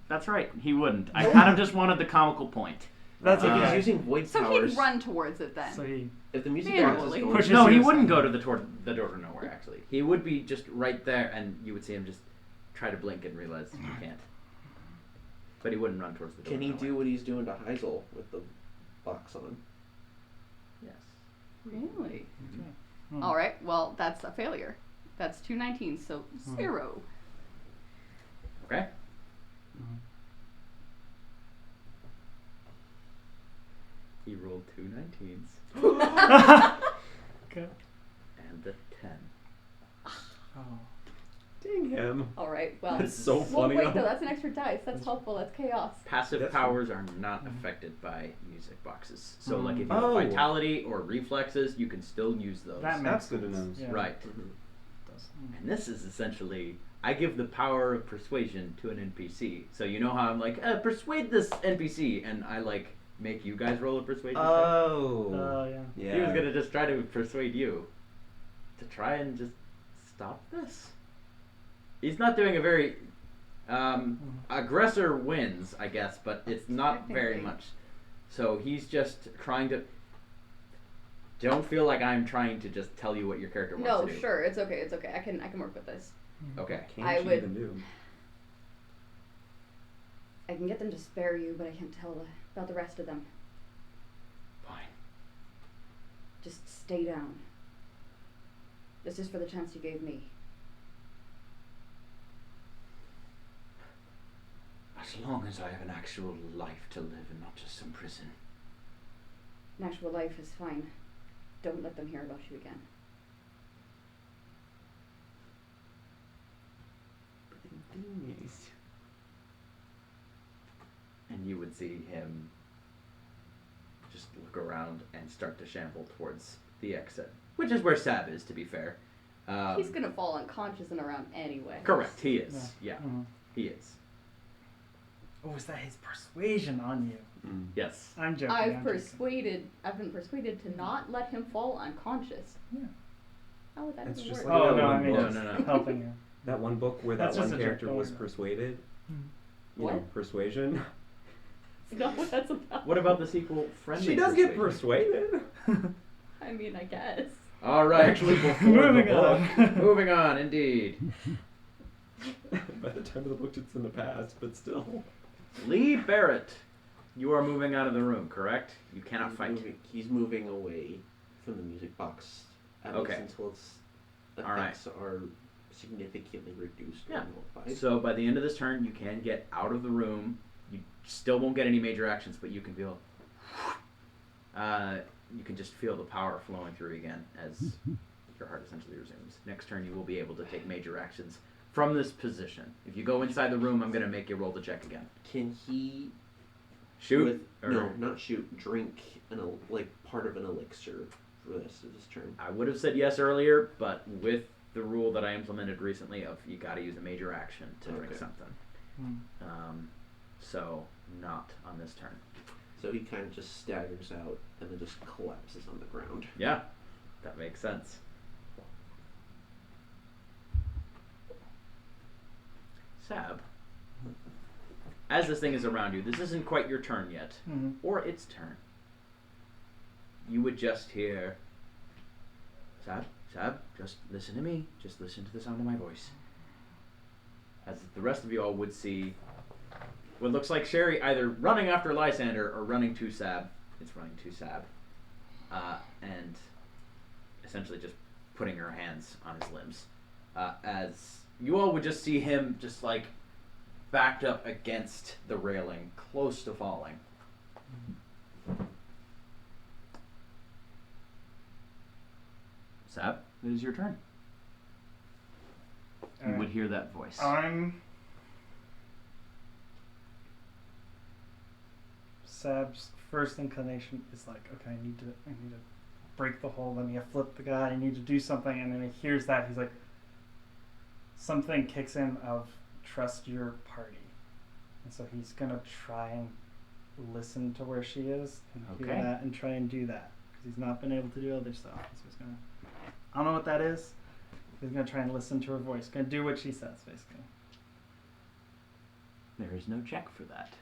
That's right. He wouldn't. I kind of just wanted the comical point. That's If okay. he's using void So powers, he'd run towards it then. So he if the music Yeah, box is really. going, Pushes No, he you wouldn't aside. go to the door to nowhere. Actually, he would be just right there, and you would see him just try to blink and realize he can't. But he wouldn't run towards the door. can to he nowhere. do what he's doing to Heisel with the box on? Yes. Really? Hmm. All right. Well, that's a failure. That's 2 19s, so 0. Okay. Mhm. He rolled 2 19s Okay. and a 10. Oh. Dang him. them. All right. Well. It's so Well, funny. wait, though. That's an extra dice. That's helpful. That's chaos. Passive That's powers are not affected by music boxes. So, like, if you Oh. have vitality or reflexes, you can still use those. That makes That's good to sense. know. Yeah. Right. Does. And this is essentially, I give the power of persuasion to an NPC. So you know how I'm like, persuade this NPC, and I like make you guys roll a persuasion check? Oh. Yeah. Yeah. He was gonna just try to persuade you to try and just stop this. He's not doing a very aggressor wins, I guess, but it's not very Technically. much. So he's just trying to. Don't feel like I'm trying to just tell you what your character wants No, to do. sure. It's okay. It's okay. I can work with this. Okay. Can't I you would- even do? I can get them to spare you, but I can't tell about the rest of them. Fine. Just stay down. This is for the chance you gave me. As long as I have an actual life to live and not just some prison. An actual life is fine. Don't let them hear about you again. And you would see him just look around and start to shamble towards the exit, which is where Sab is, to be fair. He's gonna fall unconscious and around anyway. Correct, he is. Yeah, Mhm. he is. Oh, is that his persuasion on you? Mm. Yes. I'm joking. I've I'm joking. been persuaded to not let him fall unconscious. Yeah. How would that That's even just work? like Oh that no, one I mean book. No, just no. helping you. That one book where That's that just one a joke, character don't was worry. persuaded. You What? know, persuasion. That's not what that's about. What about the sequel, Friendly She does get Persuasion? persuaded. I mean, I guess. All right. Actually, before Moving the book. on. Moving on, indeed. By the time of the book, it's in the past, but still. Lee Barrett, you are moving out of the room, correct? You cannot He's fight. He's moving away from the music box. At Okay. least until its All right. effects are significantly reduced. or Yeah. nullified. So by the end of this turn, you can get out of the room. You still won't get any major actions, but you can feel. You can just feel the power flowing through again as your heart essentially resumes. Next turn, you will be able to take major actions from this position. If you go inside the room, I'm going to make you roll the check again. Can he Shoot. no, not shoot. Drink like part of an elixir for the rest of his turn. I would have said yes earlier, but with the rule that I implemented recently of you got to use a major action to drink Okay. something. Hmm. So not on this turn. So he kind of just staggers out and then just collapses on the ground. Yeah, that makes sense. Sab, as this thing is around you, this isn't quite your turn yet, Mhm. or its turn. You would just hear, Sab, just listen to me. Just listen to the sound of my voice. As the rest of you all would see what looks like Sherry either running after Lysander or running to Sab. It's running to Sab. And essentially just putting her hands on his limbs. As you all would just see him just like backed up against the railing, close to falling. Sab, it is your turn. You Alright. would hear that voice. Sab's first inclination is like, okay, I need to break the hold. I need to flip the guy. I need to do something. And then he hears that. He's like, something kicks in of trust your party. And so he's gonna try and listen to where she is and Okay. hear that and try and do that because he's not been able to do other stuff. So he's gonna, I don't know what that is. He's gonna try and listen to her voice. Gonna do what she says, basically. There is no check for that.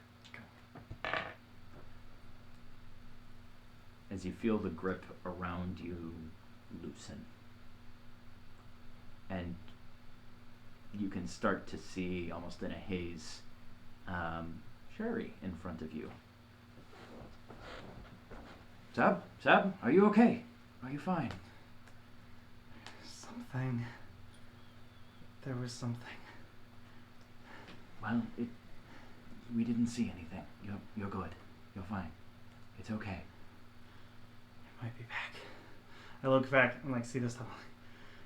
As you feel the grip around you loosen. And you can start to see, almost in a haze, Sherry in front of you. Sab, are you okay? Are you fine? Something. There was something. Well, we didn't see anything. You're good. You're fine. It's okay. It might be back. I look back and like see this stuff.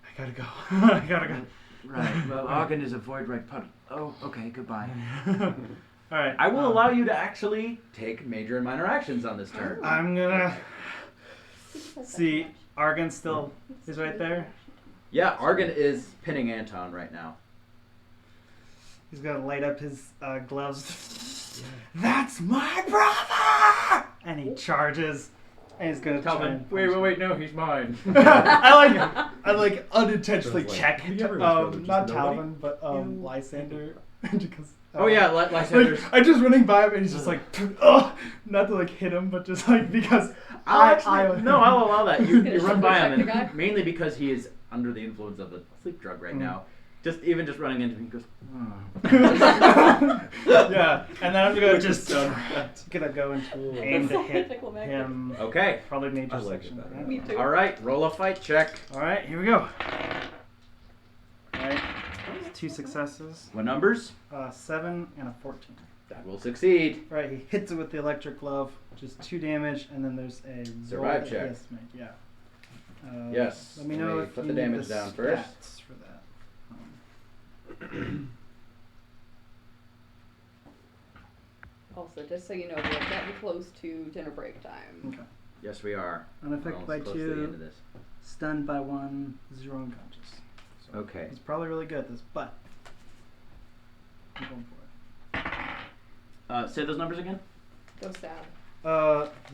I gotta go. I gotta go. Right. Well, Argon is a void right puddle. Oh, okay. Goodbye. All right. I will allow you to actually take major and minor actions on this turn. I'm gonna That's see. not much. Argon still is right there. Yeah, Argon is pinning Anton right now. He's gonna light up his gloves. That's my brother! And he charges. And he's gonna try and wait, no, he's mine. I unintentionally Sounds like, check. have you ever killed just Not nobody? Talvin, but Lysander. Because, Oh yeah, Lysander's. I'm just running by him and he's just like, oh, not to like hit him, but just like because I'll allow that. You Gonna run by him, protect the guy? and mainly because he is under the influence of the sleep drug right now. Just running into him, he goes. yeah, and then I'm gonna just gonna go and aim to So hit anticlimactic. him. Okay. Probably major I like it section. better. right? Me too. All right. Roll a fight check. All right, here we go. All right, 2 successes, What numbers? 7 and a 14. That will succeed. All right, he hits it with the electric glove, just 2 damage, and then there's a Survive roll that check. he has to make, yeah. Yes, Let me let know me if put you the need damage the down first. stats for that. Also, just so you know, we're getting close to dinner break time. Okay. Yes, we are. Unaffected We're by almost close to the end 2, of this. stunned by 1, 0 unconscious. So Okay. he's probably really good at this, but I'm going for it. Say those numbers again. Go sad.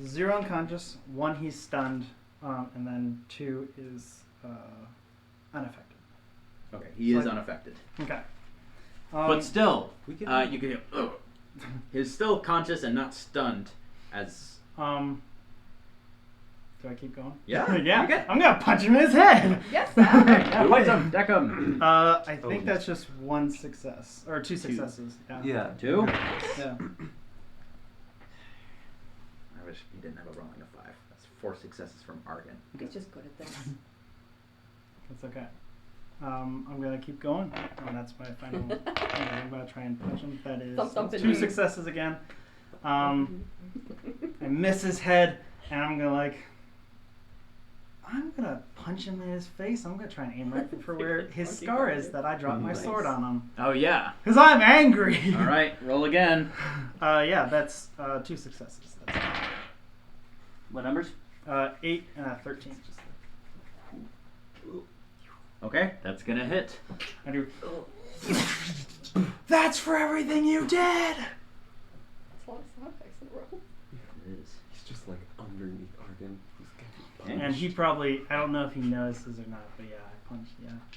0 unconscious, 1 he's stunned, and then 2 is unaffected. Okay, he is Like- unaffected. Okay. But still, We can. you can hear. Ugh. He's still conscious and not stunned. As do I keep going? yeah, Yeah. you get. I'm gonna punch him in his head. Yes, sad. Yeah, fight him, deck him. I Oh, think yes. that's just 1 success or 2 successes. Yeah. Yeah. 2. Yeah. I wish he didn't have a rolling of 5. That's 4 successes from Argon. He's just good at this. That's okay. I'm gonna keep going, and that's my final. I'm gonna try and punch him. That is Something 2 new. successes again. I miss his head, and I'm gonna punch him in his face. I'm gonna try and aim right for where his scar is that I dropped my Nice. sword on him. Oh yeah. Cause I'm angry. All right, roll again. Yeah, that's 2 successes. That's What numbers? 8 and a 13. Okay, that's gonna hit. I do. That's for everything you did. That's a lot of sound effects in a row. It is. He's just like underneath Argon. He's got And he probably, I don't know if he notices or not, but yeah,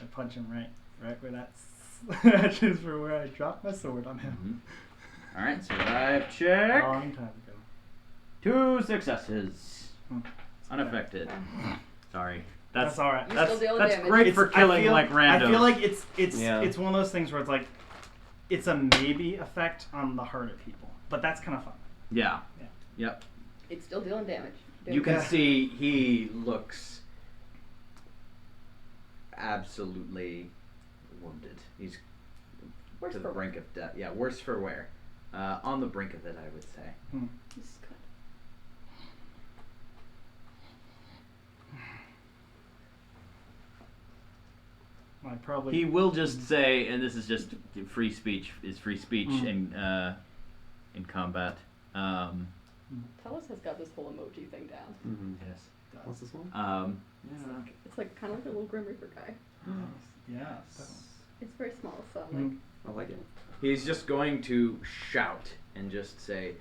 I punch him right where that's is for where I dropped my sword on him. Mhm. All right, survive A check. long time ago. 2 successes. Hmm. Unaffected. Sorry. That's all right. You That's, still deal that's damage. great for killing like randos. I feel like it's Yeah. it's one of those things where it's like it's a maybe effect on the harder people, but that's kind of fun. Yeah. Yeah. Yep. It's still dealing damage. You can Yeah. see he looks absolutely wounded. He's Worse to the for brink of death. Yeah, worse for wear. On the brink of it, I would say. This is good. I probably He will just say, and this is just free speech. Is free speech Mm. in combat. Talos has got this whole emoji thing down. Mm-hmm. Yes. What's this one? It's like kind of like a little Grim Reaper guy. yeah. It's very small, so I'm like, Mm. I like it. He's just going to shout and just say,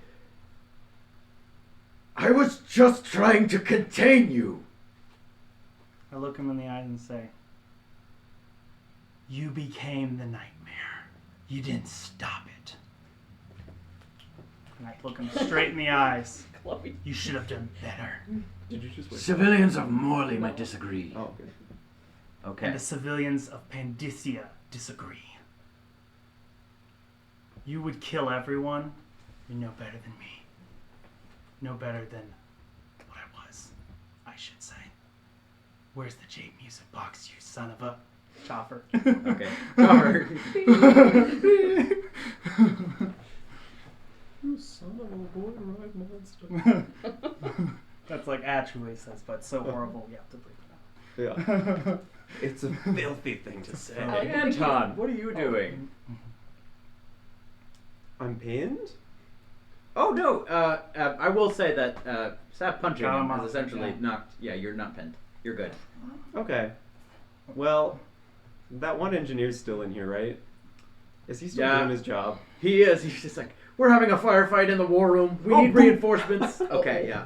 "I was just trying to contain you." I look him in the eyes and say, "You became the nightmare. You didn't stop it." And I look him straight in the eyes. Chloe. You should have done better. Did you just wait? Civilians of Morley might disagree. Oh, okay. Okay. And the civilians of Pandysia disagree. You would kill everyone. You're no better than me. No better than what I was, I should say. Where's the jade music box, you son of a chopper? Okay. Cover. You son of a boy, right monster. That's like actually says, but so horrible you have to break it out. Yeah. It's a filthy thing to say. I like it. Anton, what are you doing? I'm pinned? Oh no, I will say that Sap punching Got him him is off, essentially yeah. knocked. Yeah, you're not pinned. You're good. Okay. Well, that one engineer's still in here, right? Is he still Yeah. doing his job? He is. He's just like, we're having a firefight in the war room. We Oh, need boom. reinforcements. Okay, yeah.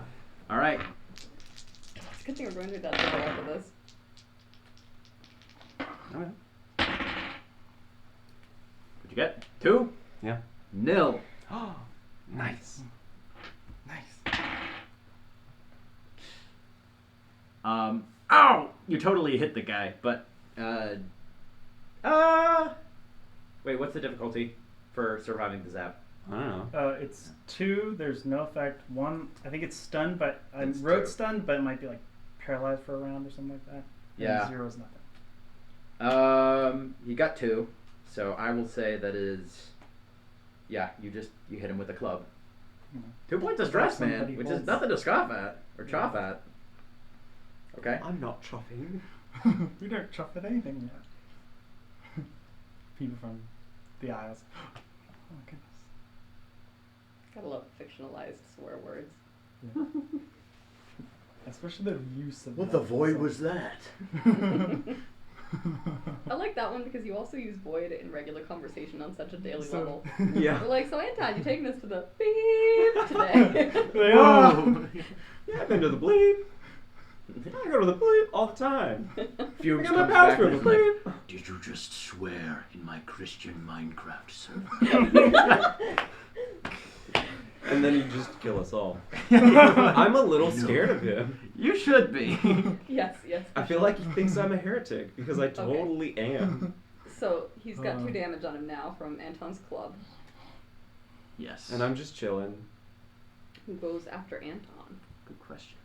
All right. It's a good thing we're going through that level after this. Okay. What'd you get? 2? Yeah. 0. Oh, nice. Nice. Ow! You totally hit the guy, but wait, what's the difficulty for surviving the zap? I don't know. It's 2. There's no effect. 1. I think it's stunned, but I It's wrote 2. stunned, but it might be like paralyzed for a round or something like that. Yeah. And 0 is nothing. You got 2, so I will say that is, yeah, you hit him with a club. Mhm. 2 points of stress, man, Somebody which is holds- nothing to scoff at or choff at. Okay. I'm not chopping. We don't chuff at anything yet. People from the Isles. Oh goodness. Gotta love fictionalized swear words. Yeah. Especially the use of What that. the void was that? I like that one because you also use void in regular conversation on such a daily So- level. Yeah. We're like, so Anton, you taking us to the beep today? Whoa! Yeah, I've been to the bleep. I go to the bleep all the time. I Fumes got my comes back password and for is bleep. like, did you just swear in my Christian Minecraft server? And then you just kill us all. I'm a little scared of him. You should be. Yes. I feel like he thinks I'm a heretic because I totally am. So he's got 2 damage on him now from Anton's club. Yes. And I'm just chilling. Who goes after Anton? Good question.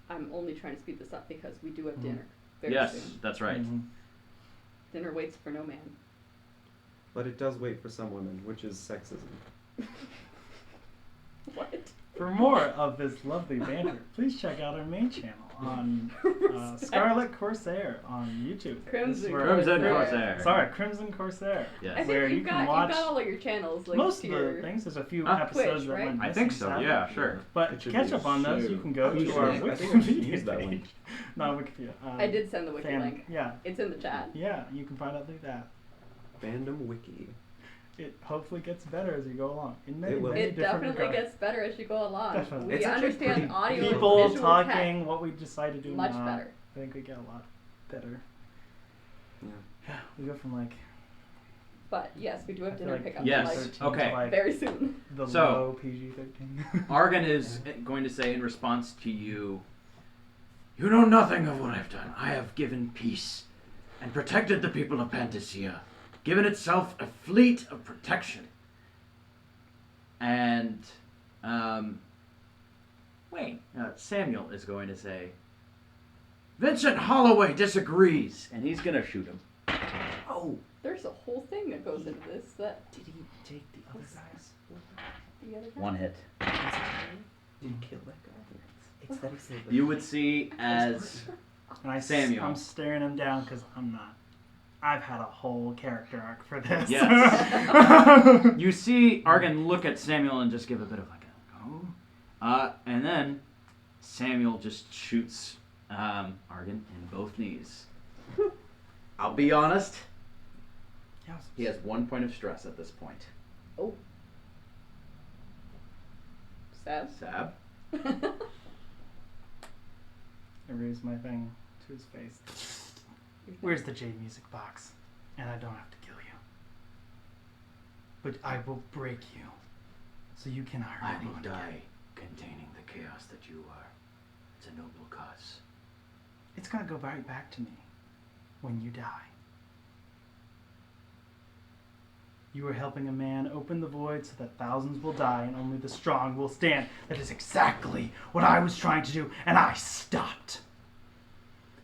I'm only trying to speed this up because we do have dinner very Yes, soon. that's right. Mhm. Dinner waits for no man. But it does wait for some women, which is sexism. What? For more of this lovely banter, please check out our main channel on Scarlet Corsair on YouTube. This is Crimson where- Crimson Corsair. Corsair. Sorry, Crimson Corsair. Yes. I think Where you've you got, can watch you've got all of your channels linked most to of your... the things. There's a few Huh? episodes Twitch, that right? went I missing, think so, sadly. yeah, sure. But It to should catch be up on those, so- you can go I to should our use- I think I should Wikipedia use that page. link. Not Wikipedia. I did send the wiki fan- link. Yeah, It's in the chat. yeah, you can find out through that. Fandom wiki. It hopefully gets better as you go along. In many, It will. many It different definitely regards. gets better as you go along. Definitely. We It's actually understand pretty- audio People and visual talking, tech what we decide to do much not. better. I think we get a lot better. Yeah. Yeah, we go from like But yes, we do have I feel dinner like pickup Yes. like, PG-13 okay. to like very soon. the So- low PG-13. Argon is going to say in response to you, you know nothing of what I've done. I have given peace and protected the people of Pantasia, given itself a fleet of protection. And, Samuel is going to say, Vincent Holloway disagrees, and he's going to shoot him. Oh, There's a whole thing that goes into this that did he take the other guys? the other guy. 1 hit. Did he kill that guy? It's that he said that. You would see as And Samuel. I'm staring him down because I'm not. I've had a whole character arc for this. Yes. You see Argon look at Samuel and just give a bit of like a oh. And then Samuel just shoots Argon in both knees. I'll be honest, Yes. he has 1 point of stress at this point. Oh. Sad. Sab? I raise my thing to his face. Where's the Jade music box? And I don't have to kill you. But I will break you. So you cannot hurt I will anyone again. die containing the chaos that you are. It's a noble cause. It's gonna go right back to me when you die. You are helping a man open the void so that thousands will die and only the strong will stand. That is exactly what I was trying to do, and I stopped.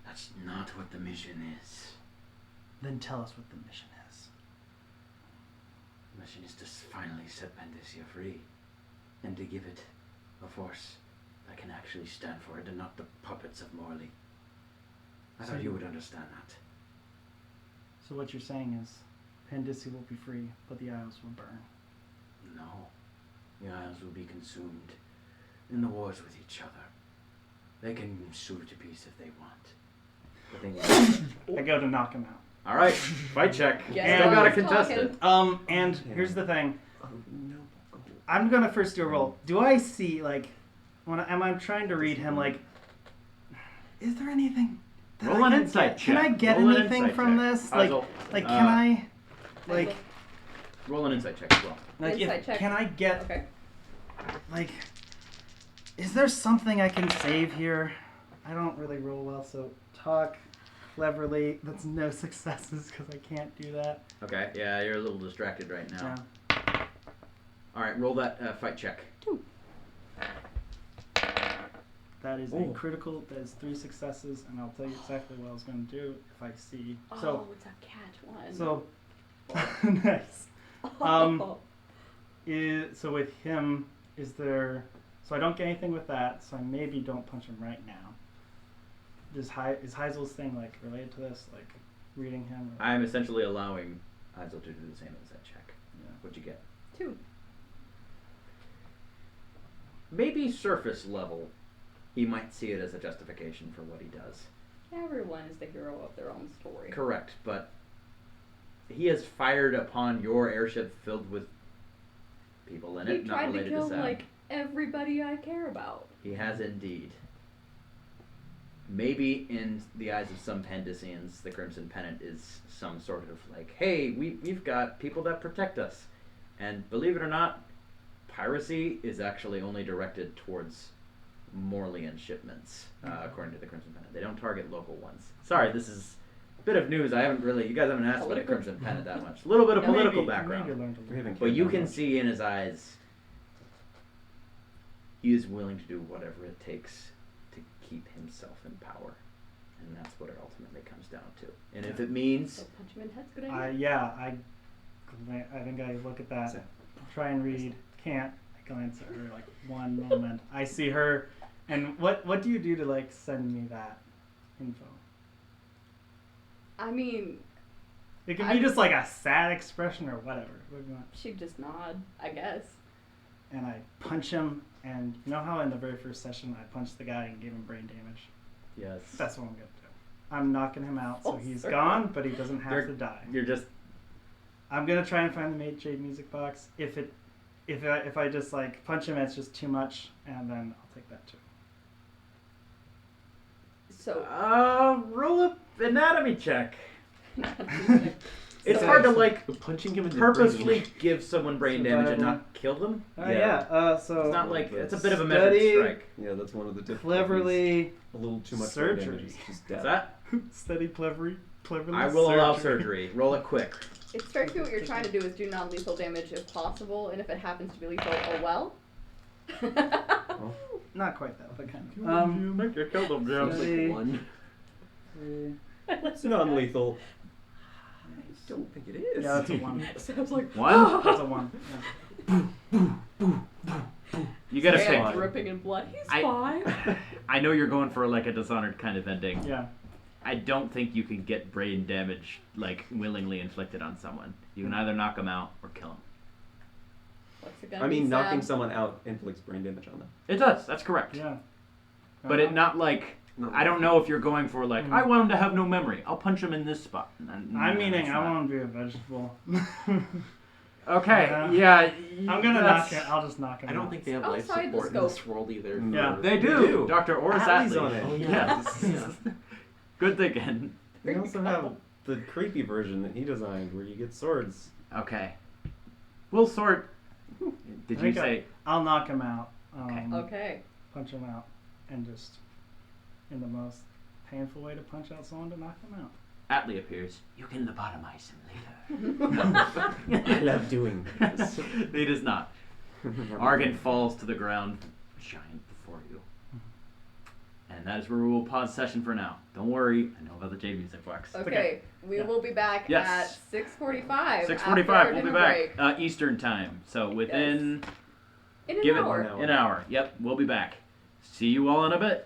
That's not what the mission is. Then tell us what the mission is. The mission is to finally set Pantasia free. And to give it a force that can actually stand for it and not the puppets of Morley. I thought you would understand that. So what you're saying is, Pandisi will be free, but the Isles will burn. No. The Isles will be consumed in the wars with each other. They can shoot to peace if they want. But they I go to knock him out. Alright, fight check. Yes, Still gotta he's contest talking. it. And here's the thing. Oh, no. I'm gonna first do a roll. Do I see, like, am I trying to read him, like, is there anything that Roll I an can insight get? check. Can I get Roll an anything insight from check. this? Hazel, Can I, like, Hazel. Roll an insight check as well. Insight check. can I get, Okay. like, is there something I can save here? I don't really roll well, so talk cleverly. That's no successes because I can't do that. Okay, yeah, you're a little distracted right now. Yeah. Alright, roll that fight check. 2. That is Ooh. a critical. That is 3 successes, and I'll tell you exactly what I was going to do if I see. Oh, So, it's a catch one. so nice. So with him, is there? So I don't get anything with that. So I maybe don't punch him right now. Is Heisel's thing like related to this, like reading him? Or, I'm essentially allowing Hazel to do the same insight check. yeah. What'd you get? 2. Maybe surface level, he might see it as a justification for what he does. Everyone is the hero of their own story. Correct, but he has fired upon your airship filled with people in He it, not tried to related kill to Sam. like everybody I care about. He has indeed. Maybe in the eyes of some Pandisians, the Crimson Pennant is some sort of like, hey, we've got people that protect us. And believe it or not, piracy is actually only directed towards Morlean shipments, according to the Crimson Pennant. They don't target local ones. Sorry, this is a bit of news. You guys haven't asked about the Crimson Pennant that much. A little bit of Yeah, political Maybe background. learned a little. We haven't But cared you that can much. see in his eyes, he is willing to do whatever it takes to keep himself in power. And that's what it ultimately comes down to. And if it means, So punch him in the head's a good idea. Yeah, I think I look at that, So- try and read. Can't. I glance at her like one moment. I see her, and what do you do to like send me that info? I mean, It can be just like a sad expression or whatever. What do you want? she'd just nod, I guess. And I punch him, and you know how in the very first session I punched the guy and gave him brain damage? yes, That's what I'm gonna do. I'm knocking him out, so Oh, he's sir. gone, but he doesn't have You're- to die. you're just, I'm gonna try and find the Mage Jade music box. If I just like punch him, it's just too much, and then I'll take that too. So, roll a anatomy check. it's It's So- hard to like Punching him in the purposely give someone brain damage and Survival. not kill them. So It's not like, it's a bit of a Study. measured strike. Yeah, that's one of the difficulties. cleverly A little too much surgery. brain damage is just Is death. that? study cleverly. I will allow surgery. Roll it quick. It strikes me what you're trying to do is do non-lethal damage if possible, and if it happens to be lethal, oh well. Not quite that, but kind of. You make your kill them, Jim. Study. Like one. It's non-lethal. I don't think it is. Yeah, that's a 1. Sounds like One? That's a 1. Yeah. You gotta hand pick. dripping in blood. He's I- fine. I know you're going for like a Dishonored kind of ending. Yeah. I don't think you can get brain damage like willingly inflicted on someone. You can either knock them out or kill them. What's it gonna I mean, be, knocking Sam? someone out inflicts brain damage on them. It does. That's correct. Yeah. But it not like I don't know if you're going for like I want him to have no memory. I'll punch him in this spot. I'm meaning that's I not- want him to be a vegetable. Okay. Yeah. Yeah. I'm gonna that's- knock it. I'll just knock him I out. don't think they have life Outside the support in scope. this world either. Yeah. They do. Dr. Oris Atlee's Atlee. on it. Oh, yeah. Yes. Yeah. Good thinking. They also have the creepy version that he designed where you get swords. Okay. We'll sort. Did I you think say? I'll knock him out. Okay. Punch him out, and just in the most painful way to punch out someone to knock them out. Atlee appears. You can lobotomize him later. I love doing this. He does not. Argan falls to the ground, giant before you. And that is where we will pause session for now. Don't worry, I know about the J music box. Okay. We Yeah. will be back Yes. at 6:45. 6:45. We'll be back Eastern time. So within In an give it hour. an hour. Yep, we'll be back. See you all in a bit.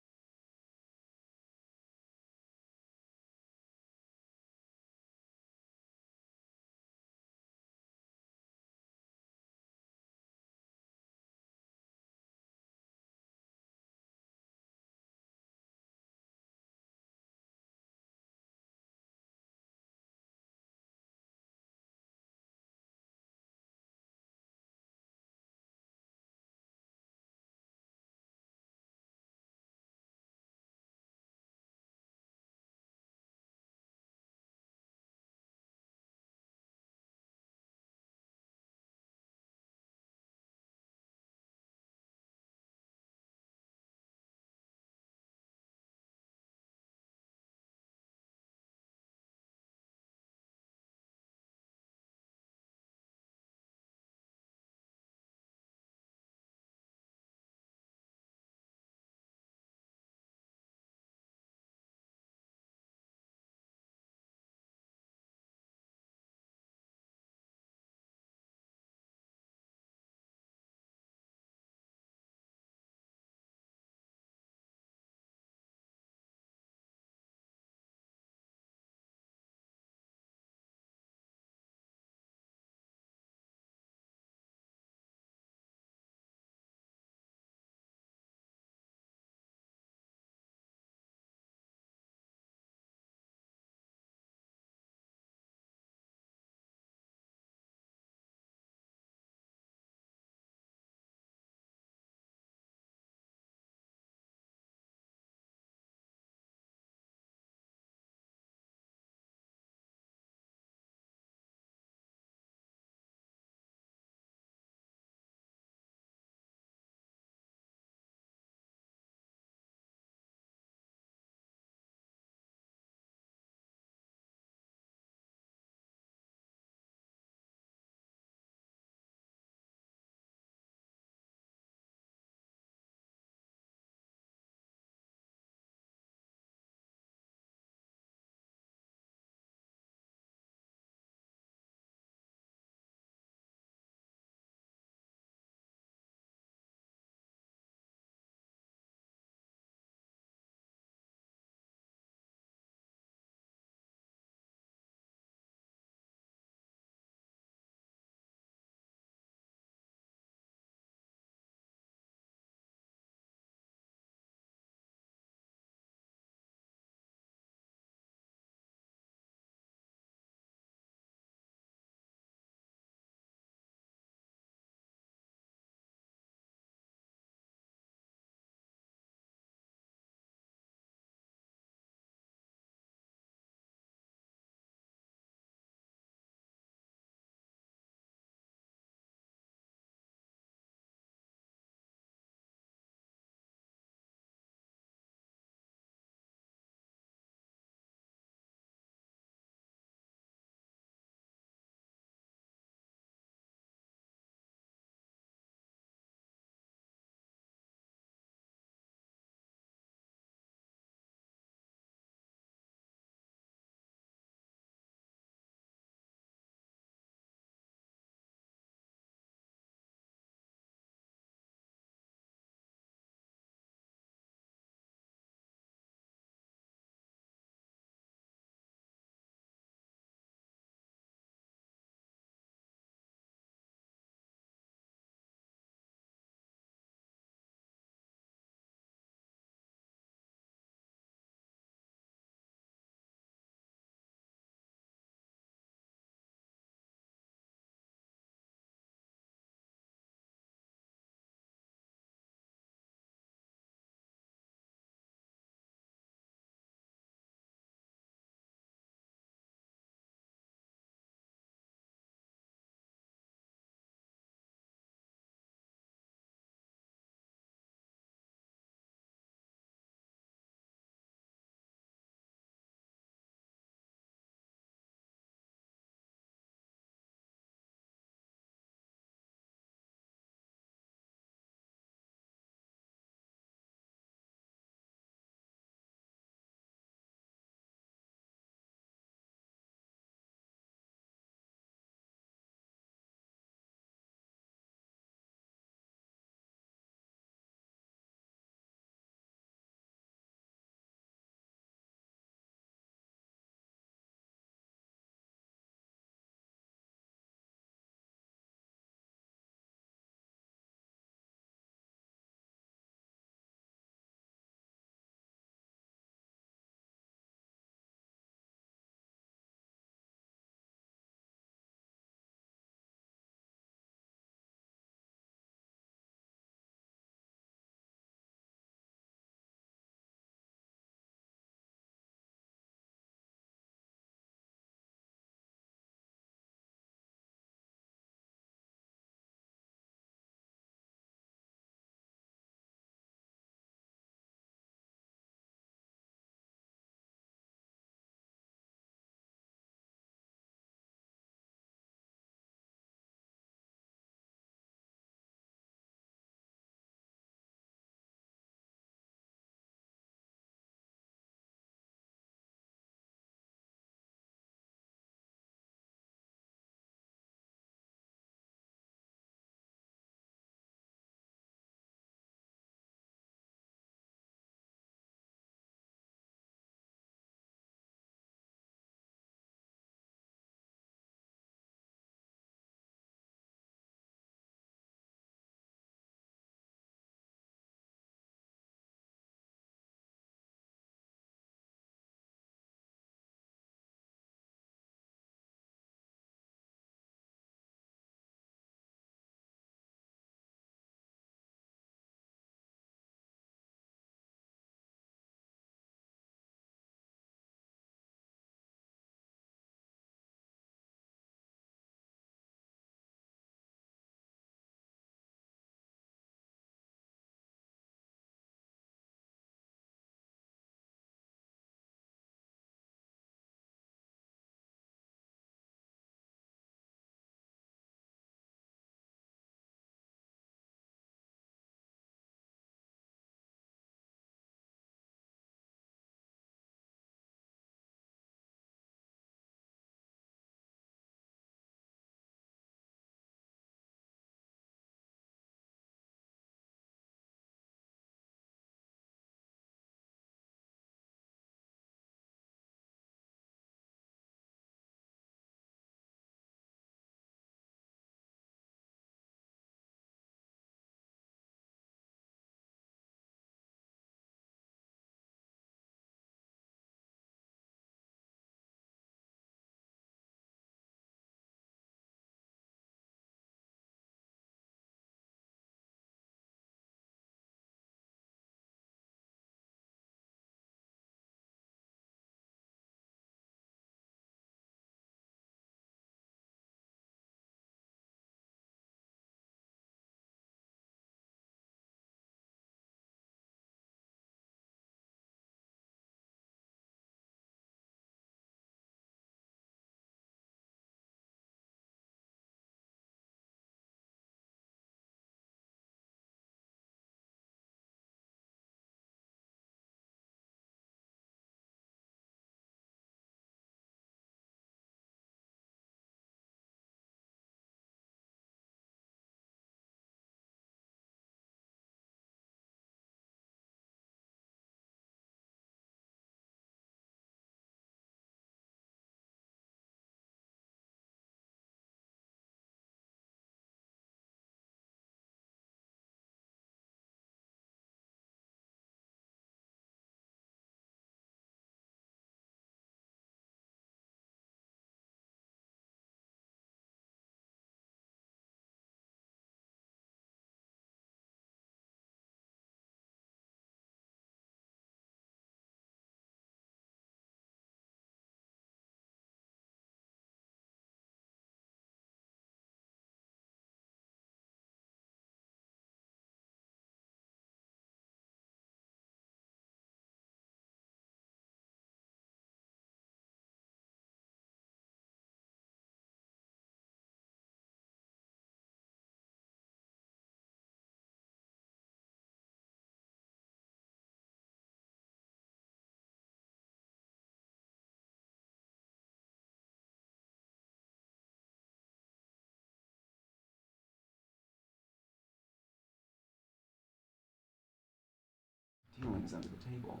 items under the table.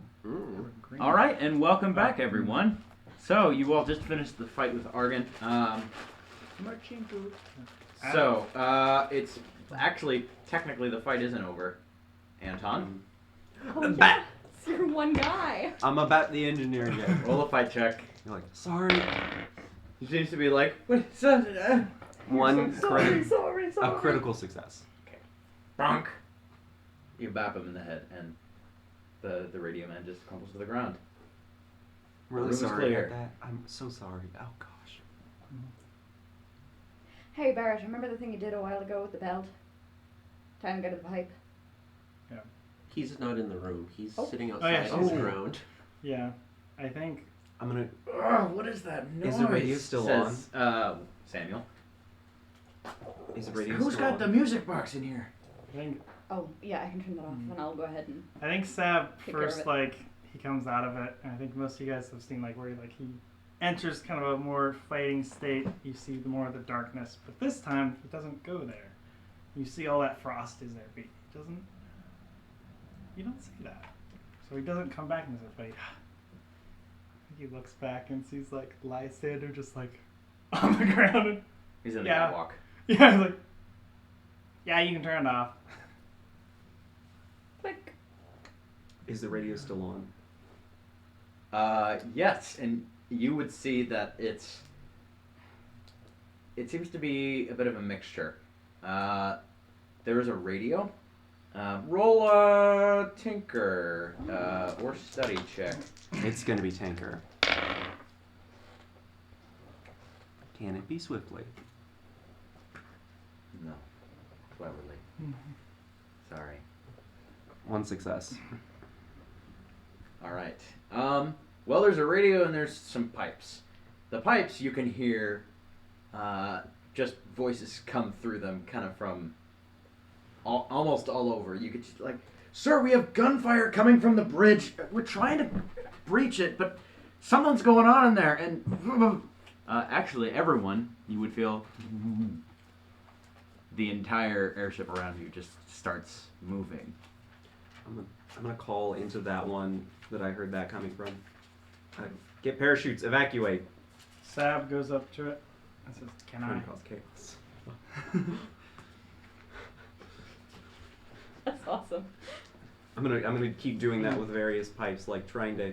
All right, and welcome back, everyone. So you all just finished the fight with Argon. So it's actually technically the fight isn't over. Anton, Oh, yes, you're one guy. I'm about the engineer yet. roll a fight check. You're like, sorry. He seems to be like, what's up? One Sorry. a critical success. Bonk. You bap him in the head, and the radio man just crumbles to the ground. Really Room is sorry clear. about that. I'm so sorry. Oh gosh. Hey, Barrett, remember the thing you did a while ago with the belt? Time to go to the pipe. He's not in the room. He's Oh. sitting Oh, yeah, outside on the she's- ground. Yeah, I think. I'm gonna. What is that noise? Is the radio still says, Samuel. Is the radio Who's still got on? the music box in here? I think. Oh, yeah, I can turn that off, and I'll go ahead and... I think Sab Take care of first, it. like, he comes out of it, and I think most of you guys have seen, like, where he enters kind of a more fighting state. You see the more of the darkness, but this time he doesn't go there. You see all that frost is there, but he doesn't. You don't see that, so he doesn't come back and says, "Wait." He looks back and sees like Lysander just like on the ground. And, He's in the Yeah. catwalk. yeah, he's like, yeah, you can turn it off. Click. Is the radio still on? Yes, and you would see that it seems to be a bit of a mixture. There is a radio. Roll a tinker or study check. It's gonna be Tanker. Can it be Swiftly? No, cleverly. Sorry. One success. All right. Well, there's a radio and there's some pipes. The pipes you can hear, just voices come through them, kind of from almost all over. You could just like, sir, we have gunfire coming from the bridge. We're trying to breach it, but something's going on in there. And actually, everyone, you would feel the entire airship around you just starts moving. I'm gonna call into that one that I heard that coming from. Get parachutes. Evacuate. Sab goes up to it and says, "Can I?" Trying to cause chaos. That's awesome. I'm gonna keep doing that with various pipes, like trying to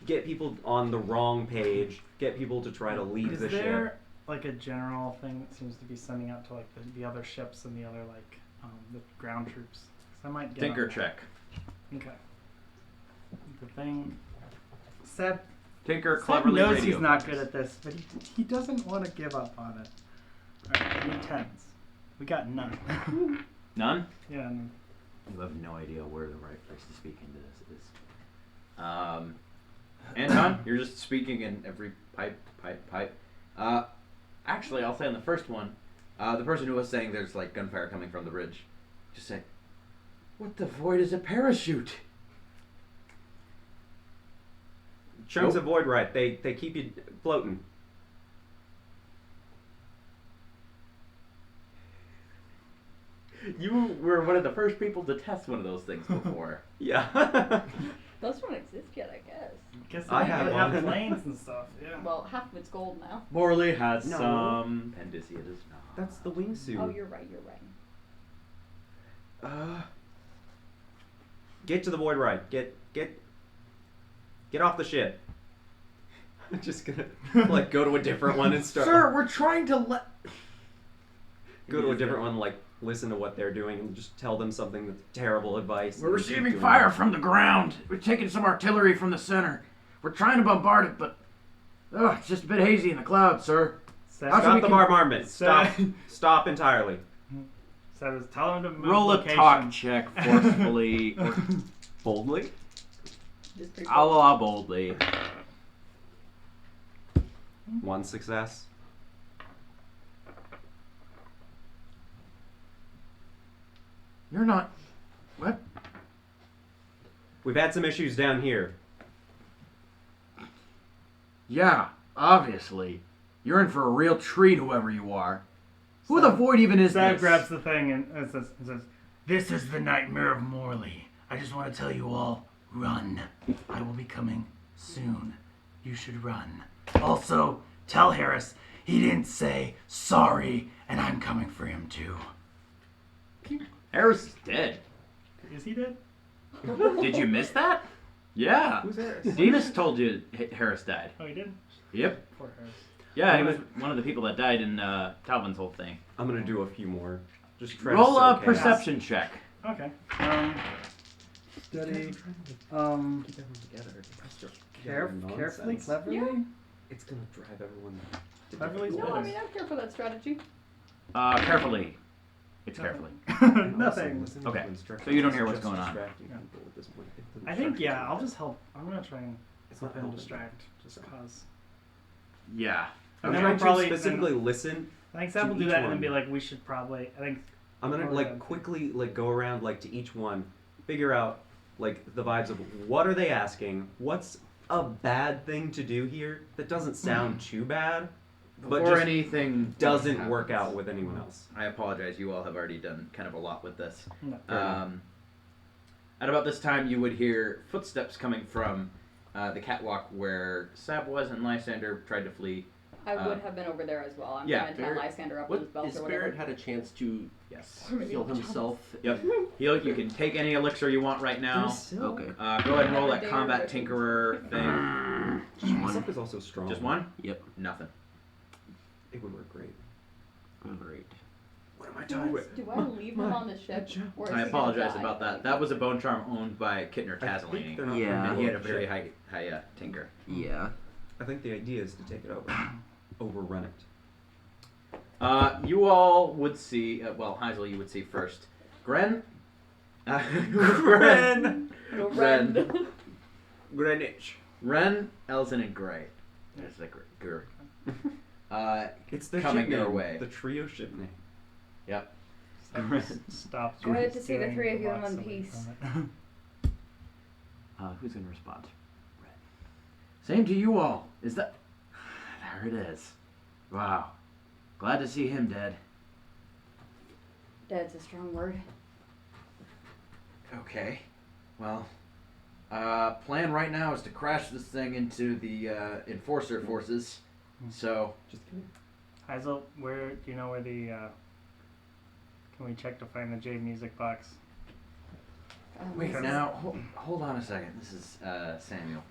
get people on the wrong page, get people to try to leave Is the there ship. like a general thing that seems to be sending out to like the other ships and the other like the ground troops? 'Cause I might get Tinker on that. check. Okay. The thing. Seb Tinker Seb cleverly knows radio he's not focus. good at this, but he doesn't want to give up on it. Alright, we need tens. We got none. None? Yeah. And You have no idea where the right place to speak into this is. Anton, you're just speaking in every pipe. Actually, I'll say on the first one, the person who was saying there's like gunfire coming from the bridge, just say, "What the void is a parachute?" Chunks Nope. of void right. They keep you floating. You were one of the first people to test one of those things before. Yeah. Those don't exist yet, I guess. guess I they have have one. planes and stuff. Yeah. Well, half of it's gold now. Morley has No. some. Pandisia does not. That's the wingsuit. Oh, you're right. Get to the void ride. Get off the ship. I'm just gonna like go to a different one and start. Sir, we're trying to let. Go to a different one, like listen to what they're doing and just tell them something that's terrible advice. We're and keep receiving doing fire it. from the ground. We're taking some artillery from the center. We're trying to bombard it, but it's just a bit hazy in the clouds, sir. Seb, How Stop we the can- bombardment. Stop. Stop entirely. Seb is telling him to move Roll a location. talk check forcefully, or Boldly. Just pretty a cool. la boldly. One success. You're not. What? We've had some issues down here. Yeah, obviously. You're in for a real treat, whoever you are. Who the void even is Seb this? grabs the thing and says, "This is the nightmare of Morley. I just want to tell you all, Run. I will be coming soon. You should run. Also, tell Harris he didn't say sorry, and I'm coming for him too. Harris is dead. Is he dead? Did you miss that? Yeah. Who's Harris? Demas told you Harris died. Oh, he did? Yep. Poor Harris. Yeah, he was one of the people that died in Talbin's whole thing. I'm gonna do a few more. Just try Roll to a soak chaos. perception check. Okay. Steady. Keep everyone together. Carefully, Nonsense. cleverly. Yeah. It's gonna drive everyone. to Cleverly's different No, I better. mean, I'm here for that strategy. Carefully. It's carefully. And also, Nothing. listening to Okay, instructions so you don't is hear what's just going on. distracting Yeah. people at this point. If the I think, instructions yeah, are I'll bad, just help. I'm gonna try and It's help not him helping. distract, just cause. Yeah. I'm And then trying we'll probably- to specifically listen. I think Sam will To do each that and one. then be like, we should probably. I think. I'm gonna Oh, like yeah. quickly like go around like to each one, figure out like the vibes of what are they asking, what's a bad thing to do here that doesn't sound too bad, but Before just anything doesn't work happens, out with anyone else. I apologize. You all have already done kind of a lot with this. No. Fair enough. At about this time, you would hear footsteps coming from the catwalk where Sab was and Lysander tried to flee. I would have been over there as well. I'm yeah, trying to tie Lysander up What with his belt is or whatever. Spirit had a chance to Yes. Or maybe heal I'll jump. himself? Yep. Heal. You can take any elixir you want right now. Okay. Go ahead and roll that Every day combat or- tinkerer thing. Just Stuff one. is also strong. Just one? Yep. Nothing. It would work great. Great. What am I Do talking I, with? do I leave him on the ship? Or is I he gonna apologize die? about that. That was a bone charm owned by Kittner I think Tazzolini. they're not Yeah. gonna And he had a do very shit. high tinker. Yeah. I think the idea is to take it over, overrun it. You all would see, well, Heisel, you would see first. Gren? Gren! Go Ren. Ren. Greenwich. Ren, Elzin, and Gray. There's the Gur. It's the Coming ship your name, way. the trio ship name. Stop. Good to see the steering three of you in box one away piece. from it. Who's going to respond? Same to you all. Is that... There it is. Wow. Glad to see him dead. Dead's a strong word. Okay. Well, plan right now is to crash this thing into the Enforcer forces. So, Just kidding. Heisel, where do you know where the? Can we check to find the J music box? wait, This is- now, hold on a second. This is Samuel.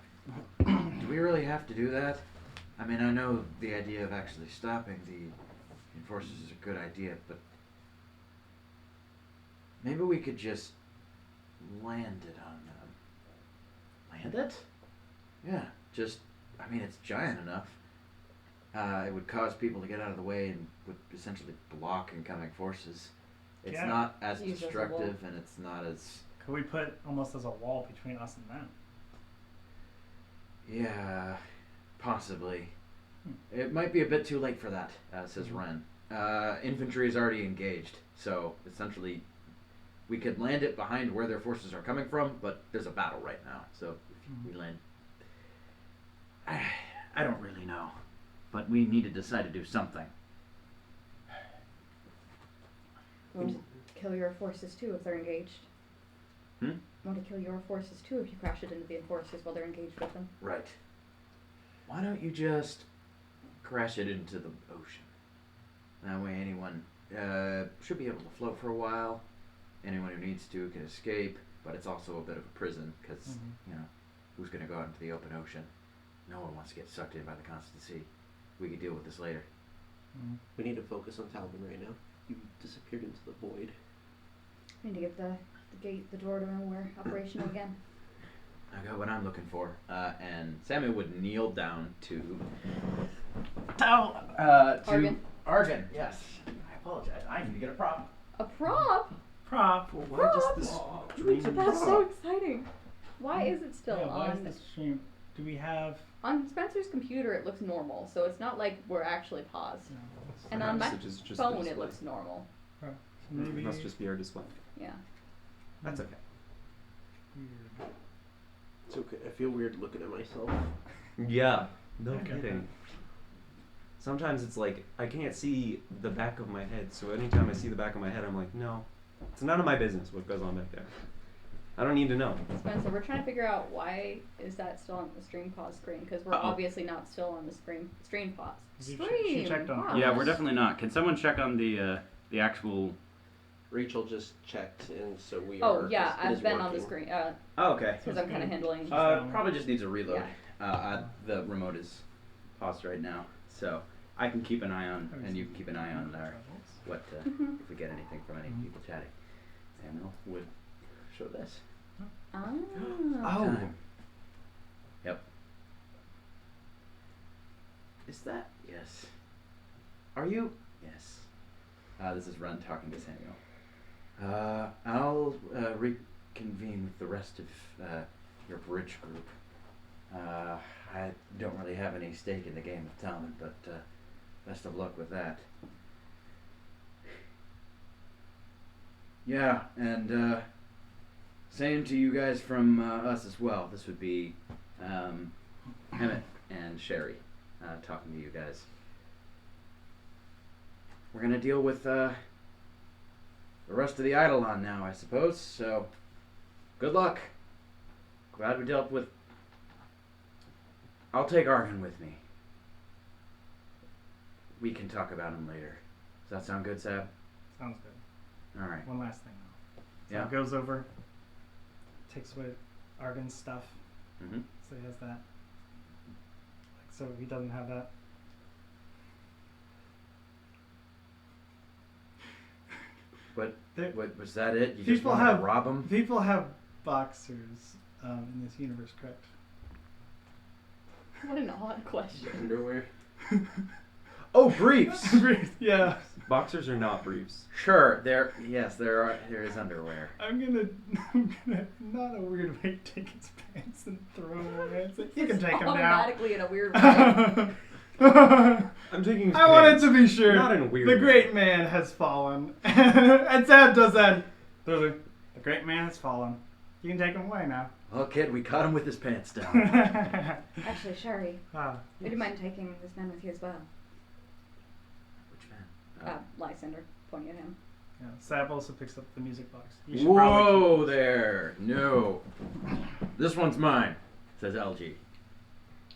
Do we really have to do that? I mean, I know the idea of actually stopping the Enforcers is a good idea, but maybe we could just land it on them. Land it? Yeah, just, I mean, it's giant enough. It would cause people to get out of the way and would essentially block incoming forces. It's Yeah. not as Use as a destructive and it's not as... Could we put almost as a wall between us and them? Yeah, possibly. It might be a bit too late for that, says Ren. Infantry is already engaged, so essentially we could land it behind where their forces are coming from, but there's a battle right now, so if we land... I don't really know, but we need to decide to do something. You want to kill your forces too if they're engaged. Hmm? You want to kill your forces too if you crash it into the enforcers while they're engaged with them. Right. Why don't you just crash it into the ocean? That way anyone should be able to float for a while. Anyone who needs to can escape, but it's also a bit of a prison because, you know, who's going to go out into the open ocean? No one wants to get sucked in by the constant sea. We can deal with this later. We need to focus on Talbin right now. You disappeared into the void. We need to get the gate, the door to nowhere operational again. I got what I'm looking for. And Samuel would kneel down to Argon. Argon, yes. I apologize. I need to get a prop. A prop? Prop. Well, why just just this this That's so exciting. Why is it still Yeah, why is on? this stream? Do we have? On Spencer's computer, it looks normal, so it's not like we're actually paused. No, And on my Perhaps it is just the phone, it display. looks normal. so It maybe. must just be our display. Yeah. That's okay. Weird. It's okay. I feel weird looking at myself. Yeah. No Okay. kidding. Sometimes it's like I can't see the back of my head, so anytime I see the back of my head, I'm like, no, it's none of my business what goes on back there. I don't need to know. Spencer, we're trying to figure out why is that still on the stream pause screen, because we're Uh-oh. obviously not still on the stream pause. She Stream checked on pause. Yeah, we're definitely not. Can someone check on the actual? Rachel just checked, and so we Oh are. yeah, 'cause it is I've been on the working. screen. Oh, okay. Because I'm kind of handling. Probably just needs a reload. Yeah. The remote is paused right now, so I can keep an eye on, and you can keep an eye on what if we get anything from any people chatting. Samuel would show this. Oh. Time. Yep. Is that yes? Are you yes? This is Run talking to Samuel. I'll reconvene with the rest of your bridge group. I don't really have any stake in the game of Talmud, but best of luck with that. Yeah, and same to you guys from us as well. This would be Emmett and Sherry talking to you guys. We're gonna deal with the rest of the Eidolon now, I suppose. So, good luck. Glad we dealt with. I'll take Argon with me. We can talk about him later. Does that sound good, Sab? Sounds good. All right. One last thing though. So Yeah. it goes over, takes away Argon's stuff, Mm-hmm. so he has that. Like, so he doesn't have that. But There- what was that? It? You just People wanted to have- rob him? People have boxers in this universe, correct? What an odd question. Underwear. Oh, briefs. Yeah. Boxers are not briefs. Sure. There is underwear. I'm gonna not a weird way take his pants and throw them away. It's like, you can take them now. Automatically in a weird way. I'm taking his I wanted pants. to be sure. Not in a weird The way. great man has fallen. And Sam does that. The great man has fallen. You can take him away now. Well, kid, we caught him with his pants down. Actually, Sherry, Ah, would you mind taking this man with you as well? Which man? Lysander, pointing at him. yeah. Sab also picks up the music box. You should probably Whoa there! No. This one's mine, says LG.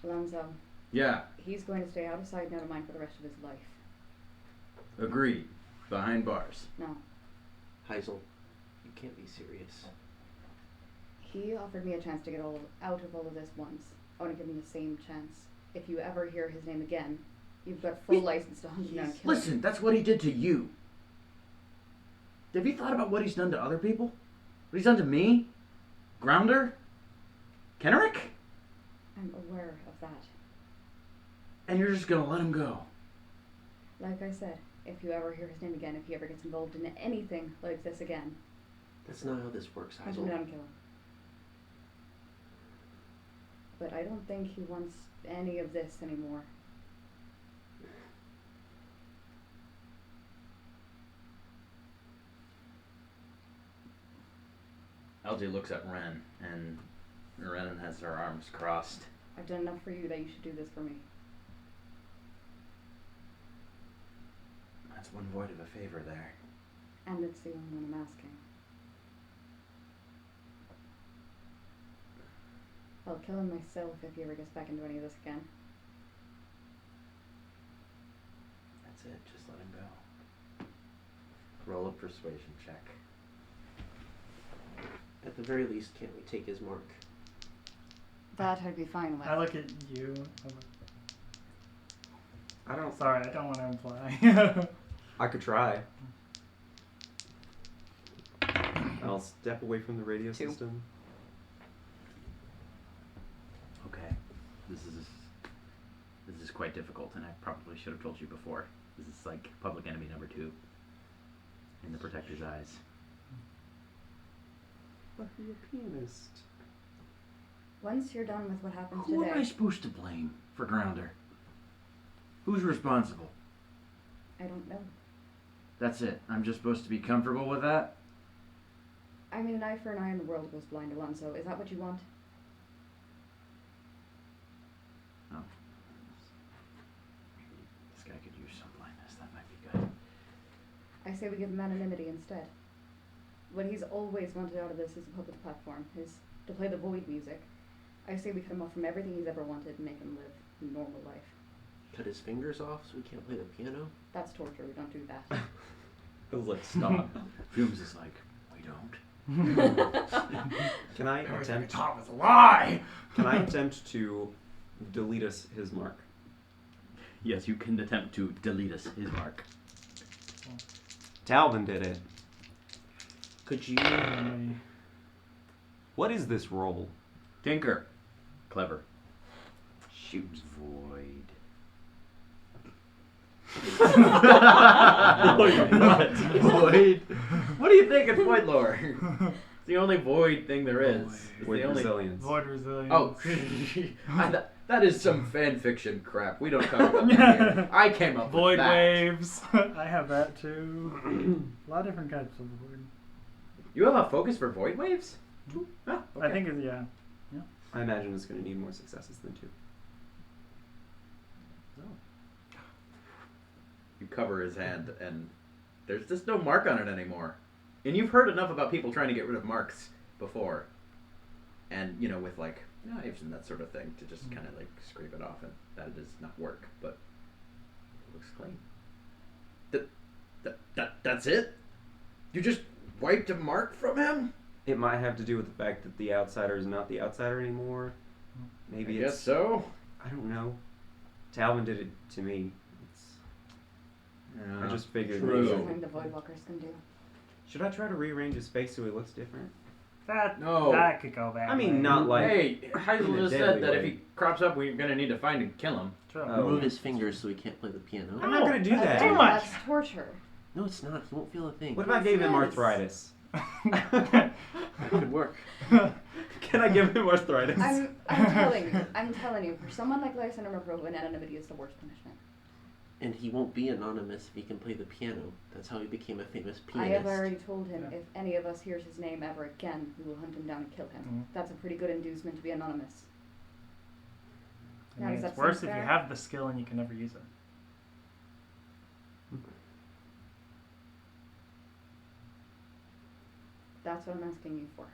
Alonzo, Yeah, he's going to stay out of sight and out of mind for the rest of his life. agreed. Behind bars. No. Heisel, you can't be serious. He offered me a chance to get out of all of this once. I want to give him the same chance. If you ever hear his name again, you've got full license to hunt him down and kill him. Listen, that's what he did to you. Have you thought about what he's done to other people? What he's done to me? Grounder? Kenrick? I'm aware of that. And you're just gonna let him go? Like I said, if you ever hear his name again, if he ever gets involved in anything like this again, That's not how this works, hunt him Heisel. down and kill him. But I don't think he wants any of this anymore. LJ looks at Ren, and Ren has her arms crossed. I've done enough for you that you should do this for me. That's one void of a favor there. And it's the only one I'm asking. I'll kill him myself if he ever gets back into any of this again. That's it, just let him go. Roll a persuasion check. At the very least, can't we take his mark? That I'd be fine with. I look at you. I don't. Sorry, I don't want to imply. I could try. I'll step away from the radio 2. system. Okay. This is quite difficult, and I probably should have told you before. This is like public enemy number 2 in the Protector's eyes. But you're a pianist. Once you're done with what happens Who am I today, supposed to blame for Grounder? Who's responsible? I don't know. That's it. I'm just supposed to be comfortable with that? I mean, an eye for an eye and the world goes blind, Alonso. Is that what you want? Oh. Maybe this guy could use some blindness. That might be good. I say we give him anonymity instead. what he's always wanted out of this is a public platform, is to play the Void music. I say we cut him off from everything he's ever wanted and make him live a normal life. Cut his fingers off so he can't play the piano? That's torture, we don't do that. It was like, stop. Fumes is like, we don't. Can I attempt? Tom is a lie. Can I attempt to delete us his mark? Yes, you can attempt to delete us his mark. Talvin did it. Could you... What is this roll? Tinker. Clever. Shoots void. Void. What do you think it's void lore? It's the only void thing there is. It's With the only. resilience. Void resilience. Oh, that is some fan fiction crap. We don't talk about that here. I came up Void with that. waves. I have that too. A lot of different kinds of void. You have a focus for void waves? Oh, I okay. think it's, yeah. I imagine it's going to need more successes than 2. You cover his hand, and there's just no mark on it anymore. And you've heard enough about people trying to get rid of marks before. And, you know, with, like, knives and that sort of thing to just kind of, like, scrape it off. And that does not work, but it looks clean. That's it? You just wiped a mark from him? It might have to do with the fact that the outsider is not the outsider anymore. Maybe I it's... guess so. I don't know. Talvin did it to me. I just figured. True. That's something the Voidwalkers can do. Should I try to rearrange his face so he looks different? That No. that could go bad. I mean, not like. Hey, in Heisel a just said deadly that if way. he crops up, we're going to need to find and kill him. True. Oh. Remove his fingers so he can't play the piano? I'm not gonna do that. Too much. That's torture. No, it's not. He won't feel a thing. What if I gave him Yes. arthritis? That could work. Can I give him arthritis? I'm telling you, for someone like Lysander McRoven, anonymity is the worst punishment. And he won't be anonymous if he can play the piano. That's how he became a famous I pianist. have already told him Yeah. if any of us hears his name ever again, we will hunt him down and kill him. Mhm. That's a pretty good inducement to be anonymous. I Now, mean, does it's that worse seem if you fair? have the skill and you can never use it. That's what I'm asking you for.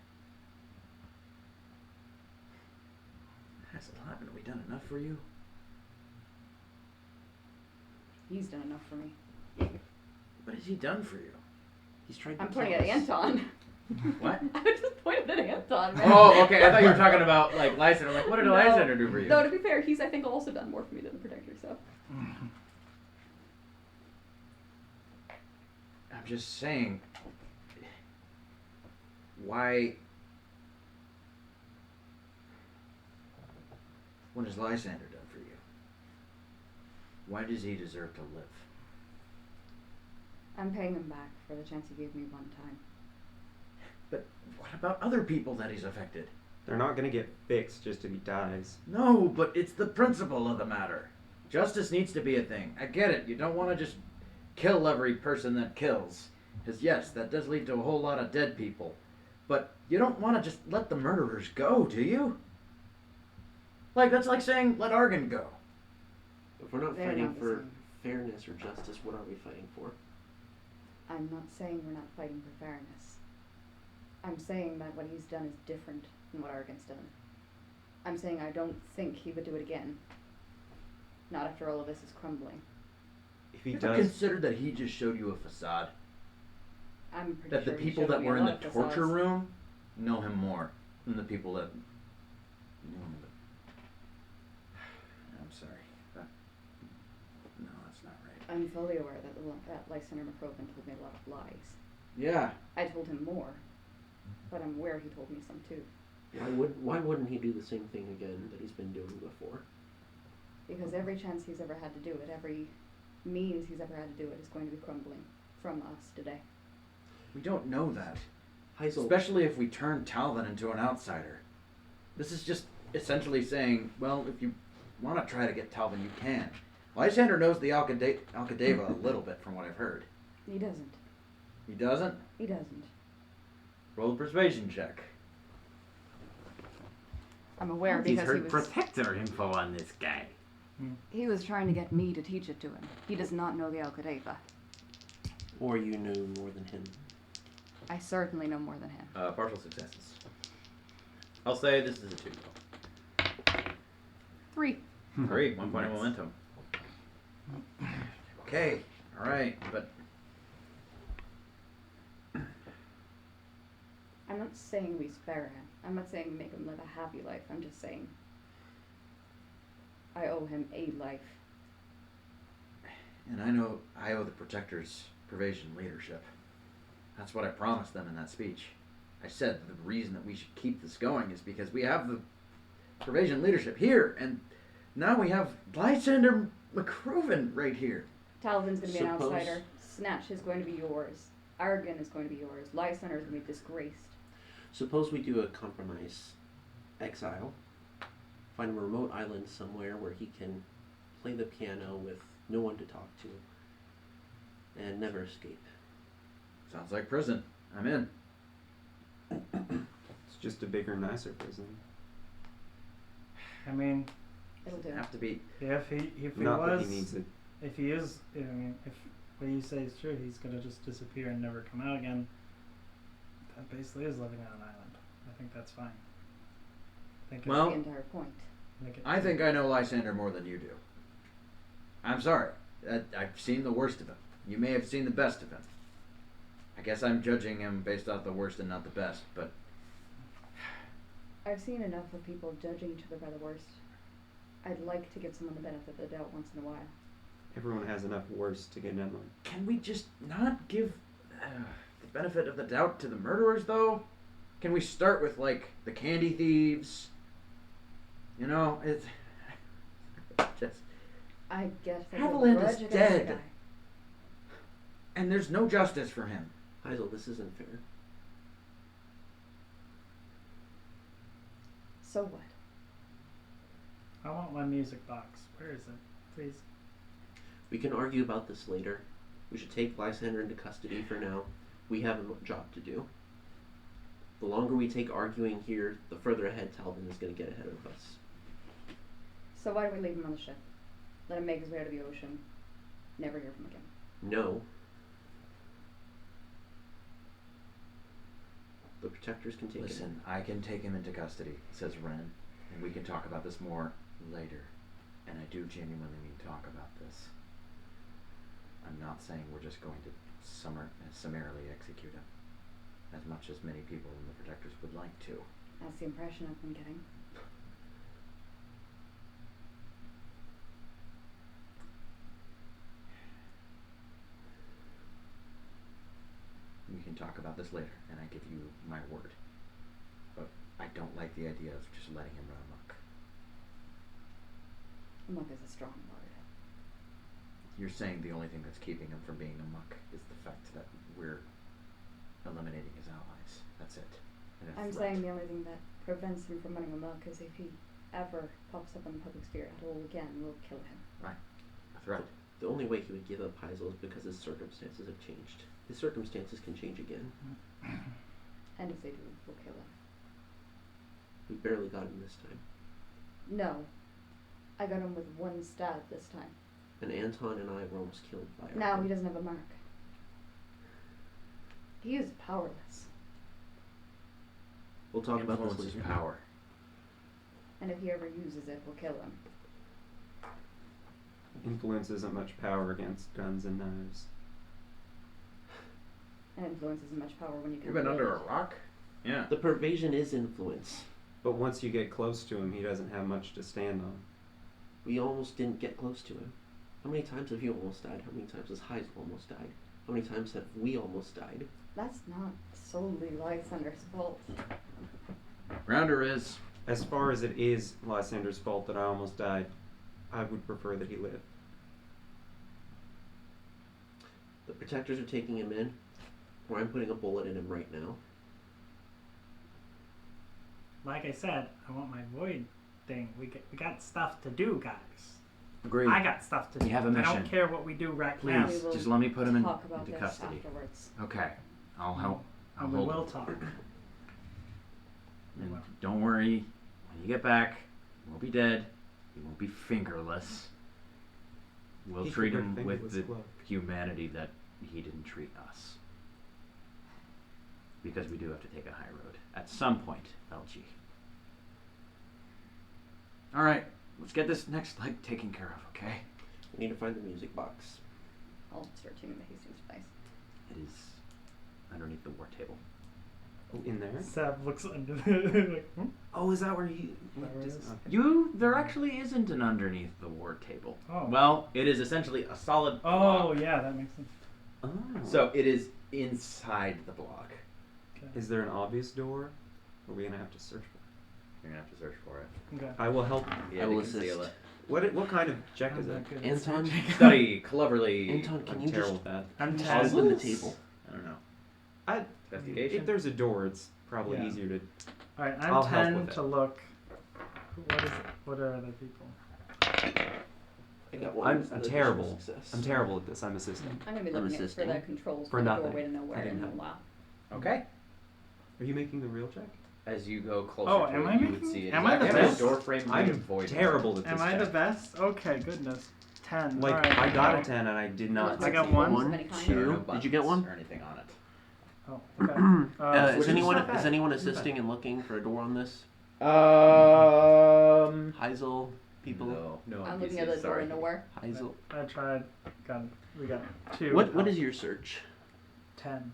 Hassel, haven't we done enough for you? He's done enough for me. What has he done for you? He's trying to I'm kill pointing at us. Anton. What? I just pointed at Anton, man. Oh, okay. I thought you were talking about, like, Lysander. I'm like, what did No. Lysander do for you? Though, to be fair, he's, I think, also done more for me than the Protector, so. I'm just saying, why... What has Lysander done for you? Why does he deserve to live? I'm paying him back for the chance he gave me one time. But what about other people that he's affected? They're not gonna get fixed just if he dies. No, but it's the principle of the matter. Justice needs to be a thing. I get it. You don't want to just kill every person that kills. Because, yes, that does lead to a whole lot of dead people. But you don't want to just let the murderers go, do you? Like, that's like saying, let Argon go. If we're not They're fighting not the for same. fairness or justice, what are we fighting for? I'm not saying we're not fighting for fairness. I'm saying that what he's done is different than what Argon's done. I'm saying I don't think he would do it again. Not after all of this is crumbling. If he You ever does, considered that he just showed you a facade? I'm pretty That sure the he people showed that me were a in lot the of torture facades. room know him more than the people that knew him. I'm sorry. No, that's not right. I'm fully aware that Lysander McRoven told me a lot of lies. Yeah. I told him more, but I'm aware he told me some too. Why wouldn't he do the same thing again that he's been doing before? Because every chance he's ever had to do it, every means he's ever had to do it is going to be crumbling from us today. We don't know that. Heisel, Especially if we turn Talvin into an outsider. This is just essentially saying, well, if you want to try to get Talvin, you can. Lysander knows the Alcadeva a little bit from what I've heard. He doesn't. He doesn't? He doesn't. Roll a persuasion check. I'm aware He's because heard protector info on this guy. he was trying to get me to teach it to him. He does not know the Alcadeva. or you knew more than him. I certainly know more than him. Partial successes. I'll say this is a 2. 3. 3. 1 point of momentum. Okay. All right. But I'm not saying we spare him. I'm not saying we make him live a happy life. I'm just saying I owe him a life. and I know I owe the Protectors Pervasion leadership. That's what I promised them in that speech. I said the reason that we should keep this going is because we have the Pervasion leadership here, and now we have Lysander McCruven right here. Talvin's going to be an Suppose- outsider. Snatch is going to be yours. Argon is going to be yours. Lysander is going to be disgraced. Suppose we do a compromise. Exile. Find a remote island somewhere where he can play the piano with no one to talk to. And never escape. Sounds like prison. I'm in. It's just a bigger, nicer prison. I mean, It'll do. Have to be. yeah, if he Not was, that he needs it. if he is, I mean, if what you say is true, he's gonna just disappear and never come out again. That basically is living on an island. I think that's fine. I think Well- That's the entire point. I think I know Lysander more than you do. I'm sorry. I've seen the worst of him. You may have seen the best of him. I guess I'm judging him based off the worst and not the best, but I've seen enough of people judging each other by the worst. I'd like to give someone the benefit of the doubt once in a while. Everyone has enough worse to get Emma. can we just not give the benefit of the doubt to the murderers, though? Can we start with, like, the candy thieves? You know, it's just... I guess I Haviland grudge is against the dead. guy. And there's no justice for him. Heisel, this isn't fair. So what? I want my music box. Where is it? Please. We can argue about this later. We should take Lysander into custody for now. We have a job to do. The longer we take arguing here, the further ahead Talbot is going to get ahead of us. So why don't we leave him on the ship? Let him make his way out of the ocean. Never hear from him again. No. The Protectors can take Listen, I can take him into custody, says Ren, and we can talk about this more later. And I do genuinely mean talk about this. I'm not saying we're just going to summarily execute him, as much as many people in the Protectors would like to. That's the impression I've been getting. We can talk about this later, and I give you my word. But I don't like the idea of just letting him run amok. Amok is a strong word. You're saying the only thing that's keeping him from being amok is the fact that we're eliminating his allies. That's it. And a I'm threat. saying the only thing that prevents him from running amok is if he ever pops up in the public sphere at all again, we'll kill him. A threat. The only way he would give up Heisel is because his circumstances have changed. His circumstances can change again. And if they do, we'll kill him. We barely got him this time. No. I got him with one stab this time. And Anton and I were almost killed by our Now he doesn't have a mark. He is powerless. We'll talk about Influence this is later. power. And if he ever uses it, we'll kill him. Influence isn't much power against guns and knives. And influence isn't much power when you can. You've been under a rock? Yeah. The pervasion is influence. But once you get close to him, he doesn't have much to stand on. We almost didn't get close to him. How many times have you almost died? How many times has Heisel almost died? How many times have we almost died? That's not solely Lysander's fault. Grounder is. As far as it is Lysander's fault that I almost died, I would prefer that he lived. The Protectors are taking him in, or I'm putting a bullet in him right now. Like I said, I want my void thing. We got stuff to do, guys. Agreed. I got stuff to do. We have a I mission. don't care what we do right Please, now. We will just let me put him talk about into this custody. afterwards. Okay. I'll help. I'll And we hold will him. talk. And don't worry, when you get back, he won't be dead. He won't be fingerless. We'll He treat could wear him with fingerless the gloves. humanity that he didn't treat us. because we do have to take a high road at some point, LG. All right, let's get this next leg taken care of, okay? We need to find the music box. I'll start tuning the Hastings device. It is underneath the war table. Oh, in there? Sab looks under like, Oh, is that where he? That where it is? Okay. There actually isn't an underneath the war table. Oh. Well, it is essentially a solid Oh, block. yeah, that makes sense. Oh. So it is inside the block. Okay. Is there an obvious door? Or are we gonna have to search for it? You're gonna have to search for it. Okay. I will help. Yeah, I will to conceal assist. What kind of check I'm is it? not good at Anton? searching. Study cleverly. Anton, can I'm you terrible just with that. I'm open the 10. table? I don't know. I, Investigation. if there's a door, it's probably Yeah. easier to. Alright, I'll I'm help 10 with it. to look. What are other people? I got one. I'm additional terrible. Success. I'm terrible at this. I'm assisting. I'm gonna be I'm looking at for assisting. the controls For for the nothing. doorway to I nowhere didn't in a have- while. Okay. Are you making the real check? As you go closer Oh, to am it, I you making- would see it. am I the Exactly. best? Door frame made of I'm void. terrible at this Am I the check. best? Okay, goodness. 10. Like Alright. I got a 10 and I did not. Let's I got see one. rolls of any kind. There are no Two. Did you get buttons one? Or anything on it. Oh, okay. Is which is anyone not bad. is anyone Not bad. assisting and looking for a door on this? Heisel people. No. I'm looking at the door sorry. to nowhere. Heisel. I tried. We got 2. What is your search? 10.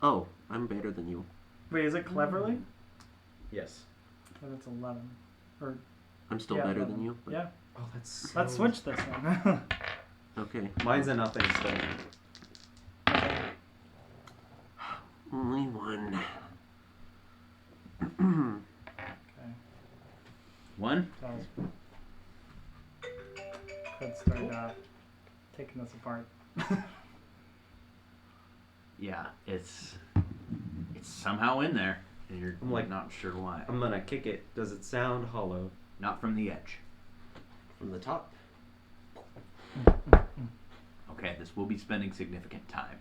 Oh, I'm better than you. Wait, is it cleverly? Yes. Then it's 11. Or I'm still yeah, better 11. than you. But Yeah. Oh, that's. So... Let's switch this one. Okay. Mine's a nothing still. Only one. Okay. One. That was could start taking this apart. Yeah, it's somehow in there, and you're I'm like- not sure why. I'm gonna kick it. Does it sound hollow? Not from the edge. From the top. Okay, this will be spending significant time.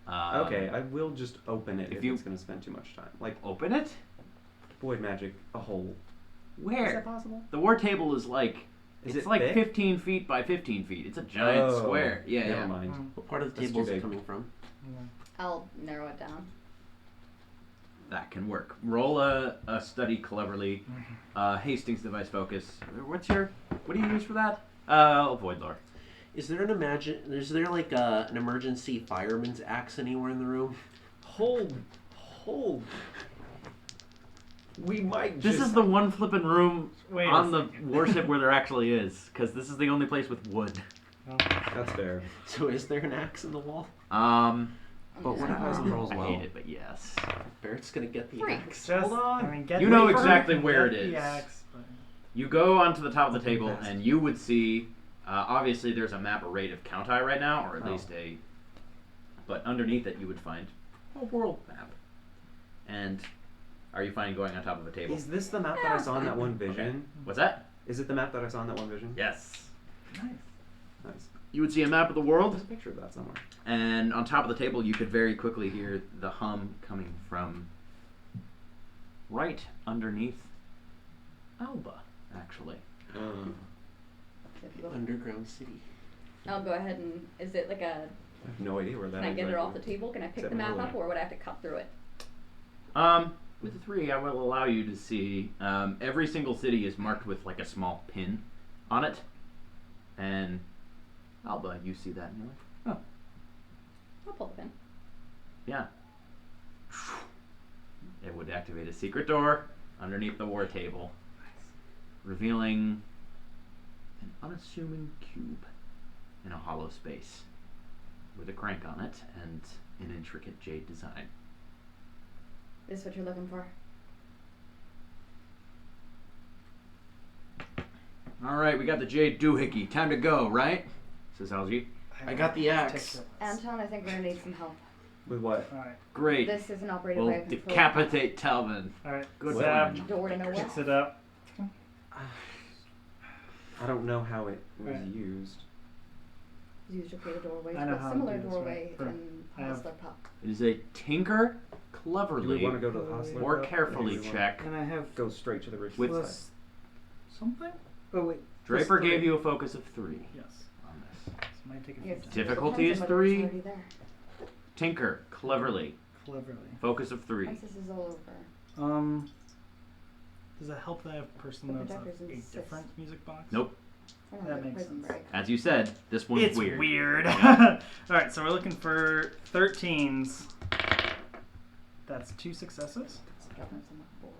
Okay, I will just open it if if you- it's gonna spend too much time. Like Open it. void magic, a hole. Where? Is that possible? The war table is like Is it's it like thick? 15 feet by 15 feet. It's a giant Oh, square. Yeah, Never yeah. mind. What part of the That's table is too it big. coming from? I'll narrow it down. That can work. Roll a study cleverly. Hastings device focus. What do you use for that? Void lore. Is there Is there like an emergency fireman's axe anywhere in the room? Hold. We might. This just... is the one flipping room Wait a on the second. warship where there actually is, because this is the only place with wood. That's fair. So is there an axe in the wall? But what if Heisel rolls I well? hate it, but yes. Barrett's gonna get the Freak. axe. Just, Hold on. I mean, get You know wait for exactly it, where get it the is. axe, but- You go onto the top of the Okay, table, fast. and you would see. Obviously, there's a map of Raid of Countai right now, or at Oh. least a. But underneath it, you would find a world map. And are you fine going on top of a table? Is this the map that I saw in that one vision? What's that? Is it the map that I saw in that one vision? Yes. Nice. Nice. You would see a map of the world, There's a picture of that somewhere. and on top of the table, you could very quickly hear the hum coming from right underneath Alba, actually. Underground city. I'll go ahead and is it like a? I have no idea where that Can I is get it right off now. the table? Can I pick Except the map earlier. up, or would I have to cut through it? With the 3, I will allow you to see every single city is marked with like a small pin on it, and Alba, you see that, and you're like, oh, I'll pull the pin. yeah. It would activate a secret door underneath the war table, revealing an unassuming cube in a hollow space with a crank on it and an intricate jade design. This is what you're looking for. All right, we got the jade doohickey. Time to go, right? Says Algie. I got the axe. Take it. Anton, I think we're gonna need some help. With what? Alright, Great. This isn't operated We'll by a control. decapitate Talvin. alright. Good Sab plan. Door to nowhere. picks it up. I don't know how it was Right. used. Used to create a doorway I to know a how to similar do this, doorway right? For- in I have- Hustler Pop. It is a tinker Do cleverly we want to go to the hospital? or carefully Maybe we wanna check. And I have Go straight to the rich With- side. plus something? Oh wait. Draper plus gave three. you a focus of 3 Yes. on this. This might take a few Yes. times. Difficulty Depends is on whether it's 3. already there. Tinker cleverly. Cleverly. Focus of 3. Once this is all over. Does it help that I have person The notes of projectors a insist. different music box? Nope. We're not That in makes prison sense. break. As you said, this one's It's weird. weird. Yeah. Alright, so we're looking for 13s. That's 2 successes. Government's not boring.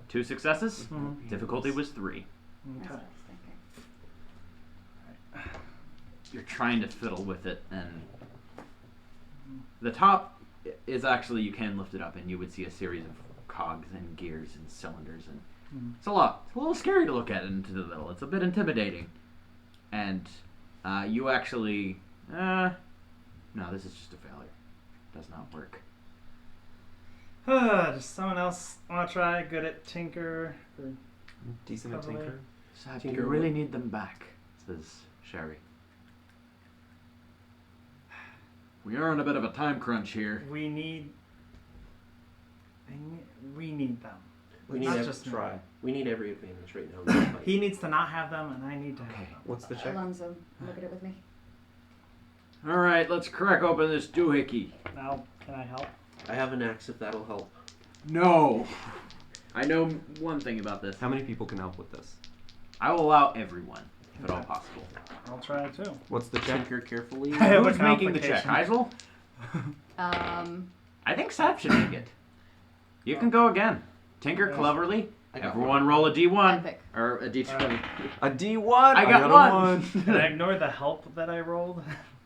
2 successes. Mhm. Difficulty was 3. That's Okay. what I was thinking. You're trying to fiddle with it, and the top is actually, you can lift it up, and you would see a series of cogs and gears and cylinders, and it's a lot. It's a little scary to look at into the middle. It's a bit intimidating, and you actually, no, this is just a failure. Does not work. Does someone else want to try? Good at tinker? Or Decent at Probably. tinker. Sad, Tinker you really what? need them back, says Sherry. We are on a bit of a time crunch here. we need. We need them. We Let's need Not ev- just me. try. We need every advantage right now. in this fight. He needs to not have them, and I need to Okay. have them. What's the check? Alonzo, look at it with me. All right, let's crack open this doohickey. Now, can I help? I have an axe if that'll help. No. I know one thing about this. How many people can help with this? I will allow everyone, if at all possible. I'll try too. What's the check? Tinker carefully. I have a Who's making the check? complication. Heisel? I think Sap should make it. You can go again. Tinker cleverly. I got Everyone roll a D1. Epic. Or a D20. A D1. I got a one. Can I ignore the help that I rolled?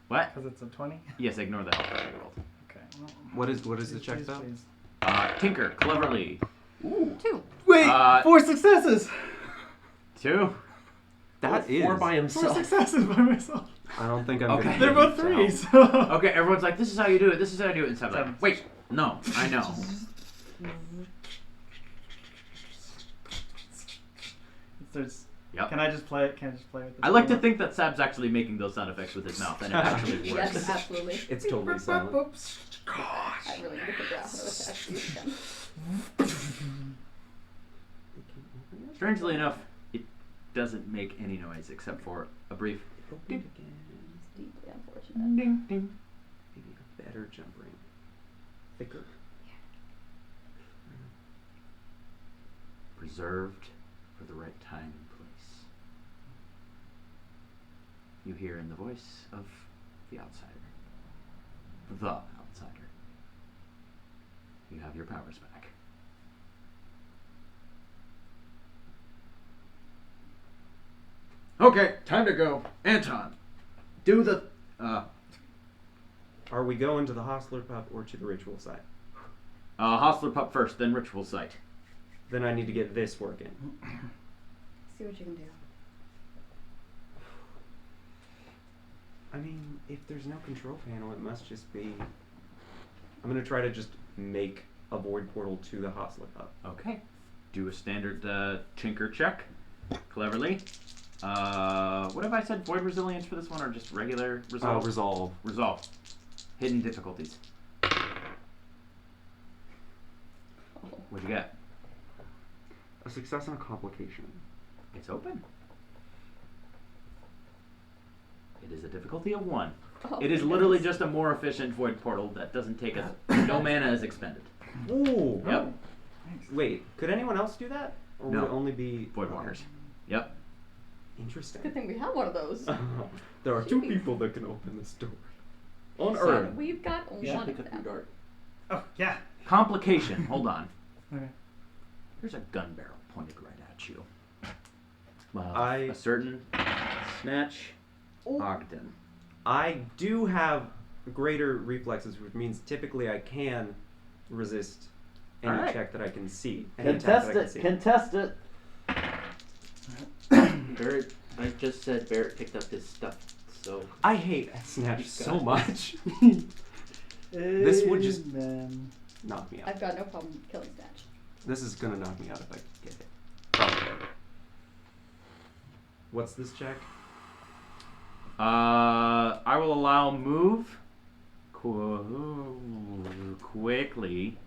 What? Because it's a 20? Yes, ignore the help that I rolled. Okay. Well, What is the please, check please, though? please. Tinker cleverly. 2. Wait! Uh, 4 successes! 2. That is. Or by 4 himself. successes by myself. I don't think I'm. Okay. Gonna They're both figure it 3s. Okay, everyone's like, this is how you do it. This is how you do it. And Sap's like, Seven. wait, no, I know. There's, Yep. Can I just play it? Can I just play with this? I like to think that Sab's actually making those sound effects with his mouth, and it actually works. Yes, absolutely. It's totally silent. I really need to figure out how to attach these again. Strangely enough, it doesn't make any noise except for a brief ding, It's deeply unfortunate. ding, ding. Maybe a better jump ring. Thicker. Preserved for the right time and place. You hear in the voice of the outsider. The outsider. You have your powers back. Okay, time to go. Anton, do the Are we going to the Hostler Pub or to the ritual site? Hostler Pup first, then Ritual Site. Then I need to get this working. See what you can do. I mean, if there's no control panel, it must just be. I'm gonna try to just make a void portal to the Hostler Pub. Okay. Do a standard tinker check. Cleverly. What have I said? Void resilience for this one, or just regular resolve? Resolve. Resolve. Hidden difficulties. What'd you get? A success and a complication. It's open. It is a difficulty of 1. Oh, It is my literally goodness. just a more efficient void portal that doesn't take us. No mana is expended. Ooh. Yep. Wait, could anyone else do that? Or No. would it only be Void walkers. Yep. Interesting. Good thing we have one of those. There are 2 Jeez. people that can open this door. On So- Earth. We've got only Yeah. one Pick of up your them. dart. Oh, yeah. Complication. Hold on. Okay. There's a gun barrel pointed right at you. I- A certain Snatch Ogden. I do have greater reflexes, which means typically I can resist any Alright. check that I can see. Any attack that I can see. Contest it. Barrett, I just said Barrett picked up his stuff, so I hate Snatch You so got it. much. This would just- Amen. Knock me out. I've got no problem killing Snatch. This is gonna knock me out if I get hit. Probably. What's this check? I will allow move quickly.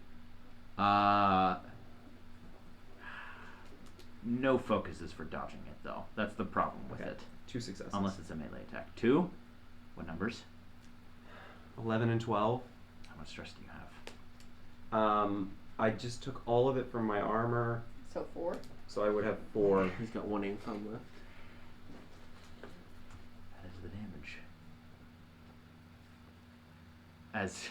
No focuses for dodging it though. That's the problem with Okay. it. 2 successes. Unless it's a melee attack. 2. What numbers? 11 and 12. How much stress do you have? I just took all of it from my armor, So 4. so I would have 4. He's got 1 income left. That is the damage. As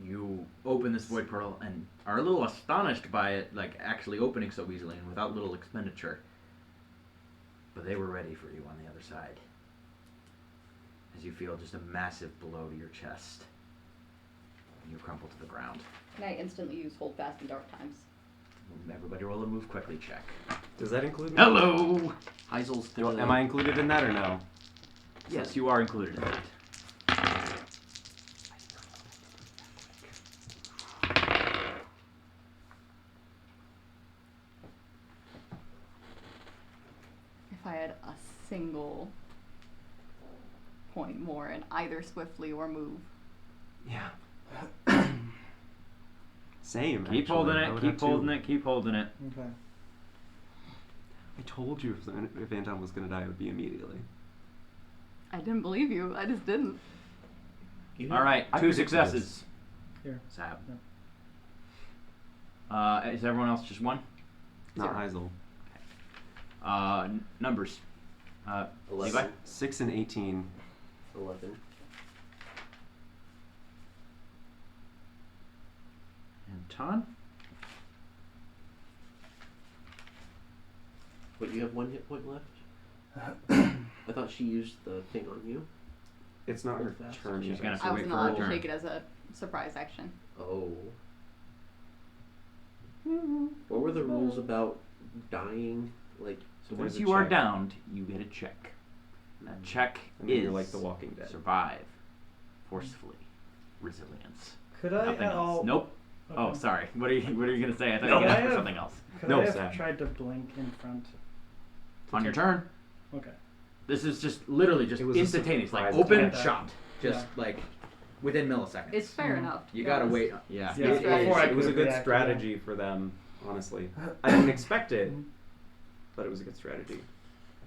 you open this void portal and are a little astonished by it, like actually opening so easily and without little expenditure. But they were ready for you on the other side. As you feel just a massive blow to your chest. And you crumple to the ground. Can I instantly use hold fast in dark times? Everybody roll a move quickly check. Does that include me? Hello! Heisel's Well, am I included in that or no? Yes, you are included in that. If I had a single point more in either swiftly or move. Yeah. Same. Keep actually. holding I it, would keep have 2. holding it, keep holding it. Okay. I told you if Anton was gonna die, it would be immediately. I didn't believe you. I just didn't. Alright, I 2 predicted successes. Here. Sab. Yep. Is everyone else just 1? Not 0. Heisel. Numbers. 11. Levi? 6 and 18. 11. And Todd? But you have 1 hit point left? I thought she used the thing on you. It's not her Hold fast. turn She's yet. gonna have to I wait wasn't for her allowed to turn. take it as a surprise action. Oh. What were the rules about dying? Like, So There's once a you are check. downed, you get a check. That check And then is you're like The Walking Dead. survive, forcefully, resilience. Could I Nothing at else. all? Nope. Okay. Oh, sorry. What are you gonna say? I thought No. you were gonna Could I ask for have- something else. Could No, I have Zach. tried to blink in front? On your turn. Okay. This is just literally just It was a instantaneous, like surprise open attack. shot, just Yeah. like within milliseconds. It's fair Mhm. enough. You gotta because wait. Yeah. Yeah, It, before I it was a could've good reacted, strategy for them, honestly. I didn't expect it, Mhm. but it was a good strategy.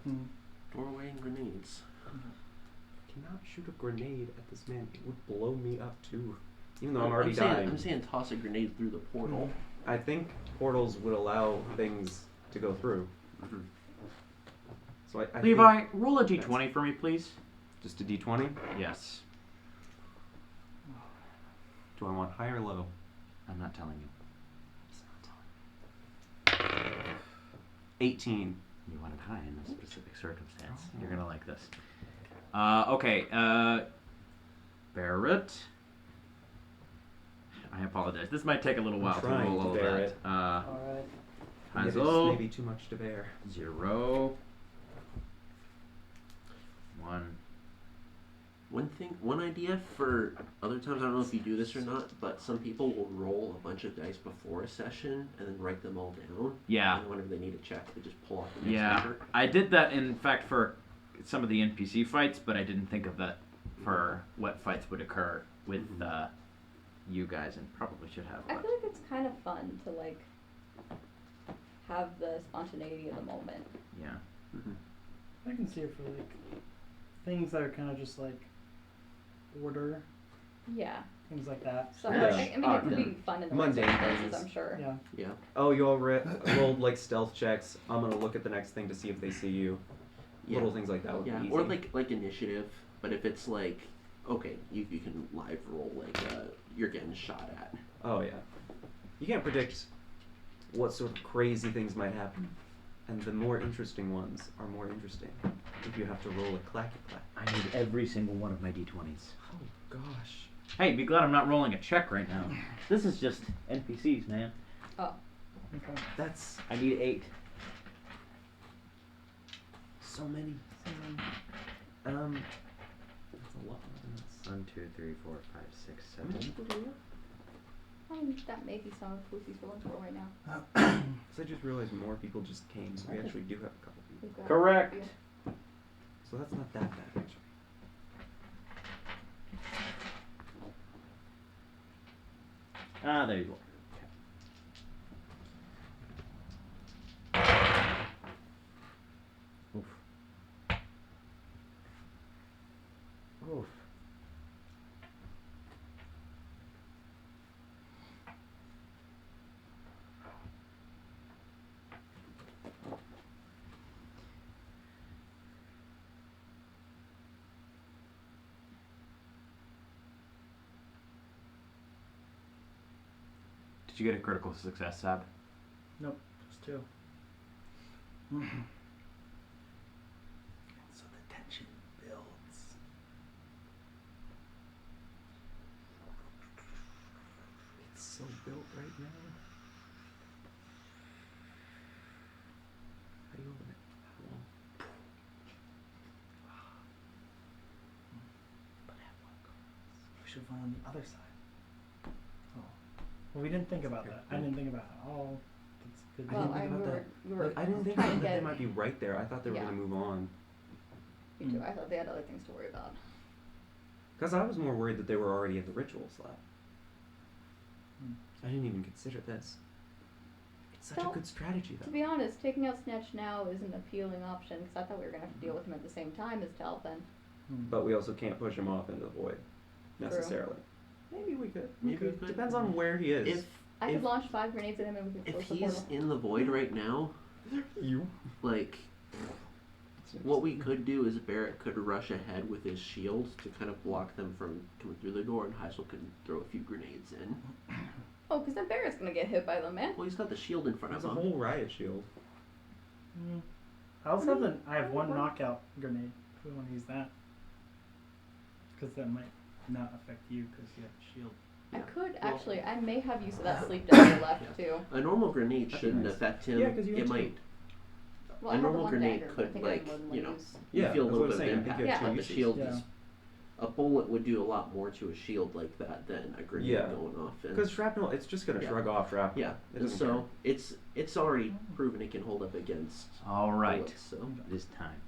Hmm. doorway and grenades. I cannot shoot a grenade at this man. It would blow me up too. Even though I'm already saying, dying. I'm saying toss a grenade through the portal. I think portals would allow things to go through. Mhm. So I Levi, think roll a d20 for me, please. just a d20. Yes. Do I want high or low? I'm not telling you. 18. You want it high in this specific circumstance. Oh. You're gonna like this. Okay. Barrett. I apologize. This might take a little I'm while to trying roll to all bear of it. that. All right. Yeah, it's Hazel. maybe too much to bear. 0. 1. One idea for other times, I don't know if you do this or not, but some people will roll a bunch of dice before a session and then write them all down. Yeah. And whenever they need a check, they just pull out the next Yeah. number. I did that in fact for some of the NPC fights, but I didn't think of that for what fights would occur with you guys, and probably should have. I But feel like it's kind of fun to like have the spontaneity of the moment. yeah. I can see it for like things that are kind of just like order, Yeah. things like that. So Yeah. I mean, it could be fun in the right Mundane circumstances, things. I'm sure. Yeah. Yeah. Oh, you all rolled like stealth checks. I'm gonna look at the next thing to see if they see you. Yeah. Little things like that would Yeah. be easy. Or like initiative, but if it's like, okay, you can live roll like you're getting shot at. Oh yeah. You can't predict what sort of crazy things might happen, and the more interesting ones are more interesting. If you have to roll a clacky clack. I need every single one of my d20s. Oh gosh. Hey, be glad I'm not rolling a check right now. This is just NPCs, man. Oh. Okay. That's I need 8. so many. That's a lot more than this. 1, 2, 3, 4, 5, 6, 7. I mean, that may be some of Lucy's rolling for right now. So I just realized more people just came. So we actually do have a couple people. We've got Correct. So that's not that bad actually. Ah, there you go. Oof. Oof. Did you get a critical success, Sab? Nope, just 2. So the tension builds. It's so built right now. How do you open it? But I have 1 card. We should run on the other side. Oh. Well, we didn't think about that. I didn't think about it. Oh, that's good. I didn't think about that. we were Like, I didn't think trying that to they get. might be right there. I thought they were Yeah. gonna move on. Me too. I thought they had other things to worry about. Because I was more worried that they were already at the ritual slab. Hmm. I didn't even consider this. It's such Well, a good strategy, To though. be honest, taking out Snatch now is an appealing option because I thought we were gonna have to deal with him at the same time as Talvin. But we also can't push him off into the void, necessarily. Maybe we could. Maybe Maybe we could. depends on where he is. If I If- could launch 5 grenades at him and we could if close the he's portal. in the void right now, you. like what we could do is Barrett could rush ahead with his shield to kind of block them from coming through the door, and Heisel could throw a few grenades in. Oh, because then Barrett's gonna get hit by them, man. Well, he's got the shield in front There's of a him. whole riot shield. I also I have 1 knockout grenade. If we want to use that. Because that might not affect you because you have a shield. I Yeah. could Well- actually. I may have use of that sleep dagger left too. A normal grenade That'd be shouldn't nice. affect him. Yeah, 'cause you it have two. might. Well, A I have the normal 1 grenade dagger. I could, think I have like, more than you one know, use. You Yeah, feel a that's little what bit I'm saying. of I think impact, you have Yeah. but two the uses. shield Yeah. is. A bullet would do a lot more to a shield like that than a grenade Yeah. going off. And Because shrapnel, it's just gonna Yeah. shrug off shrapnel. yeah, It and doesn't so it's already proven it can hold up against All right. bullets. So It is time.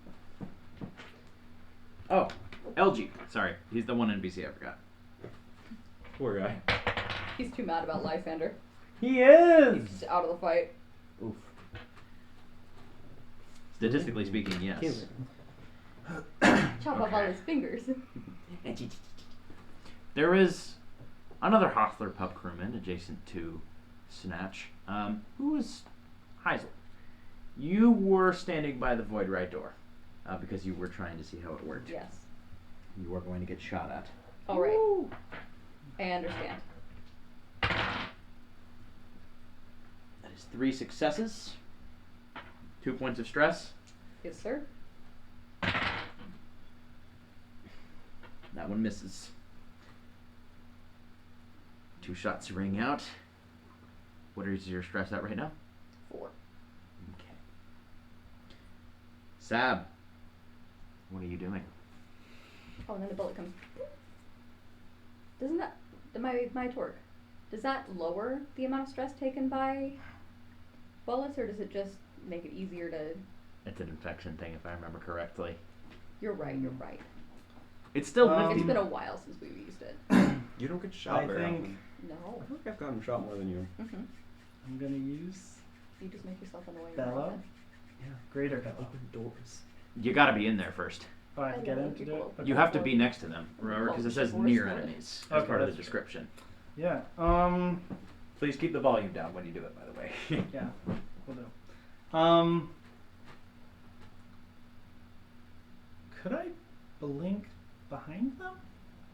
Oh, LG. Sorry, he's the one NPC I forgot. care. Poor guy. He's too mad about Lysander. He He's is! just out of the fight. Oof. Statistically speaking, yes. Chop off all his fingers. There is another Hostler pub crewman adjacent to Snatch, who is Heisel. You were standing by the void right door because you were trying to see how it worked. Yes. You are going to get shot at. All right. I understand. That is 3 successes, 2 points of stress. Yes, sir. That one misses. 2 shots ring out. What is your stress at right now? 4. Okay. Sab, what are you doing? Oh, and then the bullet comes. Doesn't that my torque? Does that lower the amount of stress taken by bullets, or does it just make it easier to? It's an infection thing, if I remember correctly. You're right. You're right. It's still Um, It's nifty. been a while since we've used it. You don't get shot I very think- often. No. I feel like I've gotten shot more than you. Mm-hmm. I'm going to use You just make yourself annoying. Bellow. Greater Bellow. Open doors. You gotta be in there first. Oh, I have to get in to do it? You have to be next to them, remember? Because it says near enemies as Okay, part of the that's description. Yeah. Please keep the volume down when you do it, by the way. Yeah. Will do. Could I blink behind them?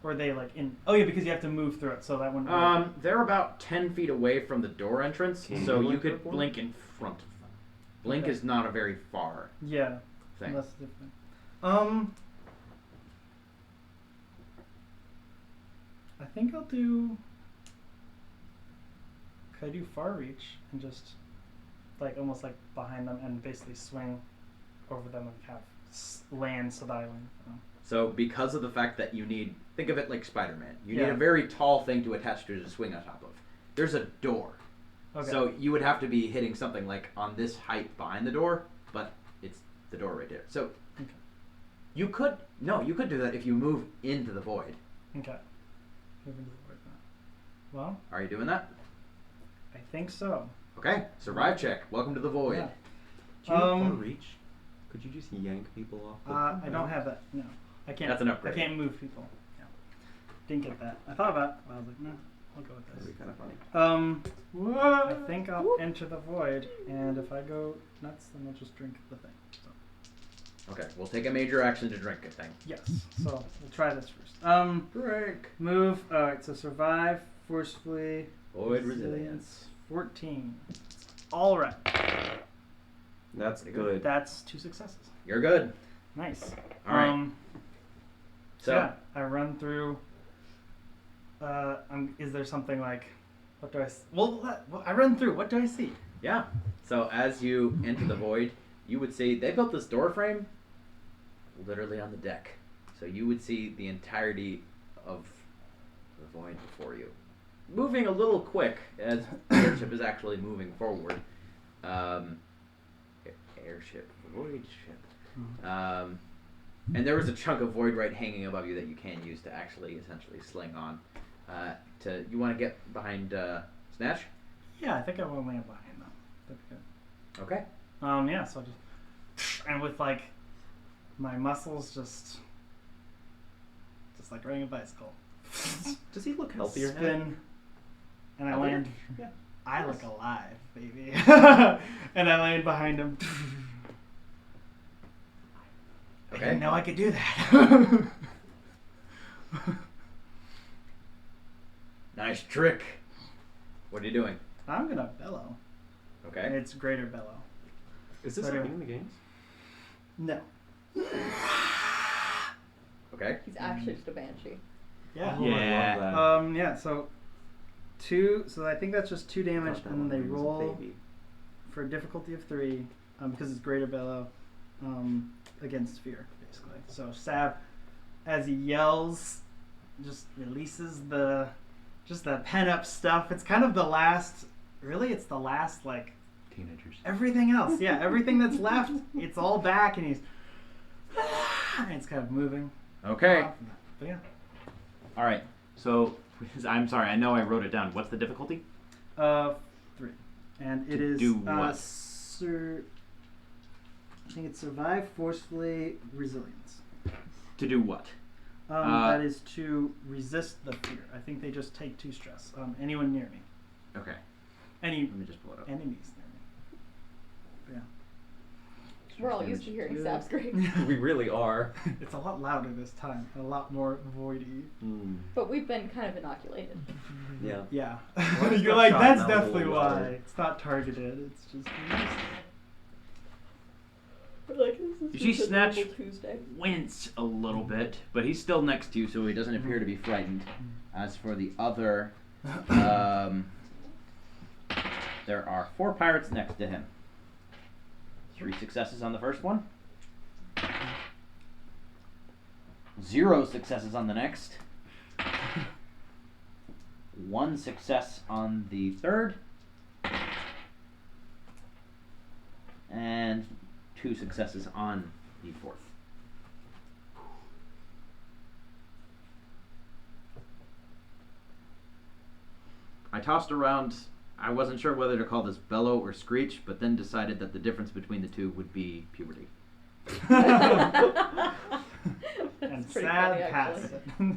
Or are they like in? Oh yeah, because you have to move through it, so that one. They're about 10 feet away from the door entrance, Can so you you blink could before? blink in front of them. Blink Okay. is not a very far Yeah. thing. That's different. I think I'll do. Could I do far reach and just, like, almost like behind them and basically swing over them and have land so that I land. So because of the fact that you need, think of it like Spider-Man. You need Yeah. a very tall thing to attach to swing on top of. There's a door. Okay. So you would have to be hitting something like on this height behind the door, but it's the door right there. So Okay. you could do that if you move into the void. Okay. Move into the void now. Well, Are you doing that? I think so. Okay. Survive check. Welcome to the void. Yeah. Do you have far Um, reach? Could you just yank people off? the- I don't have that. No, I can't. That's an upgrade. I can't move people. Yeah. Didn't get that. I thought about it, but I was like, no, I'll go with That'd this. be kind of funny. I think I'll enter the void, and if I go nuts, then I'll just drink the thing. So, Okay. We'll take a major action to drink a thing. yes. So we'll try this first. Drink. Move. All right. So survive forcefully. Void resilience. 14. All right. That's Pretty good. That's 2 successes. You're good. Nice. All right. So Yeah, I run through. Is there something like, what do I? Well, I run through. What do I see? yeah. So as you enter the void, you would see they built this door frame literally on the deck. So you would see the entirety of the void before you. Moving a little quick as the airship is actually moving forward. Airship, void ship. And there was a chunk of void right hanging above you that you can use to actually essentially sling on. You want to get behind Snatch? Yeah, I think I will land behind them. That'd be good. Okay. Yeah, so I just and with like my muscles just like riding a bicycle. Does he look healthier now? Spin, and I Healthier? land. Yeah. I look alive, baby. And I land behind him. I Okay. didn't know I could do that. Nice trick. What are you doing? I'm gonna bellow. Okay. It's greater bellow. Is this So like do- in the games? No. Okay. He's actually just a banshee. Yeah. Oh, Yeah. I love that. Yeah. So 2. So I think that's just 2 damage, Thought that and one then they was a roll baby. for a difficulty of 3, because it's greater bellow, against fear, basically. So Sav, as he yells, just releases the pent up stuff. It's kind of the last. Really, it's the last like Teenagers. everything else. Yeah, everything that's left, it's all back, and he's. And it's kind of moving. Okay. But yeah. All right. So I'm sorry. I know I wrote it down. What's the difficulty? 3, and it To is do what? I think it's survive forcefully resilience. To do what? That is to resist the fear. I think they just take 2 stress. Anyone near me, Okay. any Let me just pull it up. enemies near me. But yeah. We're all used to hearing Sav's scream. We really are. It's a lot louder this time, a lot more voidy. But we've been kind of inoculated. Yeah. Yeah. Well, it's You're got like, shot that's now with a definitely little why. water. It's not targeted, it's just. We're like, this You is see just a Snatch normal Tuesday. wince a little bit, but he's still next to you, so he doesn't appear to be frightened. As for the other, there are 4 pirates next to him. 3 successes on the first one. 0 successes on the next. 1 success on the third. And 2 successes on the fourth. I tossed around, I wasn't sure whether to call this bellow or screech, but then decided that the difference between the 2 would be puberty. And That's pretty sad funny, pass actually. it.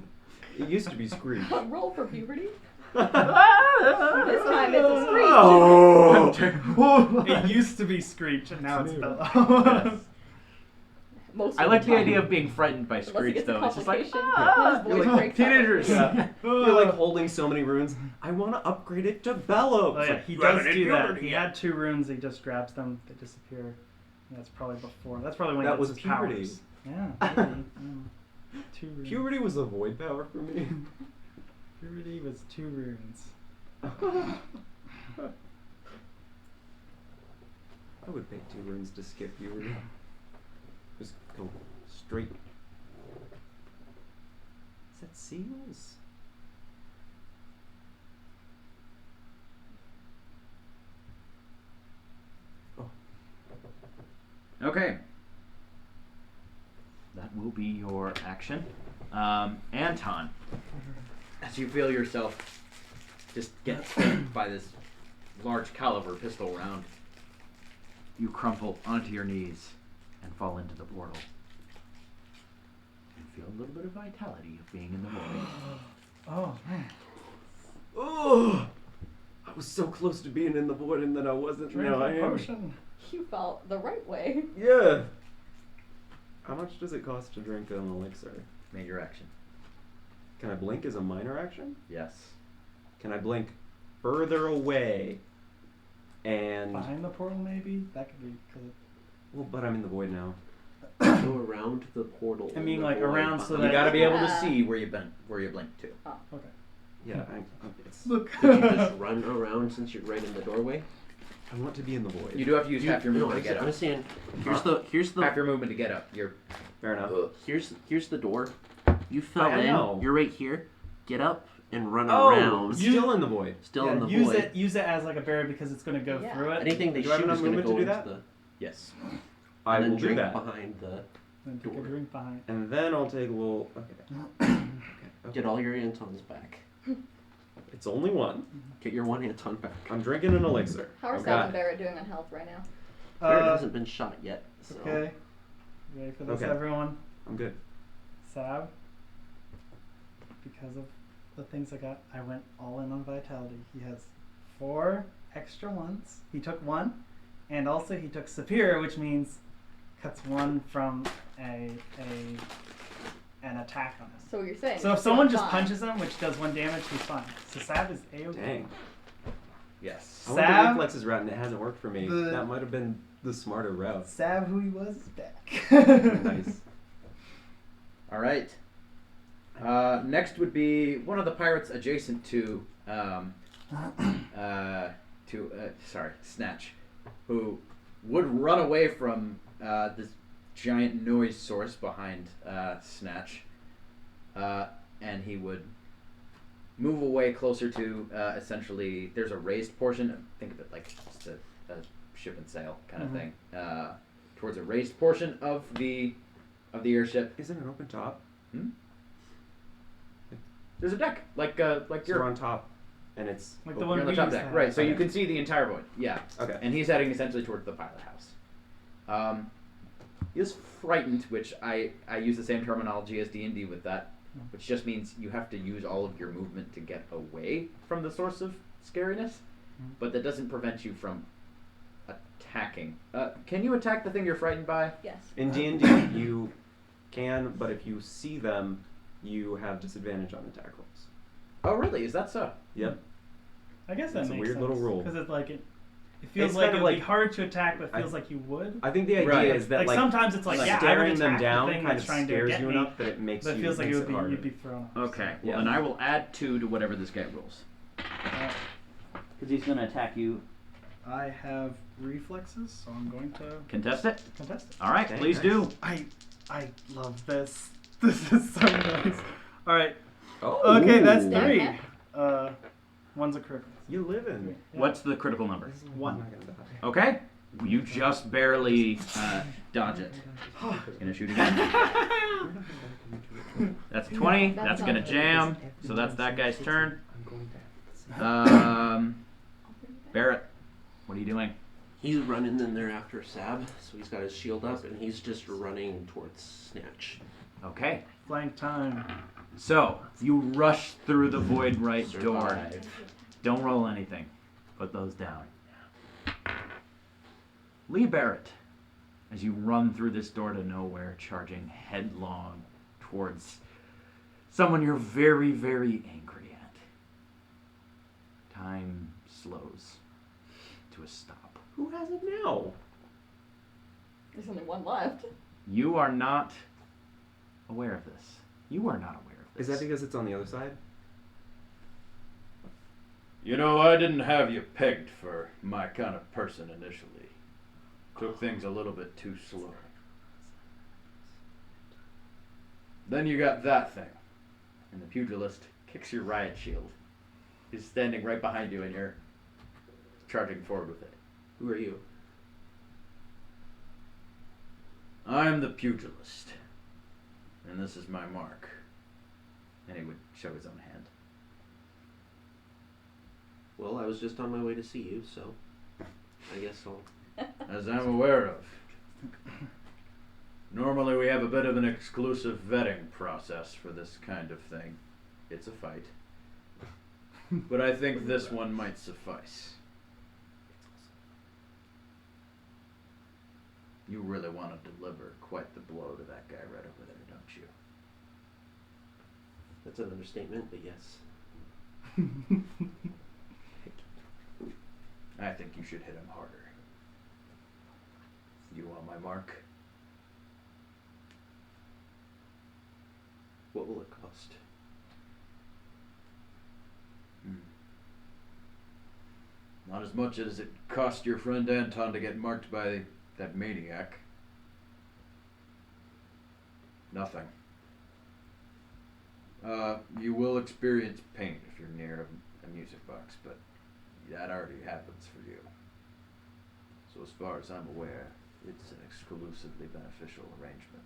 It used to be Screech. Roll for puberty. This This time it's a screech. Oh! It used to be Screech, and now it's New. Bellow. Yes. Most I of like the time. idea of being frightened by Unless he screech, gets a though. It's just like, complication, when his voice You're like, breaks out. teenagers. Yeah. You're like holding so many runes. I want to upgrade it to Bellow. Oh, It's yeah, like, he you does haven't do hit that. puberty He yet. had 2 runes, he just grabs them, they disappear. And that's probably before. That's probably when That he was gets his puberty. powers. Yeah, puberty. Yeah. 2 runes. Puberty was a void power for me. Puberty was 2 runes. I would pay 2 runes to skip puberty. Just go straight. Is that seals? Okay. That will be your action. Anton, as you feel yourself just get hit by this large caliber pistol round, you crumple onto your knees and fall into the portal. And feel a little bit of vitality of being in the void. Oh, man. Oh! I was so close to being in the void and then I wasn't. Drink Now a I am. potion. You felt the right way. Yeah. How much does it cost to drink an elixir? Major action. Can I blink as a minor action? Yes. Can I blink further away. And Behind the portal, maybe? That could be. well, but I'm in the void now. Go around the portal. I in mean, the like, void around so behind- You that- got to be able to see where you blink to. Okay. Yeah, it's, Look. Could you just run around since you're right in the doorway? I want to be in the void. You do have to use half your No, movement to get I'm up. saying, here's Half the your movement to get up. You're Fair enough. here's the door. You fell I in. know. You're right here. Get up and run Oh, around. still in the void. Still Yeah, in the use void. use it as like a barrier because it's going to go Yeah. through it. Anything they Do I have shoot enough is going to movement to go do into that? the yes. I and then will do drink that. behind the. And take a door. drink behind. And then I'll take a little. Okay. Get all your Antons back. It's only one. Get your one Anton back. I'm drinking an elixir. How are I've Sal got- and Barrett doing on health right now? Barrett hasn't been shot yet. So. Okay. Ready for this, Okay. everyone? I'm good. Sab, because of the things I got, I went all in on vitality. He has 4 extra ones. He took 1, and also he took superior, which means cuts 1 from an attack on him. So what you're saying? So if he's someone doing just fine. punches him, which does 1 damage, he's fine. So Sab is A-OK. Dang. Yes. I went the Sab- reflexes route and it hasn't worked for me. The- That might have been the smarter route. Sab, who he was, is back. Nice. All right. Next would be one of the pirates adjacent to Snatch, who would run away from this giant noise source behind Snatch, and he would move away closer to essentially. There's a raised portion. Think of it like just a ship and sail kind of thing. Towards a raised portion of the airship. Is it an open top? There's a deck, like So you're we're on top, and it's Like the open. one you're on the we top used deck, to have. right? So you Okay. can see the entire void. Yeah. Okay. And he's heading essentially towards the pilot house. He is frightened, which I use the same terminology as D&D with that, which just means you have to use all of your movement to get away from the source of scariness, but that doesn't prevent you from attacking. Can you attack the thing you're frightened by? Yes. In D&D, you can, but if you see them, you have disadvantage on attack rolls. Oh, really? Is that so? Yep. I guess that It's a makes weird sense. little rule. Because it's like it feels It's like kind it of would be like- hard to attack, but feels like you would. I think the idea Right. is that like sometimes it's like, yeah, I would staring them attack the down thing kind that's of trying to scares get you me, enough that it makes but it you feels like makes it would be harder. you'd be thrown off. Okay. Well, Yeah. then I will add 2 to whatever this guy rolls. Because he's going to attack you. I have reflexes, so I'm going to Contest it? contest it. All right, Dang, please nice. do. I love this. This is so nice. All right. Oh, Okay, that's Damn 3. it. One's a critical. You live in. Yeah. What's the critical number? This is why 1. I'm not gonna die. Okay. You just barely dodge it. Gonna shoot again. That's 20. That's That's gonna not- jam. So that's that guy's turn. I'm going back. Barrett, what are you doing? He's running in there after Sab, so he's got his shield up and he's just running towards Snatch. Okay. Flank time. So you rush through the void right door. Survive. Don't roll anything. Put those down. Lee Barrett, as you run through this door to nowhere, charging headlong towards someone you're very, very angry at. Time slows to a stop. Who has it now? There's only 1 left. You are not aware of this. You are not aware of this. Is that because it's on the other side? You know, I didn't have you pegged for my kind of person initially. Took things a little bit too slow. Then you got that thing. And the pugilist kicks your riot shield. He's standing right behind you and you're charging forward with it. Who are you? I'm the pugilist. And this is my mark. And he would show his own hand. Well, I was just on my way to see you, so I guess I'll. As I'm aware of. Normally we have a bit of an exclusive vetting process for this kind of thing. It's a fight. But I think this one might suffice. You really want to deliver quite the blow to that guy right over there, don't you? That's an understatement, but yes. I think you should hit him harder. You want my mark? What will it cost? Not as much as it cost your friend Anton to get marked by that maniac. Nothing. You will experience pain if you're near a music box, but that already happens for you. So as far as I'm aware, it's an exclusively beneficial arrangement.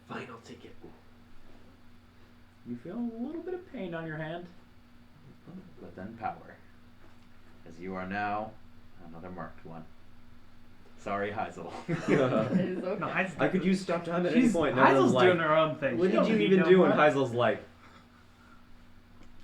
Fine, I'll take it. You feel a little bit of pain on your hand, but then power. As you are now another marked one. Sorry, Heisel. It is okay. No, I could use stop time at any point. And everyone's Heisel's like, doing her own thing. what She did don't you need even no do? And mark. Heisel's like,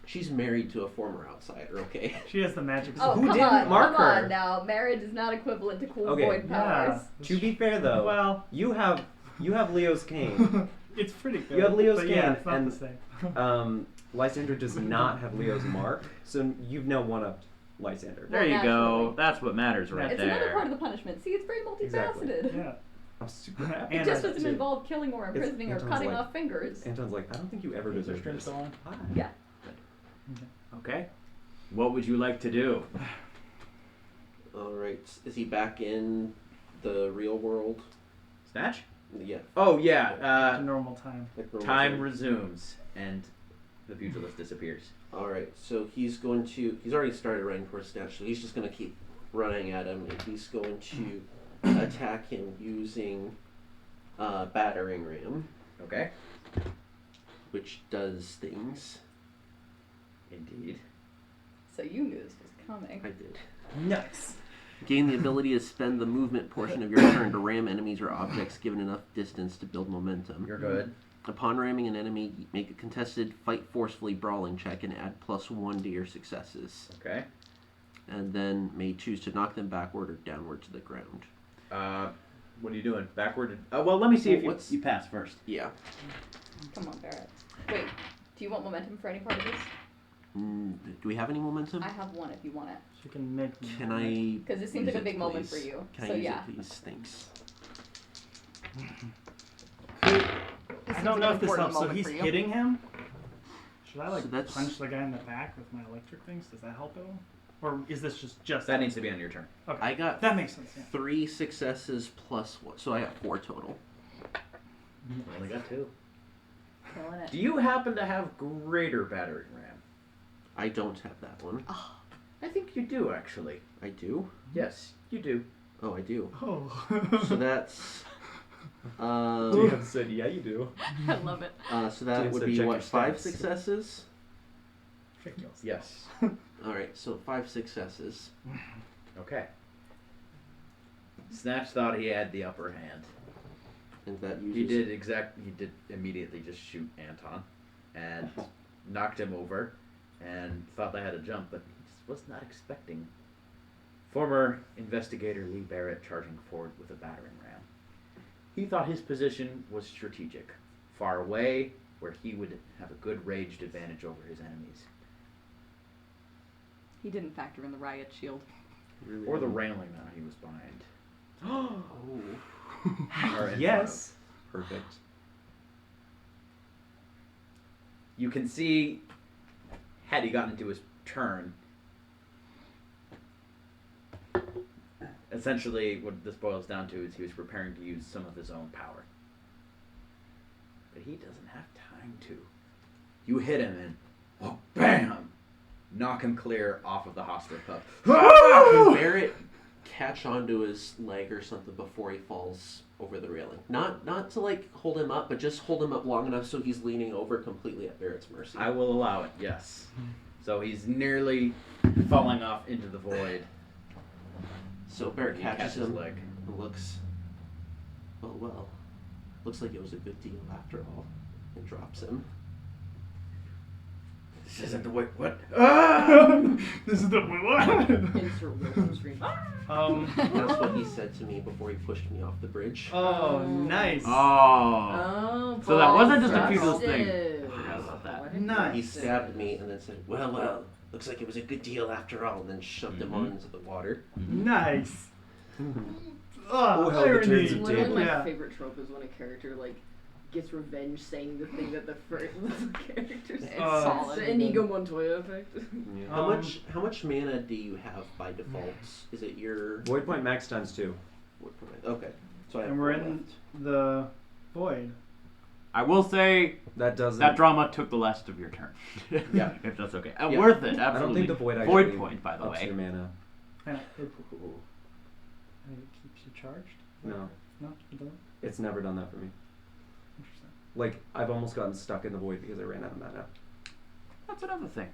She's married to a former outsider, okay? She has the magic. Oh, Who come didn't on, mark come her? on now. Marriage is not equivalent to cool Okay. void powers. to be fair though, Well, you have Leo's cane. it's pretty good. You have Leo's but yeah, cane, it's not and the same. Lysandra does not have Leo's mark, so you've now one-upped Lysander. There you Naturally. go. That's what matters right It's there. another part of the punishment. See, it's very Exactly. multifaceted. Yeah. I'm super happy. It And just I- doesn't involve killing or imprisoning or Anton's cutting like- off fingers. Anton's like, I don't think you ever Is your deserved stream this. still on? Hi. Yeah. Okay. What would you like to do? Alright, is he back in the real world? Snatch? Yeah. Oh, To yeah. normal time. Like normal Time resumes, and the pugilist disappears. Alright, so he's already started running towards Snatch, so he's just going to keep running at him, and he's going to attack him using Battering Ram, Okay. which does things. Indeed. So you knew this was coming. I did. Nice. Gain the ability to spend the movement portion of your turn to ram enemies or objects given enough distance to build momentum. You're good. Upon ramming an enemy, make a contested fight forcefully brawling check and add +1 to your successes. Okay. And then may choose to knock them backward or downward to the ground. What are you doing? Backward? Well, let me see if What's- you pass first. Yeah. Come on, Barrett. Wait, do you want momentum for any part of this? Do we have any momentum? I have one if you want it. She can make. Can I? Because this seems use like a it, big moment for please? you. Can So I use yeah. it, please? Thanks. This I seems don't know like if an this important helps. So moment he's for you. hitting him. Should I like So that's- punch the guy in the back with my electric things? Does that help at all? Or is this just That needs to be on your turn. Okay. I got That makes sense. Yeah. 3 successes +1, so I got 4 total. You only got 2. Killing it. Do you happen to have greater battering ram? I don't have that one. I think you do, actually. I do. Yes, you do. Oh, I do. Oh. So that's. DM said, yeah, you do. I love it. So that James would said be check what, your 5 stats. successes? Ridiculous. Yes. Alright, so 5 successes. Okay. Snatch thought he had the upper hand. And that uses. He did immediately just shoot Anton and knocked him over and thought they had a jump, but he just was not expecting former investigator Lee Barrett charging forward with a battering ram. He thought his position was strategic, far away, where he would have a good ranged advantage over his enemies. He didn't factor in the riot shield. Really Or the railing that he was behind. Oh. Or in Yes. Perfect. You can see, had he gotten into his turn, essentially what this boils down to is he was preparing to use some of his own power. But he doesn't have time to. You hit him and, oh, bam! Knock him clear off of the hospital pup. Can Barrett catch onto his leg or something before he falls over the railing? Not to like hold him up, but just hold him up long enough so he's leaning over completely at Barrett's mercy. I will allow it, yes. So he's nearly falling off into the void. So Barrett He catches catches him leg. and looks. Oh well. Looks like it was a good deal after all. And drops him. This isn't the way. What? Ah! This is the what? Insert Wilhelm scream. That's what he said to me before he pushed me off the bridge. Oh, nice. Oh. Oh, So that wasn't just a Boston. futile thing. Forgot about that. Nice. He stabbed me and then said, well, looks like it was a good deal after all, and then shoved him on into the water. Nice. Oh, Oh, hell, the irony. turns of Literally, my Yeah. favorite trope is when a character like gets revenge saying the thing that the first character said. solid. The Inigo Montoya effect. Yeah. How much mana do you have by default? Is it your Void point max times 2. Okay. So I have And we're 4 in left. the void. I will say That doesn't. that drama took the last of your turn. Yeah. If that's okay. Yeah. Worth it, absolutely. I don't think the void Void actually point, by the ups way. your mana. And it keeps you charged? No, No, it doesn't? it's never done that for me. Interesting. Like, I've almost gotten stuck in the void because I ran out of mana. That's another thing.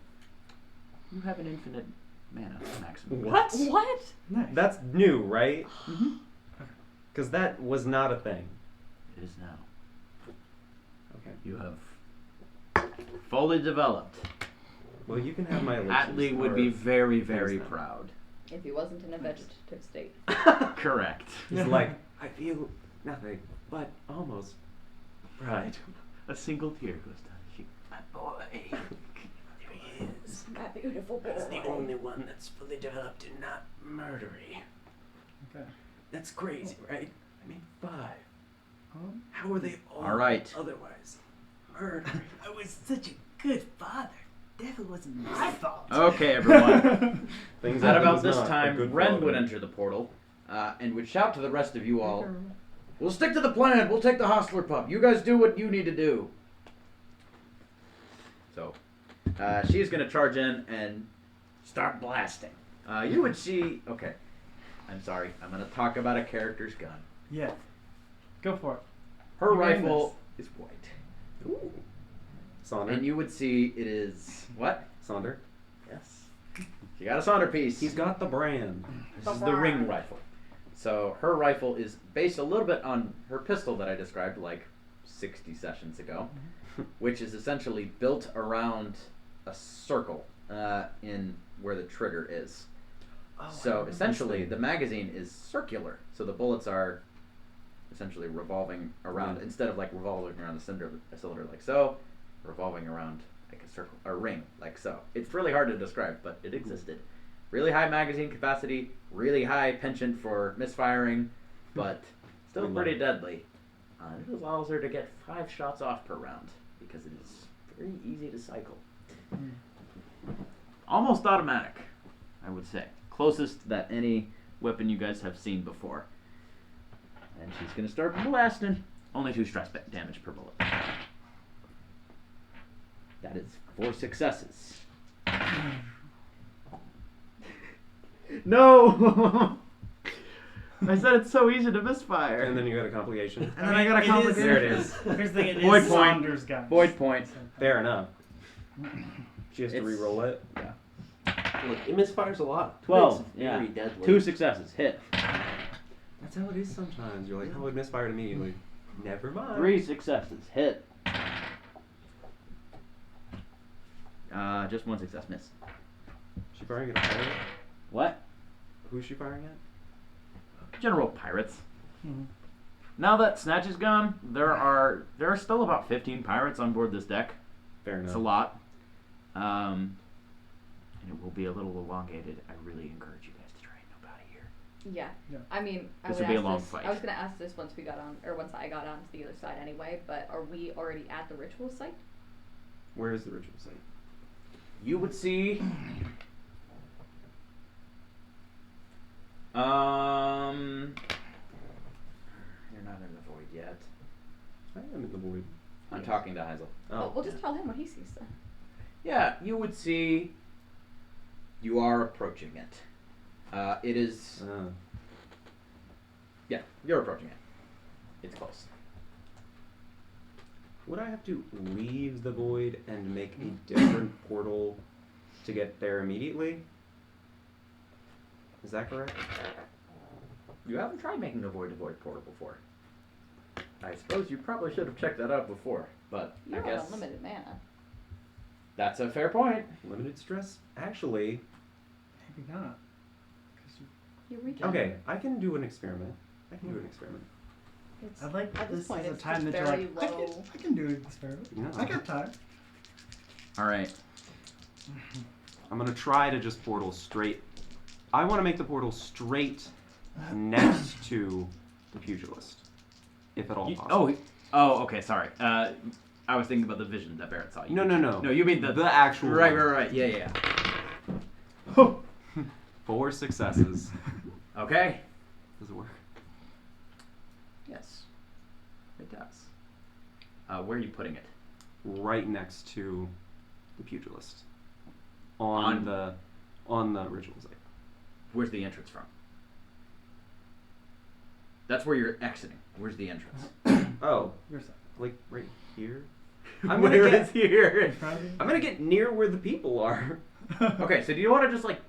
You have an infinite mana maximum. What? What? Nice. That's new, right? Mm-hmm. Because that was not a thing. It is now. Okay. You have fully developed. Well, you can have my elixirs. Atlee would or be very, very things now. proud. If he wasn't in a vegetative state. Correct. He's like, I feel nothing, but almost pride. A single tear goes down his cheek. My boy. There he is. My beautiful boy. He's the only one that's fully developed and not murdery. Okay. That's crazy, right? I mean, 5. Um, How are they all right. otherwise murdery? I was such a good father. Definitely wasn't my fault. Okay, everyone. Things At Atlee about was this not a time, good Ren father. would enter the portal and would shout to the rest of you all, "We'll stick to the plan. We'll take the Hostler pup. You guys do what you need to do." So, she's going to charge in and start blasting. You would see... Okay. I'm sorry. I'm going to talk about a character's gun. yeah. Go for it. Her You named rifle is white. Ooh. Sonder. And you would see it is... What? Sonder. Yes. She got a Sonder piece. He's got the brand. This is the ring rifle. So her rifle is based a little bit on her pistol that I described like 60 sessions ago, which is essentially built around a circle in where the trigger is. So essentially the magazine is circular. So the bullets are essentially revolving around Yeah. instead of like revolving around a cylinder like so, revolving around like a circle, a ring like so. It's really hard to describe, but it existed. Really high magazine capacity, really high penchant for misfiring, but still We love pretty it. deadly. It allows her to get 5 shots off per round because it is very easy to cycle. Almost automatic, I would say. Closest that any weapon you guys have seen before. And she's going to start blasting. Only 2 stress damage per bullet. That is 4 successes. No! I said it's so easy to misfire. And then you got a complication. And then I got a complication. There it is. Here's the thing, it Void is point. Saunders' gun. Void point. Fair enough. She has to It's- re-roll it. Yeah. Look, it misfires a lot. 12, It's very yeah. deadly. 2 successes. Hit. That's how it is sometimes. You're like, oh, it misfired immediately. Never mind. 3 successes. Hit. Just 1 success. Miss. She firing at a pirate? What? Who's she firing at? General pirates. Mhm. Now that Snatch is gone, there are still about 15 pirates on board this deck. Fair enough. It's a lot. And it will be a little elongated. I really encourage you guys to try and move out of here. Yeah. Yeah. I mean, I This would would be a ask long this. fight. I was gonna ask this once we got on, or once I got on to the other side anyway. But are we already at the ritual site? Where is the ritual site? You would see. You're not in the void yet. I am in the void. I'm talking to Heisel. Well, we'll just tell him what he sees then. Yeah, you would see. You are approaching it. It is. Yeah, you're approaching it. It's close. Would I have to leave the void and make a different portal to get there immediately? Is that correct? You haven't tried making a void-to-void portal before. I suppose you probably should have checked that out before, but You're I guess. on unlimited mana. That's a fair point. Limited stress? Actually, Maybe not. 'Cause You regen. okay, I can do an experiment. It's, I like at this point, is a it's time just that you're very like, low. I can do an experiment. No. I got time. All right. I'm gonna try to just portal straight. I want to make the portal straight next to the pugilist, if at all possible. Okay. Sorry. I was thinking about the vision that Barrett saw. No. No, you mean the actual Right. one. Right. Yeah. 4 successes. Okay. Does it work? Yes, it does. Where are you putting it? Right next to the pugilist. On- On the ritual site. Where's the entrance from? That's where you're exiting. Where's the entrance? Oh, Your side. like right here. Where is here? In front of you? I'm gonna get near where the people are. Okay, so do you want to just like?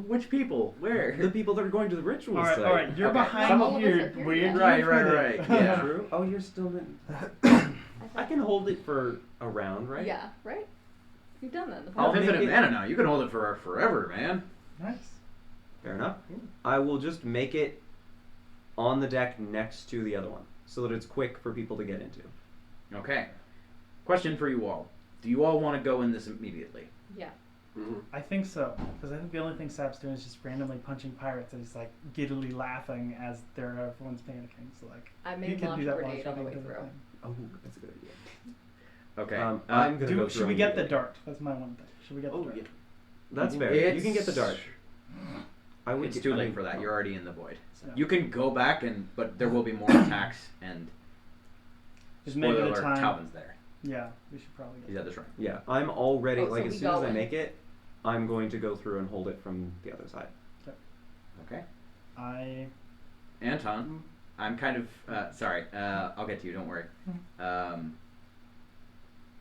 Which people? Where? The people that are going to the ritual All right, site. all right. You're Okay. behind Some of us here. are here, Weird. yeah. Right, you're right. kinda- Yeah. True. Oh, you're still in. I I can hold it for a round, right? Yeah, right? You've done that in the I'll I'll past. make infinite it- mana now. You can hold it for forever, man. Nice. Fair enough. I will just make it on the deck next to the other one, so that it's quick for people to get into. Okay. Question for you all: do you all want to go in this immediately? Yeah. Mm-hmm. I think so, because I think the only thing Sap's doing is just randomly punching pirates, and he's like giddily laughing as everyone's panicking. So like, I you may could launch do a that while grenade on the trying way to do the through. thing. Oh, that's a good idea. Okay. I'm gonna go Should through we get the immediately. dart? That's my one thing. Should we get the Oh dart? yeah. That's fair. You can get the dart. I would It's get- too I late mean, for that. You're already in the void. Yeah. You can go back but there will be more attacks and. Just maybe Spoiler the alert, time. Talbot's there. Yeah, we should probably He's get. at the shrine. Yeah, I'm already Oh, so like we as soon as go I in. make it, I'm going to go through and hold it from the other side. Okay. I. Anton, I'm kind of sorry. I'll get to you. Don't worry.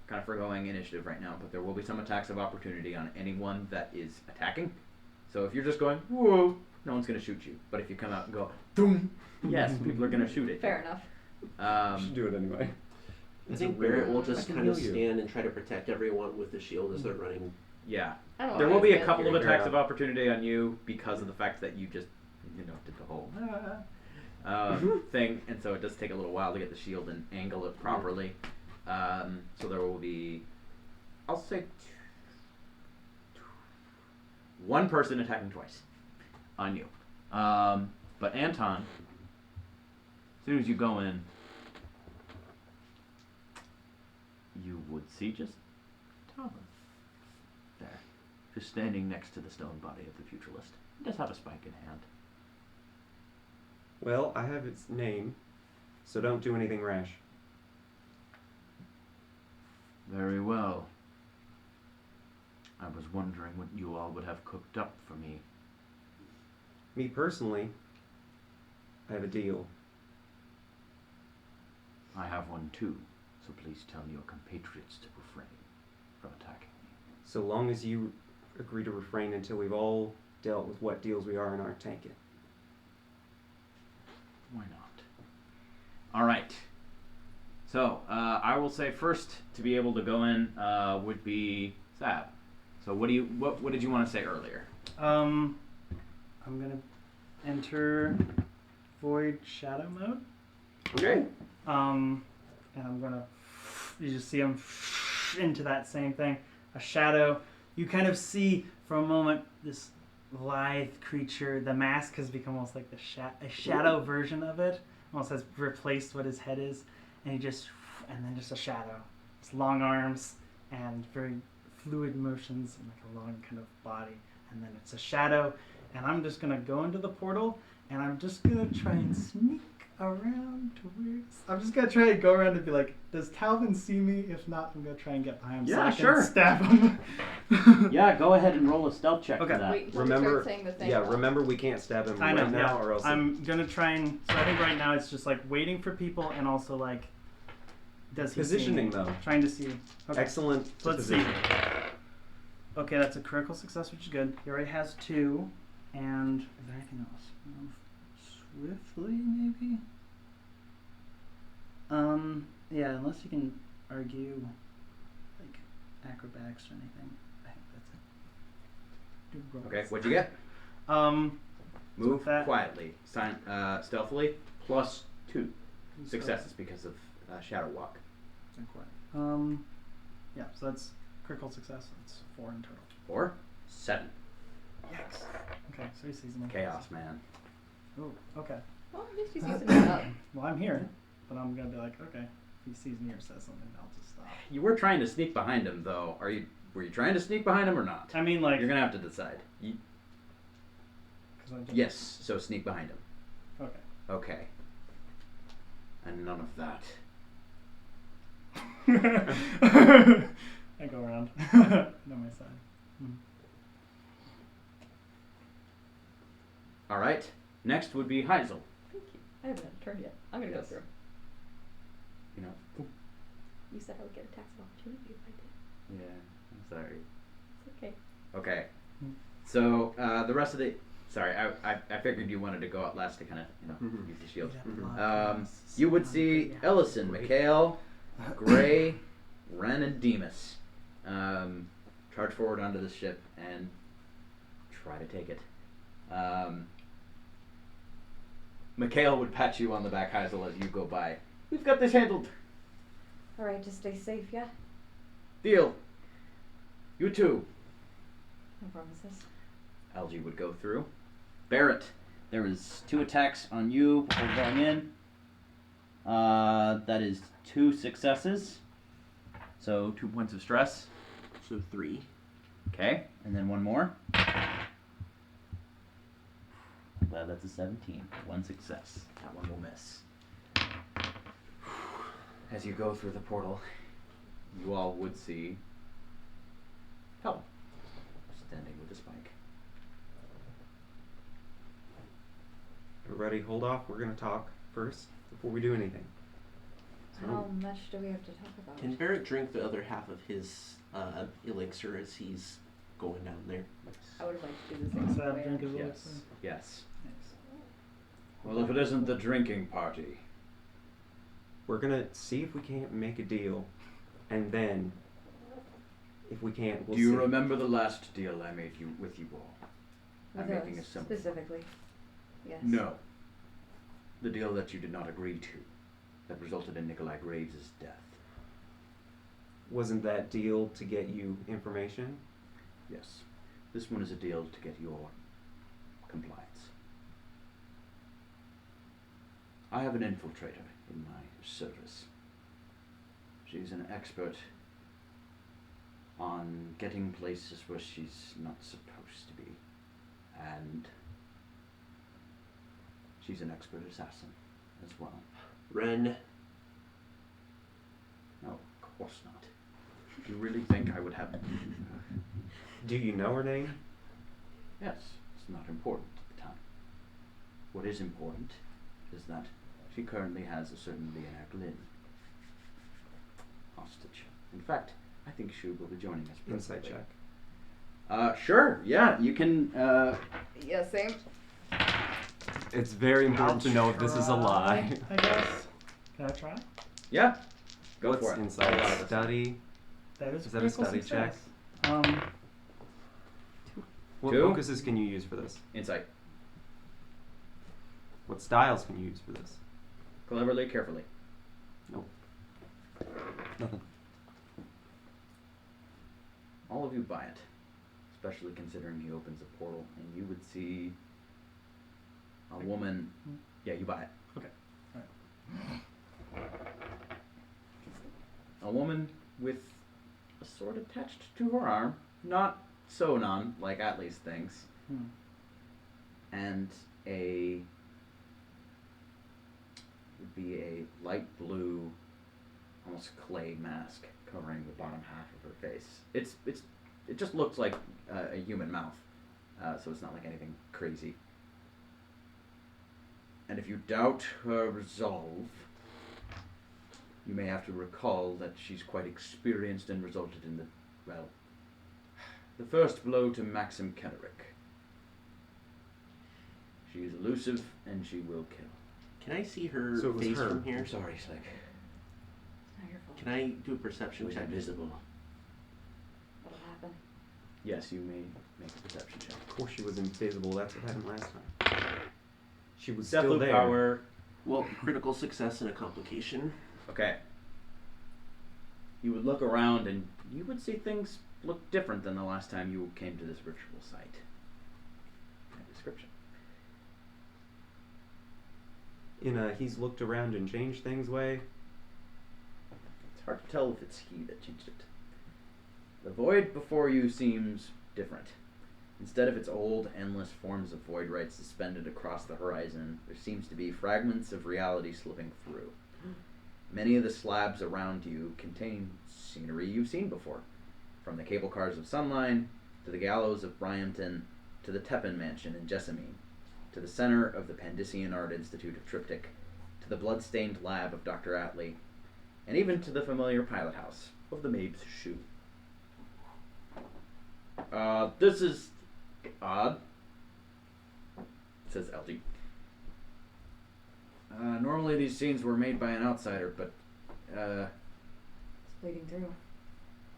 Kind of foregoing initiative right now, but there will be some attacks of opportunity on anyone that is attacking. So if you're just going whoa, no one's gonna shoot you. But if you come out and go boom, yes, people are gonna shoot it. Fair enough. do it anyway. I think Barrett will just can kind of heal you. stand and try to protect everyone with the shield as they're running. Yeah. I don't know There why will be it's a couple of good. attacks of opportunity on you because of the fact that you just, did the whole thing, and so it does take a little while to get the shield and angle it properly. So there will be, I'll say, one person attacking twice on you. But Anton, as soon as you go in, you would see just Talon there, just standing next to the stone body of the pugilist. He does have a spike in hand. Well, I have its name, so don't do anything rash. Very well. I was wondering what you all would have cooked up for me. Me personally, I have a deal. I have one too, so please tell your compatriots to refrain from attacking me. So long as you agree to refrain until we've all dealt with what deals we are in our tanking. Why not? All right. So I will say first to be able to go in would be Sab. So what did you want to say earlier? I'm gonna enter Void Shadow mode. Okay. And I'm gonna, you just see him into that same thing, a shadow. You kind of see for a moment this lithe creature. The mask has become almost like a shadow version of it. Almost has replaced what his head is, and and then just a shadow. It's long arms and very fluid motions and like a long kind of body, and then it's a shadow. And I'm just gonna go into the portal, and I'm just gonna try and sneak around to where I'm just gonna try and go around and be like, does Talvin see me? If not, I'm gonna try and get behind him so Yeah, I can sure. stab him. Yeah, go ahead and roll a stealth check Okay. for that. Wait until we Remember, start saying the thing. yeah, remember we can't stab him I know, right now, or else. I'm gonna try and. So I think right now it's just like waiting for people and also like, does he Positioning see me? though. Trying to see. Okay. Excellent. So let's see. position. Okay, that's a critical success, which is good. He already has 2, and is there anything else? Swiftly, maybe. Yeah, unless you can argue, like acrobatics or anything. I think that's it. Do rolls. Okay, what'd you get? Move with that- quietly, stealthily, +2 successes because of Shadow Walk. Yeah, so that's critical success. That's 4 in total. 4, 7. Yikes. Okay, so he sees me. Chaos, man. Oh, okay. Well, at least you see something up. Well, I'm here, but I'm gonna be like, okay, if he sees me or says something, I'll just stop. You were trying to sneak behind him, though. Were you trying to sneak behind him or not? I mean, like, You're gonna have to decide. 'cause I'm just, Yes, so sneak behind him. Okay. Okay. And none of that. I go around. On my side. All right. Next would be Heisel. Thank you. I haven't had a turn yet. I'm gonna go through. You know. You said I would get attacks of opportunity if I did. Yeah. I'm sorry. It's okay. Okay. So the rest of the. Sorry, I figured you wanted to go out last to kind of use the shield. You would see Ellison, Mikhail, Gray, Ren, and Demas charge forward onto the ship and try to take it. Mikhail would pat you on the back, Heisel, as you go by. We've got this handled. Alright, just stay safe, yeah? Deal. You too. No promises. LG would go through. Barrett, there is 2 attacks on you before going in. That is 2 successes. So 2 points of stress. So 3. Okay, and then 1 more. Glad that's a 17. 1 success. That one will miss. As you go through the portal, you all would see Helen standing with a spike. Everybody, hold off. We're gonna talk first before we do anything. How much do we have to talk about? Can Barrett drink the other half of his elixir as he's going down there? I would have liked to do the same So have way. drink as well. Yes. Yes. Nice. Well, if it isn't the drinking party. We're gonna see if we can't make a deal, and then if we can't, we'll Do you see. remember the last deal I made with you all? I'm With making a us, simple. specifically. Yes. No. The deal that you did not agree to, that resulted in Nikolai Graves' death. Wasn't that deal to get you information? Yes. This one is a deal to get your compliance. I have an infiltrator in my service. She's an expert on getting places where she's not supposed to be. And she's an expert assassin as well. Ren. No, of course not. Do you really think I would have... Do you know her name? Yes, it's not important at the time. What is important is that she currently has a certain Leonard Glynn hostage. In fact, I think she will be joining us. Insight presently. check. Sure, yeah, you can, Yeah, same. It's very important to know if this is a lie. I guess. Can I try? yeah, go What's for it. inside? A lot of it. Study. That is Is that a critical study check? success. What 2? focuses can you use for this? Insight. What styles can you use for this? Cleverly, carefully. Nope. Nothing. All of you buy it, especially considering he opens a portal and you would see a woman. Yeah, you buy it. Okay. A woman with a sword attached to her arm, not sewn on like Atlee's things, and would be a light blue, almost clay mask covering the bottom half of her face. It just looks like a human mouth, so it's not like anything crazy. And if you doubt her resolve, you may have to recall that she's quite experienced and resulted in the first blow to Maxim Kennerik. She is elusive and she will kill. Can I see her So it was face her. from here? I'm sorry, Slick. It's not your fault. Can I do a perception She was check? invisible. Yes, you may make a perception check. Of course she was invisible. That's what happened last time. She was Deathloop still there. power. Well, critical success and a complication. Okay. You would look around and you would see things look different than the last time you came to this ritual site. Description. In a he's looked around and changed things way. It's hard to tell if it's he that changed it. The void before you seems different. Instead of its old, endless forms of void rights suspended across the horizon, there seems to be fragments of reality slipping through. Many of the slabs around you contain scenery you've seen before, from the cable cars of Sunline, to the gallows of Bryampton, to the Teppan Mansion in Jessamine, to the center of the Pandician Art Institute of Triptych, to the blood-stained lab of Dr. Atlee, and even to the familiar pilot house of the Mabe's Shoe. This is odd, says LG. Normally these scenes were made by an outsider, but, It's bleeding through.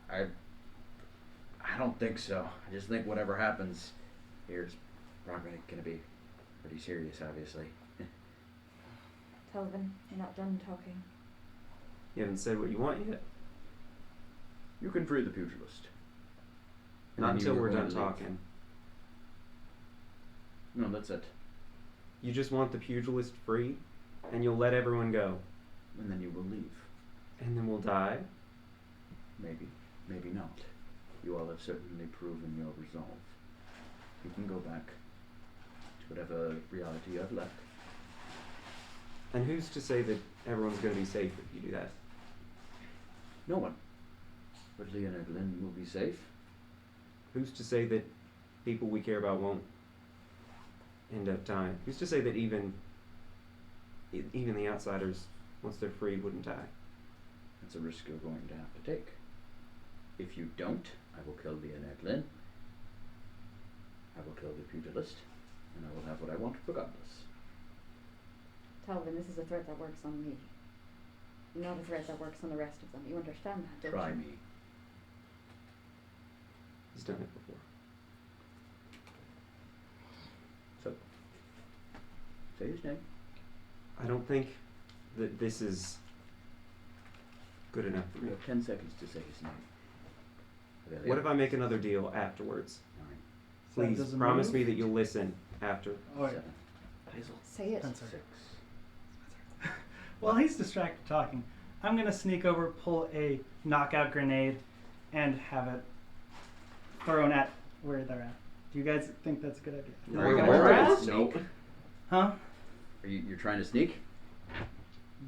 I don't think so. I just think whatever happens here is probably going to be pretty serious, obviously. Talvin, you're not done talking. You haven't said what you want yet. You can free the pugilist. And Not then you until were we're going done to leave. talking. No, that's it. You just want the pugilist free, and you'll let everyone go. And then you will leave. And then we'll die. Maybe. Maybe not. You all have certainly proven your resolve. You can go back to whatever reality you have left. And who's to say that everyone's going to be safe if you do that? No one. But Leon and Glenn will be safe. Who's to say that people we care about won't end up dying? Who's to say that even the outsiders, once they're free, wouldn't die? That's a risk you're going to have to take. If you don't, I will kill Leon Eglin. I will kill the pugilist, and I will have what I want regardless. Talvin, this is a threat that works on me. Not a threat that works on the rest of them. You understand that, don't Try you? me. He's done it before. So, say his name. I don't think that this is good enough for You me. have 10 seconds to say his name. Really? What if I make another deal afterwards? 9, So Please does it promise move? me that you'll listen after. Oh, wait. 7, Hazel. Say it. Spencer. 6. While he's distracted talking, I'm gonna sneak over, pull a knockout grenade, and have it thrown at where they're at. Do you guys think that's a good idea? Are you Where gonna try are to you? sneak? Huh? You're trying to sneak?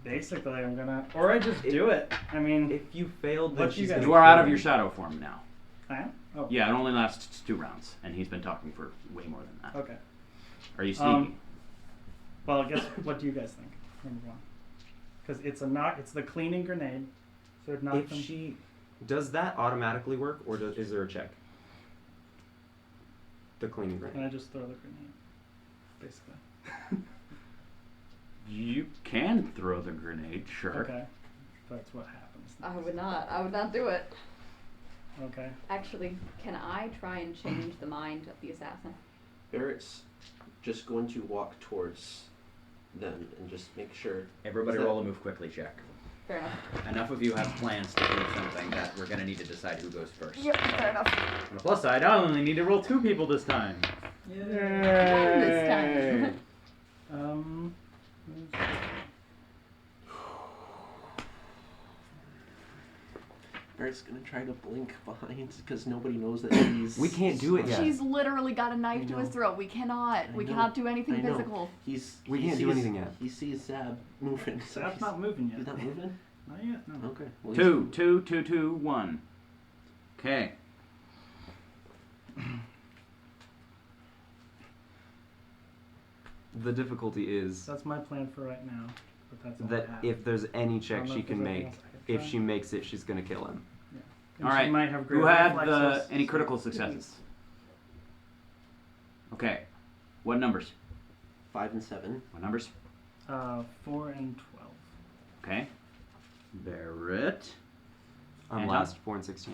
Basically, I'm gonna, or I just do it. I mean, If you failed, then What you she's guys- gonna You are out kill of your you. shadow form now. I am. Oh, Yeah, it only lasts 2 rounds, and he's been talking for way more than that. okay. Are you sneaking? Well, I guess what do you guys think? Number one, because it's the cleaning grenade, so it knocks If them. she does that automatically work, or is there a check? The cleaning Can I grenade. just throw the grenade? Basically. You can throw the grenade, sure. Okay. That's what happens. I would not. I would not do it. Okay. Actually, can I try and change the mind of the assassin? Barrett's just going to walk towards them and just make sure. Everybody Is that- roll a move quickly check. Fair enough. Enough of you have plans to do something that we're going to need to decide who goes first. Yep, fair enough. On the plus side, I only need to roll 2 people this time. This time. Barrett's gonna try to blink behind because nobody knows that he's. We can't do it yet. She's literally got a knife I to his know. throat. We cannot. I We know. cannot do anything I know. physical. He We can't do sees- anything yet. He sees Zab moving. So That's not moving yet. He's not moving. Not yet. No. Okay. Well, 2, 2, 2, 2, 1. Okay. The difficulty is That's my plan for right now. But that's all I that have. if there's any I check don't know she if can there's anything make, else I can if try. she makes it, she's gonna kill him. And All she right. might have great Who had reflexes. any critical successes? Okay. What numbers? 5 and 7. What numbers? 4 and 12. Okay. Barrett. I'm And last, 4 and 16.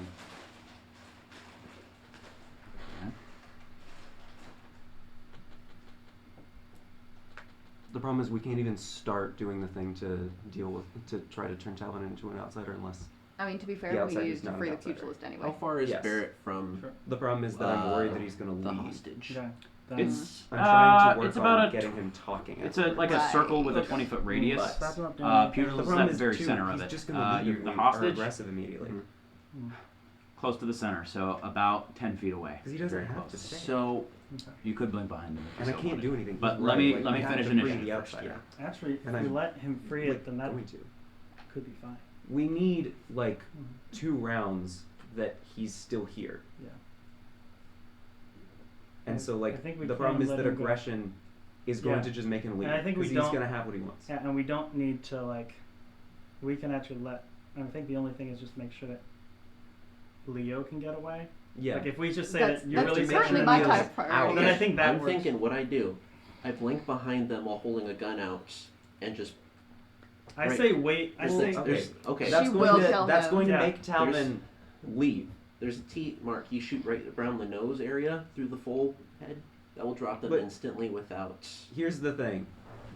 problem is we can't even start doing the thing to try to turn Talon into an outsider unless. I mean, to be The fair, we outsider's needed to not free an the outsider. pugilist anyway. How far is Yes. Barrett from Sure. The problem is that I'm worried that he's going to the leave. hostage? Okay. Then It's I'm trying to work it's about on a getting him talking. it's a like a circle with a Right. 20-foot radius. But- That's not doing anything. Pugilist The is problem at the is very too, center he's of it. just going to leave if The we are hostage aggressive immediately. close to the center, so about 10 feet away. Because he doesn't Very have close. to stay. So Okay. you could blink behind him. If And you I so can't wanted. do anything. But He's let right. me Like, let me we have finish to free initiative the first. outsider. Actually, if And we I'm, let him free it, then that going to. could be fine. We need like Mhm. 2 rounds that he's still here. Yeah. And so I like think we the can problem is let that him go. aggression is going Yeah. to just make him leave. And I think we he's don't- going to have what he wants. Yeah, and we don't need to like. We can actually let. I think the only thing is just make sure that Leo can get away. Yeah. Like if we just say That's, that you're that's really currently making my Leo's top priority. Then I think that I'm works. thinking what I do. I blink behind them while holding a gun out and just. I Right. say wait. I Well, say there's- okay. She That's will going to kill that's him. going to Yeah. make Talvin leave. There's a T mark. You shoot right around the nose area through the full head. That will drop them But- instantly without. Here's the thing.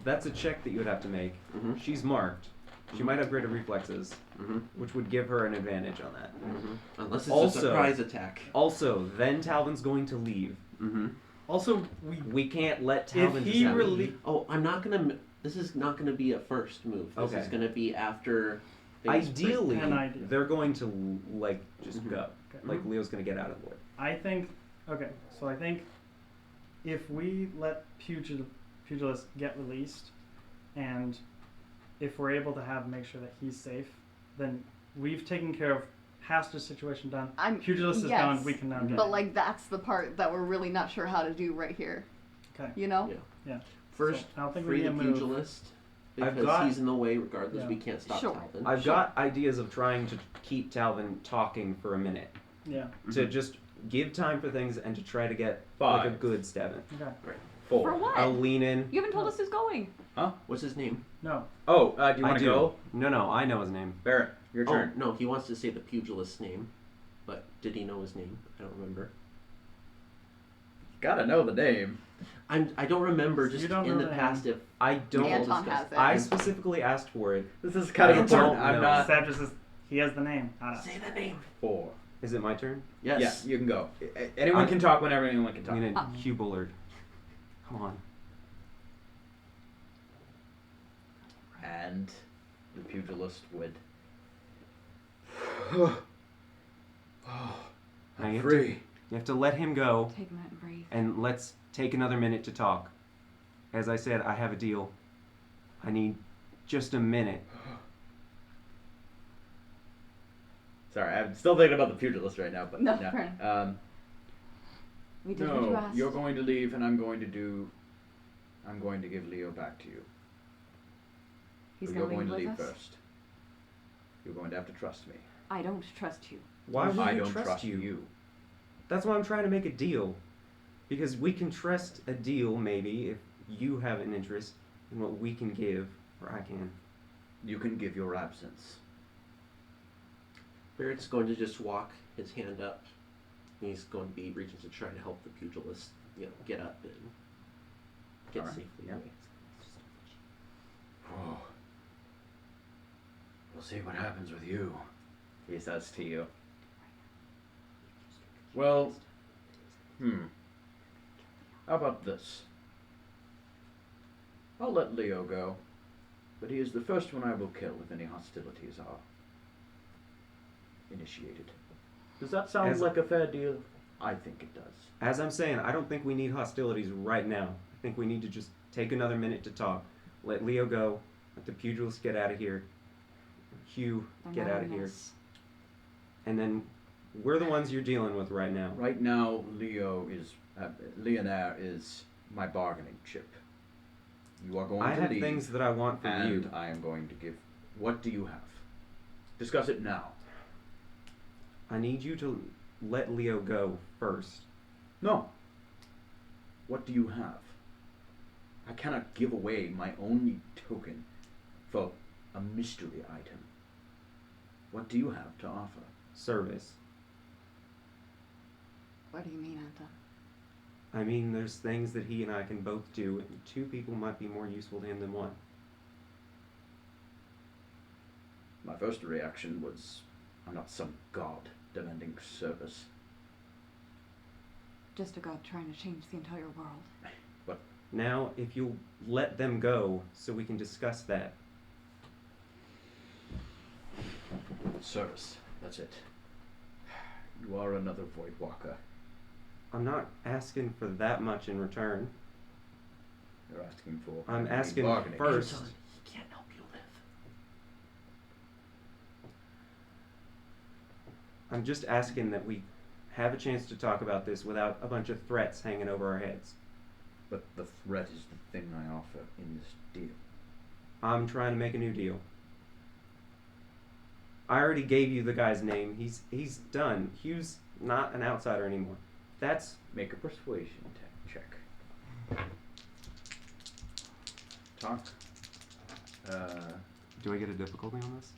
That's a check that you would have to make. Mm-hmm. She's marked. She might have greater reflexes, Mm-hmm. which would give her an advantage on that. Mm-hmm. Unless it's Also- a surprise attack. Also, then Talvin's going to leave. Mm-hmm. also we. We can't let If Talvin he just have really- leave. Oh, I'm not gonna. This is not gonna be a first move. This Okay. is gonna be after. things break Ideally, An idea. they're going to like just Mhm. go. Okay. Like Leo's going to get out of the way. I think. Okay, so I think if we let Pugilist get released, and if we're able to make sure that he's safe, then we've taken care of Haster's situation done. I'm Pugilist is yes, gone. We can now get. But like that's the part that we're really not sure how to do right here. Okay. You know? Yeah. First, So I don't think we free need the to move. pugilist I've because got- he's in the way. Regardless, Yeah. we can't stop Sure. Talvin. I've got ideas of trying to keep Talvin talking for a minute. Yeah. To just give time for things and to try to get like a 5, good stab in. Okay. 4. For what? I'll lean in. You haven't told us who's going. What's his name? No. Oh, do you I want to do. go? No, I know his name. Barrett, your turn. Oh no, he wants to say the pugilist's name, but did he know his name? I don't remember. Gotta know the name. I don't remember. Just You don't in know the the past, if I we don't. all Anton discussed- has it. I specifically asked for it. This is kind of I important. don't I'm know. not. Sab just says he has the name. say the name. 4. Is it my turn? Yes. Yes, you can go. Anyone I- can talk whenever anyone can talk. I'm gonna Ah. Hubillard. Come on. And the pugilist would. Now you have to- Free. You have to let him go, Take a minute and breathe. and let's take another minute to talk. As I said, I have a deal. I need just a minute. Sorry, I'm still thinking about the pugilist right now, but No, yeah. fair We did what you No, asked. you're going to leave, and I'm going to give Leo back to you. He's But you're gonna going to leave leave with us. first. You're going to have to trust me. I don't trust you. Why would I we don't trust you? you. That's why I'm trying to make a deal. Because we can trust a deal, maybe, if you have an interest in what we can give, or I can. You can give your absence. Barrett's going to just walk his hand up. He's going to be reaching to try to help the pugilist, get up and get Alright, safely yeah. away. Oh. We'll see what happens with you, he says to you. Well, how about this? I'll let Leo go, but he is the first one I will kill if any hostilities are initiated. Does that sound As- like a fair deal? I think it does. As I'm saying, I don't think we need hostilities right now. I think we need to just take another minute to talk. Let Leo go. Let the pugilist get out of here. Hugh, They're get not out a of here. mess. And then we're the ones you're dealing with right now. Right now, Leonard is my bargaining chip. You are going I to have leave, things that I want from and you. I am going to give. What do you have? Discuss it now. I need you to let Leo go first. No. What do you have? I cannot give away my only token for a mystery item. What do you have to offer? Service. What do you mean, Anta? I mean, there's things that he and I can both do, and 2 people might be more useful to him than 1. My first reaction was, I'm not some god demanding service. Just a god trying to change the entire world. Now, if you'll let them go so we can discuss that. Service, that's it. You are another Void Walker. I'm not asking for that much in return. You're asking for. I'm asking bargaining. first. He can't help you live. I'm just asking that we have a chance to talk about this without a bunch of threats hanging over our heads. But the threat is the thing I offer in this deal. I'm trying to make a new deal. I already gave you the guy's name. He's done. Hugh's not an outsider anymore. That's Make a persuasion check. Talk. Do I get a difficulty on this?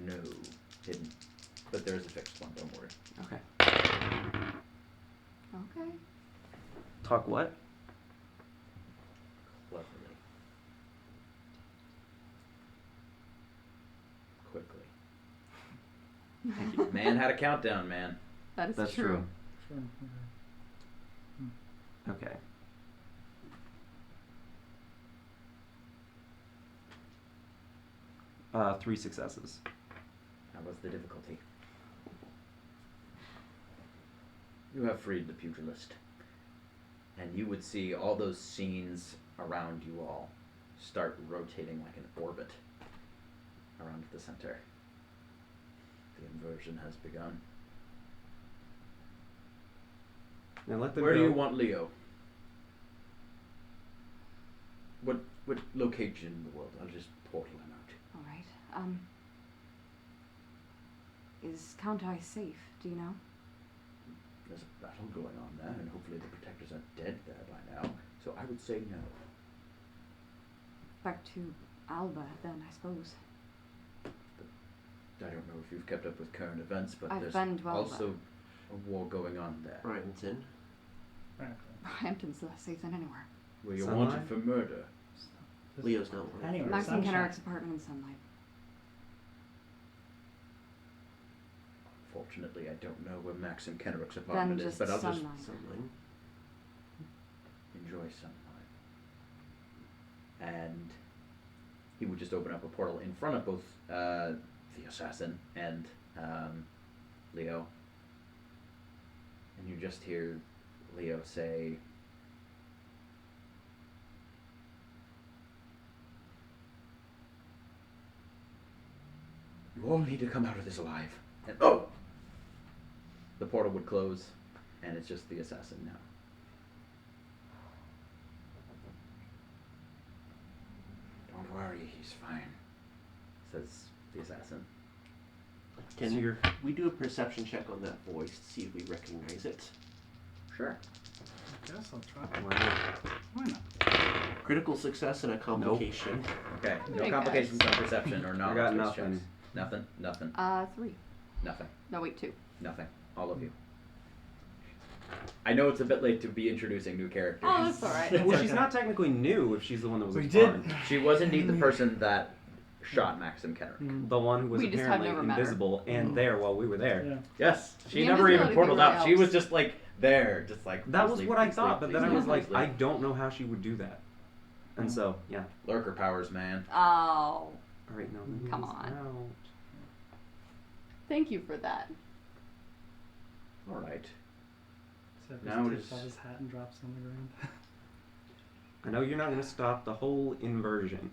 No, hidden. But there's a fixed one. Don't worry. Okay. Okay. Talk what? Cleverly. Quickly. Thank you. Man had a countdown, man. That is That's true. true. Sure. Okay. Three successes. That was the difficulty. You have freed the pugilist. And you would see all those scenes around you all start rotating like an orbit around the center. The inversion has begun. Now let them Where go. do you want Leo? What location in the world? I'll just portal him out. All right. Is Count Ice safe? Do you know? There's a battle going on there, and hopefully the protectors are dead there by now. So I would say no. Back to Alba, then, I suppose. I don't know if you've kept up with current events, but I've there's been to Alba. also a war going on there. Bryanton. Hampton's less safe than anywhere. Where you're Sunlight? wanted for murder. Leo's not one. Anyway, Maxim sunshine. Kenneric's apartment in Sunlight. Fortunately, I don't know where Maxim Kenneric's apartment is, just but I'll Sunlight. Something. just enjoy sunlight. And he would just open up a portal in front of both the assassin and Leo. And you just hear Leo say, "You all need to come out of this alive." And oh! The portal would close, and it's just the assassin now. "Don't worry, he's fine," says the assassin. Can So you're- we do a perception check on that voice to see if we recognize it? Sure. I guess I'll try. Why not? Why not? Critical success and a complication. Okay, no Okay, complications on perception or knowledge. got based nothing. checks. Nothing, nothing, 3. nothing, No, wait, 2. nothing. All of you. I know it's a bit late to be introducing new characters. Oh, that's alright. Well, she's not technically new if she's the one that was We exploring. did. She was indeed the person that shot Maxim Kenrick. The one who was We just have apparently never met her. invisible and there while we were there. Yeah. Yes, she The never even invisibility portaled thing out. really She was helps. just like there, just like That was please what leave, I please thought, leave, but then I please was leave, like, please I leave. don't know how she would do that. And so, yeah. Lurker powers, man. Oh, All right, no. Come he's on. out. thank you for that. All right. So if Now he it takes is- off his hat and drops on the ground. I know you're not going to stop the whole inversion.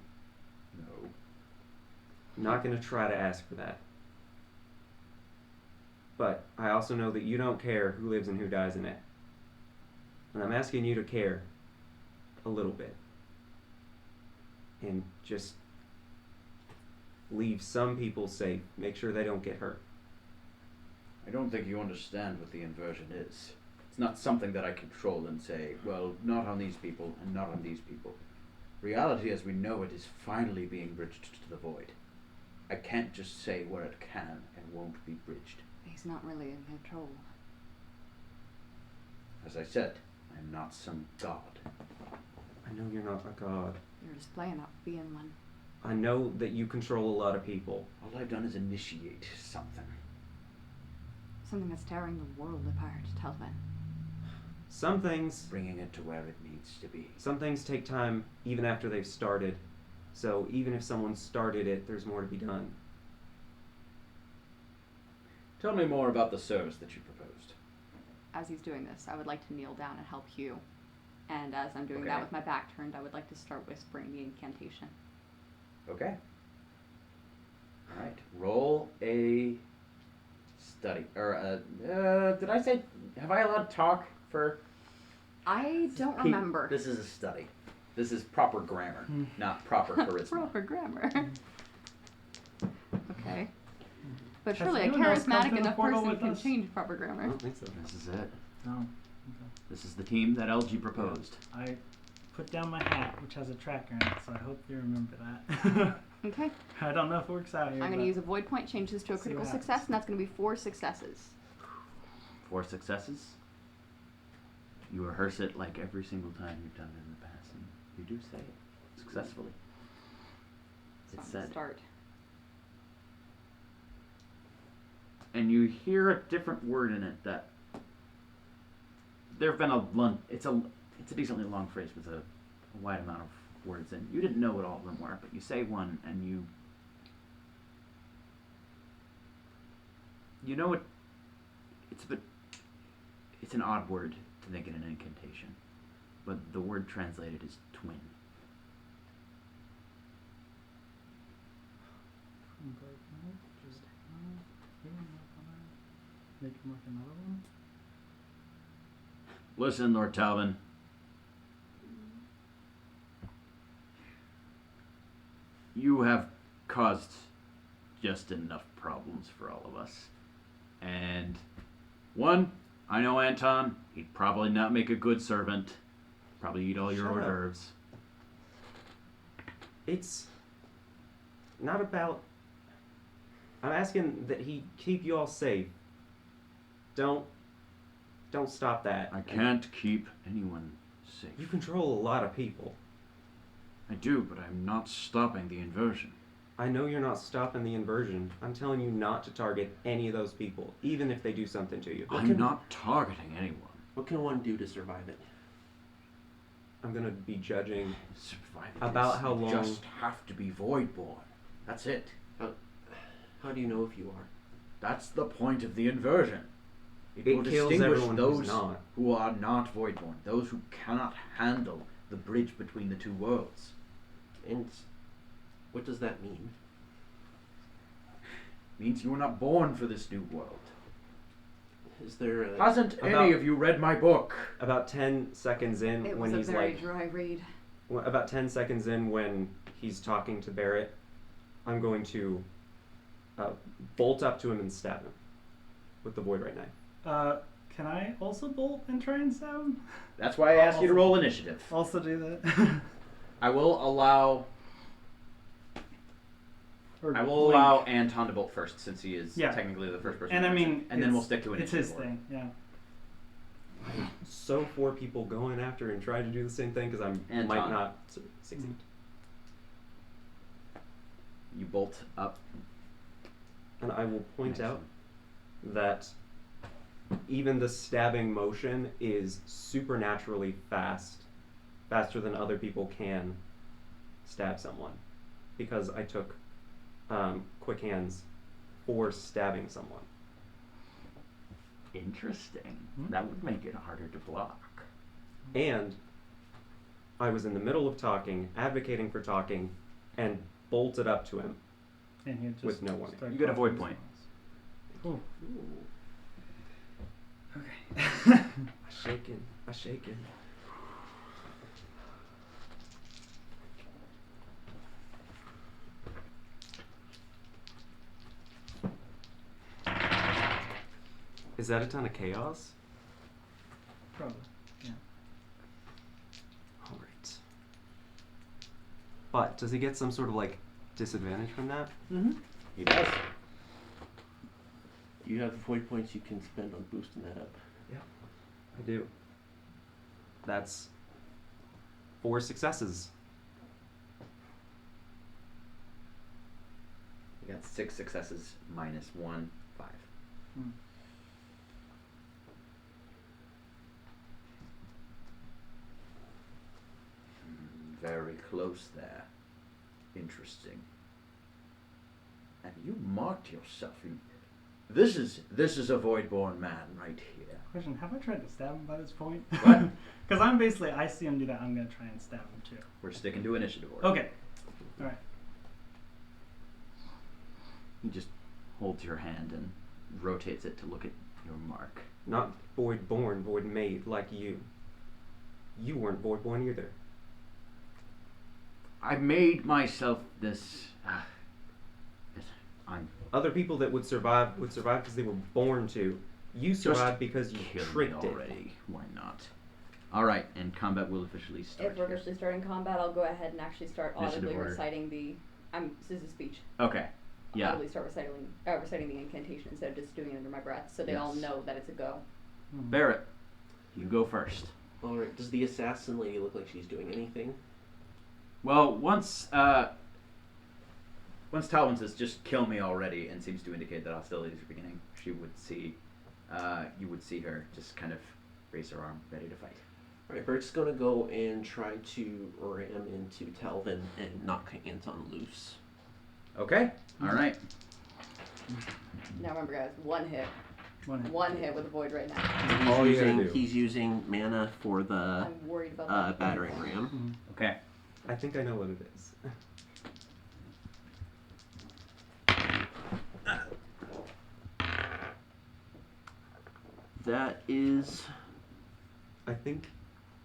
No. I'm not going to try to ask for that. But I also know that you don't care who lives and who dies in it. And I'm asking you to care a little bit. And just leave some people safe. Make sure they don't get hurt. I don't think you understand what the inversion is. It's not something that I control and say, well, not on these people and not on these people. Reality as we know it is finally being bridged to the void. I can't just say where it can and won't be bridged. He's not really in control. As I said, I'm not some god. I know you're not a god. You're just playing up being one. I know that you control a lot of people. All I've done is initiate something. Something that's tearing the world apart, Talvin. Some things Bringing it to where it needs to be. Some things take time even after they've started. So even if someone started it, there's more to be done. Tell me more about the service that you proposed. As he's doing this, I would like to kneel down and help Hugh. And as I'm doing Okay. that with my back turned, I would like to start whispering the incantation. Okay. Alright. Roll a study. Or, did I say, have I allowed talk for? I don't remember. This is a study. This is proper grammar, not proper charisma. Proper grammar. Okay. But Has surely a anyone else come charismatic through the enough portal person with can us? change proper I grammar. don't think so. This is it. Oh. This is the team that LG proposed. I put down my hat, which has a tracker in it, so I hope you remember that. Okay. I don't know if it works out here. I'm going but to use a void point, change this to a See critical what success, happens. and that's going to be 4 successes. 4 successes. You rehearse it like every single time you've done it in the past, and you do say it successfully. So It's I'm going said. to start. And you hear a different word in it that there have been it's a decently long phrase with a wide amount of words in. You didn't know what all of them were, but you say one and you know it. It's an odd word to think in an incantation, but the word translated is twin. Just make him like another one. Listen, Lord Talvin. You have caused just enough problems for all of us. And one, I know Anton, he'd probably not make a good servant. Probably eat all your Shut hors up. d'oeuvres. It's not about... I'm asking that he keep you all safe. Don't stop that. I can't keep anyone safe. You control a lot of people. I do, but I'm not stopping the inversion. I know you're not stopping the inversion. I'm telling you not to target any of those people, even if they do something to you. I'm not targeting anyone. What can one do to survive it? I'm gonna be judging. Surviving About this, how you long- just have to be Voidborn. That's it. How do you know if you are? That's the point of the inversion. It will kills distinguish everyone those who's not. who are not Voidborn, those who cannot handle the bridge between the two worlds. And what does that mean? Means you were not born for this new world. Is there a... Hasn't any About- of you read my book? About 10 seconds in, It when was a he's very like, dry read. about 10 seconds in, when he's talking to Barrett, I'm going to bolt up to him and stab him with the void right knife. Can I also bolt and try and stab him? That's why I asked you to roll initiative. Also do that. I will allow Or I will blink. allow Anton to bolt first, since he is Yeah. technically the first person. And to I mention. mean, and then we'll it's- stick to It's initiative. his thing, yeah. So 4 people going after and trying to do the same thing because I Anton. might not succeed. You bolt up. And I will point Excellent. out that even the stabbing motion is supernaturally fast, faster than other people can stab someone, because I took quick hands for stabbing someone. Interesting. Hmm. That would make it harder to block. And I was in the middle of talking, advocating for talking, and bolted up to him. And he just With no warning. start You get a void talking point. to us. Ooh. Okay. I shaken. Is that a ton of chaos? Probably. Yeah. Alright. But does he get some sort of like disadvantage from that? Mm-hmm. He does. You have void points you can spend on boosting that up. I do. That's 4 successes. You got 6 successes minus 1, 5. Hmm. Very close there. Interesting. And you marked yourself. This is a Voidborn man right here. Question: have I tried to stab him by this point? What? Because I'm basically, I see him do that. I'm gonna try and stab him too. We're sticking to initiative order. Okay. All right. He just holds your hand and rotates it to look at your mark. Not void-born, void-made like you. You weren't void-born either. I made myself this. I'm Other people that would survive because they were born to. You survived because you killed tricked me it. already. Why not? All right, and combat will officially start. If we're here. officially starting combat, I'll go ahead and actually start Initiative audibly order. reciting the. This is speech. Okay. Yeah. Audibly start reciting the incantation instead of just doing it under my breath, so they all Yes. know that it's a go. Barrett, you go first. Alright, does the assassin lady look like she's doing anything? Well, once Talvin says "just kill me already" and seems to indicate that hostilities are beginning, she would see, you would see her just kind of raise her arm, ready to fight. Alright, Bert's gonna go and try to ram into Talvin and knock Anton loose. Okay. All right. Now remember, guys, one hit with a void right now. All you gotta do. He's using mana for the I'm worried about that. battering ram. Okay. I think I know what it is. That is I think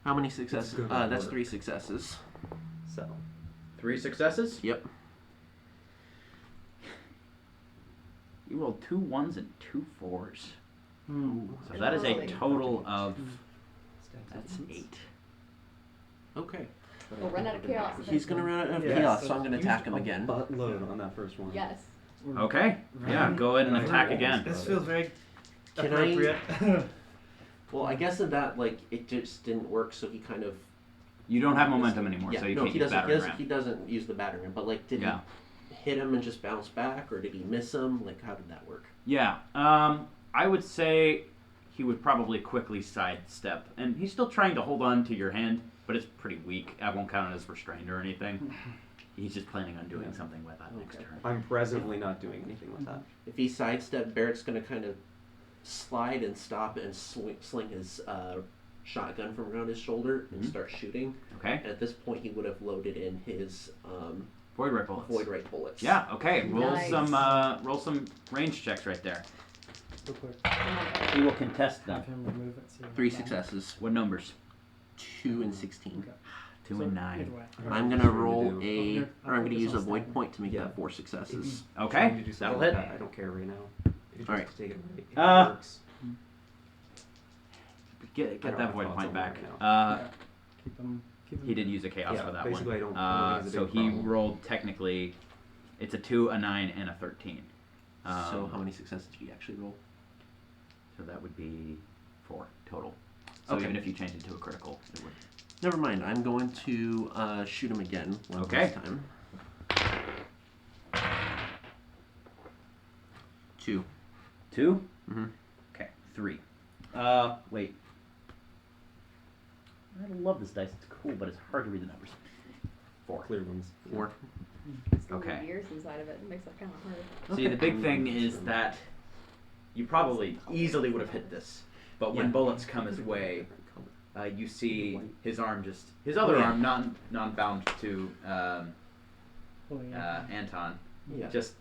how many successes? gonna That's work. 3 successes. so. 3 successes. Yep. You rolled 2 1s and 2 4s. Hmm. So that is a Rolling. total of. That's 8. Okay. We'll run out of chaos. He's gonna run out of Yeah, chaos, so so I'm gonna attack him again. Buttload on that first one. Yes. Okay. Yeah. Go ahead and attack again. This feels very Can appropriate. Well, I guess in that it just didn't work, so he kind of You don't have momentum anymore, yeah. so you No, can't he use doesn't. battering ram. He doesn't use the battering ram. But did Yeah. he hit him and just bounce back, or did he miss him? How did that work? Yeah. I would say he would probably quickly sidestep, and he's still trying to hold on to your hand, but it's pretty weak. I won't count it as restrained or anything. He's just planning on doing something with that next Okay. turn. I'm presently not doing anything with that. If he sidestepped, Barrett's gonna kind of slide and stop and sling his shotgun from around his shoulder and Mhm. start shooting. Okay. And at this point, he would have loaded in his Void ray bullets. void ray bullets. Yeah. Okay. Nice. Roll some range checks right there. Real quick. He will contest them. Have him remove it. So 3 successes. What numbers? 2 and 16. Okay. 2 So, and 9. either way. I'm gonna Sure you roll do. a, Okay. or I'm gonna use a I'll void focus on point to make Yeah. that 4 successes. Trying Okay. to do something That'll like hit. that. I don't care right now. If you Alright. just take it right, it Uh, works. Get I don't that have void thoughts point on back. that right Okay. Keep them. He did use a chaos Yeah, for that basically one. I don't think it's a So big he problem. rolled technically, it's a 2, a 9, and a 13. So how many successes did he actually roll? So that would be 4 total. So Okay. even if you change it to a critical, it would. Never mind. I'm going to shoot him again one Okay. last time. 2. 2? Mm-hmm. Okay, 3. Wait. I love this dice. It's cool, but it's hard to read the numbers. 4. Clear ones. 4. It's got Okay. Years inside of it. It makes that kind of hard. See, the big thing is that you probably easily would have hit this, but when Yeah. bullets come his way, you see his arm his other Oh, yeah. arm, non-bound to Pulling it. Anton, Yeah. just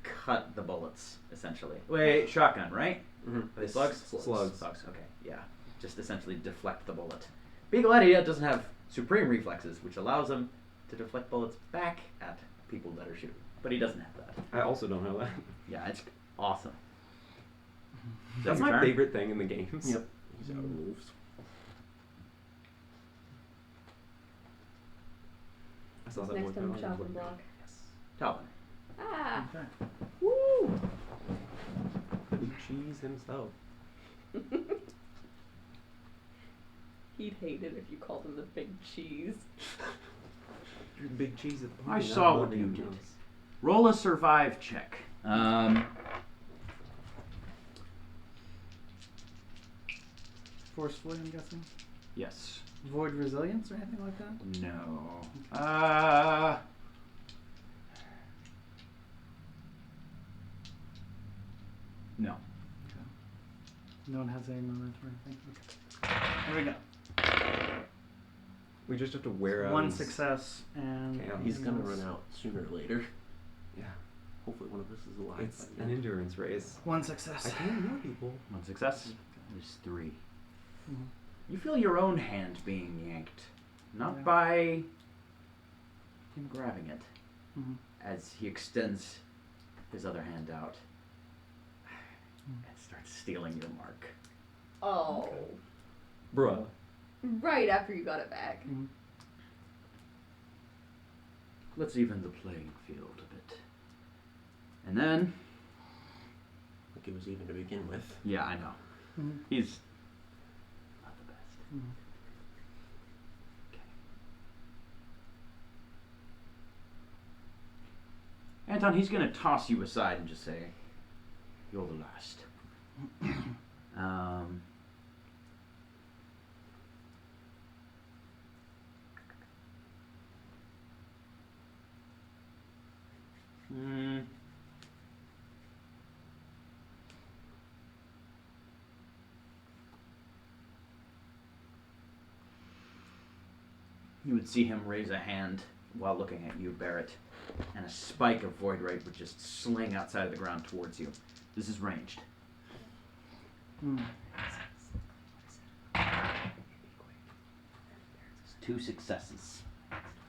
cut the bullets, essentially. Wait, shotgun, right? Mm-hmm. Are they slugs? Slugs. Okay, yeah. Just essentially deflect the bullet. Beagle Eddie doesn't have supreme reflexes, which allows him to deflect bullets back at people that are shooting. But he doesn't have that. I also don't know that. Yeah, it's awesome. Is that That's your my turn? favorite thing in the games. Yep. He's out of moves. I saw Who's that next one on the time. I was chopping like, block? Talvin. Ah! Okay. Woo! Blue cheese himself. He'd hate it if you called him the big cheese. You're the big cheese at the I party, saw not what the you damn did. house. Roll a survive check. Forcefully, I'm guessing. Yes. Void resilience or anything like that? No. No. No one has any momentum or anything? Okay. Here we go. We just have to wear out. One his- success and... Chaos. He's gonna run out sooner or later. Yeah. Hopefully one of us is alive. It's by an then. endurance race. One I success. can't know people. One success. There's 3. Mhm. You feel your own hand being yanked. Not Yeah. by him grabbing it. Mhm. As he extends his other hand out and starts stealing your mark. Oh. Bruh. Right after you got it back. Mhm. Let's even the playing field a bit. And then, Like it was even to begin with. yeah, I know. Mhm. He's not the best. Mhm. Okay. Anton, he's gonna toss you aside and just say, "You're the last." um, mm, you would see him raise a hand while looking at you, Barrett, and a spike of void ray would just sling outside of the ground towards you. This is ranged. Mm. It's 2 successes.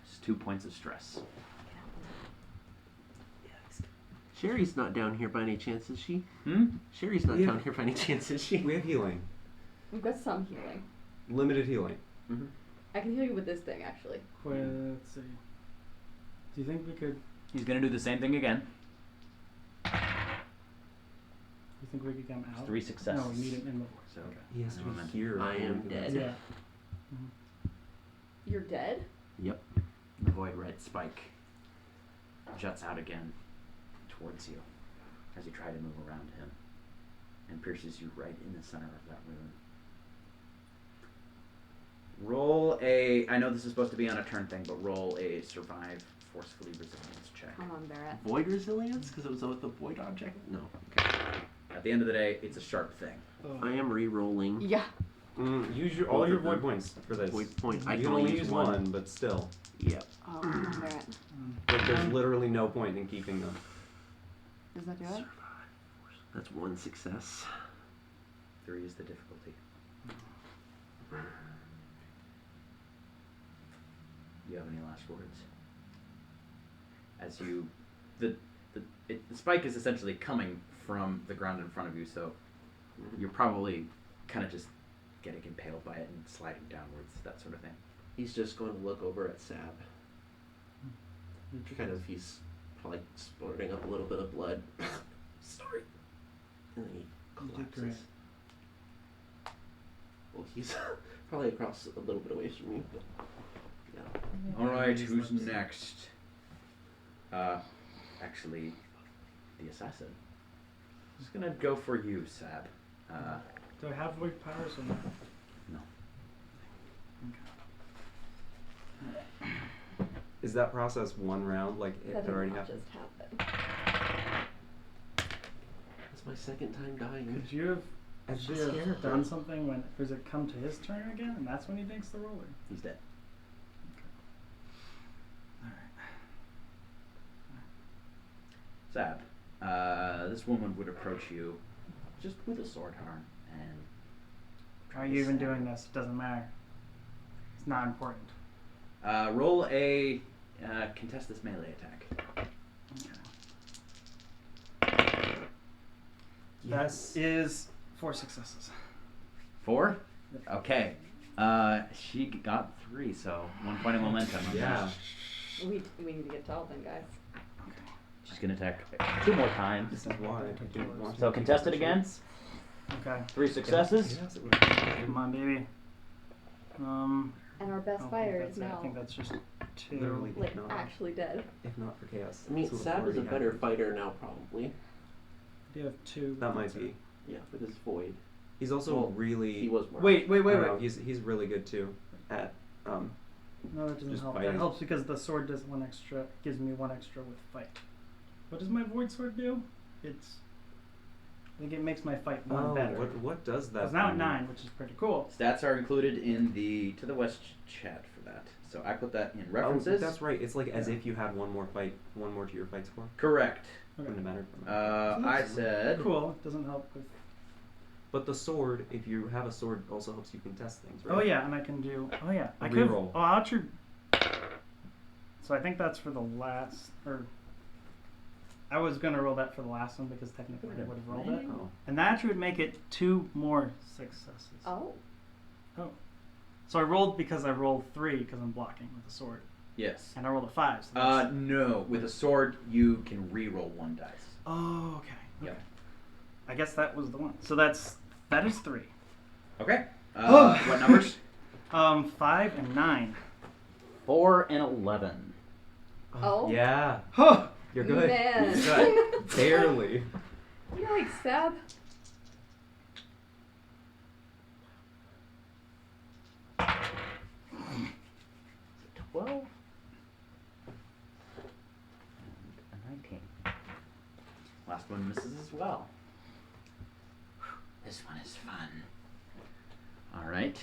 It's 2 points of stress. Sherry's not down here by any chance, is she? Sherry's not Yeah. down here by any chance, is she? We have healing. We've got some healing. Limited healing. Mm-hmm. I can heal you with this thing, actually. Wait, let's see. Do you think we could... He's gonna do the same thing again. Do you think we could get him out? 3 successes. No, we need him in before. So Okay. He has to be Momentum. here. I am dead. Yeah. You're dead? Yep. the void red spike juts out again towards you as you try to move around him and pierces you right in the center of that rune. Roll a, I know this is supposed to be on a turn thing, but roll a survive forcefully resilience check. Come on, Barrett. Void resilience? Because it was with the void object? No. Okay. At the end of the day, it's a sharp thing. I am re-rolling. Yeah. Use your, all Both your of them. void points for this. Void point. I You can can only use use one. one, but still. Yep. Oh, come on, Barrett. But there's literally no point in keeping them. Does that do it? That's one success. 3 is the difficulty. You have any last words? As you, the spike is essentially coming from the ground in front of you, so you're probably kind of just getting impaled by it and sliding downwards, that sort of thing. He's just going to look over at Sab. Kind of, he's probably splurting up a little bit of blood. Sorry. And then he You did great. collapses. Well, he's probably across a little bit away from me, but yeah. Alright, who's next? Actually, the assassin. Just gonna go for you, Sab. Do I have void powers or not? No. Is that process one round? Like it That did already not happened? just happen. That's my second time dying. Could you have I'm actually just scared, have bro. done something when, does it come to his turn again and that's when he makes the roller? He's dead. Sab, this woman would approach you just with a sword arm and Why are you even doing this? It doesn't matter. It's not important. roll a contest this melee attack. Yes. That is 4 successes. 4? Okay. She got 3, so 1 point of momentum. On Yeah. that. We need to get to all then, guys. She's gonna attack 2 more times. This is why I didn't want So to contested keep again. the 3 chance. successes. Yes, it would. Come on, baby. And our I best don't think fighter that's is it. I now think that's just 2. Literally, like if not, actually dead. if not for chaos. I mean, this would've Sab is a already better happened. fighter now, probably. I do have 2. That might That's it. be. Yeah, with his void. He's also Well, really. He was more. Wait. I don't know, he's really good too at No, that doesn't Just help. fighting. That helps because the sword does 1 extra. Gives me 1 extra with fight. What does my void sword do? I think it makes my fight 1 better. what does that? It's now at do? 9, which is pretty cool. Stats are included in the to the west chat for that. So I put that in Oh, references. that's right. It's like as Yeah. if you had one more to your fight score. Correct. Wouldn't have mattered. I said. Cool. It doesn't help with. But the sword, if you have a sword, also helps you contest things, right? Oh yeah, and I can do. Oh yeah, A I could. reroll. Oh, I'll actually. So I think that's for the last, or I was gonna roll that for the last one because technically I would have rolled it, Oh. and that actually would make it 2 more successes. Oh. So I rolled because I rolled 3 because I'm blocking with the sword, Yes. and I rolled a 5. So that's, No. With a sword, you can re-roll 1 dice. Oh, okay. Yep. I guess that was the one. So that is 3. Okay. What numbers? 5 and 9. 4 and 11. Oh. Yeah, Huh. you're good. Man. Good. Barely. Yikes, Sab. $12. And a 19. Last one misses as well. This one is fun. All right.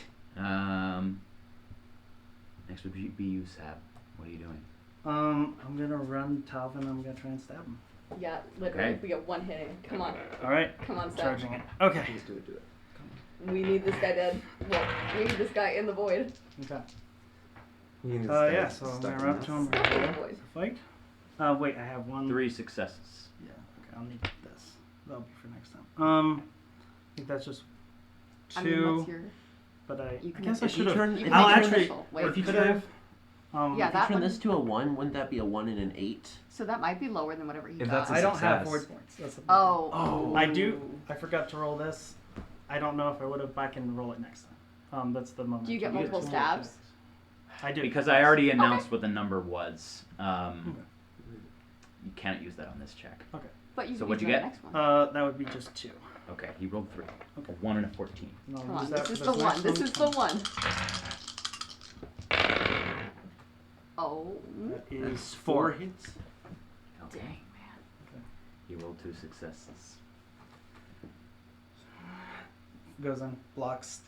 Next would be you, Sab. What are you doing? I'm gonna run Talvin. I'm gonna try and stab him. Yeah, literally. Okay. We get 1 hit in. Come on. All right. Come on, Sab. Charging it. Okay. Please do it. We need this guy dead. Well, we need this guy in the void. Okay. You can Yeah. stay So I'm stuck gonna in run up this. to him. Stuck in the Roll void. for fight. Wait. I have 1. 3 successes. Yeah. Okay. I'll need this. That'll be for next time. I think that's just 2. I mean, what's your? But I You can guess I if you should have. turn- You can I'll make your actually. initial. Wait, If you could could have- have. Yeah, If that you turn one- this to a 1, wouldn't that be a 1 and an 8? so that might be lower than whatever he If got. that's a I don't have success. void points. That's the Oh. Oh. I do. I forgot to roll this. I don't know if I would have. I can roll it next time. That's the moment. Do you get You multiple 2 more stabs? attacks. I do. Because I already announced what the number was. Okay. You can't use that on this check. But you So can what'd use you the get? next one. That would be just 2. Okay, he rolled 3. Okay. A 1 and a 14. And I'll Come use on, that this for is this the one. next This is the one. Oh. That is That's 4 hits. Okay. Dang, man. He rolled 2 successes. Goes in, blocks.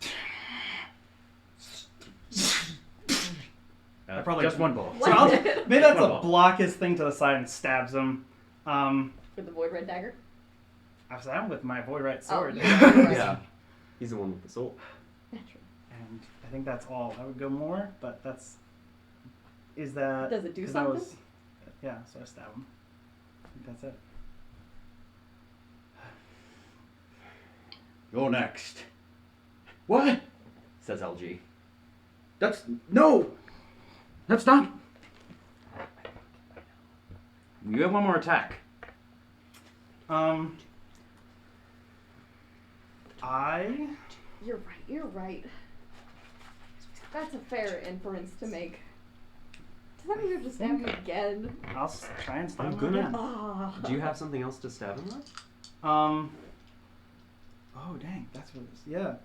I probably just can- 1 bullet. So I'll, maybe that's One a ball. block his thing to the side and stabs him. With the void red dagger. I stabbed him with my void right Oh, sword. you're right. Yeah. He's the one with the soul. Natural. And I think that's all. I would go more, but that's. Is that. Does it do 'cause that something? was- yeah, so I stab him. I think that's it. You're next. What? Says LG. That's no. That's not. You have 1 more attack. You're right. You're right. That's a fair inference to make. Does that mean you have to stab him again? I'll try and stab I'm him gonna- again. Ah. Do you have something else to stab him with? Oh dang, that's what it is. Yeah.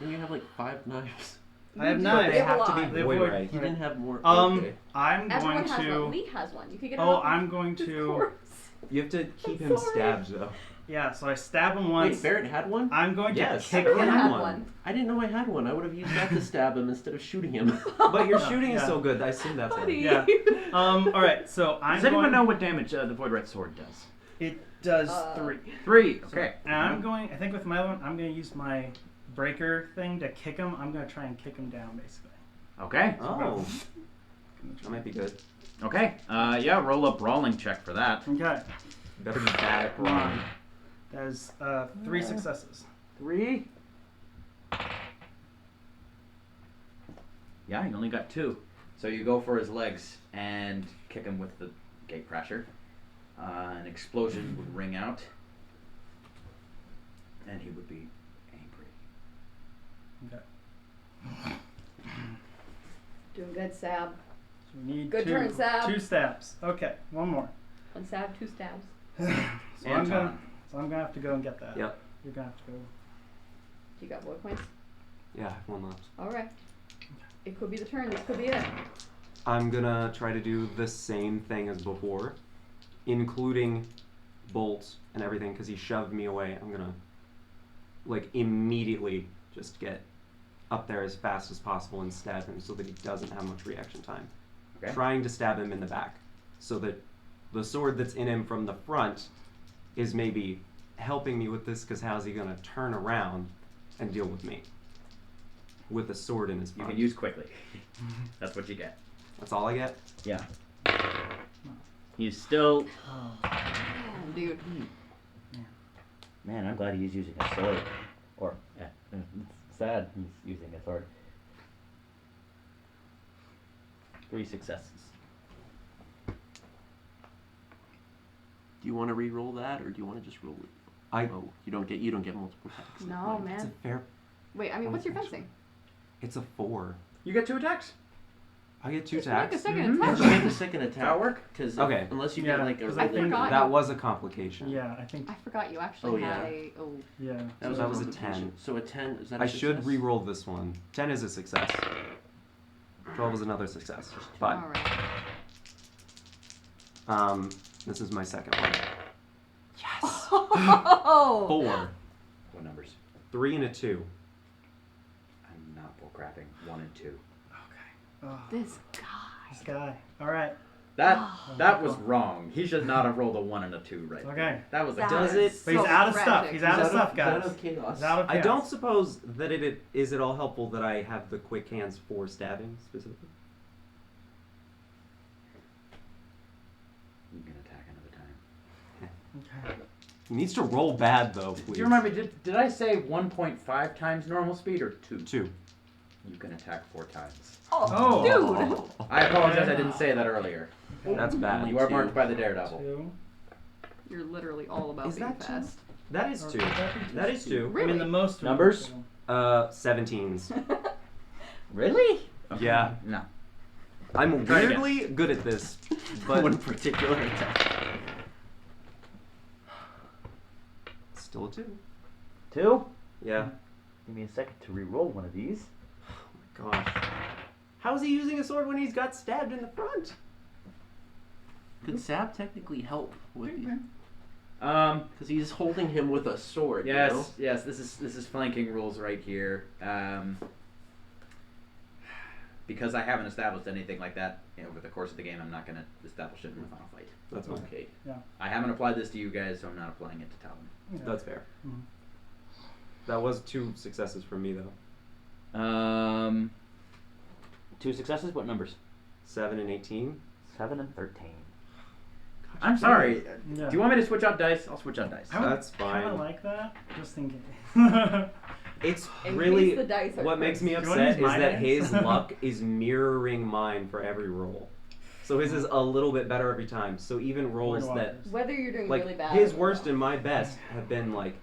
Don't you have like 5 knives? I have You do, knives. we have a have to lot. be They void avoid- right. You didn't have more. I'm Okay. going Everyone has to. one. Lee has one. You could get it Oh, off I'm going his to. corpse. You have to keep I'm him sorry. stabbed though. Yeah, so I stab him Wait, once. Barrett had one? I'm going to Yes. kick Everyone him. had one. one. I didn't know I had one. I would have used that to stab him instead of shooting him. But your Yeah, shooting is yeah. so good. I assume that's Buddy. why. Yeah. All right. So I'm Does anyone going. know what damage the Void Red Sword does? It does 3. 3. Okay. And I'm going. I think with my other one, I'm going to use my breaker thing to kick him. I'm going to try and kick him down, basically. Okay. Oh, that might be good. Okay. Yeah. Roll a brawling check for that. Okay. Better be bad at Come on. wrong. That is 3 successes. 3. Yeah, you only got 2. So you go for his legs and kick him with the gate crasher. An explosion would ring out, and he would be angry. Okay. Doing good, Sab. So we need Good two, turn, Sab. 2 stabs. Okay, one more. One Sab, 2 stabs. So I'm gonna have to go and get that. Yep. You're gonna have to go. You got void points? Yeah, I have 1 left. Alright. It could be the turn. This could be it. I'm gonna try to do the same thing as before, including bolts and everything, because he shoved me away. I'm gonna, like, immediately just get up there as fast as possible and stab him so that he doesn't have much reaction time. Okay. Trying to stab him in the back so that the sword that's in him from the front is maybe helping me with this, because how's he gonna turn around and deal with me with a sword in his You front? can use quickly. That's what you get. That's all I get? Yeah. He's still. Damn, dude. Man, I'm glad he's using a sword. Or, it's sad he's using a sword. 3 successes. Do you want to re-roll that, or do you want to just roll it? Oh, you don't get multiple attacks. No, It's a man. fair... Wait, I mean, what's your fencing? It's a 4. You get 2 attacks? I get 2 Just make a attacks? second Yeah, attack. just make a second attack. That'll work? Because Okay. unless you Yeah, get like a 'cause I really- forgot. That was a complication. Yeah, I think. I forgot you actually Oh, had yeah. a. Oh. Yeah. That was, That was a complication. 10. So a 10 is that? A I should success? re-roll this one. 10 is a success. 12 is another success. But All right. this is my second one. Yes. Oh. 4, What numbers? 3, and a 2. I'm not bullcrapping. 1 and 2. Oh, This guy. this guy. All right. That was wrong. He should not have rolled a 1 and a 2 right Okay. there. That was a Does good- it- But he's So out of stuff. tragic. He's out of stuff, Is guys. that of chaos? He's out of I chaos. don't suppose that it is at all helpful that I have the quick hands for stabbing specifically. You can attack another time. Okay. He needs to roll bad though, please. Do you remember, did I say 1.5 times normal speed or 2? 2. You can attack 4 times. Oh. Dude! I apologize, I didn't say that earlier. That's bad. You are marked by the Daredevil. 2. You're literally all about Is being that two? fast. That is 2. That is 2. I mean, the most. Numbers? 17s. Really? Yeah. No. I'm Try again. weirdly good at this, but One particular attack. still a 2. 2? Yeah. Give me a second to re-roll one of these. Gosh. How is he using a sword when he's got stabbed in the front? Could Sab technically help with you? Um, Because he's holding him with a sword. yes, You know? yes, this is flanking rules right here. Because I haven't established anything like that over the course of the game, I'm not going to establish it in the final fight. That's fine. Okay. I haven't applied this to you guys, so I'm not applying it to Talon. Okay. That's fair. Mhm. That was 2 successes from me though. 2 successes. What numbers? 7 and 18. 7 and 13. I'm sorry. Yeah. Do you want me to switch out dice? I'll switch out dice. I would That's kind fine. of like that, just in case. It's In really case the dice are what makes me cursed. You wanna upset use is my that dice? his luck is mirroring mine for every roll. So his is a little bit better every time. So even rolls that Whether you're doing like really bad. his or worst not. and my best have been like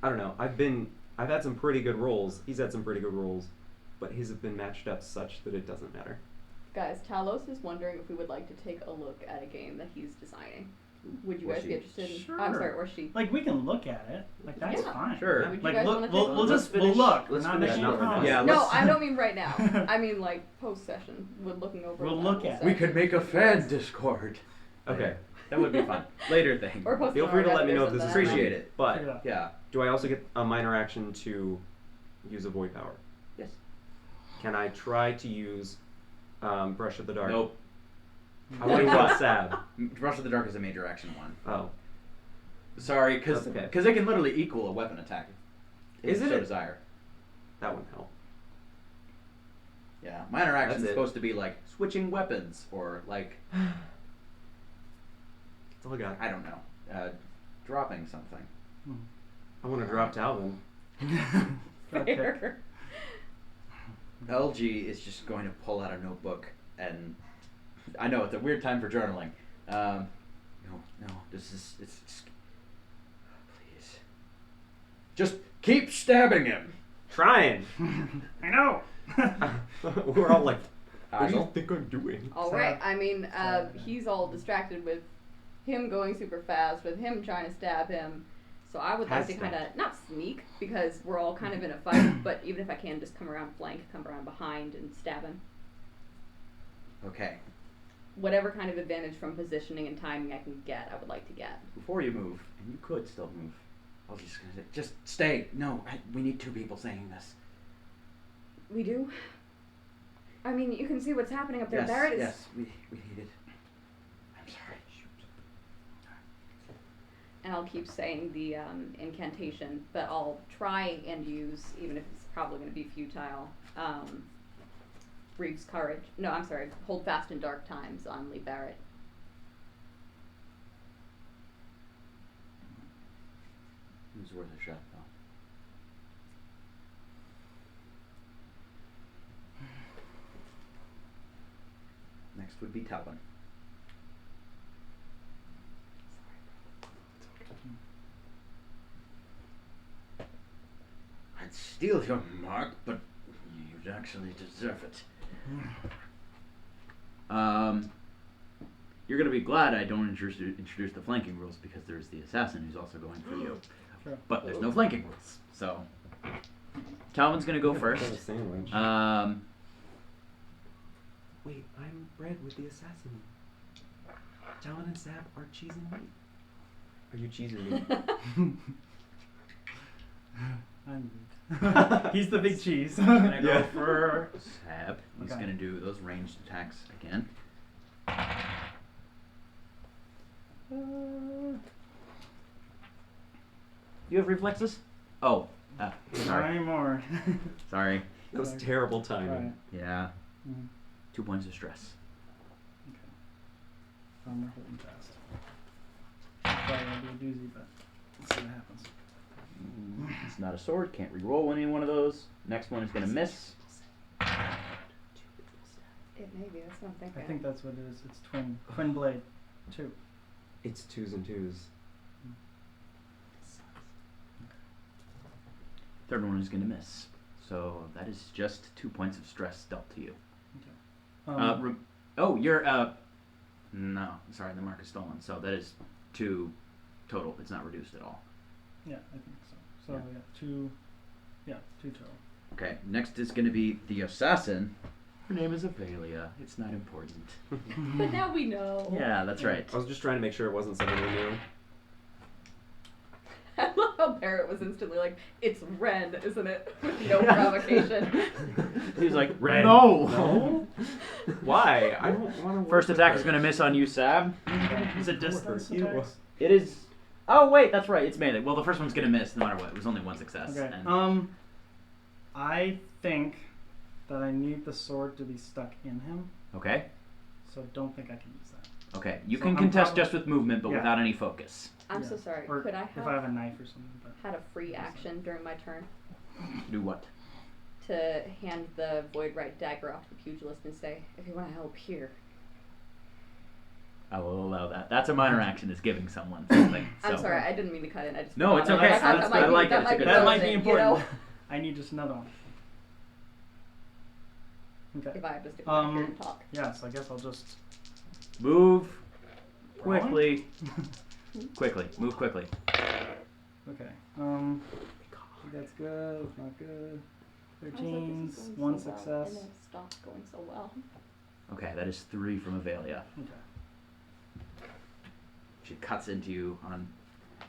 I don't know. I've had some pretty good rolls. He's had some pretty good rolls, but his have been matched up such that it doesn't matter. Guys, Talos is wondering if we would like to take a look at a game that he's designing. Would you Or guys she. be interested in? Sure. I'm sorry, or she. Like we can look at it. Like that's Yeah. fine. Sure. Would you Like guys look, wanna take we'll, a we'll look? just Let's we'll finish- look. let's We're not finish making that a up. promise. Yeah, No, let's- I don't mean right now. I mean like post session. We're looking over. We'll that look whole at it. We session. could make a fan Discord. Okay. That would be fun. Later thing. Or post Feel it on free to our let me Reddit know or if this is something. Appreciate it. But Check it out. Yeah. do I also get a minor action to use a void power? Yes. Can I try to use Brush of the Dark? Nope. I want to use Sab. Rush of the Dark is a major action one. Oh. Sorry, because That's okay. it can literally equal a weapon attack. If Is you it? so desire. That wouldn't help. Yeah. Minor action is That's it. supposed to be like switching weapons or like That's all I got. I don't know, dropping something. I want to drop Talvin. Okay. Fair. LG is just going to pull out a notebook and I know it's a weird time for journaling. No, it's please. Just keep stabbing him. Trying. I know. We're all like, what do you Basil? think I'm doing? All Sad. right. I mean, Sad. he's all distracted with him going super fast, with him trying to stab him. So I would like Has to kind stabbed. of not sneak because we're all kind of in a fight, but even if I can, just come around flank, come around behind, and stab him. Okay. Whatever kind of advantage from positioning and timing I can get, I would like to get. Before you move, and you could still move, I was just gonna say, just stay. No, we need 2 people saying this. We do. I mean, you can see what's happening up there. Yes, Barrett is. yes, we need it. I'm sorry. Shoot. And I'll keep saying the incantation, but I'll try and use, even if it's probably going to be futile, Reeve's Courage. No, I'm sorry. Hold Fast in Dark Times on Lee Barrett. It was worth a shot, though. Next would be Talbot. I'd steal your mark, but you'd actually deserve it. You're gonna be glad I don't introduce the flanking rules because there's the assassin who's also going for you. Sure. But there's no flanking rules, so Talbot's gonna go first. Got a sandwich. Wait, I'm bread with the assassin. Talon and Sap are cheese and meat. Are you cheese or meat? I'm He's the big cheese. Gonna go Yeah. for Sab. He's Okay. gonna do those ranged attacks again. You have reflexes? Oh, Not sorry. anymore. Sorry. That was terrible timing. Right. Yeah. Mm. 2 points of stress. Okay. Armor holding fast. Probably gonna be a doozy, but let's see what happens. It's not a sword. Can't re-roll any one of those. Next one is gonna miss. It may be. That's what I'm thinking. I think that's what it is. It's twin blade, 2. It's 2s and 2s. Third one is gonna miss. So that is just 2 points of stress dealt to you. You're no, sorry, the mark is stolen. So that is 2 total. It's not reduced at all. Yeah, I think so. So Yeah. yeah, 2 total. Okay, next is gonna be the assassin. Her name is Avelia. It's not important. But now we know. Yeah, that's right. I was just trying to make sure it wasn't someone we knew. I love how Barrett was instantly like, "It's Ren, isn't it?" With no provocation. He's like, Red. no. No? Why? I don't want to. First attack is gonna miss on you, Sab. Is it distance you. attacks? It is. Oh wait, that's right. It's melee. Well, the first one's gonna miss no matter what. It was only 1 success. Okay. And I think that I need the sword to be stuck in him, okay. so don't think I can use that. Okay. You So can I'm contest prob- just with movement, but Yeah. without any focus. I'm Yeah. so sorry. Or Could I if I have have a knife or something? But had a free action during my turn Do what? to hand the Void Right dagger off to the pugilist and say, "If you want to help here." I will allow that. That's a minor action. Is giving someone something. I'm so. sorry, I didn't mean to cut in. I just No, it's okay. I thought That's- that might I be- like it. that It's a might good be that might be relevant, important. You know? I need just another one. Okay. If I have to stick back here and talk. Yeah, so I guess I'll just Move Rolling? quickly. Quickly. Move quickly. Okay. That's good. Not good. I was like, this is 13s. going 1 so well, success. and it stopped going so well. Okay, that is 3 from Avelia. Okay. She cuts into you on.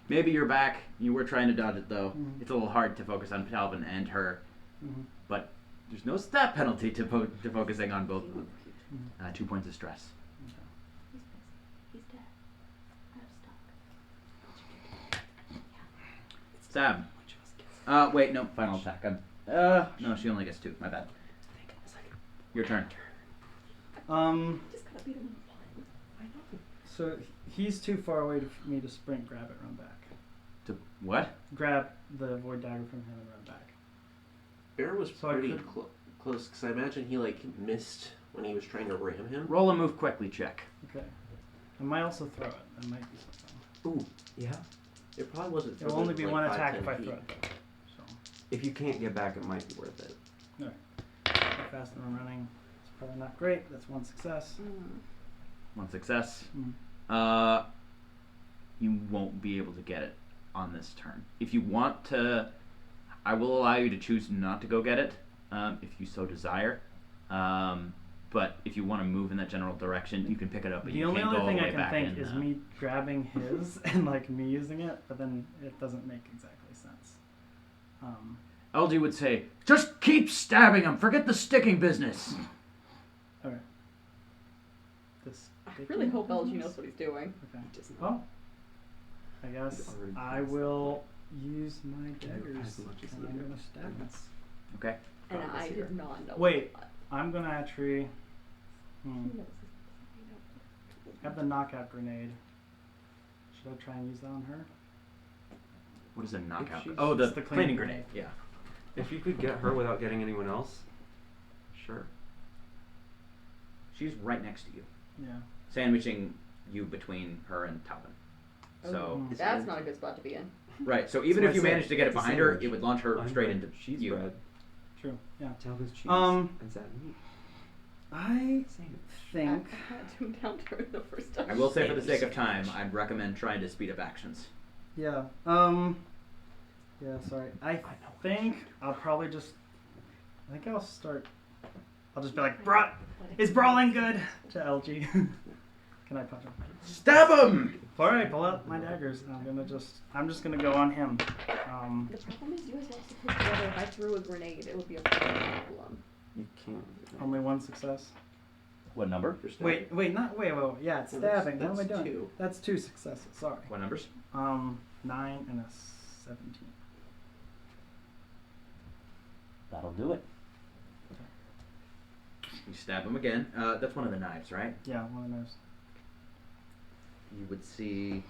Maybe you're back. You were trying to dodge it though. Mhm. It's a little hard to focus on Talvin and her, Mm-hmm. but there's no stat penalty to focusing on both of them. 2 points of stress. He's dead. I'm stuck. Stab. Wait, no, final attack. No, she only gets 2. My bad. Your turn. Just gotta beat him in one. I know. So he's too far away for me to sprint, grab it, run back. To what? Grab the void dagger from him and run back. Bear was So I pretty could- close because I imagine he like missed when he was trying to ram him. Roll a move quickly check. Okay. I might also throw it. That might be something. Ooh, yeah. It probably wasn't. It will further only than, be like, one 5, attack 10 if I feet. throw it. Though. So if you can't get back, it might be worth it. How fast am I running? It's probably not great. That's one success. One success. Mm. You won't be able to get it on this turn. If you want to, I will allow you to choose not to go get it, if you so desire. But if you want to move in that general direction, you can pick it up. But The you only can't go other all the thing I way can back think in. is me grabbing his and like me using it, but then it doesn't make exactly sense. LG would say, "Just keep stabbing him. Forget the sticking business." Okay. This. I really hope LG knows what he's doing. Okay. It doesn't Well, I guess He's already I passed will use my daggers as much as and he I'm did. gonna stab him. Okay. And Probably I here. did not know. Wait. that. I'm gonna actually He knows this. I have the knockout grenade. Should I try and use that on her? What is a knockout? she's- Oh, the It's the cleaning cleaning grenade. Yeah. If you could get her without getting anyone else, sure. She's right next to you, Yeah. sandwiching you between her and Talvin. So, Oh. That's not a good spot to be in. right. So even So if I you said manage to get it it's a behind her, sandwich. it would launch her I'm straight red, into she's you. red. True. Yeah. Talbot's cheese. Is that meat? I Same. think. I had him down to her the first time. I will say, for the sake of time, I'd recommend trying to speed up actions. Yeah. Yeah. Sorry. I think I'll probably just. I think I'll start. I'll just be like, is brawling good to LG? Can I punch him? Stab him! All right, pull out my daggers. I'm just gonna go on him. The problem is you guys are all supposed together. If I threw a grenade, it would be a problem. You can't. Only one success. What number? Wait. Yeah, it's Well, that's- stabbing. What am I that's doing? 2. That's 2 successes. Sorry. What numbers? 9 and a 17. That'll do it. You stab him again. That's one of the knives, right? Yeah, one of those. You would see.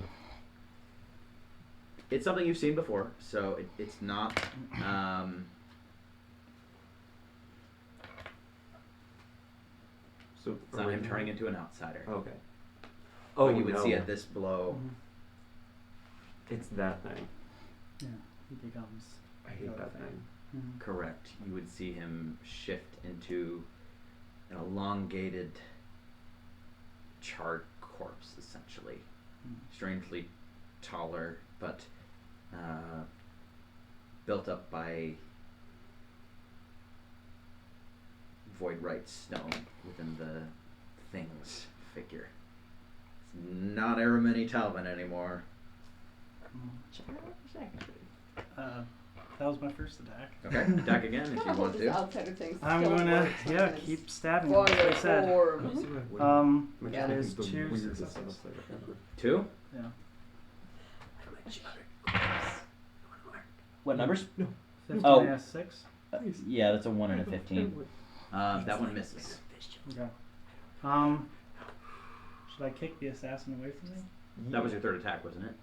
It's something you've seen before, so it's not. So It's not him turning into an outsider. Okay. Oh, Oh, you would no. see at this blow. It's that thing. Yeah, he becomes. I hate that thing. Correct. You would see him shift into an elongated, charred corpse, essentially. Strangely taller, but built up by void-right stone within the thing's figure. It's not Aramini Talvin anymore. That was my first attack. Okay, attack again if you How want this to. outsider thing I'm still gonna, works on yeah, this keep stabbing him. That's what I said. form. That is 2 successes. 2? Yeah. What numbers? 15 Oh. and a 6. Yeah, that's a 1 and a 15. That one misses. Okay. Should I kick the assassin away from me? That was your third attack, wasn't it?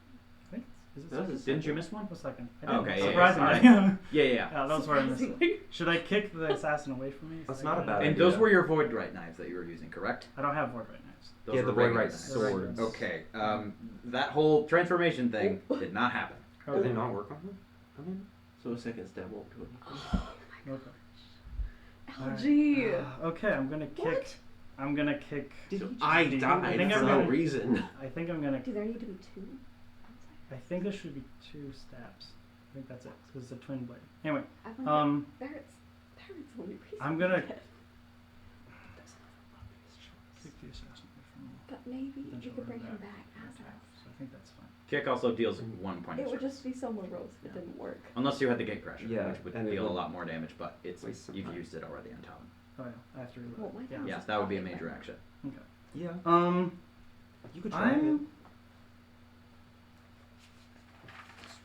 I think. Is it That was second? his Didn't you miss one? A second. I Okay, didn't. yeah, Surprisingly. yeah, Yeah, yeah. Yeah, that was where I missed it. Surprisingly. Should I kick the assassin away from me? That's Is not that a bad good? And idea. those were your void right knives that you were using, correct? I don't have void right knives. Those Yeah, were the regular void right knives. swords. Okay, that whole transformation thing did not happen. Did they not work on them? Okay. So a second stab won't do anything. Okay. LG. Okay, I'm gonna kick. I'm gonna kick. So I do you- died I think for I'm no gonna- reason. I think I'm gonna. Do there need to be 2? I think there should be 2 stabs. I think that's it. Because it's a twin blade. Anyway, Barrett's the only reason. I'm gonna- I get it. kick the assassin away from me. But maybe Then you she'll could bring run him back back and as attack. well. So I think that's fine. Kick also deals 1 point of It would stress. just be so morose if it didn't work. Unless you had the gate crusher, Yeah, which would and it deal a would lot more damage, but it's waste some you've time. used it already on Talon. Oh yeah, I have to reload. Well, my yeah. time Yes, just that would be a popping major back. action. Okay. Yeah. You could try it.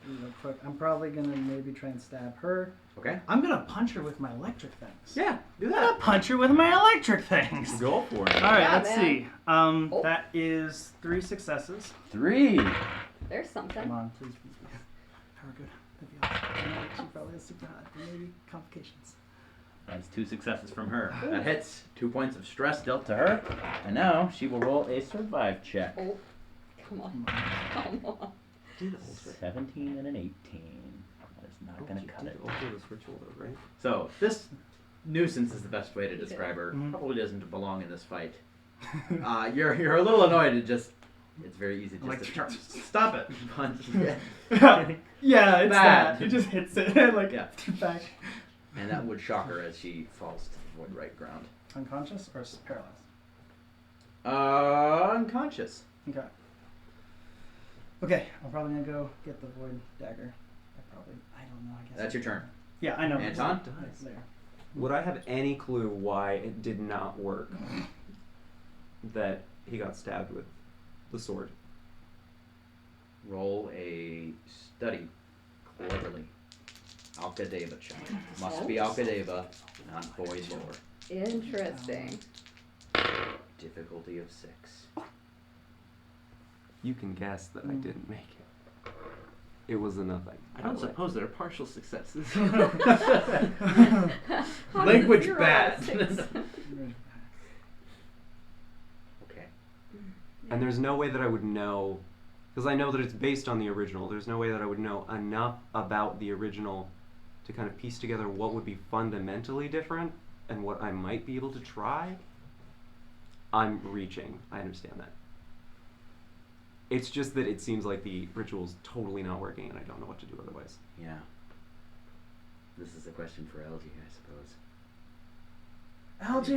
Real quick. I'm probably gonna maybe try and stab her. Okay? I'm gonna punch her with my electric things. Yeah, do I'm gonna punch her with my electric things. Go for it. All right, Yeah, let's man. see. Oh. That is 3 successes. 3. There's something. Come on, please, please, please. Power good. That'd be awesome. I know she probably has super hot. There may be complications. That's 2 successes from her. That hits. 2 points of stress dealt to her. And now she will roll a survive check. Oh, come on. Come on. 17 and an 18. That is Not gonna cut it. Alter this ritual though, right? So this nuisance is the best way to describe her. Mhm. Probably doesn't belong in this fight. You're a little annoyed. It's very easy just Like- to stop it. Punch. Yeah. Yeah, it's Bad. that. He just hits it like Yeah. back. And that would shock her as she falls to the void right ground. Unconscious or paralyzed? Unconscious. Okay. Okay, I'm probably gonna go get the void dagger. I don't know. I guess. That's your turn. Yeah, I know. Anton? It's there. Would I have any clue why it did not work? That he got stabbed with the sword. Roll a study cleverly. Alcadeva check. Must be Alcadeva, not void lore. Interesting. Difficulty of 6. You can guess that I didn't make it. It was a nothing. I don't suppose there are partial successes. Language 0 bad. out of 6? Okay. And there's no way that I would know, because I know that it's based on the original. There's no way that I would know enough about the original to kind of piece together what would be fundamentally different and what I might be able to try. I'm reaching. I understand that. It's just that it seems like the ritual's totally not working and I don't know what to do otherwise. Yeah. This is a question for LG, I suppose.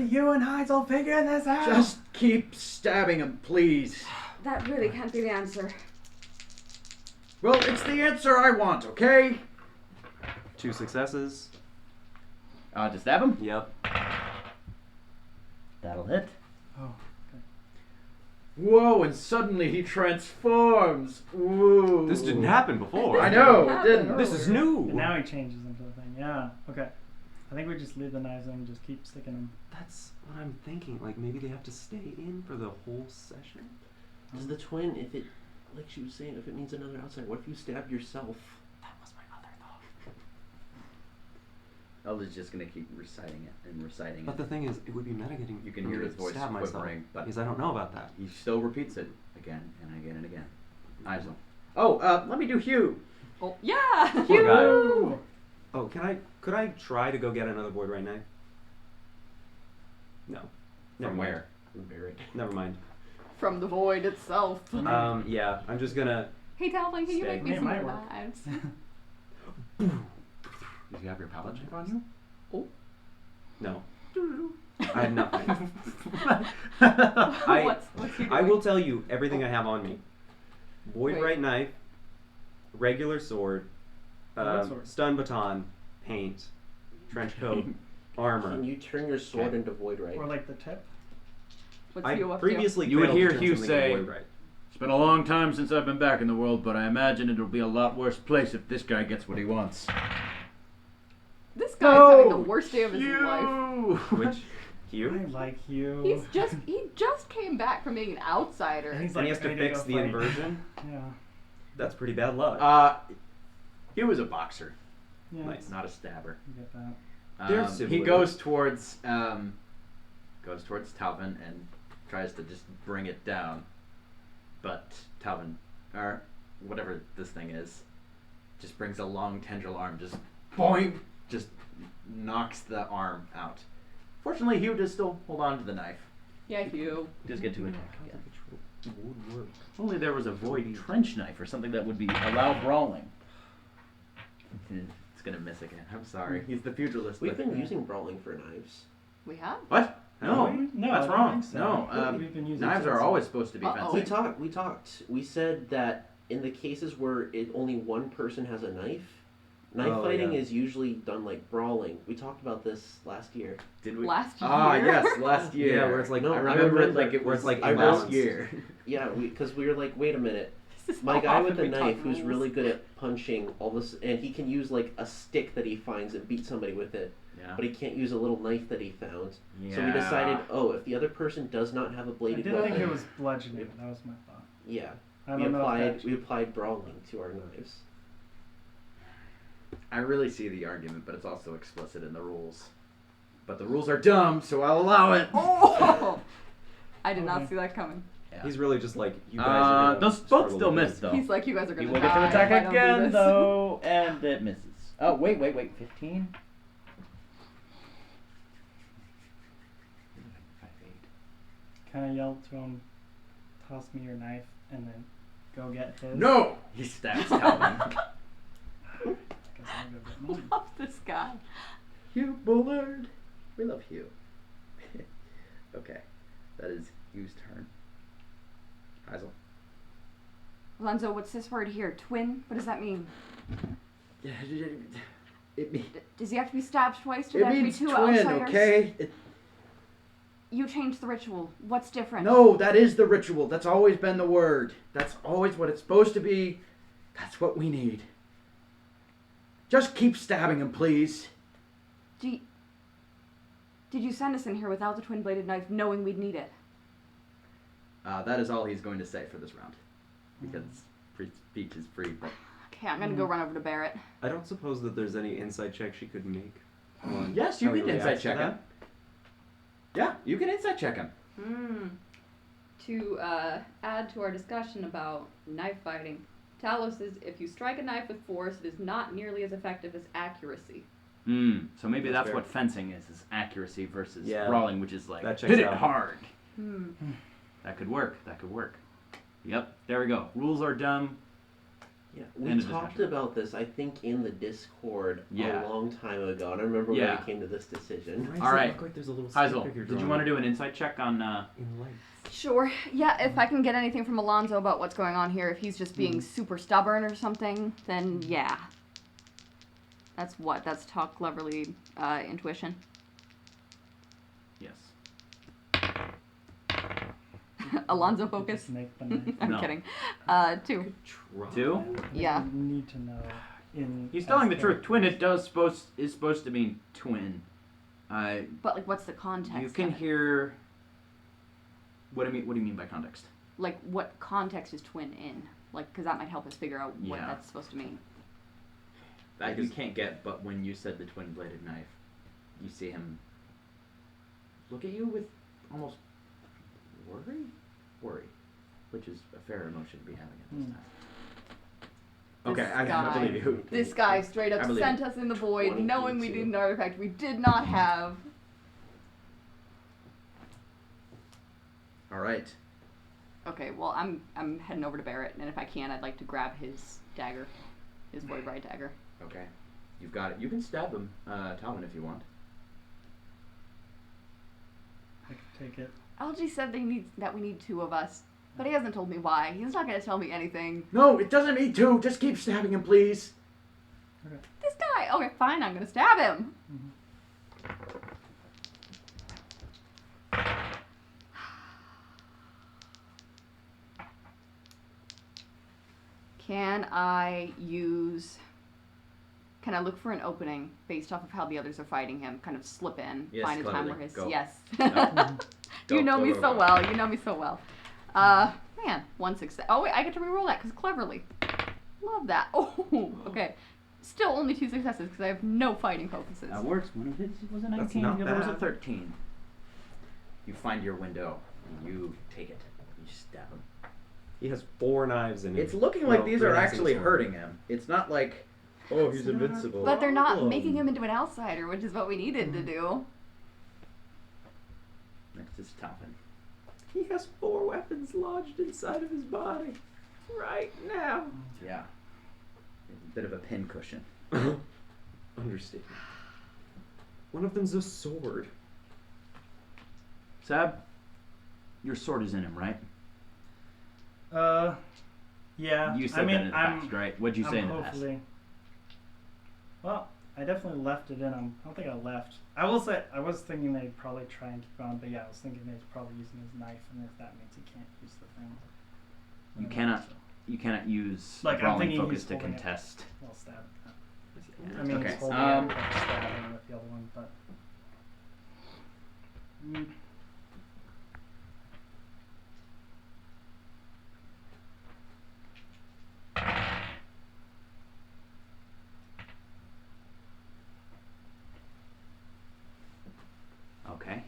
LG, you and Hydes will figure this out. Just keep stabbing him, please. That really can't be the answer. Well, it's the answer I want, okay? 2 successes. To stab him? Yep. That'll hit. Oh. Whoa, and suddenly he transforms. Ooh. This didn't happen before. I know, it Happened didn't. This is new. And now he changes into a thing. Yeah. Okay. I think we just leave the knives in and just keep sticking them. That's what I'm thinking. Like maybe they have to stay in for the whole session. Does the twin, if it, like she was saying, if it means another outside, what if you stab yourself? That was my other thought. Elda's just gonna keep reciting it and reciting But it. the thing is, it would be metagaming. You can for me hear to his voice stab myself, quivering, but because I don't know about that. he still repeats it again and again and again. Eyes on. Oh, let me do Hugh. Oh, yeah! Poor guy. Woo! Oh, could I try to go get another void right now? No. Never From mind. where? Barrett. Never mind. From the void itself. Yeah, I'm just gonna. Hey, Talvin, can you Stay. make me It some might more work. knives? Did you have your palette check on you? No. I have nothing. What's he I doing? will tell you everything I have on me. Void Wait. right knife, regular sword, What sword? stun baton, paint, trench coat, armor. Can you turn your sword Okay. into void right? Or like the tip. What's I Hugh up previously You would failed to hear turn Hugh something into say- void right. It's been a long time since I've been back in the world, but I imagine it'll be a lot worse place if this guy gets what he wants. to? This guy's having the worst day of his life. Which I Hugh? like you. He just came back from being an outsider. And he's And he has like, to ready fix go the fight. inversion. Yeah. That's pretty bad luck. Hugh was a boxer, Yeah. Nice. not a stabber. You get that. They're He similar. goes towards Talvin and tries to just bring it down, but Talvin, or whatever this thing is, just brings a long tendril arm, just boing, just knocks the arm out. Fortunately, Hugh does still hold on to the knife. Yeah, Hugh. Does get to attack again. Would work. If only there was a void trench knife or something that would be allow brawling. It's gonna miss again. I'm sorry. He's the pugilist. We've but- been using brawling for knives. We have? What? No, No, that's I don't wrong. think so. No, We've been using knives are tools. always supposed to be Uh-oh. We fencing. talked. We said that in the cases where only one person has a knife fighting yeah. is usually done like brawling. We talked about this last year. Did we? Last Ah, year? yes, last year. Yeah, where it's like No, I I remember it remember like it where was it's like last imbalanced. year. Yeah, because we were like, wait a minute. This is My how guy often with the we talk knife, who's rules. really good at punching all this, and he can use like a stick that he finds and beat somebody with it, Yeah. but he can't use a little knife that he found. Yeah. So we decided, if the other person does not have a I bladed did weapon, think it was bludgeoning. That was my thought. yeah, I we don't know if applied brawling to our knives. I really see the argument, but it's also explicit in the rules. But the rules are dumb, so I'll allow it. Oh! I did not Okay. see that coming. Yeah. He's really just like you guys. Are gonna those both struggle still with miss this. though. He's like, you guys are He gonna will die get to if I attack don't do again this." though, and it misses. Oh, wait. 15? Can I yell to him, toss me your knife, and then go get his? No! He stabs Calvin. Guess I'll go get mine. Love this guy. Hugh Bullard. We love Hugh. Okay. That is Hugh's turn. Heisel. Alonzo, what's this word here? Twin? What does that mean? It means Does he have to be stabbed twice? Do there have to be two outsiders? okay? You changed the ritual. What's different? No, that is the ritual. That's always been the word. That's always what it's supposed to be. That's what we need. Just keep stabbing him, please. Did you send us in here without the twin-bladed knife, knowing we'd need it? That is all he's going to say for this round. Because free speech is free. But Okay, I'm gonna go run over to Barrett. I don't suppose that there's any insight check she could make. On yes, you how he can insight reacts to check him. that. Yeah, you can insight check him. To add to our discussion about knife fighting, Talos says if you strike a knife with force, it is not nearly as effective as accuracy. So maybe that's fair. what fencing is accuracy versus Yeah. brawling, which is like That checks hit it out. hard. That could work. Yep, there we go. Rules are dumb. Yeah, we End of talked discussion. about this, I think, in the Discord Yeah. a long time ago, and I remember when Yeah. we came to this decision. Why does All it right. look like there's a little Heisel, stick figure did you drawn want to do an insight check on... in light? Sure. Yeah, if I can get anything from Alonzo about what's going on here, if he's just being super stubborn or something, then yeah. That's what? That's talk cleverly intuition. Yes. Alonzo focus. Just make the knife. I'm No. kidding. 2. Try. 2? Yeah. You need to know. He's telling the truth. Twin is supposed to mean twin. But like, what's the context? You can of it? hear... What do you mean by context? Like, what context is twin in? Like, because that might help us figure out what Yeah. that's supposed to mean. That you can't get, but when you said the twin-bladed knife, you see him look at you with almost worry, which is a fair emotion to be having at this time. Okay, This I guy- believe you. This guy straight I up believe sent us in the void, 22. knowing we need an artifact we did not have. All right. Okay, well, I'm heading over to Barrett, and if I can, I'd like to grab his dagger, his void ride dagger. Okay. You've got it. You can stab him, Talon, if you want. I can take it. LG said that we need 2 of us, but he hasn't told me why. He's not gonna tell me anything. No, it doesn't need to. Just keep stabbing him, please. This guy. Okay, fine. I'm gonna stab him. Can I look for an opening based off of how the others are fighting him? Kind of slip in, Yes, find a time cleverly. where his Go. yes. Go, You know go, me go, so go. well. You know me so well. Man, 1 success. Oh wait, I get to reroll that because cleverly. Love that. Oh, okay. Still only 2 successes because I have no fighting focuses. That works. One of his was a That's 19, not the other was a bad. 13. You find your window, and you take it. You stab him. He has 4 knives in it. It's looking like Well, these 3 are knives in actually his hurting him. It's not like, oh, he's It's not a invincible. But they're not problem. making him into an outsider, which is what we needed to do. Next is Talvin. He has 4 weapons lodged inside of his body. Right now. Yeah. A bit of a pin cushion. Understatement. One of them's a sword. Sab, your sword is in him, right? Yeah. You said I mean, that in the past, right? What'd you say in the past? hopefully. Well, I definitely left it in him. I don't think I left. I will say, I was thinking they'd probably try and keep on, but yeah, I was thinking they'd probably using his knife, and if that means he can't use the thing. You then cannot- so You cannot use Like, I'm brawling thinking focus he's to holding it. contest. I'll stab it. Yeah. I mean, Okay, he's holding um, it, like stabbing with the other one, but. Okay.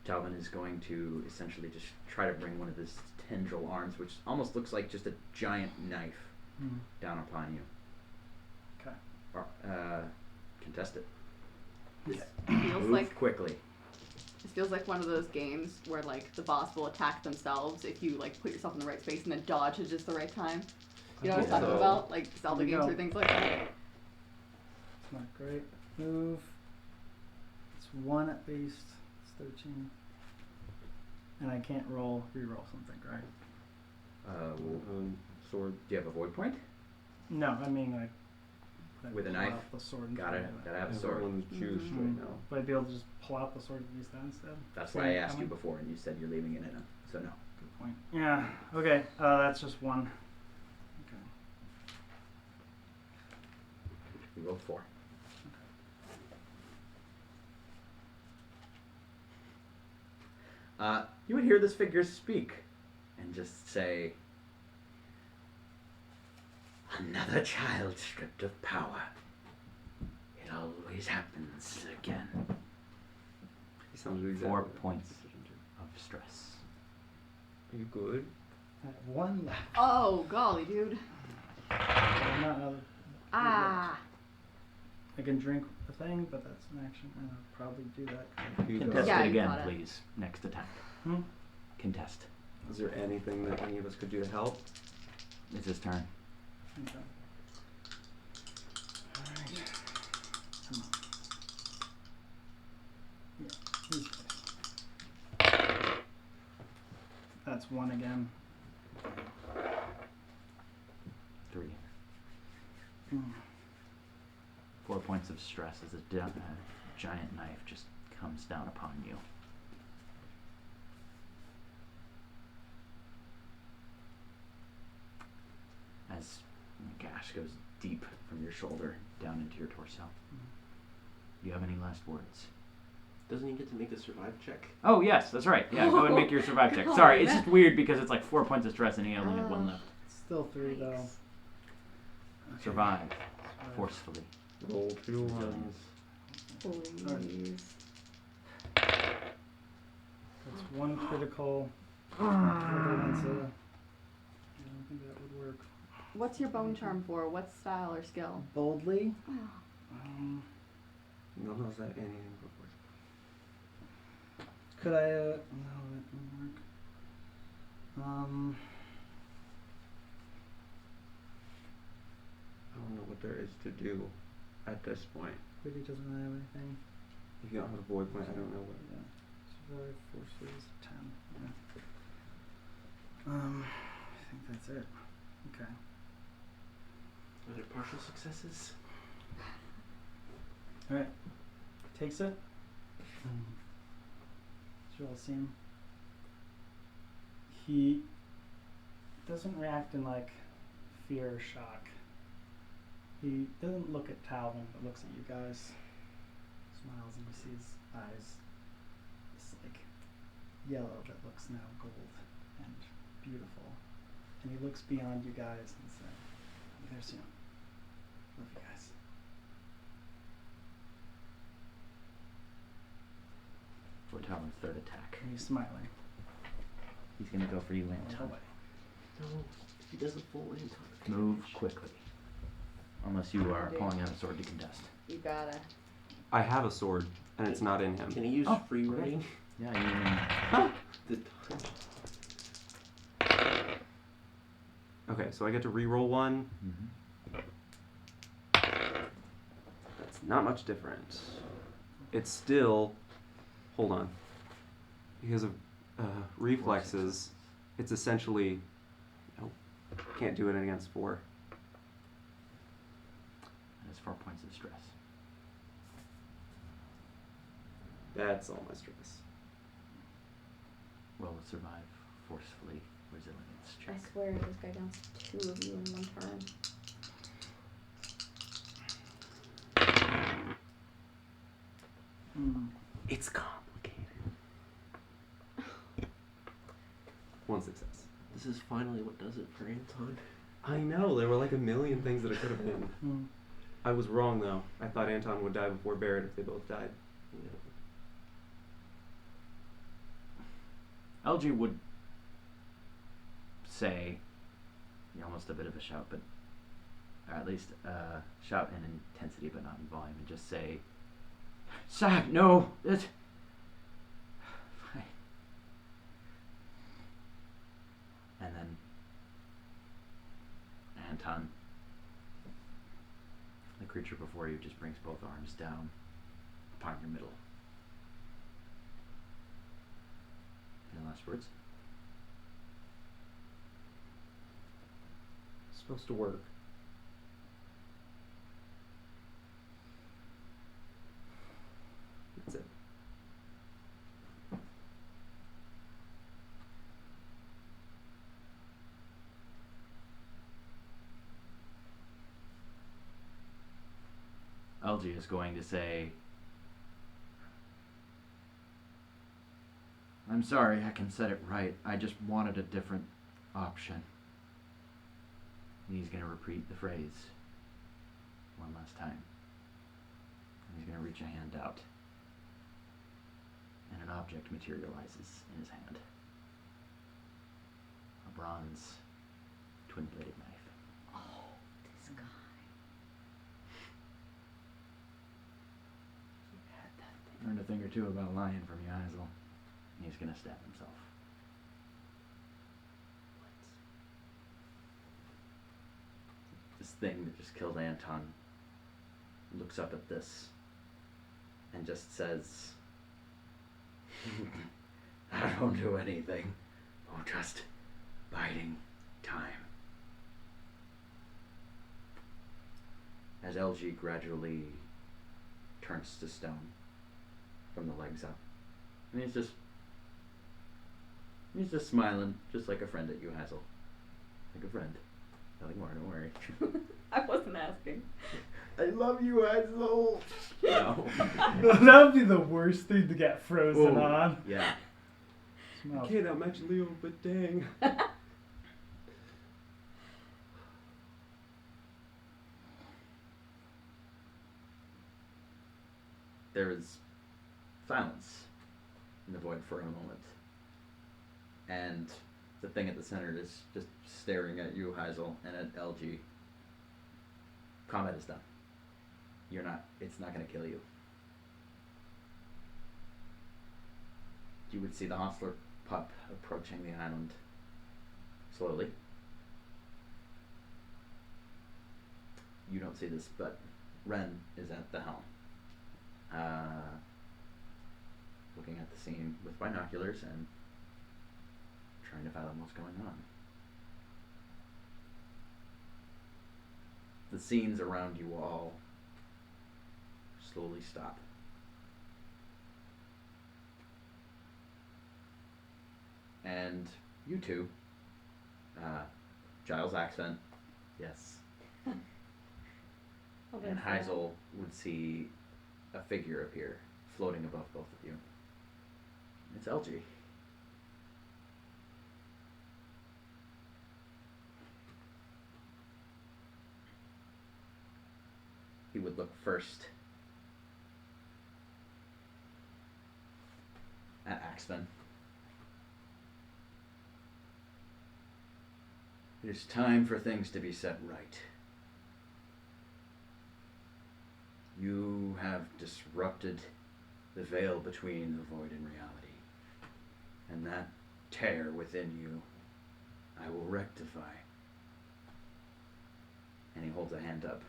Talvin is going to essentially just try to bring one of his tendril arms, which almost looks like just a giant knife, down upon you. Okay. Contest it. Feels Move like quickly. It feels like one of those games where like the boss will attack themselves if you like put yourself in the right space and then dodge at just the right time. You know what I'm talking So- about? Like Zelda There you games go. or things like that. It's not great. Move. It's 1 at least. It's 13. And I can't re-roll something, right? Sword. Do you have a void point? No, I mean like. With a pull knife? out the sword and Gotta throw it. have a sword. Everyone's juiced Mhm. right now. Would I be able to just pull out the sword and use that instead? That's So why I you're asked you coming? before, and you said you're leaving it in him. So no. Good point. Yeah. Okay. That's just 1. Okay. You rolled 4. You would hear this figure speak and just say, "Another child stripped of power. It always happens again." He sounds exactly 4 like points this decision too. of stress. Are you good? I have 1 left. Oh golly, dude. I'm not out of- Ah. I can drink a thing, but that's an action, and I'll probably do that. You go. Contest Yeah, it you again, got it. please. Next attack. Hmm? Contest. Is there anything that any of us could do to help? It's his turn. Okay. Alright. Come on. Yeah, these guys. That's 1 again. 3. Mm. 4 points of stress as a giant knife just comes down upon you. As the gash goes deep from your shoulder down into your torso. Do you have any last words? Doesn't he get to make a survive check? Oh yes, that's right. Yeah, go ahead and make your survive check. God. Sorry, it's just weird because it's like 4 points of stress and he only had 1 left. Still 3 though. Yikes. Okay. Survive Survive. forcefully. Roll 2 ones. Please. That's 1 critical. The other one's I don't think that would work. What's your bone charm for? What style or skill? Boldly. No, how's that anything before? Could I? No, that wouldn't work. I don't know what there is to do at this point. Really doesn't really have anything. If you don't have a void point, I don't know what. Yeah. Survive forces 10. Yeah. I think that's it. Okay. Are there partial successes? All right. Takes it. So I'll see him. He doesn't react in like fear or shock. He doesn't look at Talvin, but looks at you guys. Smiles and you see his eyes. It's like yellow that looks now gold and beautiful. And he looks beyond you guys and says, "I'll be there soon. Love you guys." For Talon's third attack. And he's smiling. He's gonna go for you, All Anton. the way. No, if he does a full Anton. Move quickly. Unless you are pulling out a sword to contest. You gotta. I have a sword, and it's not in him. Can he use Oh, free okay. running? Yeah, The Okay, so I get to re-roll 1. That's not much different. It's still. Hold on. Because of reflexes, it's essentially. Nope. Can't do it against 4. That's 4 points of stress. That's all my stress. Roll a survive forcefully resilience I check. swear this guy downs 2 of you in 1 turn. It's complicated. 1 success. This is finally what does it for Anton. I know, there were like a million things that it could have been. Mm. I was wrong though. I thought Anton would die before Barrett if they both died. Yeah. LG would say, almost a bit of a shout, but or at least shout in intensity but not in volume, and just say, "Sag, no, it." Fine. And then Anton, the creature before you, just brings both arms down upon your middle. Any last words? It's supposed to work. That's it. LG is going to say, "I'm sorry, I can set it right. I just wanted a different option." And he's going to repeat the phrase one last time. And he's going to reach a hand out. And an object materializes in his hand. A bronze twin-bladed knife. Oh, this guy. He had that thing. Learned a thing or two about lying from you, Hazel. And he's going to stab himself. This thing that just killed Anton looks up at this and just says, "I don't do anything. Oh, just biding time." As LG gradually turns to stone from the legs up. And he's just smiling, just like a friend at you, Hazel. Like a friend. Nothing more, don't worry. I wasn't asking. I love you, Hazel. No. That would be the worst thing to get frozen Ooh, on. yeah. Smells. Okay, that matched Leo, but dang. There is silence in the void for a moment. And the thing at the center is just staring at you, Hazel, and at LG. Combat is done. It's not going to kill you. You would see the hostler pup approaching the island slowly. You don't see this, but Ren is at the helm. Looking at the scene with binoculars and trying to fathom what's going on. The scenes around you all slowly stop. And you two, Giles Axon, yes, and Heisel would see a figure appear floating above both of you. It's LG. He would look first at Axman. It is time for things to be set right. You have disrupted the veil between the void and reality. And that tear within you, I will rectify. And he holds a hand up.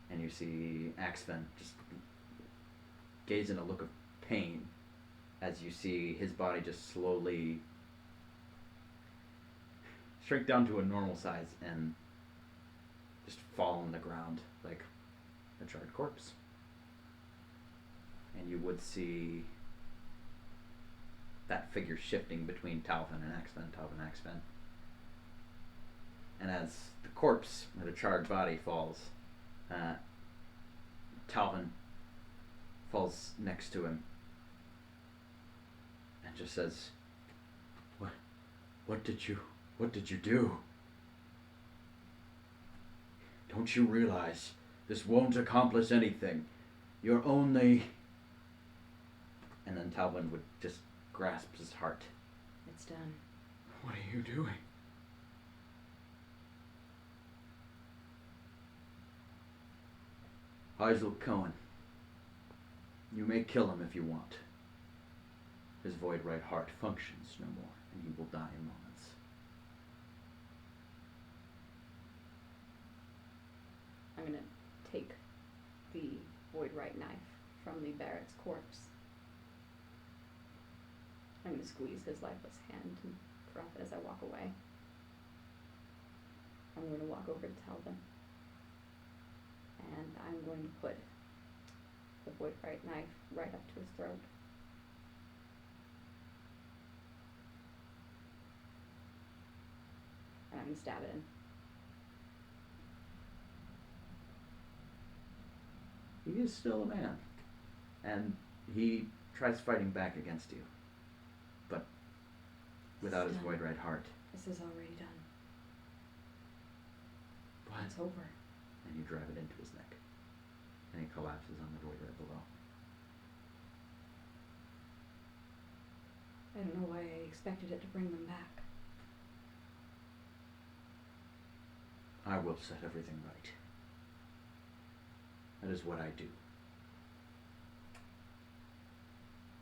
And you see Axven just gaze in a look of pain as you see his body just slowly shrink down to a normal size and just fall on the ground like a charred corpse. And you would see that figure shifting between Talvin and Axven. And as the corpse or the charred body falls, Talvin falls next to him and just says, What did you do? Don't you realize this won't accomplish anything? You're only..." And then Talvin would just grasp his heart. It's done. "What are you doing?" Isaac Cohen. You may kill him if you want. His void right heart functions no more, and he will die in moments. I'm gonna take the void right knife from the Barrett's corpse. I'm gonna squeeze his lifeless hand and drop it as I walk away. I'm going to walk over to Talbot. And I'm going to put the void right knife right up to his throat. And I'm going to stab it in. He is still a man, and he tries fighting back against you, but without his void right heart. This is already done. What? It's over. And you drive it into his neck, and he collapses on the void right below. I don't know why I expected it to bring them back. I will set everything right. That is what I do.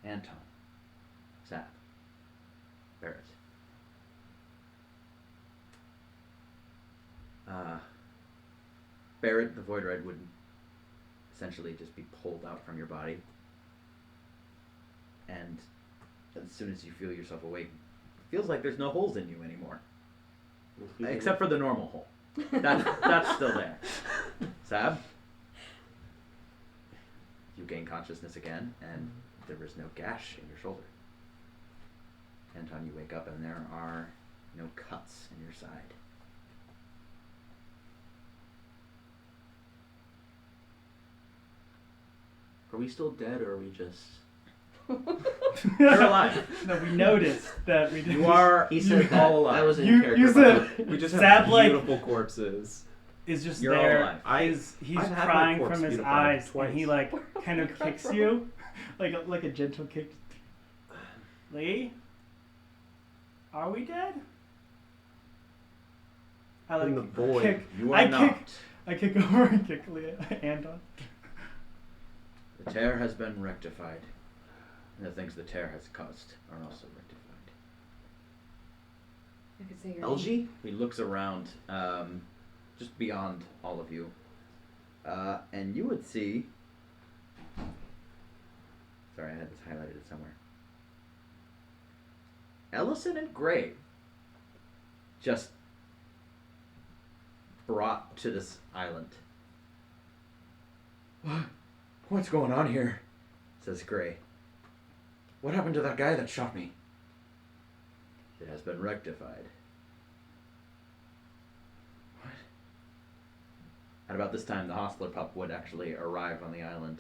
Anton, Zap, Barrett. Barrett, the void red would essentially just be pulled out from your body, and as soon as you feel yourself awake, it feels like there's no holes in you anymore, except for the normal hole. That's still there. Sab, you gain consciousness again, and there is no gash in your shoulder. Anton, you wake up and there are no cuts in your side. Are we still dead, or are we just... You're alive. No, we noticed that we did. You are He said that. all alive. That was in You character. said We just Zab, have like, beautiful corpses. is just You're all there. alive. He's I've had my crying corpse from his beautified eyes, twice. and he like kind of cry kicks from? you, like a gentle kick. Lee, are we dead? I like In the void. kick. You are I not. kick over and kick Leah, Anton. The tear has been rectified, and the things the tear has caused are also rectified. I could say your LG? name. He looks around, just beyond all of you, and you would see. Sorry, I had this highlighted somewhere. Ellison and Gray just brought to this island. What's going on here? Says Gray. What happened to that guy that shot me? It has been rectified. What? At about this time, the hostler pup would actually arrive on the island,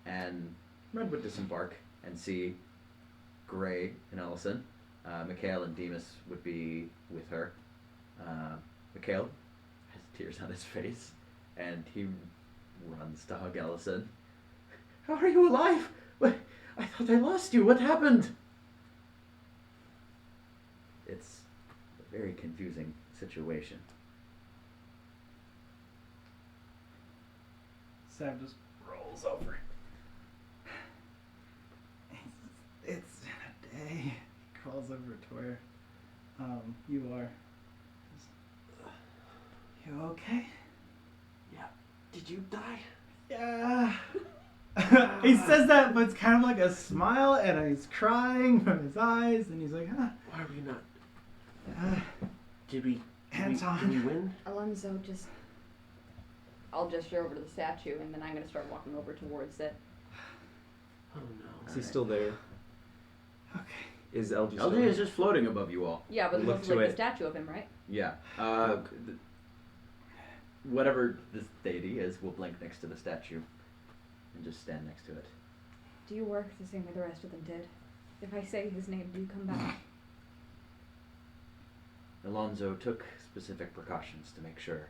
and Red would disembark and see Gray and Ellison. Mikhail and Demas would be with her. Mikhail has tears on his face, and he runs to hug Ellison. How are you alive? What? I thought I lost you. What happened? It's a very confusing situation. Sam just rolls over. It's been a day. He crawls over to her. You are. You okay? Yeah. Did you die? Yeah. He says that, but it's kind of like a smile, and he's crying from his eyes, and he's like, huh. Why are we not... Did we Anton. Did we win? Alonzo, just... I'll gesture over to the statue, and then I'm going to start walking over towards it. Oh no. Is he still there? Okay. Is LG still LJ there? is just floating above you all. Yeah, but Look looks to like it. the statue of him, right? Yeah. Whatever this deity is will blink next to the statue and just stand next to it. Do you work the same way the rest of them did? If I say his name, do you come back? Alonzo took specific precautions to make sure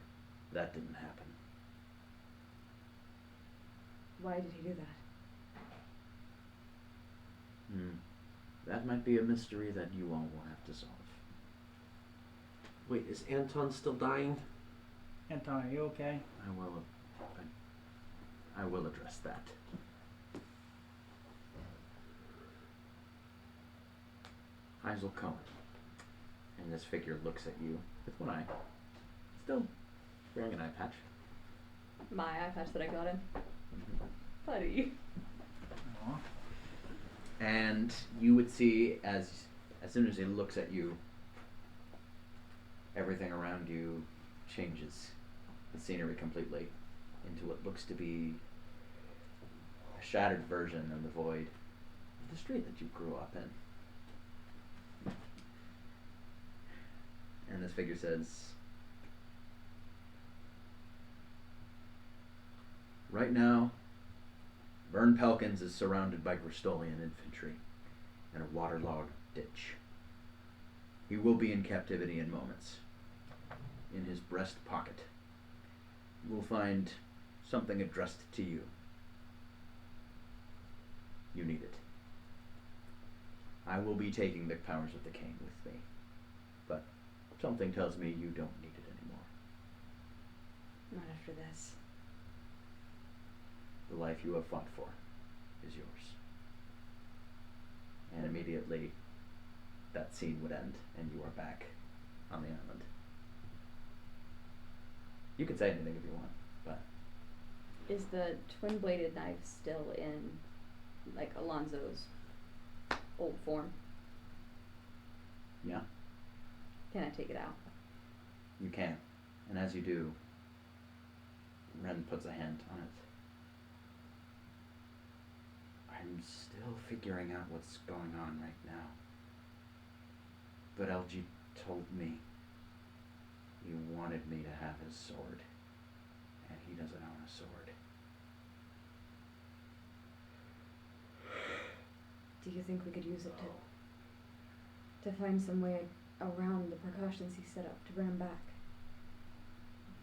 that didn't happen. Why did he do that? That might be a mystery that you all will have to solve. Wait, is Anton still dying? Anton, are you okay? I will. I will address that. Heisel Cohen. And this figure looks at you with one eye. Still wearing an eye patch. My eye patch that I got him. Buddy. Aw. And you would see as soon as he looks at you, everything around you changes. The scenery completely into what looks to be a shattered version of the void of the street that you grew up in. And this figure says, right now, Vern Pelkins is surrounded by Gristolian infantry in a waterlogged ditch. He will be in captivity in moments. In his breast pocket, you will find something addressed to you. You need it. I will be taking the powers of the king with me, but something tells me you don't need it anymore. Not after this. The life you have fought for is yours. And immediately, that scene would end, and you are back on the island. You can say anything if you want, but Is the twin-bladed knife still in, like, Alonzo's old form? yeah, Can I take it out? you can. And as you do, Ren puts a hand on it. I'm still figuring out what's going on right now. But LG told me he wanted me to have his sword. And he doesn't own a sword. Do you think we could use it to find some way around the precautions he set up to bring him back?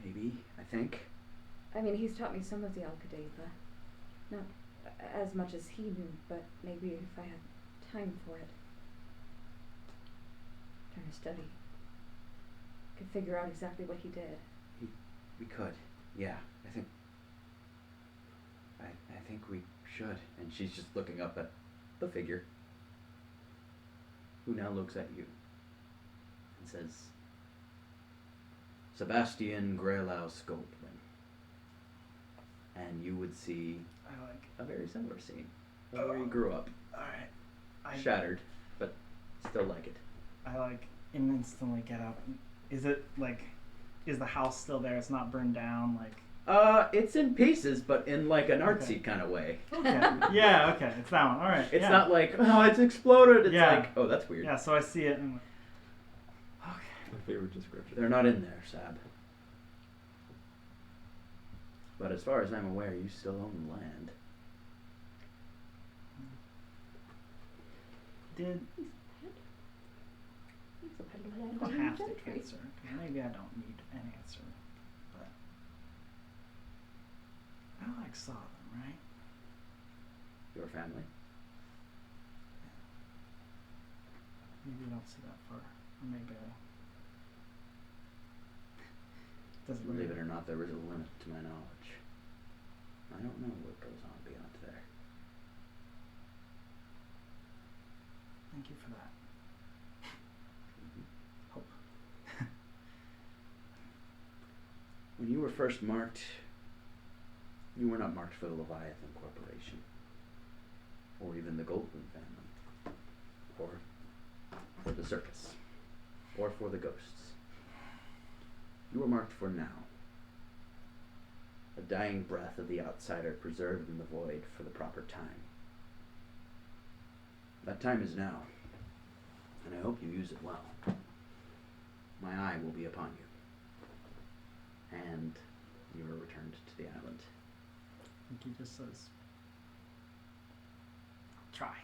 Maybe, I think. I mean, he's taught me some of the Al-Qadaiba. Not as much as he knew, but maybe if I had time for it. Trying to study. Could figure out exactly what he did. We could. Yeah, I think we should. And she's just looking up at the figure, who now looks at you and says, Sebastian Greylouse Goldman. And you would see I like. a very similar scene of where you grew up. Alright. Shattered, but still like it. I like instantly get up. Is it like, is the house still there? It's not burned down? Like. It's in pieces, but in like an artsy Okay. kind of way. Okay. Yeah. Okay. It's that one. All right. It's yeah. not like, oh, it's exploded. It's Yeah. like, oh, that's weird. Yeah. So I see it and I'm like, okay. My favorite description. They're not in there, Sab. But as far as I'm aware, you still own the land. Did I don't have to answer. 'Cause maybe I don't need an answer, but I like saw them, right? Your family. Maybe you don't see that far, or maybe I. Doesn't Believe really. it or not, there is a limit to my knowledge. I don't know what goes on beyond there. Thank you for that. Hope. When you were first marked, you were not marked for the Leviathan Corporation, or even the Goldman family, or for the circus, or for the ghosts. You were marked for now. A dying breath of the outsider preserved in the void for the proper time. That time is now, and I hope you use it well. My eye will be upon you, and you are returned to the island. I think he just says, "I'll try."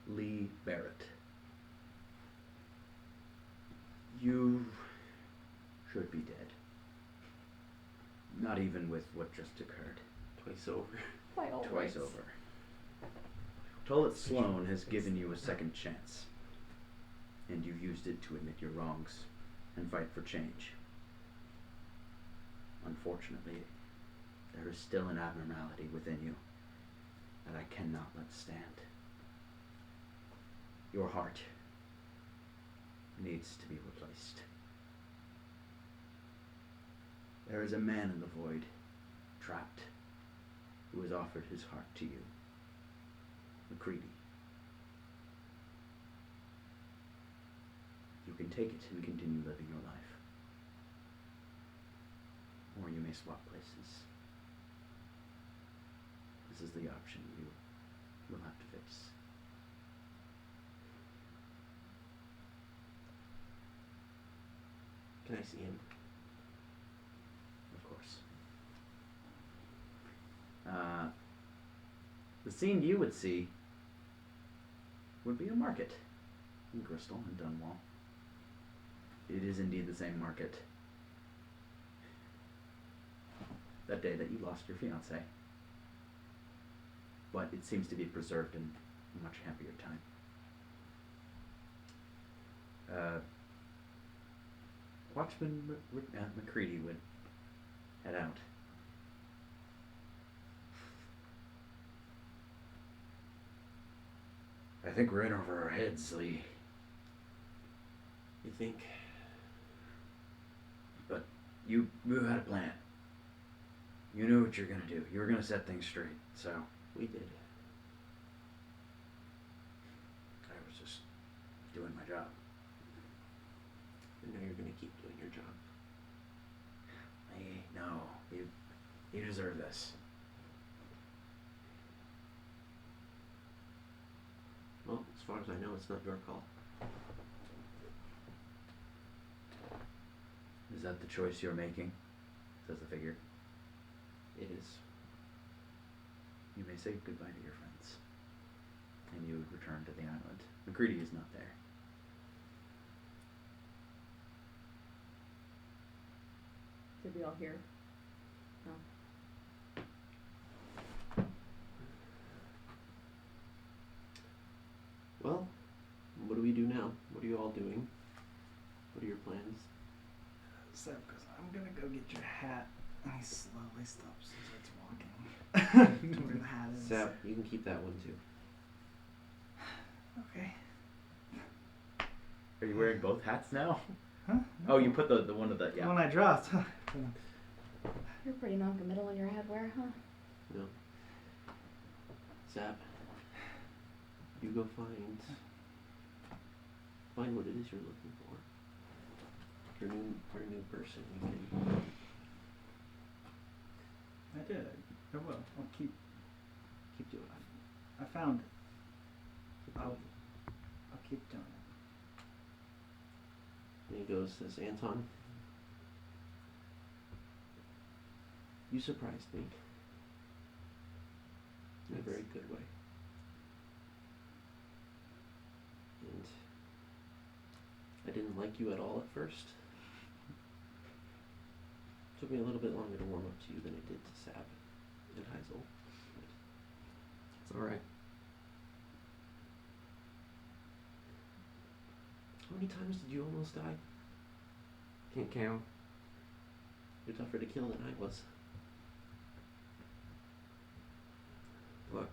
Lee Barrett. You should be dead. Not even with what just occurred. Twice over. By all Twice rights. over. Tollett Sloan has given you a second chance. And you've used it to admit your wrongs and fight for change. Unfortunately, there is still an abnormality within you that I cannot let stand. Your heart needs to be replaced. There is a man in the void, trapped, who has offered his heart to you. McCready. You can take it and continue living your life. Or you may swap places. This is the option you will have to face. Can I see him? Of course. The scene you would see would be a market in Bristol and Dunwall. It is indeed the same market. That day that you lost your fiancée. But it seems to be preserved in a much happier time. Watchman McCready would head out. I think we're in over our heads, Lee. You think? But you had a plan. You knew what you're gonna do. You were gonna set things straight, so We did. I was just doing my job. And now you're gonna keep doing your job. Lee, no. You deserve this. Well, as far as I know, it's not your call. Is that the choice you're making? Says the figure. It is. You may say goodbye to your friends. And you return to the island. McCready is not there. Did we all hear? No. Well, what do we do now? What are you all doing? What are your plans? Seb goes, I'm gonna go get your hat. And he slowly stops and starts walking. Where the hat is. Sap, you can keep that one too. Okay. Are you wearing both hats now? Huh? Oh, you put the one of the, The yeah. one I dropped. You're pretty non-committal in your headwear, huh? No. Sap, you go find what it is you're looking for. Your new person. You can. I did. I will. I'll keep Keep doing it. I found it. Keep doing I'll it. keep doing it. And he goes, says, Anton, you surprised me. In a very good way. And I didn't like you at all at first. Took me a little bit longer to warm up to you than it did to Sab and Heisel. It's alright. How many times did you almost die? Can't count. You're tougher to kill than I was. Look.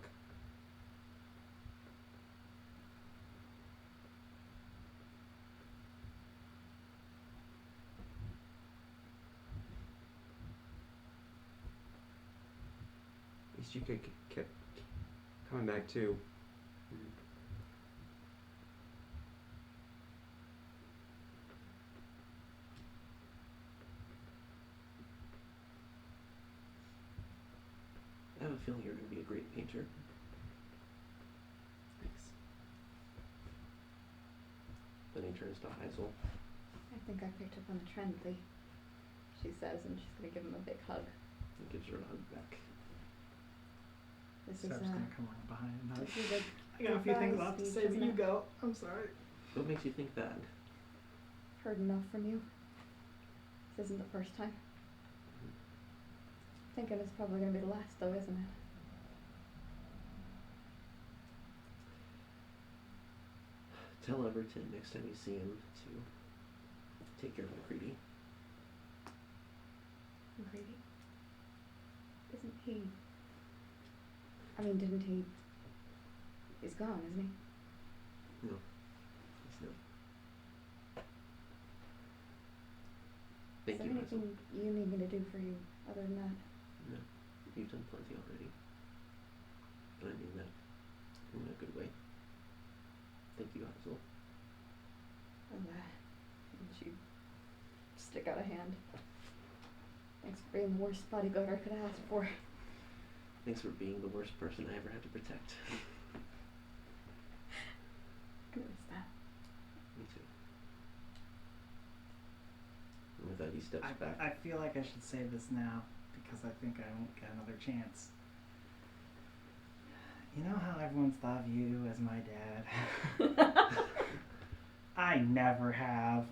At least you could kept coming back too. I have a feeling you're going to be a great painter. Thanks. Then he turns to Heisel. I think I picked up on the trend, Lee. She says, and she's gonna give him a big hug. And gives her a hug back. This Seb's is gonna come around behind and hug. this is a I got a few things left to speech, say, but isn't you it? go. I'm sorry. What makes you think that? heard enough from you. This isn't the first time. Thinking it's probably gonna be the last, though, isn't it? Tell Everton next time you see him to take care of McCready. Grady? Isn't he? I mean, didn't he? He's gone, isn't he? No. He's not. Thank Is there you, Hazel. anything you need me to do for you other than that? No. You've done plenty already. And I mean that in a good way. Thank you, Hazel. And she stick out a hand. Thanks for being the worst bodyguard I could have asked for. Thanks for being the worst person I ever had to protect. I noticed that. Me too. And with that, he steps back. I feel like I should say this now because I think I won't get another chance. You know how everyone's thought of you as my dad? I never have.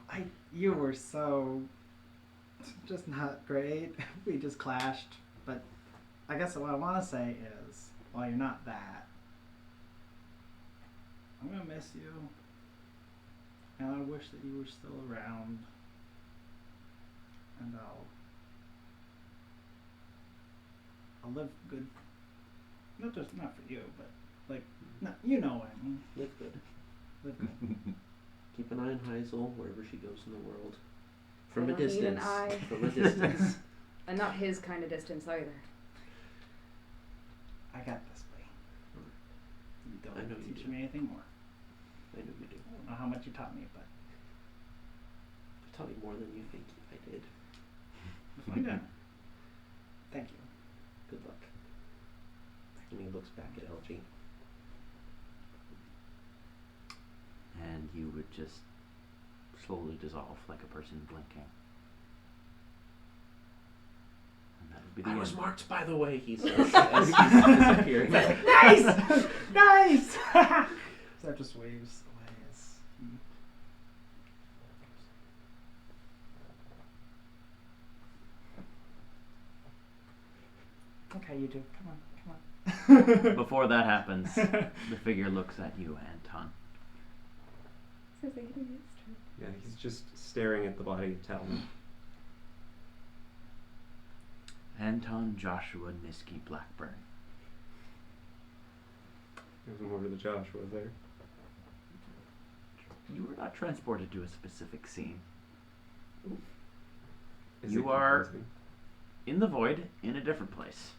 You were so just not great. We just clashed. But I guess what I want to say is, while you're not that, I'm gonna miss you, and I wish that you were still around. And I'll live good. Not for you, but like, no, you know what I mean. Live good. Live good. Keep an eye on Hazel wherever she goes in the world. From I a don't need an distance. eye. From a distance. And not his kind of distance either. I got this, buddy. You don't I know you teach do. me anything more. I know you do. I don't know how much you taught me, but I taught you more than you think I did. we'll find out. Thank you. Good luck. And he looks back at LG. And you would just slowly dissolve like a person blinking. And that would be the I end. was marked, by the way, he says as he's disappearing. Nice! Nice! So that just waves away as he... Okay, you two. Come on. Before that happens, the figure looks at you, Anton. Says they can use it. Yeah, he's just staring at the body of Talon. Anton Joshua Niski Blackburn. There's more to the Joshua there. You were not transported to a specific scene. Is You it are- confusing? In the void, in a different place.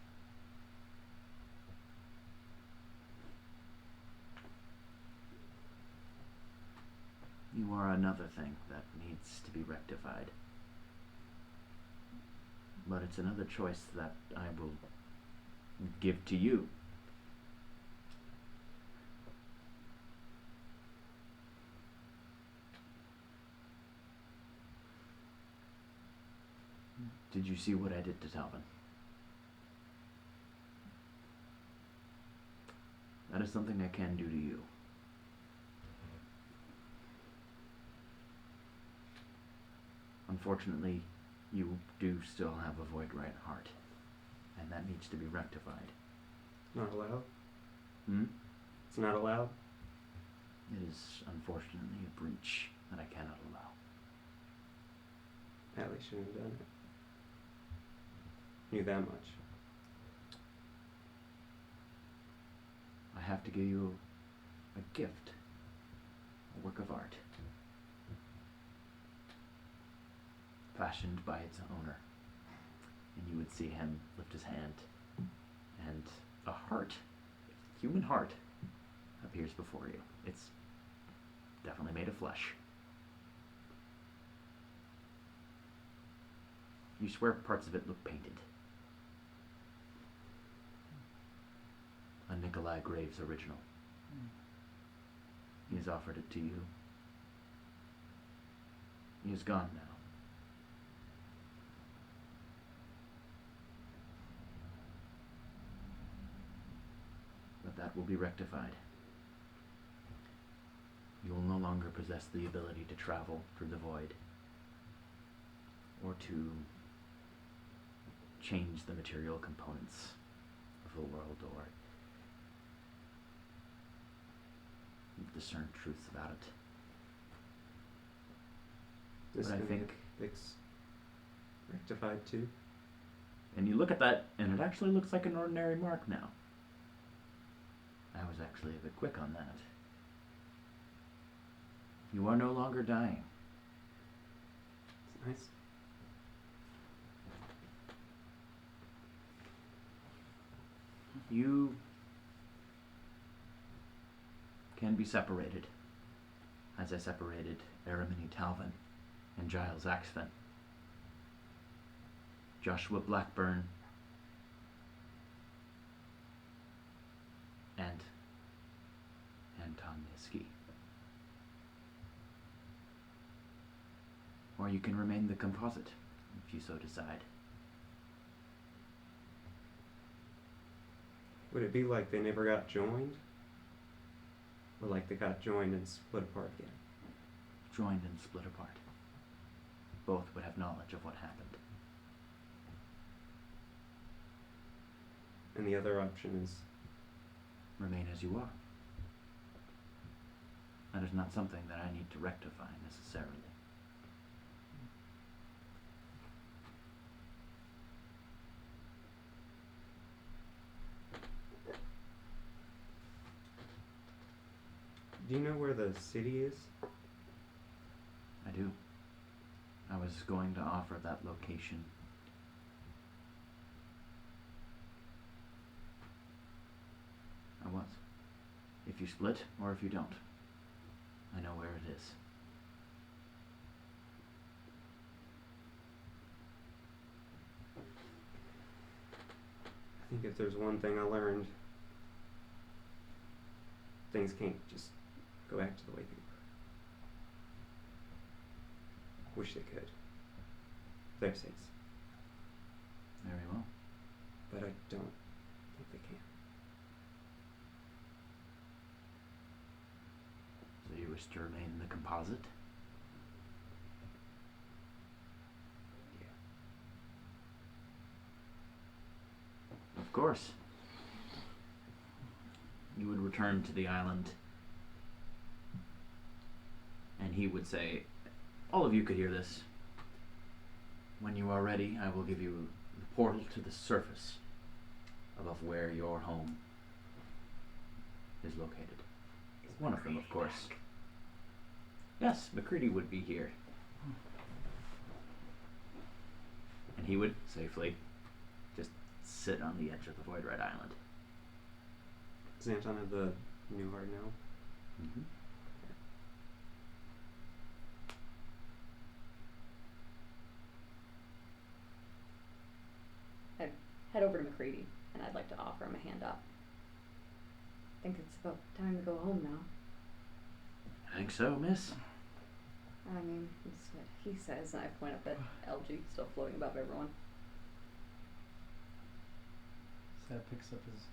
You are another thing that needs to be rectified. But it's another choice that I will give to you. Did you see what I did to Talvin? That is something I can do to you. Unfortunately, you do still have a void right heart, and that needs to be rectified. Not allowed? Hmm? It's not allowed? It is unfortunately a breach that I cannot allow. Allie shouldn't have done it. Knew that much. I have to give you a gift, a work of art, fashioned by its owner. And you would see him lift his hand, and a heart, a human heart, appears before you. It's definitely made of flesh. You swear parts of it look painted. A Nikolai Graves original. He has offered it to you. He is gone now. But that will be rectified. You will no longer possess the ability to travel through the void, or to change the material components of the world, or discern truths about it. This But I can think get rectified too. And you look at that, and it actually looks like an ordinary mark now. I was actually a bit quick on that. You are no longer dying. It's nice. You can be separated, as I separated Aramini Talvin and Giles Axfen. Joshua Blackburn and Anton Niski. Or you can remain the composite, if you so decide. Would it be like they never got joined? Or like they got joined and split apart again? Joined and split apart. Both would have knowledge of what happened. And the other option is... Remain as you are. That is not something that I need to rectify necessarily. Do you know where the city is? I do. I was going to offer that location. I was. If you split, or if you don't, I know where it is. I think if there's one thing I learned, things can't just go back to the way they were. Wish they could. Their sakes. Very well. But I don't think they can. So you wish to remain the composite? Yeah. Of course. You would return to the island, and he would say, all of you could hear this. When you are ready, I will give you the portal to the surface above where your home is located. One of them, of course. Yes, McCready would be here. And he would safely just sit on the edge of the Void Red Island. Does Anton have the new heart now? Mm-hmm. I'd head over to McCready, and I'd like to offer him a hand up. I think it's about time to go home now. I think so, miss. I mean, that's what he says, and I point up at LG, still floating above everyone. Sad picks up his.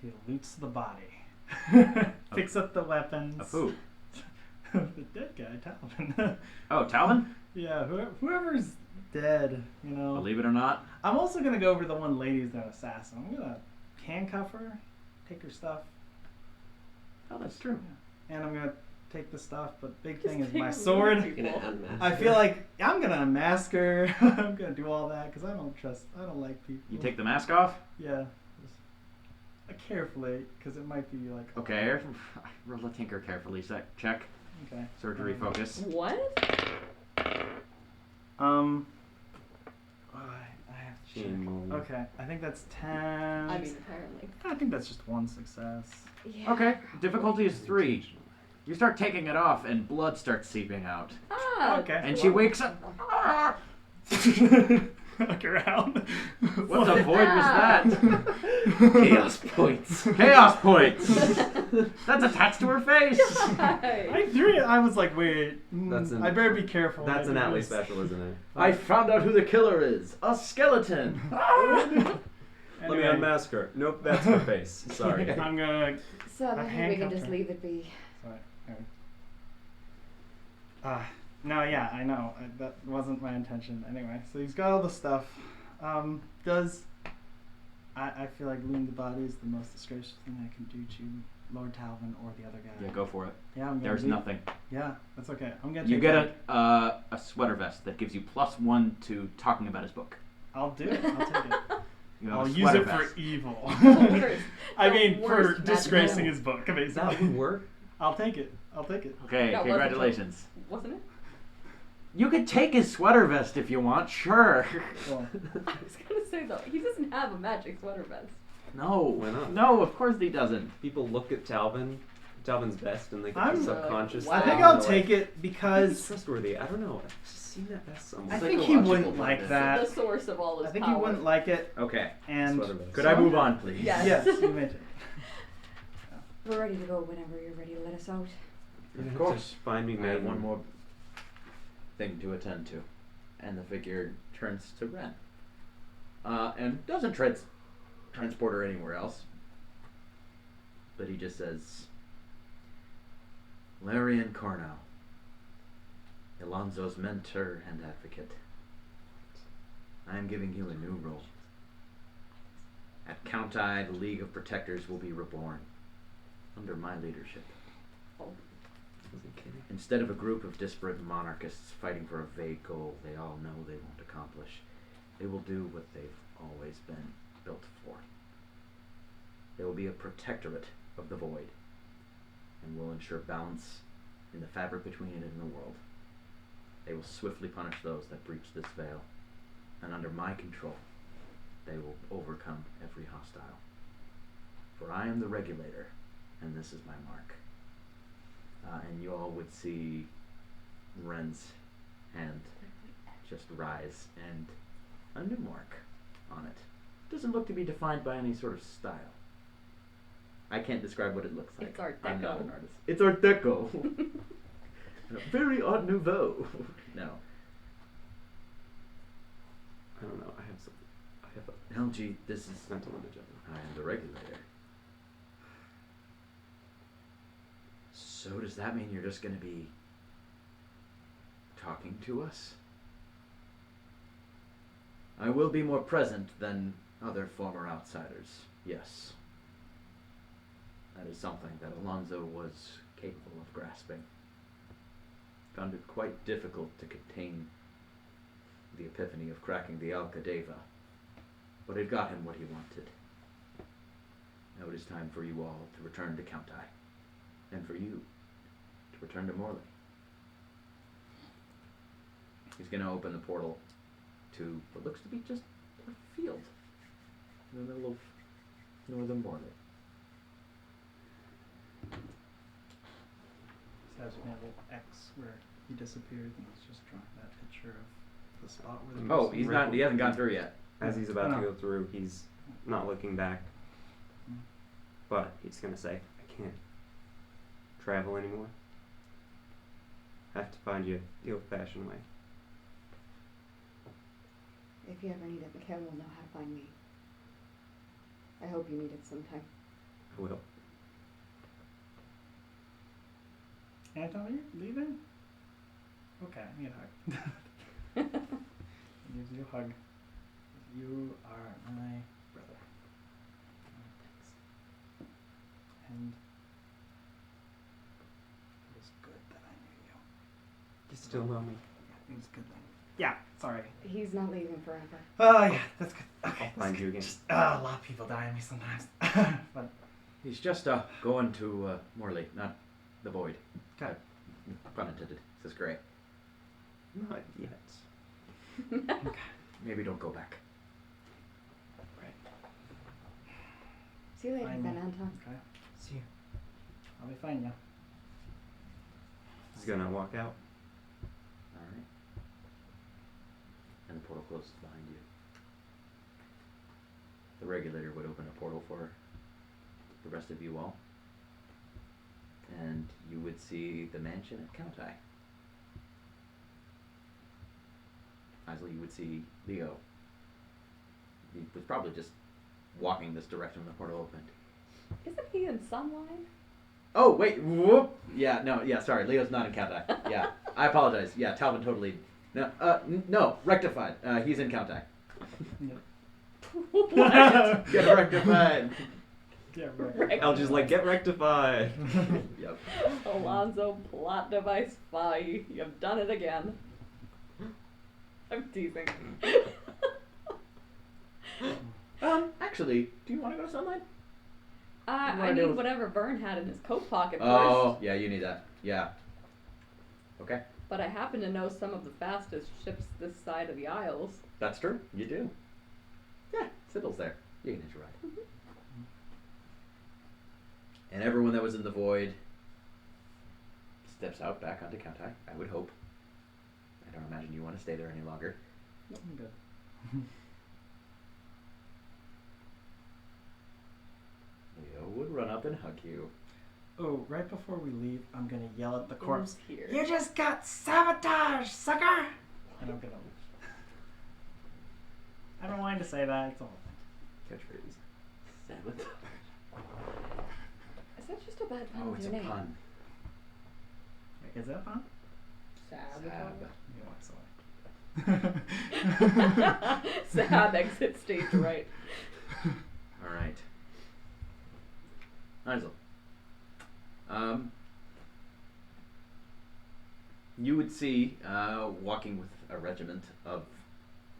He loots the body. Picks up the weapons. Of who? The dead guy, Talvin. Oh, Talvin? Yeah, whoever's dead, you know. Believe it or not. I'm also gonna go over the one lady who's an assassin. I'm gonna handcuff her, take her stuff. Oh, that's true. And I'm gonna take the stuff, but big Just thing is take my more sword. people. You're gonna unmask I her. feel like I'm gonna unmask her. I'm gonna do all that because I don't like people. You take the mask off? Yeah. Carefully, because it might be like. Okay. Roll the tinker carefully. Check. Okay. Surgery focus. What? Oh, I have to check. Shame. Okay, I think that's 10. I mean, apparently. I think that's just one success. Yeah. Okay. Difficulty is 3. You start taking it off, and blood starts seeping out. Ah, Okay. And she wakes up. Look around. What the void was that? Chaos points. Chaos points. That's attached to her face. I threw it. I was like, wait. I better be careful. That's when an I do Atlee this. special, isn't it? I found out who the killer is. A skeleton. Let me Anyway, unmask her. Nope, that's her face. Sorry. I'm gonna. So I maybe we can handcuffed just her. leave it be. Sorry. No, yeah, I know. That wasn't my intention. Anyway, so he's got all the stuff. I feel like looting the body is the most disgracious thing I can do to Lord Talvin or the other guy. Yeah, go for it. Yeah, I'm gonna There's leave- nothing. Yeah, that's okay. I'm gonna. You take get like- a sweater vest that gives you +1 to talking about his book. I'll do it. I'll take it. You have I'll a use sweater it for vest. evil. Worst. I The mean, for worst magic disgracing item. his book, That basically. would work. I'll take it. I'll take it. Okay, That wasn't congratulations. Wasn't it? You could take his sweater vest if you want, sure. Well, I was gonna say though, he doesn't have a magic sweater vest. No. Why not? No, of course he doesn't. People look at Talvin's vest, and they get I'm- the subconscious. Wow. I think thing, I'll and they're take like, it He's because trustworthy. I don't know. I've just seen that vest somewhere. I think he wouldn't Psychological like bias. that. The source of all his I think power. he wouldn't like it. Okay. And Sweater vest. Could I move on, please? Yes. yes, you may take it. We're ready to go whenever you're ready to let us out. You're gonna Of have course. to find me I have Megan. one more thing to attend to. And the figure turns to Ren. And doesn't transport her anywhere else. But he just says, Larian Cornell, Alonzo's mentor and advocate. I am giving you a new role. At Count I, the League of Protectors will be reborn. Under my leadership. Wasn't kidding. Instead of a group of disparate monarchists fighting for a vague goal they all know they won't accomplish, they will do what they've always been built for. They will be a protectorate of the void, and will ensure balance in the fabric between it and the world. They will swiftly punish those that breach this veil, and under my control, they will overcome every hostile. For I am the regulator, and this is my mark. And you all would see Ren's hand just rise, and a new mark on it. Doesn't look to be defined by any sort of style. I can't describe what it looks like. It's Art I'm not Deco. an artist. It's Art Deco. Very Art Nouveau. No. I don't know. I have some. I have a LG, this is... mental image of him. I am the regulator. So does that mean you're just going to be talking to us? I will be more present than other former outsiders, yes. That is something that Alonzo was capable of grasping. Found it quite difficult to contain the epiphany of cracking the Alcadeva, but it got him what he wanted. Now it is time for you all to return to Count I, and for you to return to Morley. He's going to open the portal to what looks to be just a field in the middle of northern Morley. Just has a little X where he disappeared, and it's just drawing that picture of the spot where the Oh, he's not. He hasn't gone through yet. As he's about No. to go through, he's not looking back. Mm. But he's gonna say, I can't travel anymore. I have to find you the old-fashioned way. If you ever need it, Mikhail will know how to find me. I hope you need it sometime. I will. Anton, are you leaving? Okay, I need a hug. He gives you a hug. You are my brother. Thanks. And it was good that I knew you. You still know me. Yeah, it was good then. Yeah, sorry. He's not leaving forever. Oh yeah, that's good. Okay, I'll find you again. Just, a lot of people die on me sometimes. But He's just going to Morley, not the void. okay. Pun intended. This is great. Not yet. Maybe don't go back. See you later, Fine. then, Anton. Okay. See you. I'll be fine, yeah. He's gonna walk out. Alright. And the portal closes behind you. The regulator would open a portal for the rest of you all. And you would see the mansion at Count I. Isley, you would see Leo. He was probably just walking this direction when the portal opened. Isn't he in Sunline? Oh, wait, whoop! Yeah, no, yeah, sorry, Leo's not in Count I. Yeah, I apologize. Yeah, Talbot totally... No, no, rectified. He's in Count I. What? Get rectified. Yeah, right. LG's like, get rectified. Yep. Alonzo, plot device, Spy. You've done it again. I'm teasing. Actually, do you want to go to Sunlight? I wanna need do- whatever Vern had in his coat pocket Oh, first. yeah, you need that. Yeah. Okay, But I happen to know some of the fastest ships this side of the Isles. that's true. You do. Yeah, Sybil's there. You can hitch a ride. And everyone that was in the void steps out back onto Kautai, I would hope. I don't imagine you want to stay there any longer. I'm good. Leo would run up and hug you. Oh, right before we leave, I'm gonna yell at the corpse. Who's here? You just got sabotaged, sucker! And I'm gonna leave. I don't mind to say that. It's a whole thing. Catchphrase. Sabotage. Is that just a bad pun Oh, with it's a your name? pun. Wait, is that fun? Sab. He walks away. Sab exit stage right. Alright. Isel. You would see, walking with a regiment of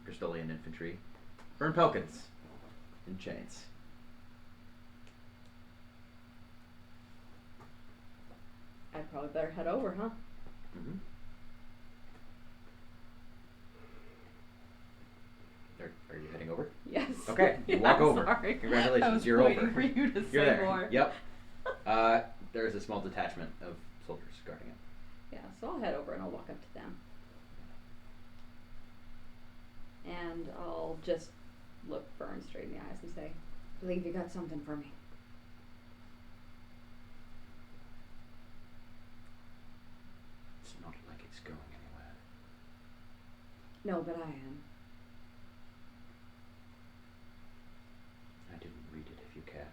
Crystolian infantry, Vern Pelkins in chains. I'd probably better head over, huh? Mm-hmm. Are you heading over? Yes. Okay, you Yeah, walk over. Sorry. Congratulations, I was you're waiting over. for you to You're say there. more. Yep. There is a small detachment of soldiers guarding it. Yeah, so I'll head over and I'll walk up to them. And I'll just look Vern straight in the eyes and say, believe you got something for me. It's not like it's going anywhere. No, but I am. I didn't read it if you care.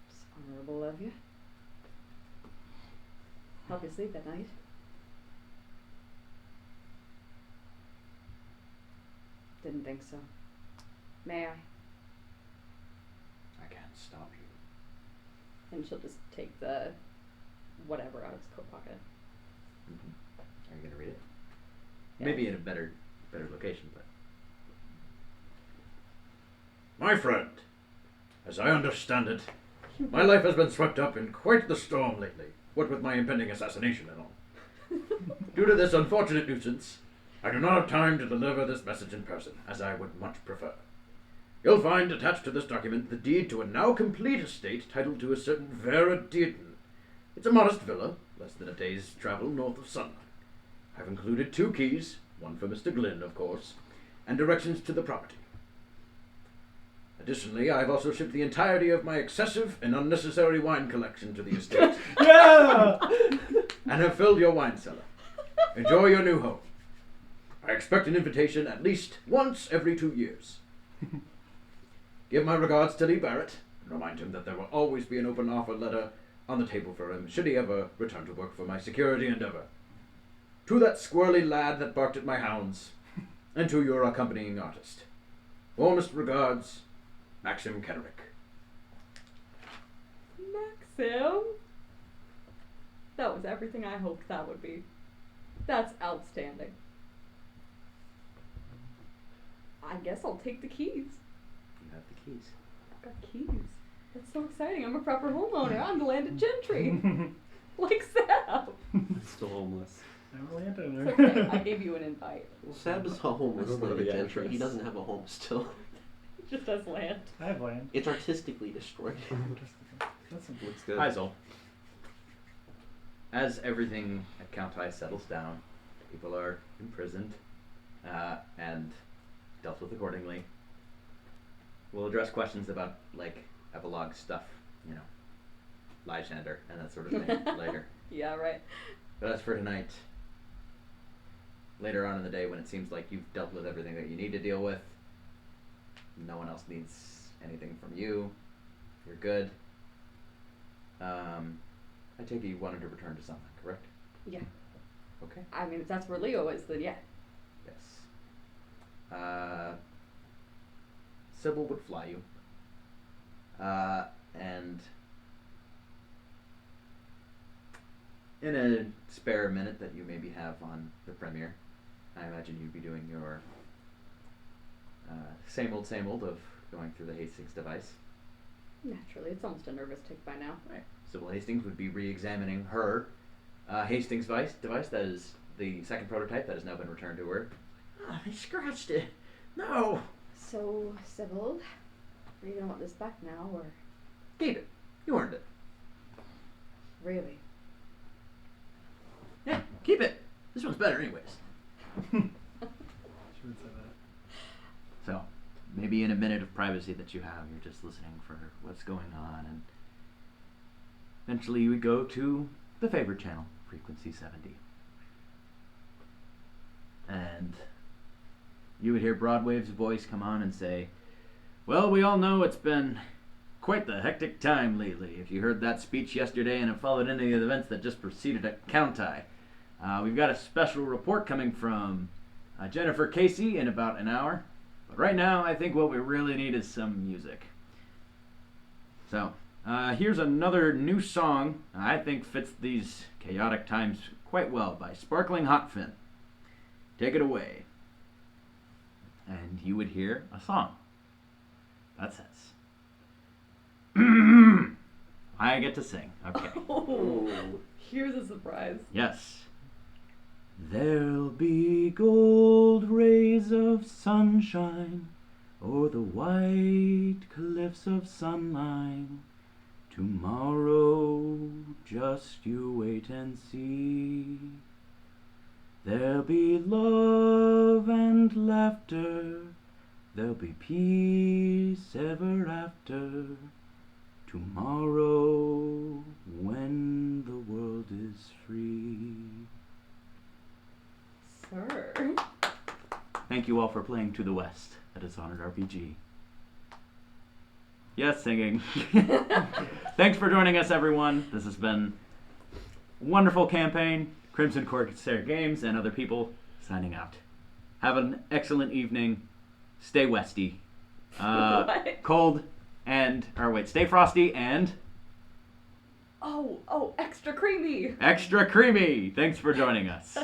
It's honorable of you. Help you sleep at night. Didn't think so. May I? I can't stop you. And she'll just take the whatever out of his coat pocket. Mm-hmm. Are you gonna read it? Yeah. Maybe in a better location, but. My friend, as I understand it, my life has been swept up in quite the storm lately, what with my impending assassination and all. Due to this unfortunate nuisance, I do not have time to deliver this message in person, as I would much prefer. You'll find attached to this document the deed to a now complete estate titled to a certain Vera Dearden. It's a modest villa, less than a day's travel north of Sunlight. I've included 2 keys, one for Mr. Glynn, of course, and directions to the property. Additionally, I've also shipped the entirety of my excessive and unnecessary wine collection to the estate, Yeah! and have filled your wine cellar. Enjoy your new home. I expect an invitation at least once every 2 years. Give my regards to Lee Barrett, and remind him that there will always be an open offer letter on the table for him, should he ever return to work for my security endeavor. To that squirrely lad that barked at my hounds, and to your accompanying artist. Warmest regards, Maxim Kenrick. Maxim? That was everything I hoped that would be. That's outstanding. I guess I'll take the keys. You have the keys. I've got keys. That's so exciting. I'm a proper homeowner. I'm the landed gentry. Like Sab. Still homeless. I'm a landowner. It's okay. I gave you an invite. Well, Sab is a homeless I don't know landed the gentry. He address. doesn't have a home still. He just does land. I have land. It's artistically destroyed. That's a Looks good. Isel. As everything at Kautai settles down, people are imprisoned and dealt with accordingly. We'll address questions about, like, epilogue stuff, you know, Lysander and that sort of thing later. Yeah, right. But as for tonight, later on in the day when it seems like you've dealt with everything that you need to deal with, no one else needs anything from you, you're good. I take it you wanted to return to something, correct? Yeah. Okay. I mean, if that's where Leo is, then yeah. Yes. Sybil would fly you. And in a spare minute that you maybe have on the premiere, I imagine you'd be doing your same old of going through the Hastings device. Naturally, it's almost a nervous tick by now. Right. Sybil Hastings would be re-examining her Hastings device. That is the second prototype that has now been returned to her. Oh, I scratched it. No. So, Sybil, are you gonna want this back now, or Keep it. You earned it. really? Yeah, keep it. This one's better anyways. She would say that. So, maybe in a minute of privacy that you have, you're just listening for what's going on, and eventually you would go to the favorite channel, frequency 70. And you would hear Broadwave's voice come on and say, well, we all know it's been quite the hectic time lately. If you heard that speech yesterday and have followed any of the events that just proceeded at Countai, we've got a special report coming from Jennifer Casey in about an hour. But right now, I think what we really need is some music. So, here's another new song I think fits these chaotic times quite well by Sparkling Hotfin. Take it away. And you would hear a song that says, I get to sing. Okay. Oh, here's a surprise. Yes. There'll be gold rays of sunshine o'er the white cliffs of Sunline. Tomorrow, just you wait and see. There'll be love and laughter, there'll be peace ever after. Tomorrow, when the world is free. Sir. Thank you all for playing To the West, a Dishonored RPG. Yes, singing. Thanks for joining us, everyone. This has been a wonderful campaign. Crimson Corsair Games and other people signing out. Have an excellent evening. Stay westy. What? Cold and... stay frosty and... Oh, extra creamy. extra creamy. Thanks for joining us.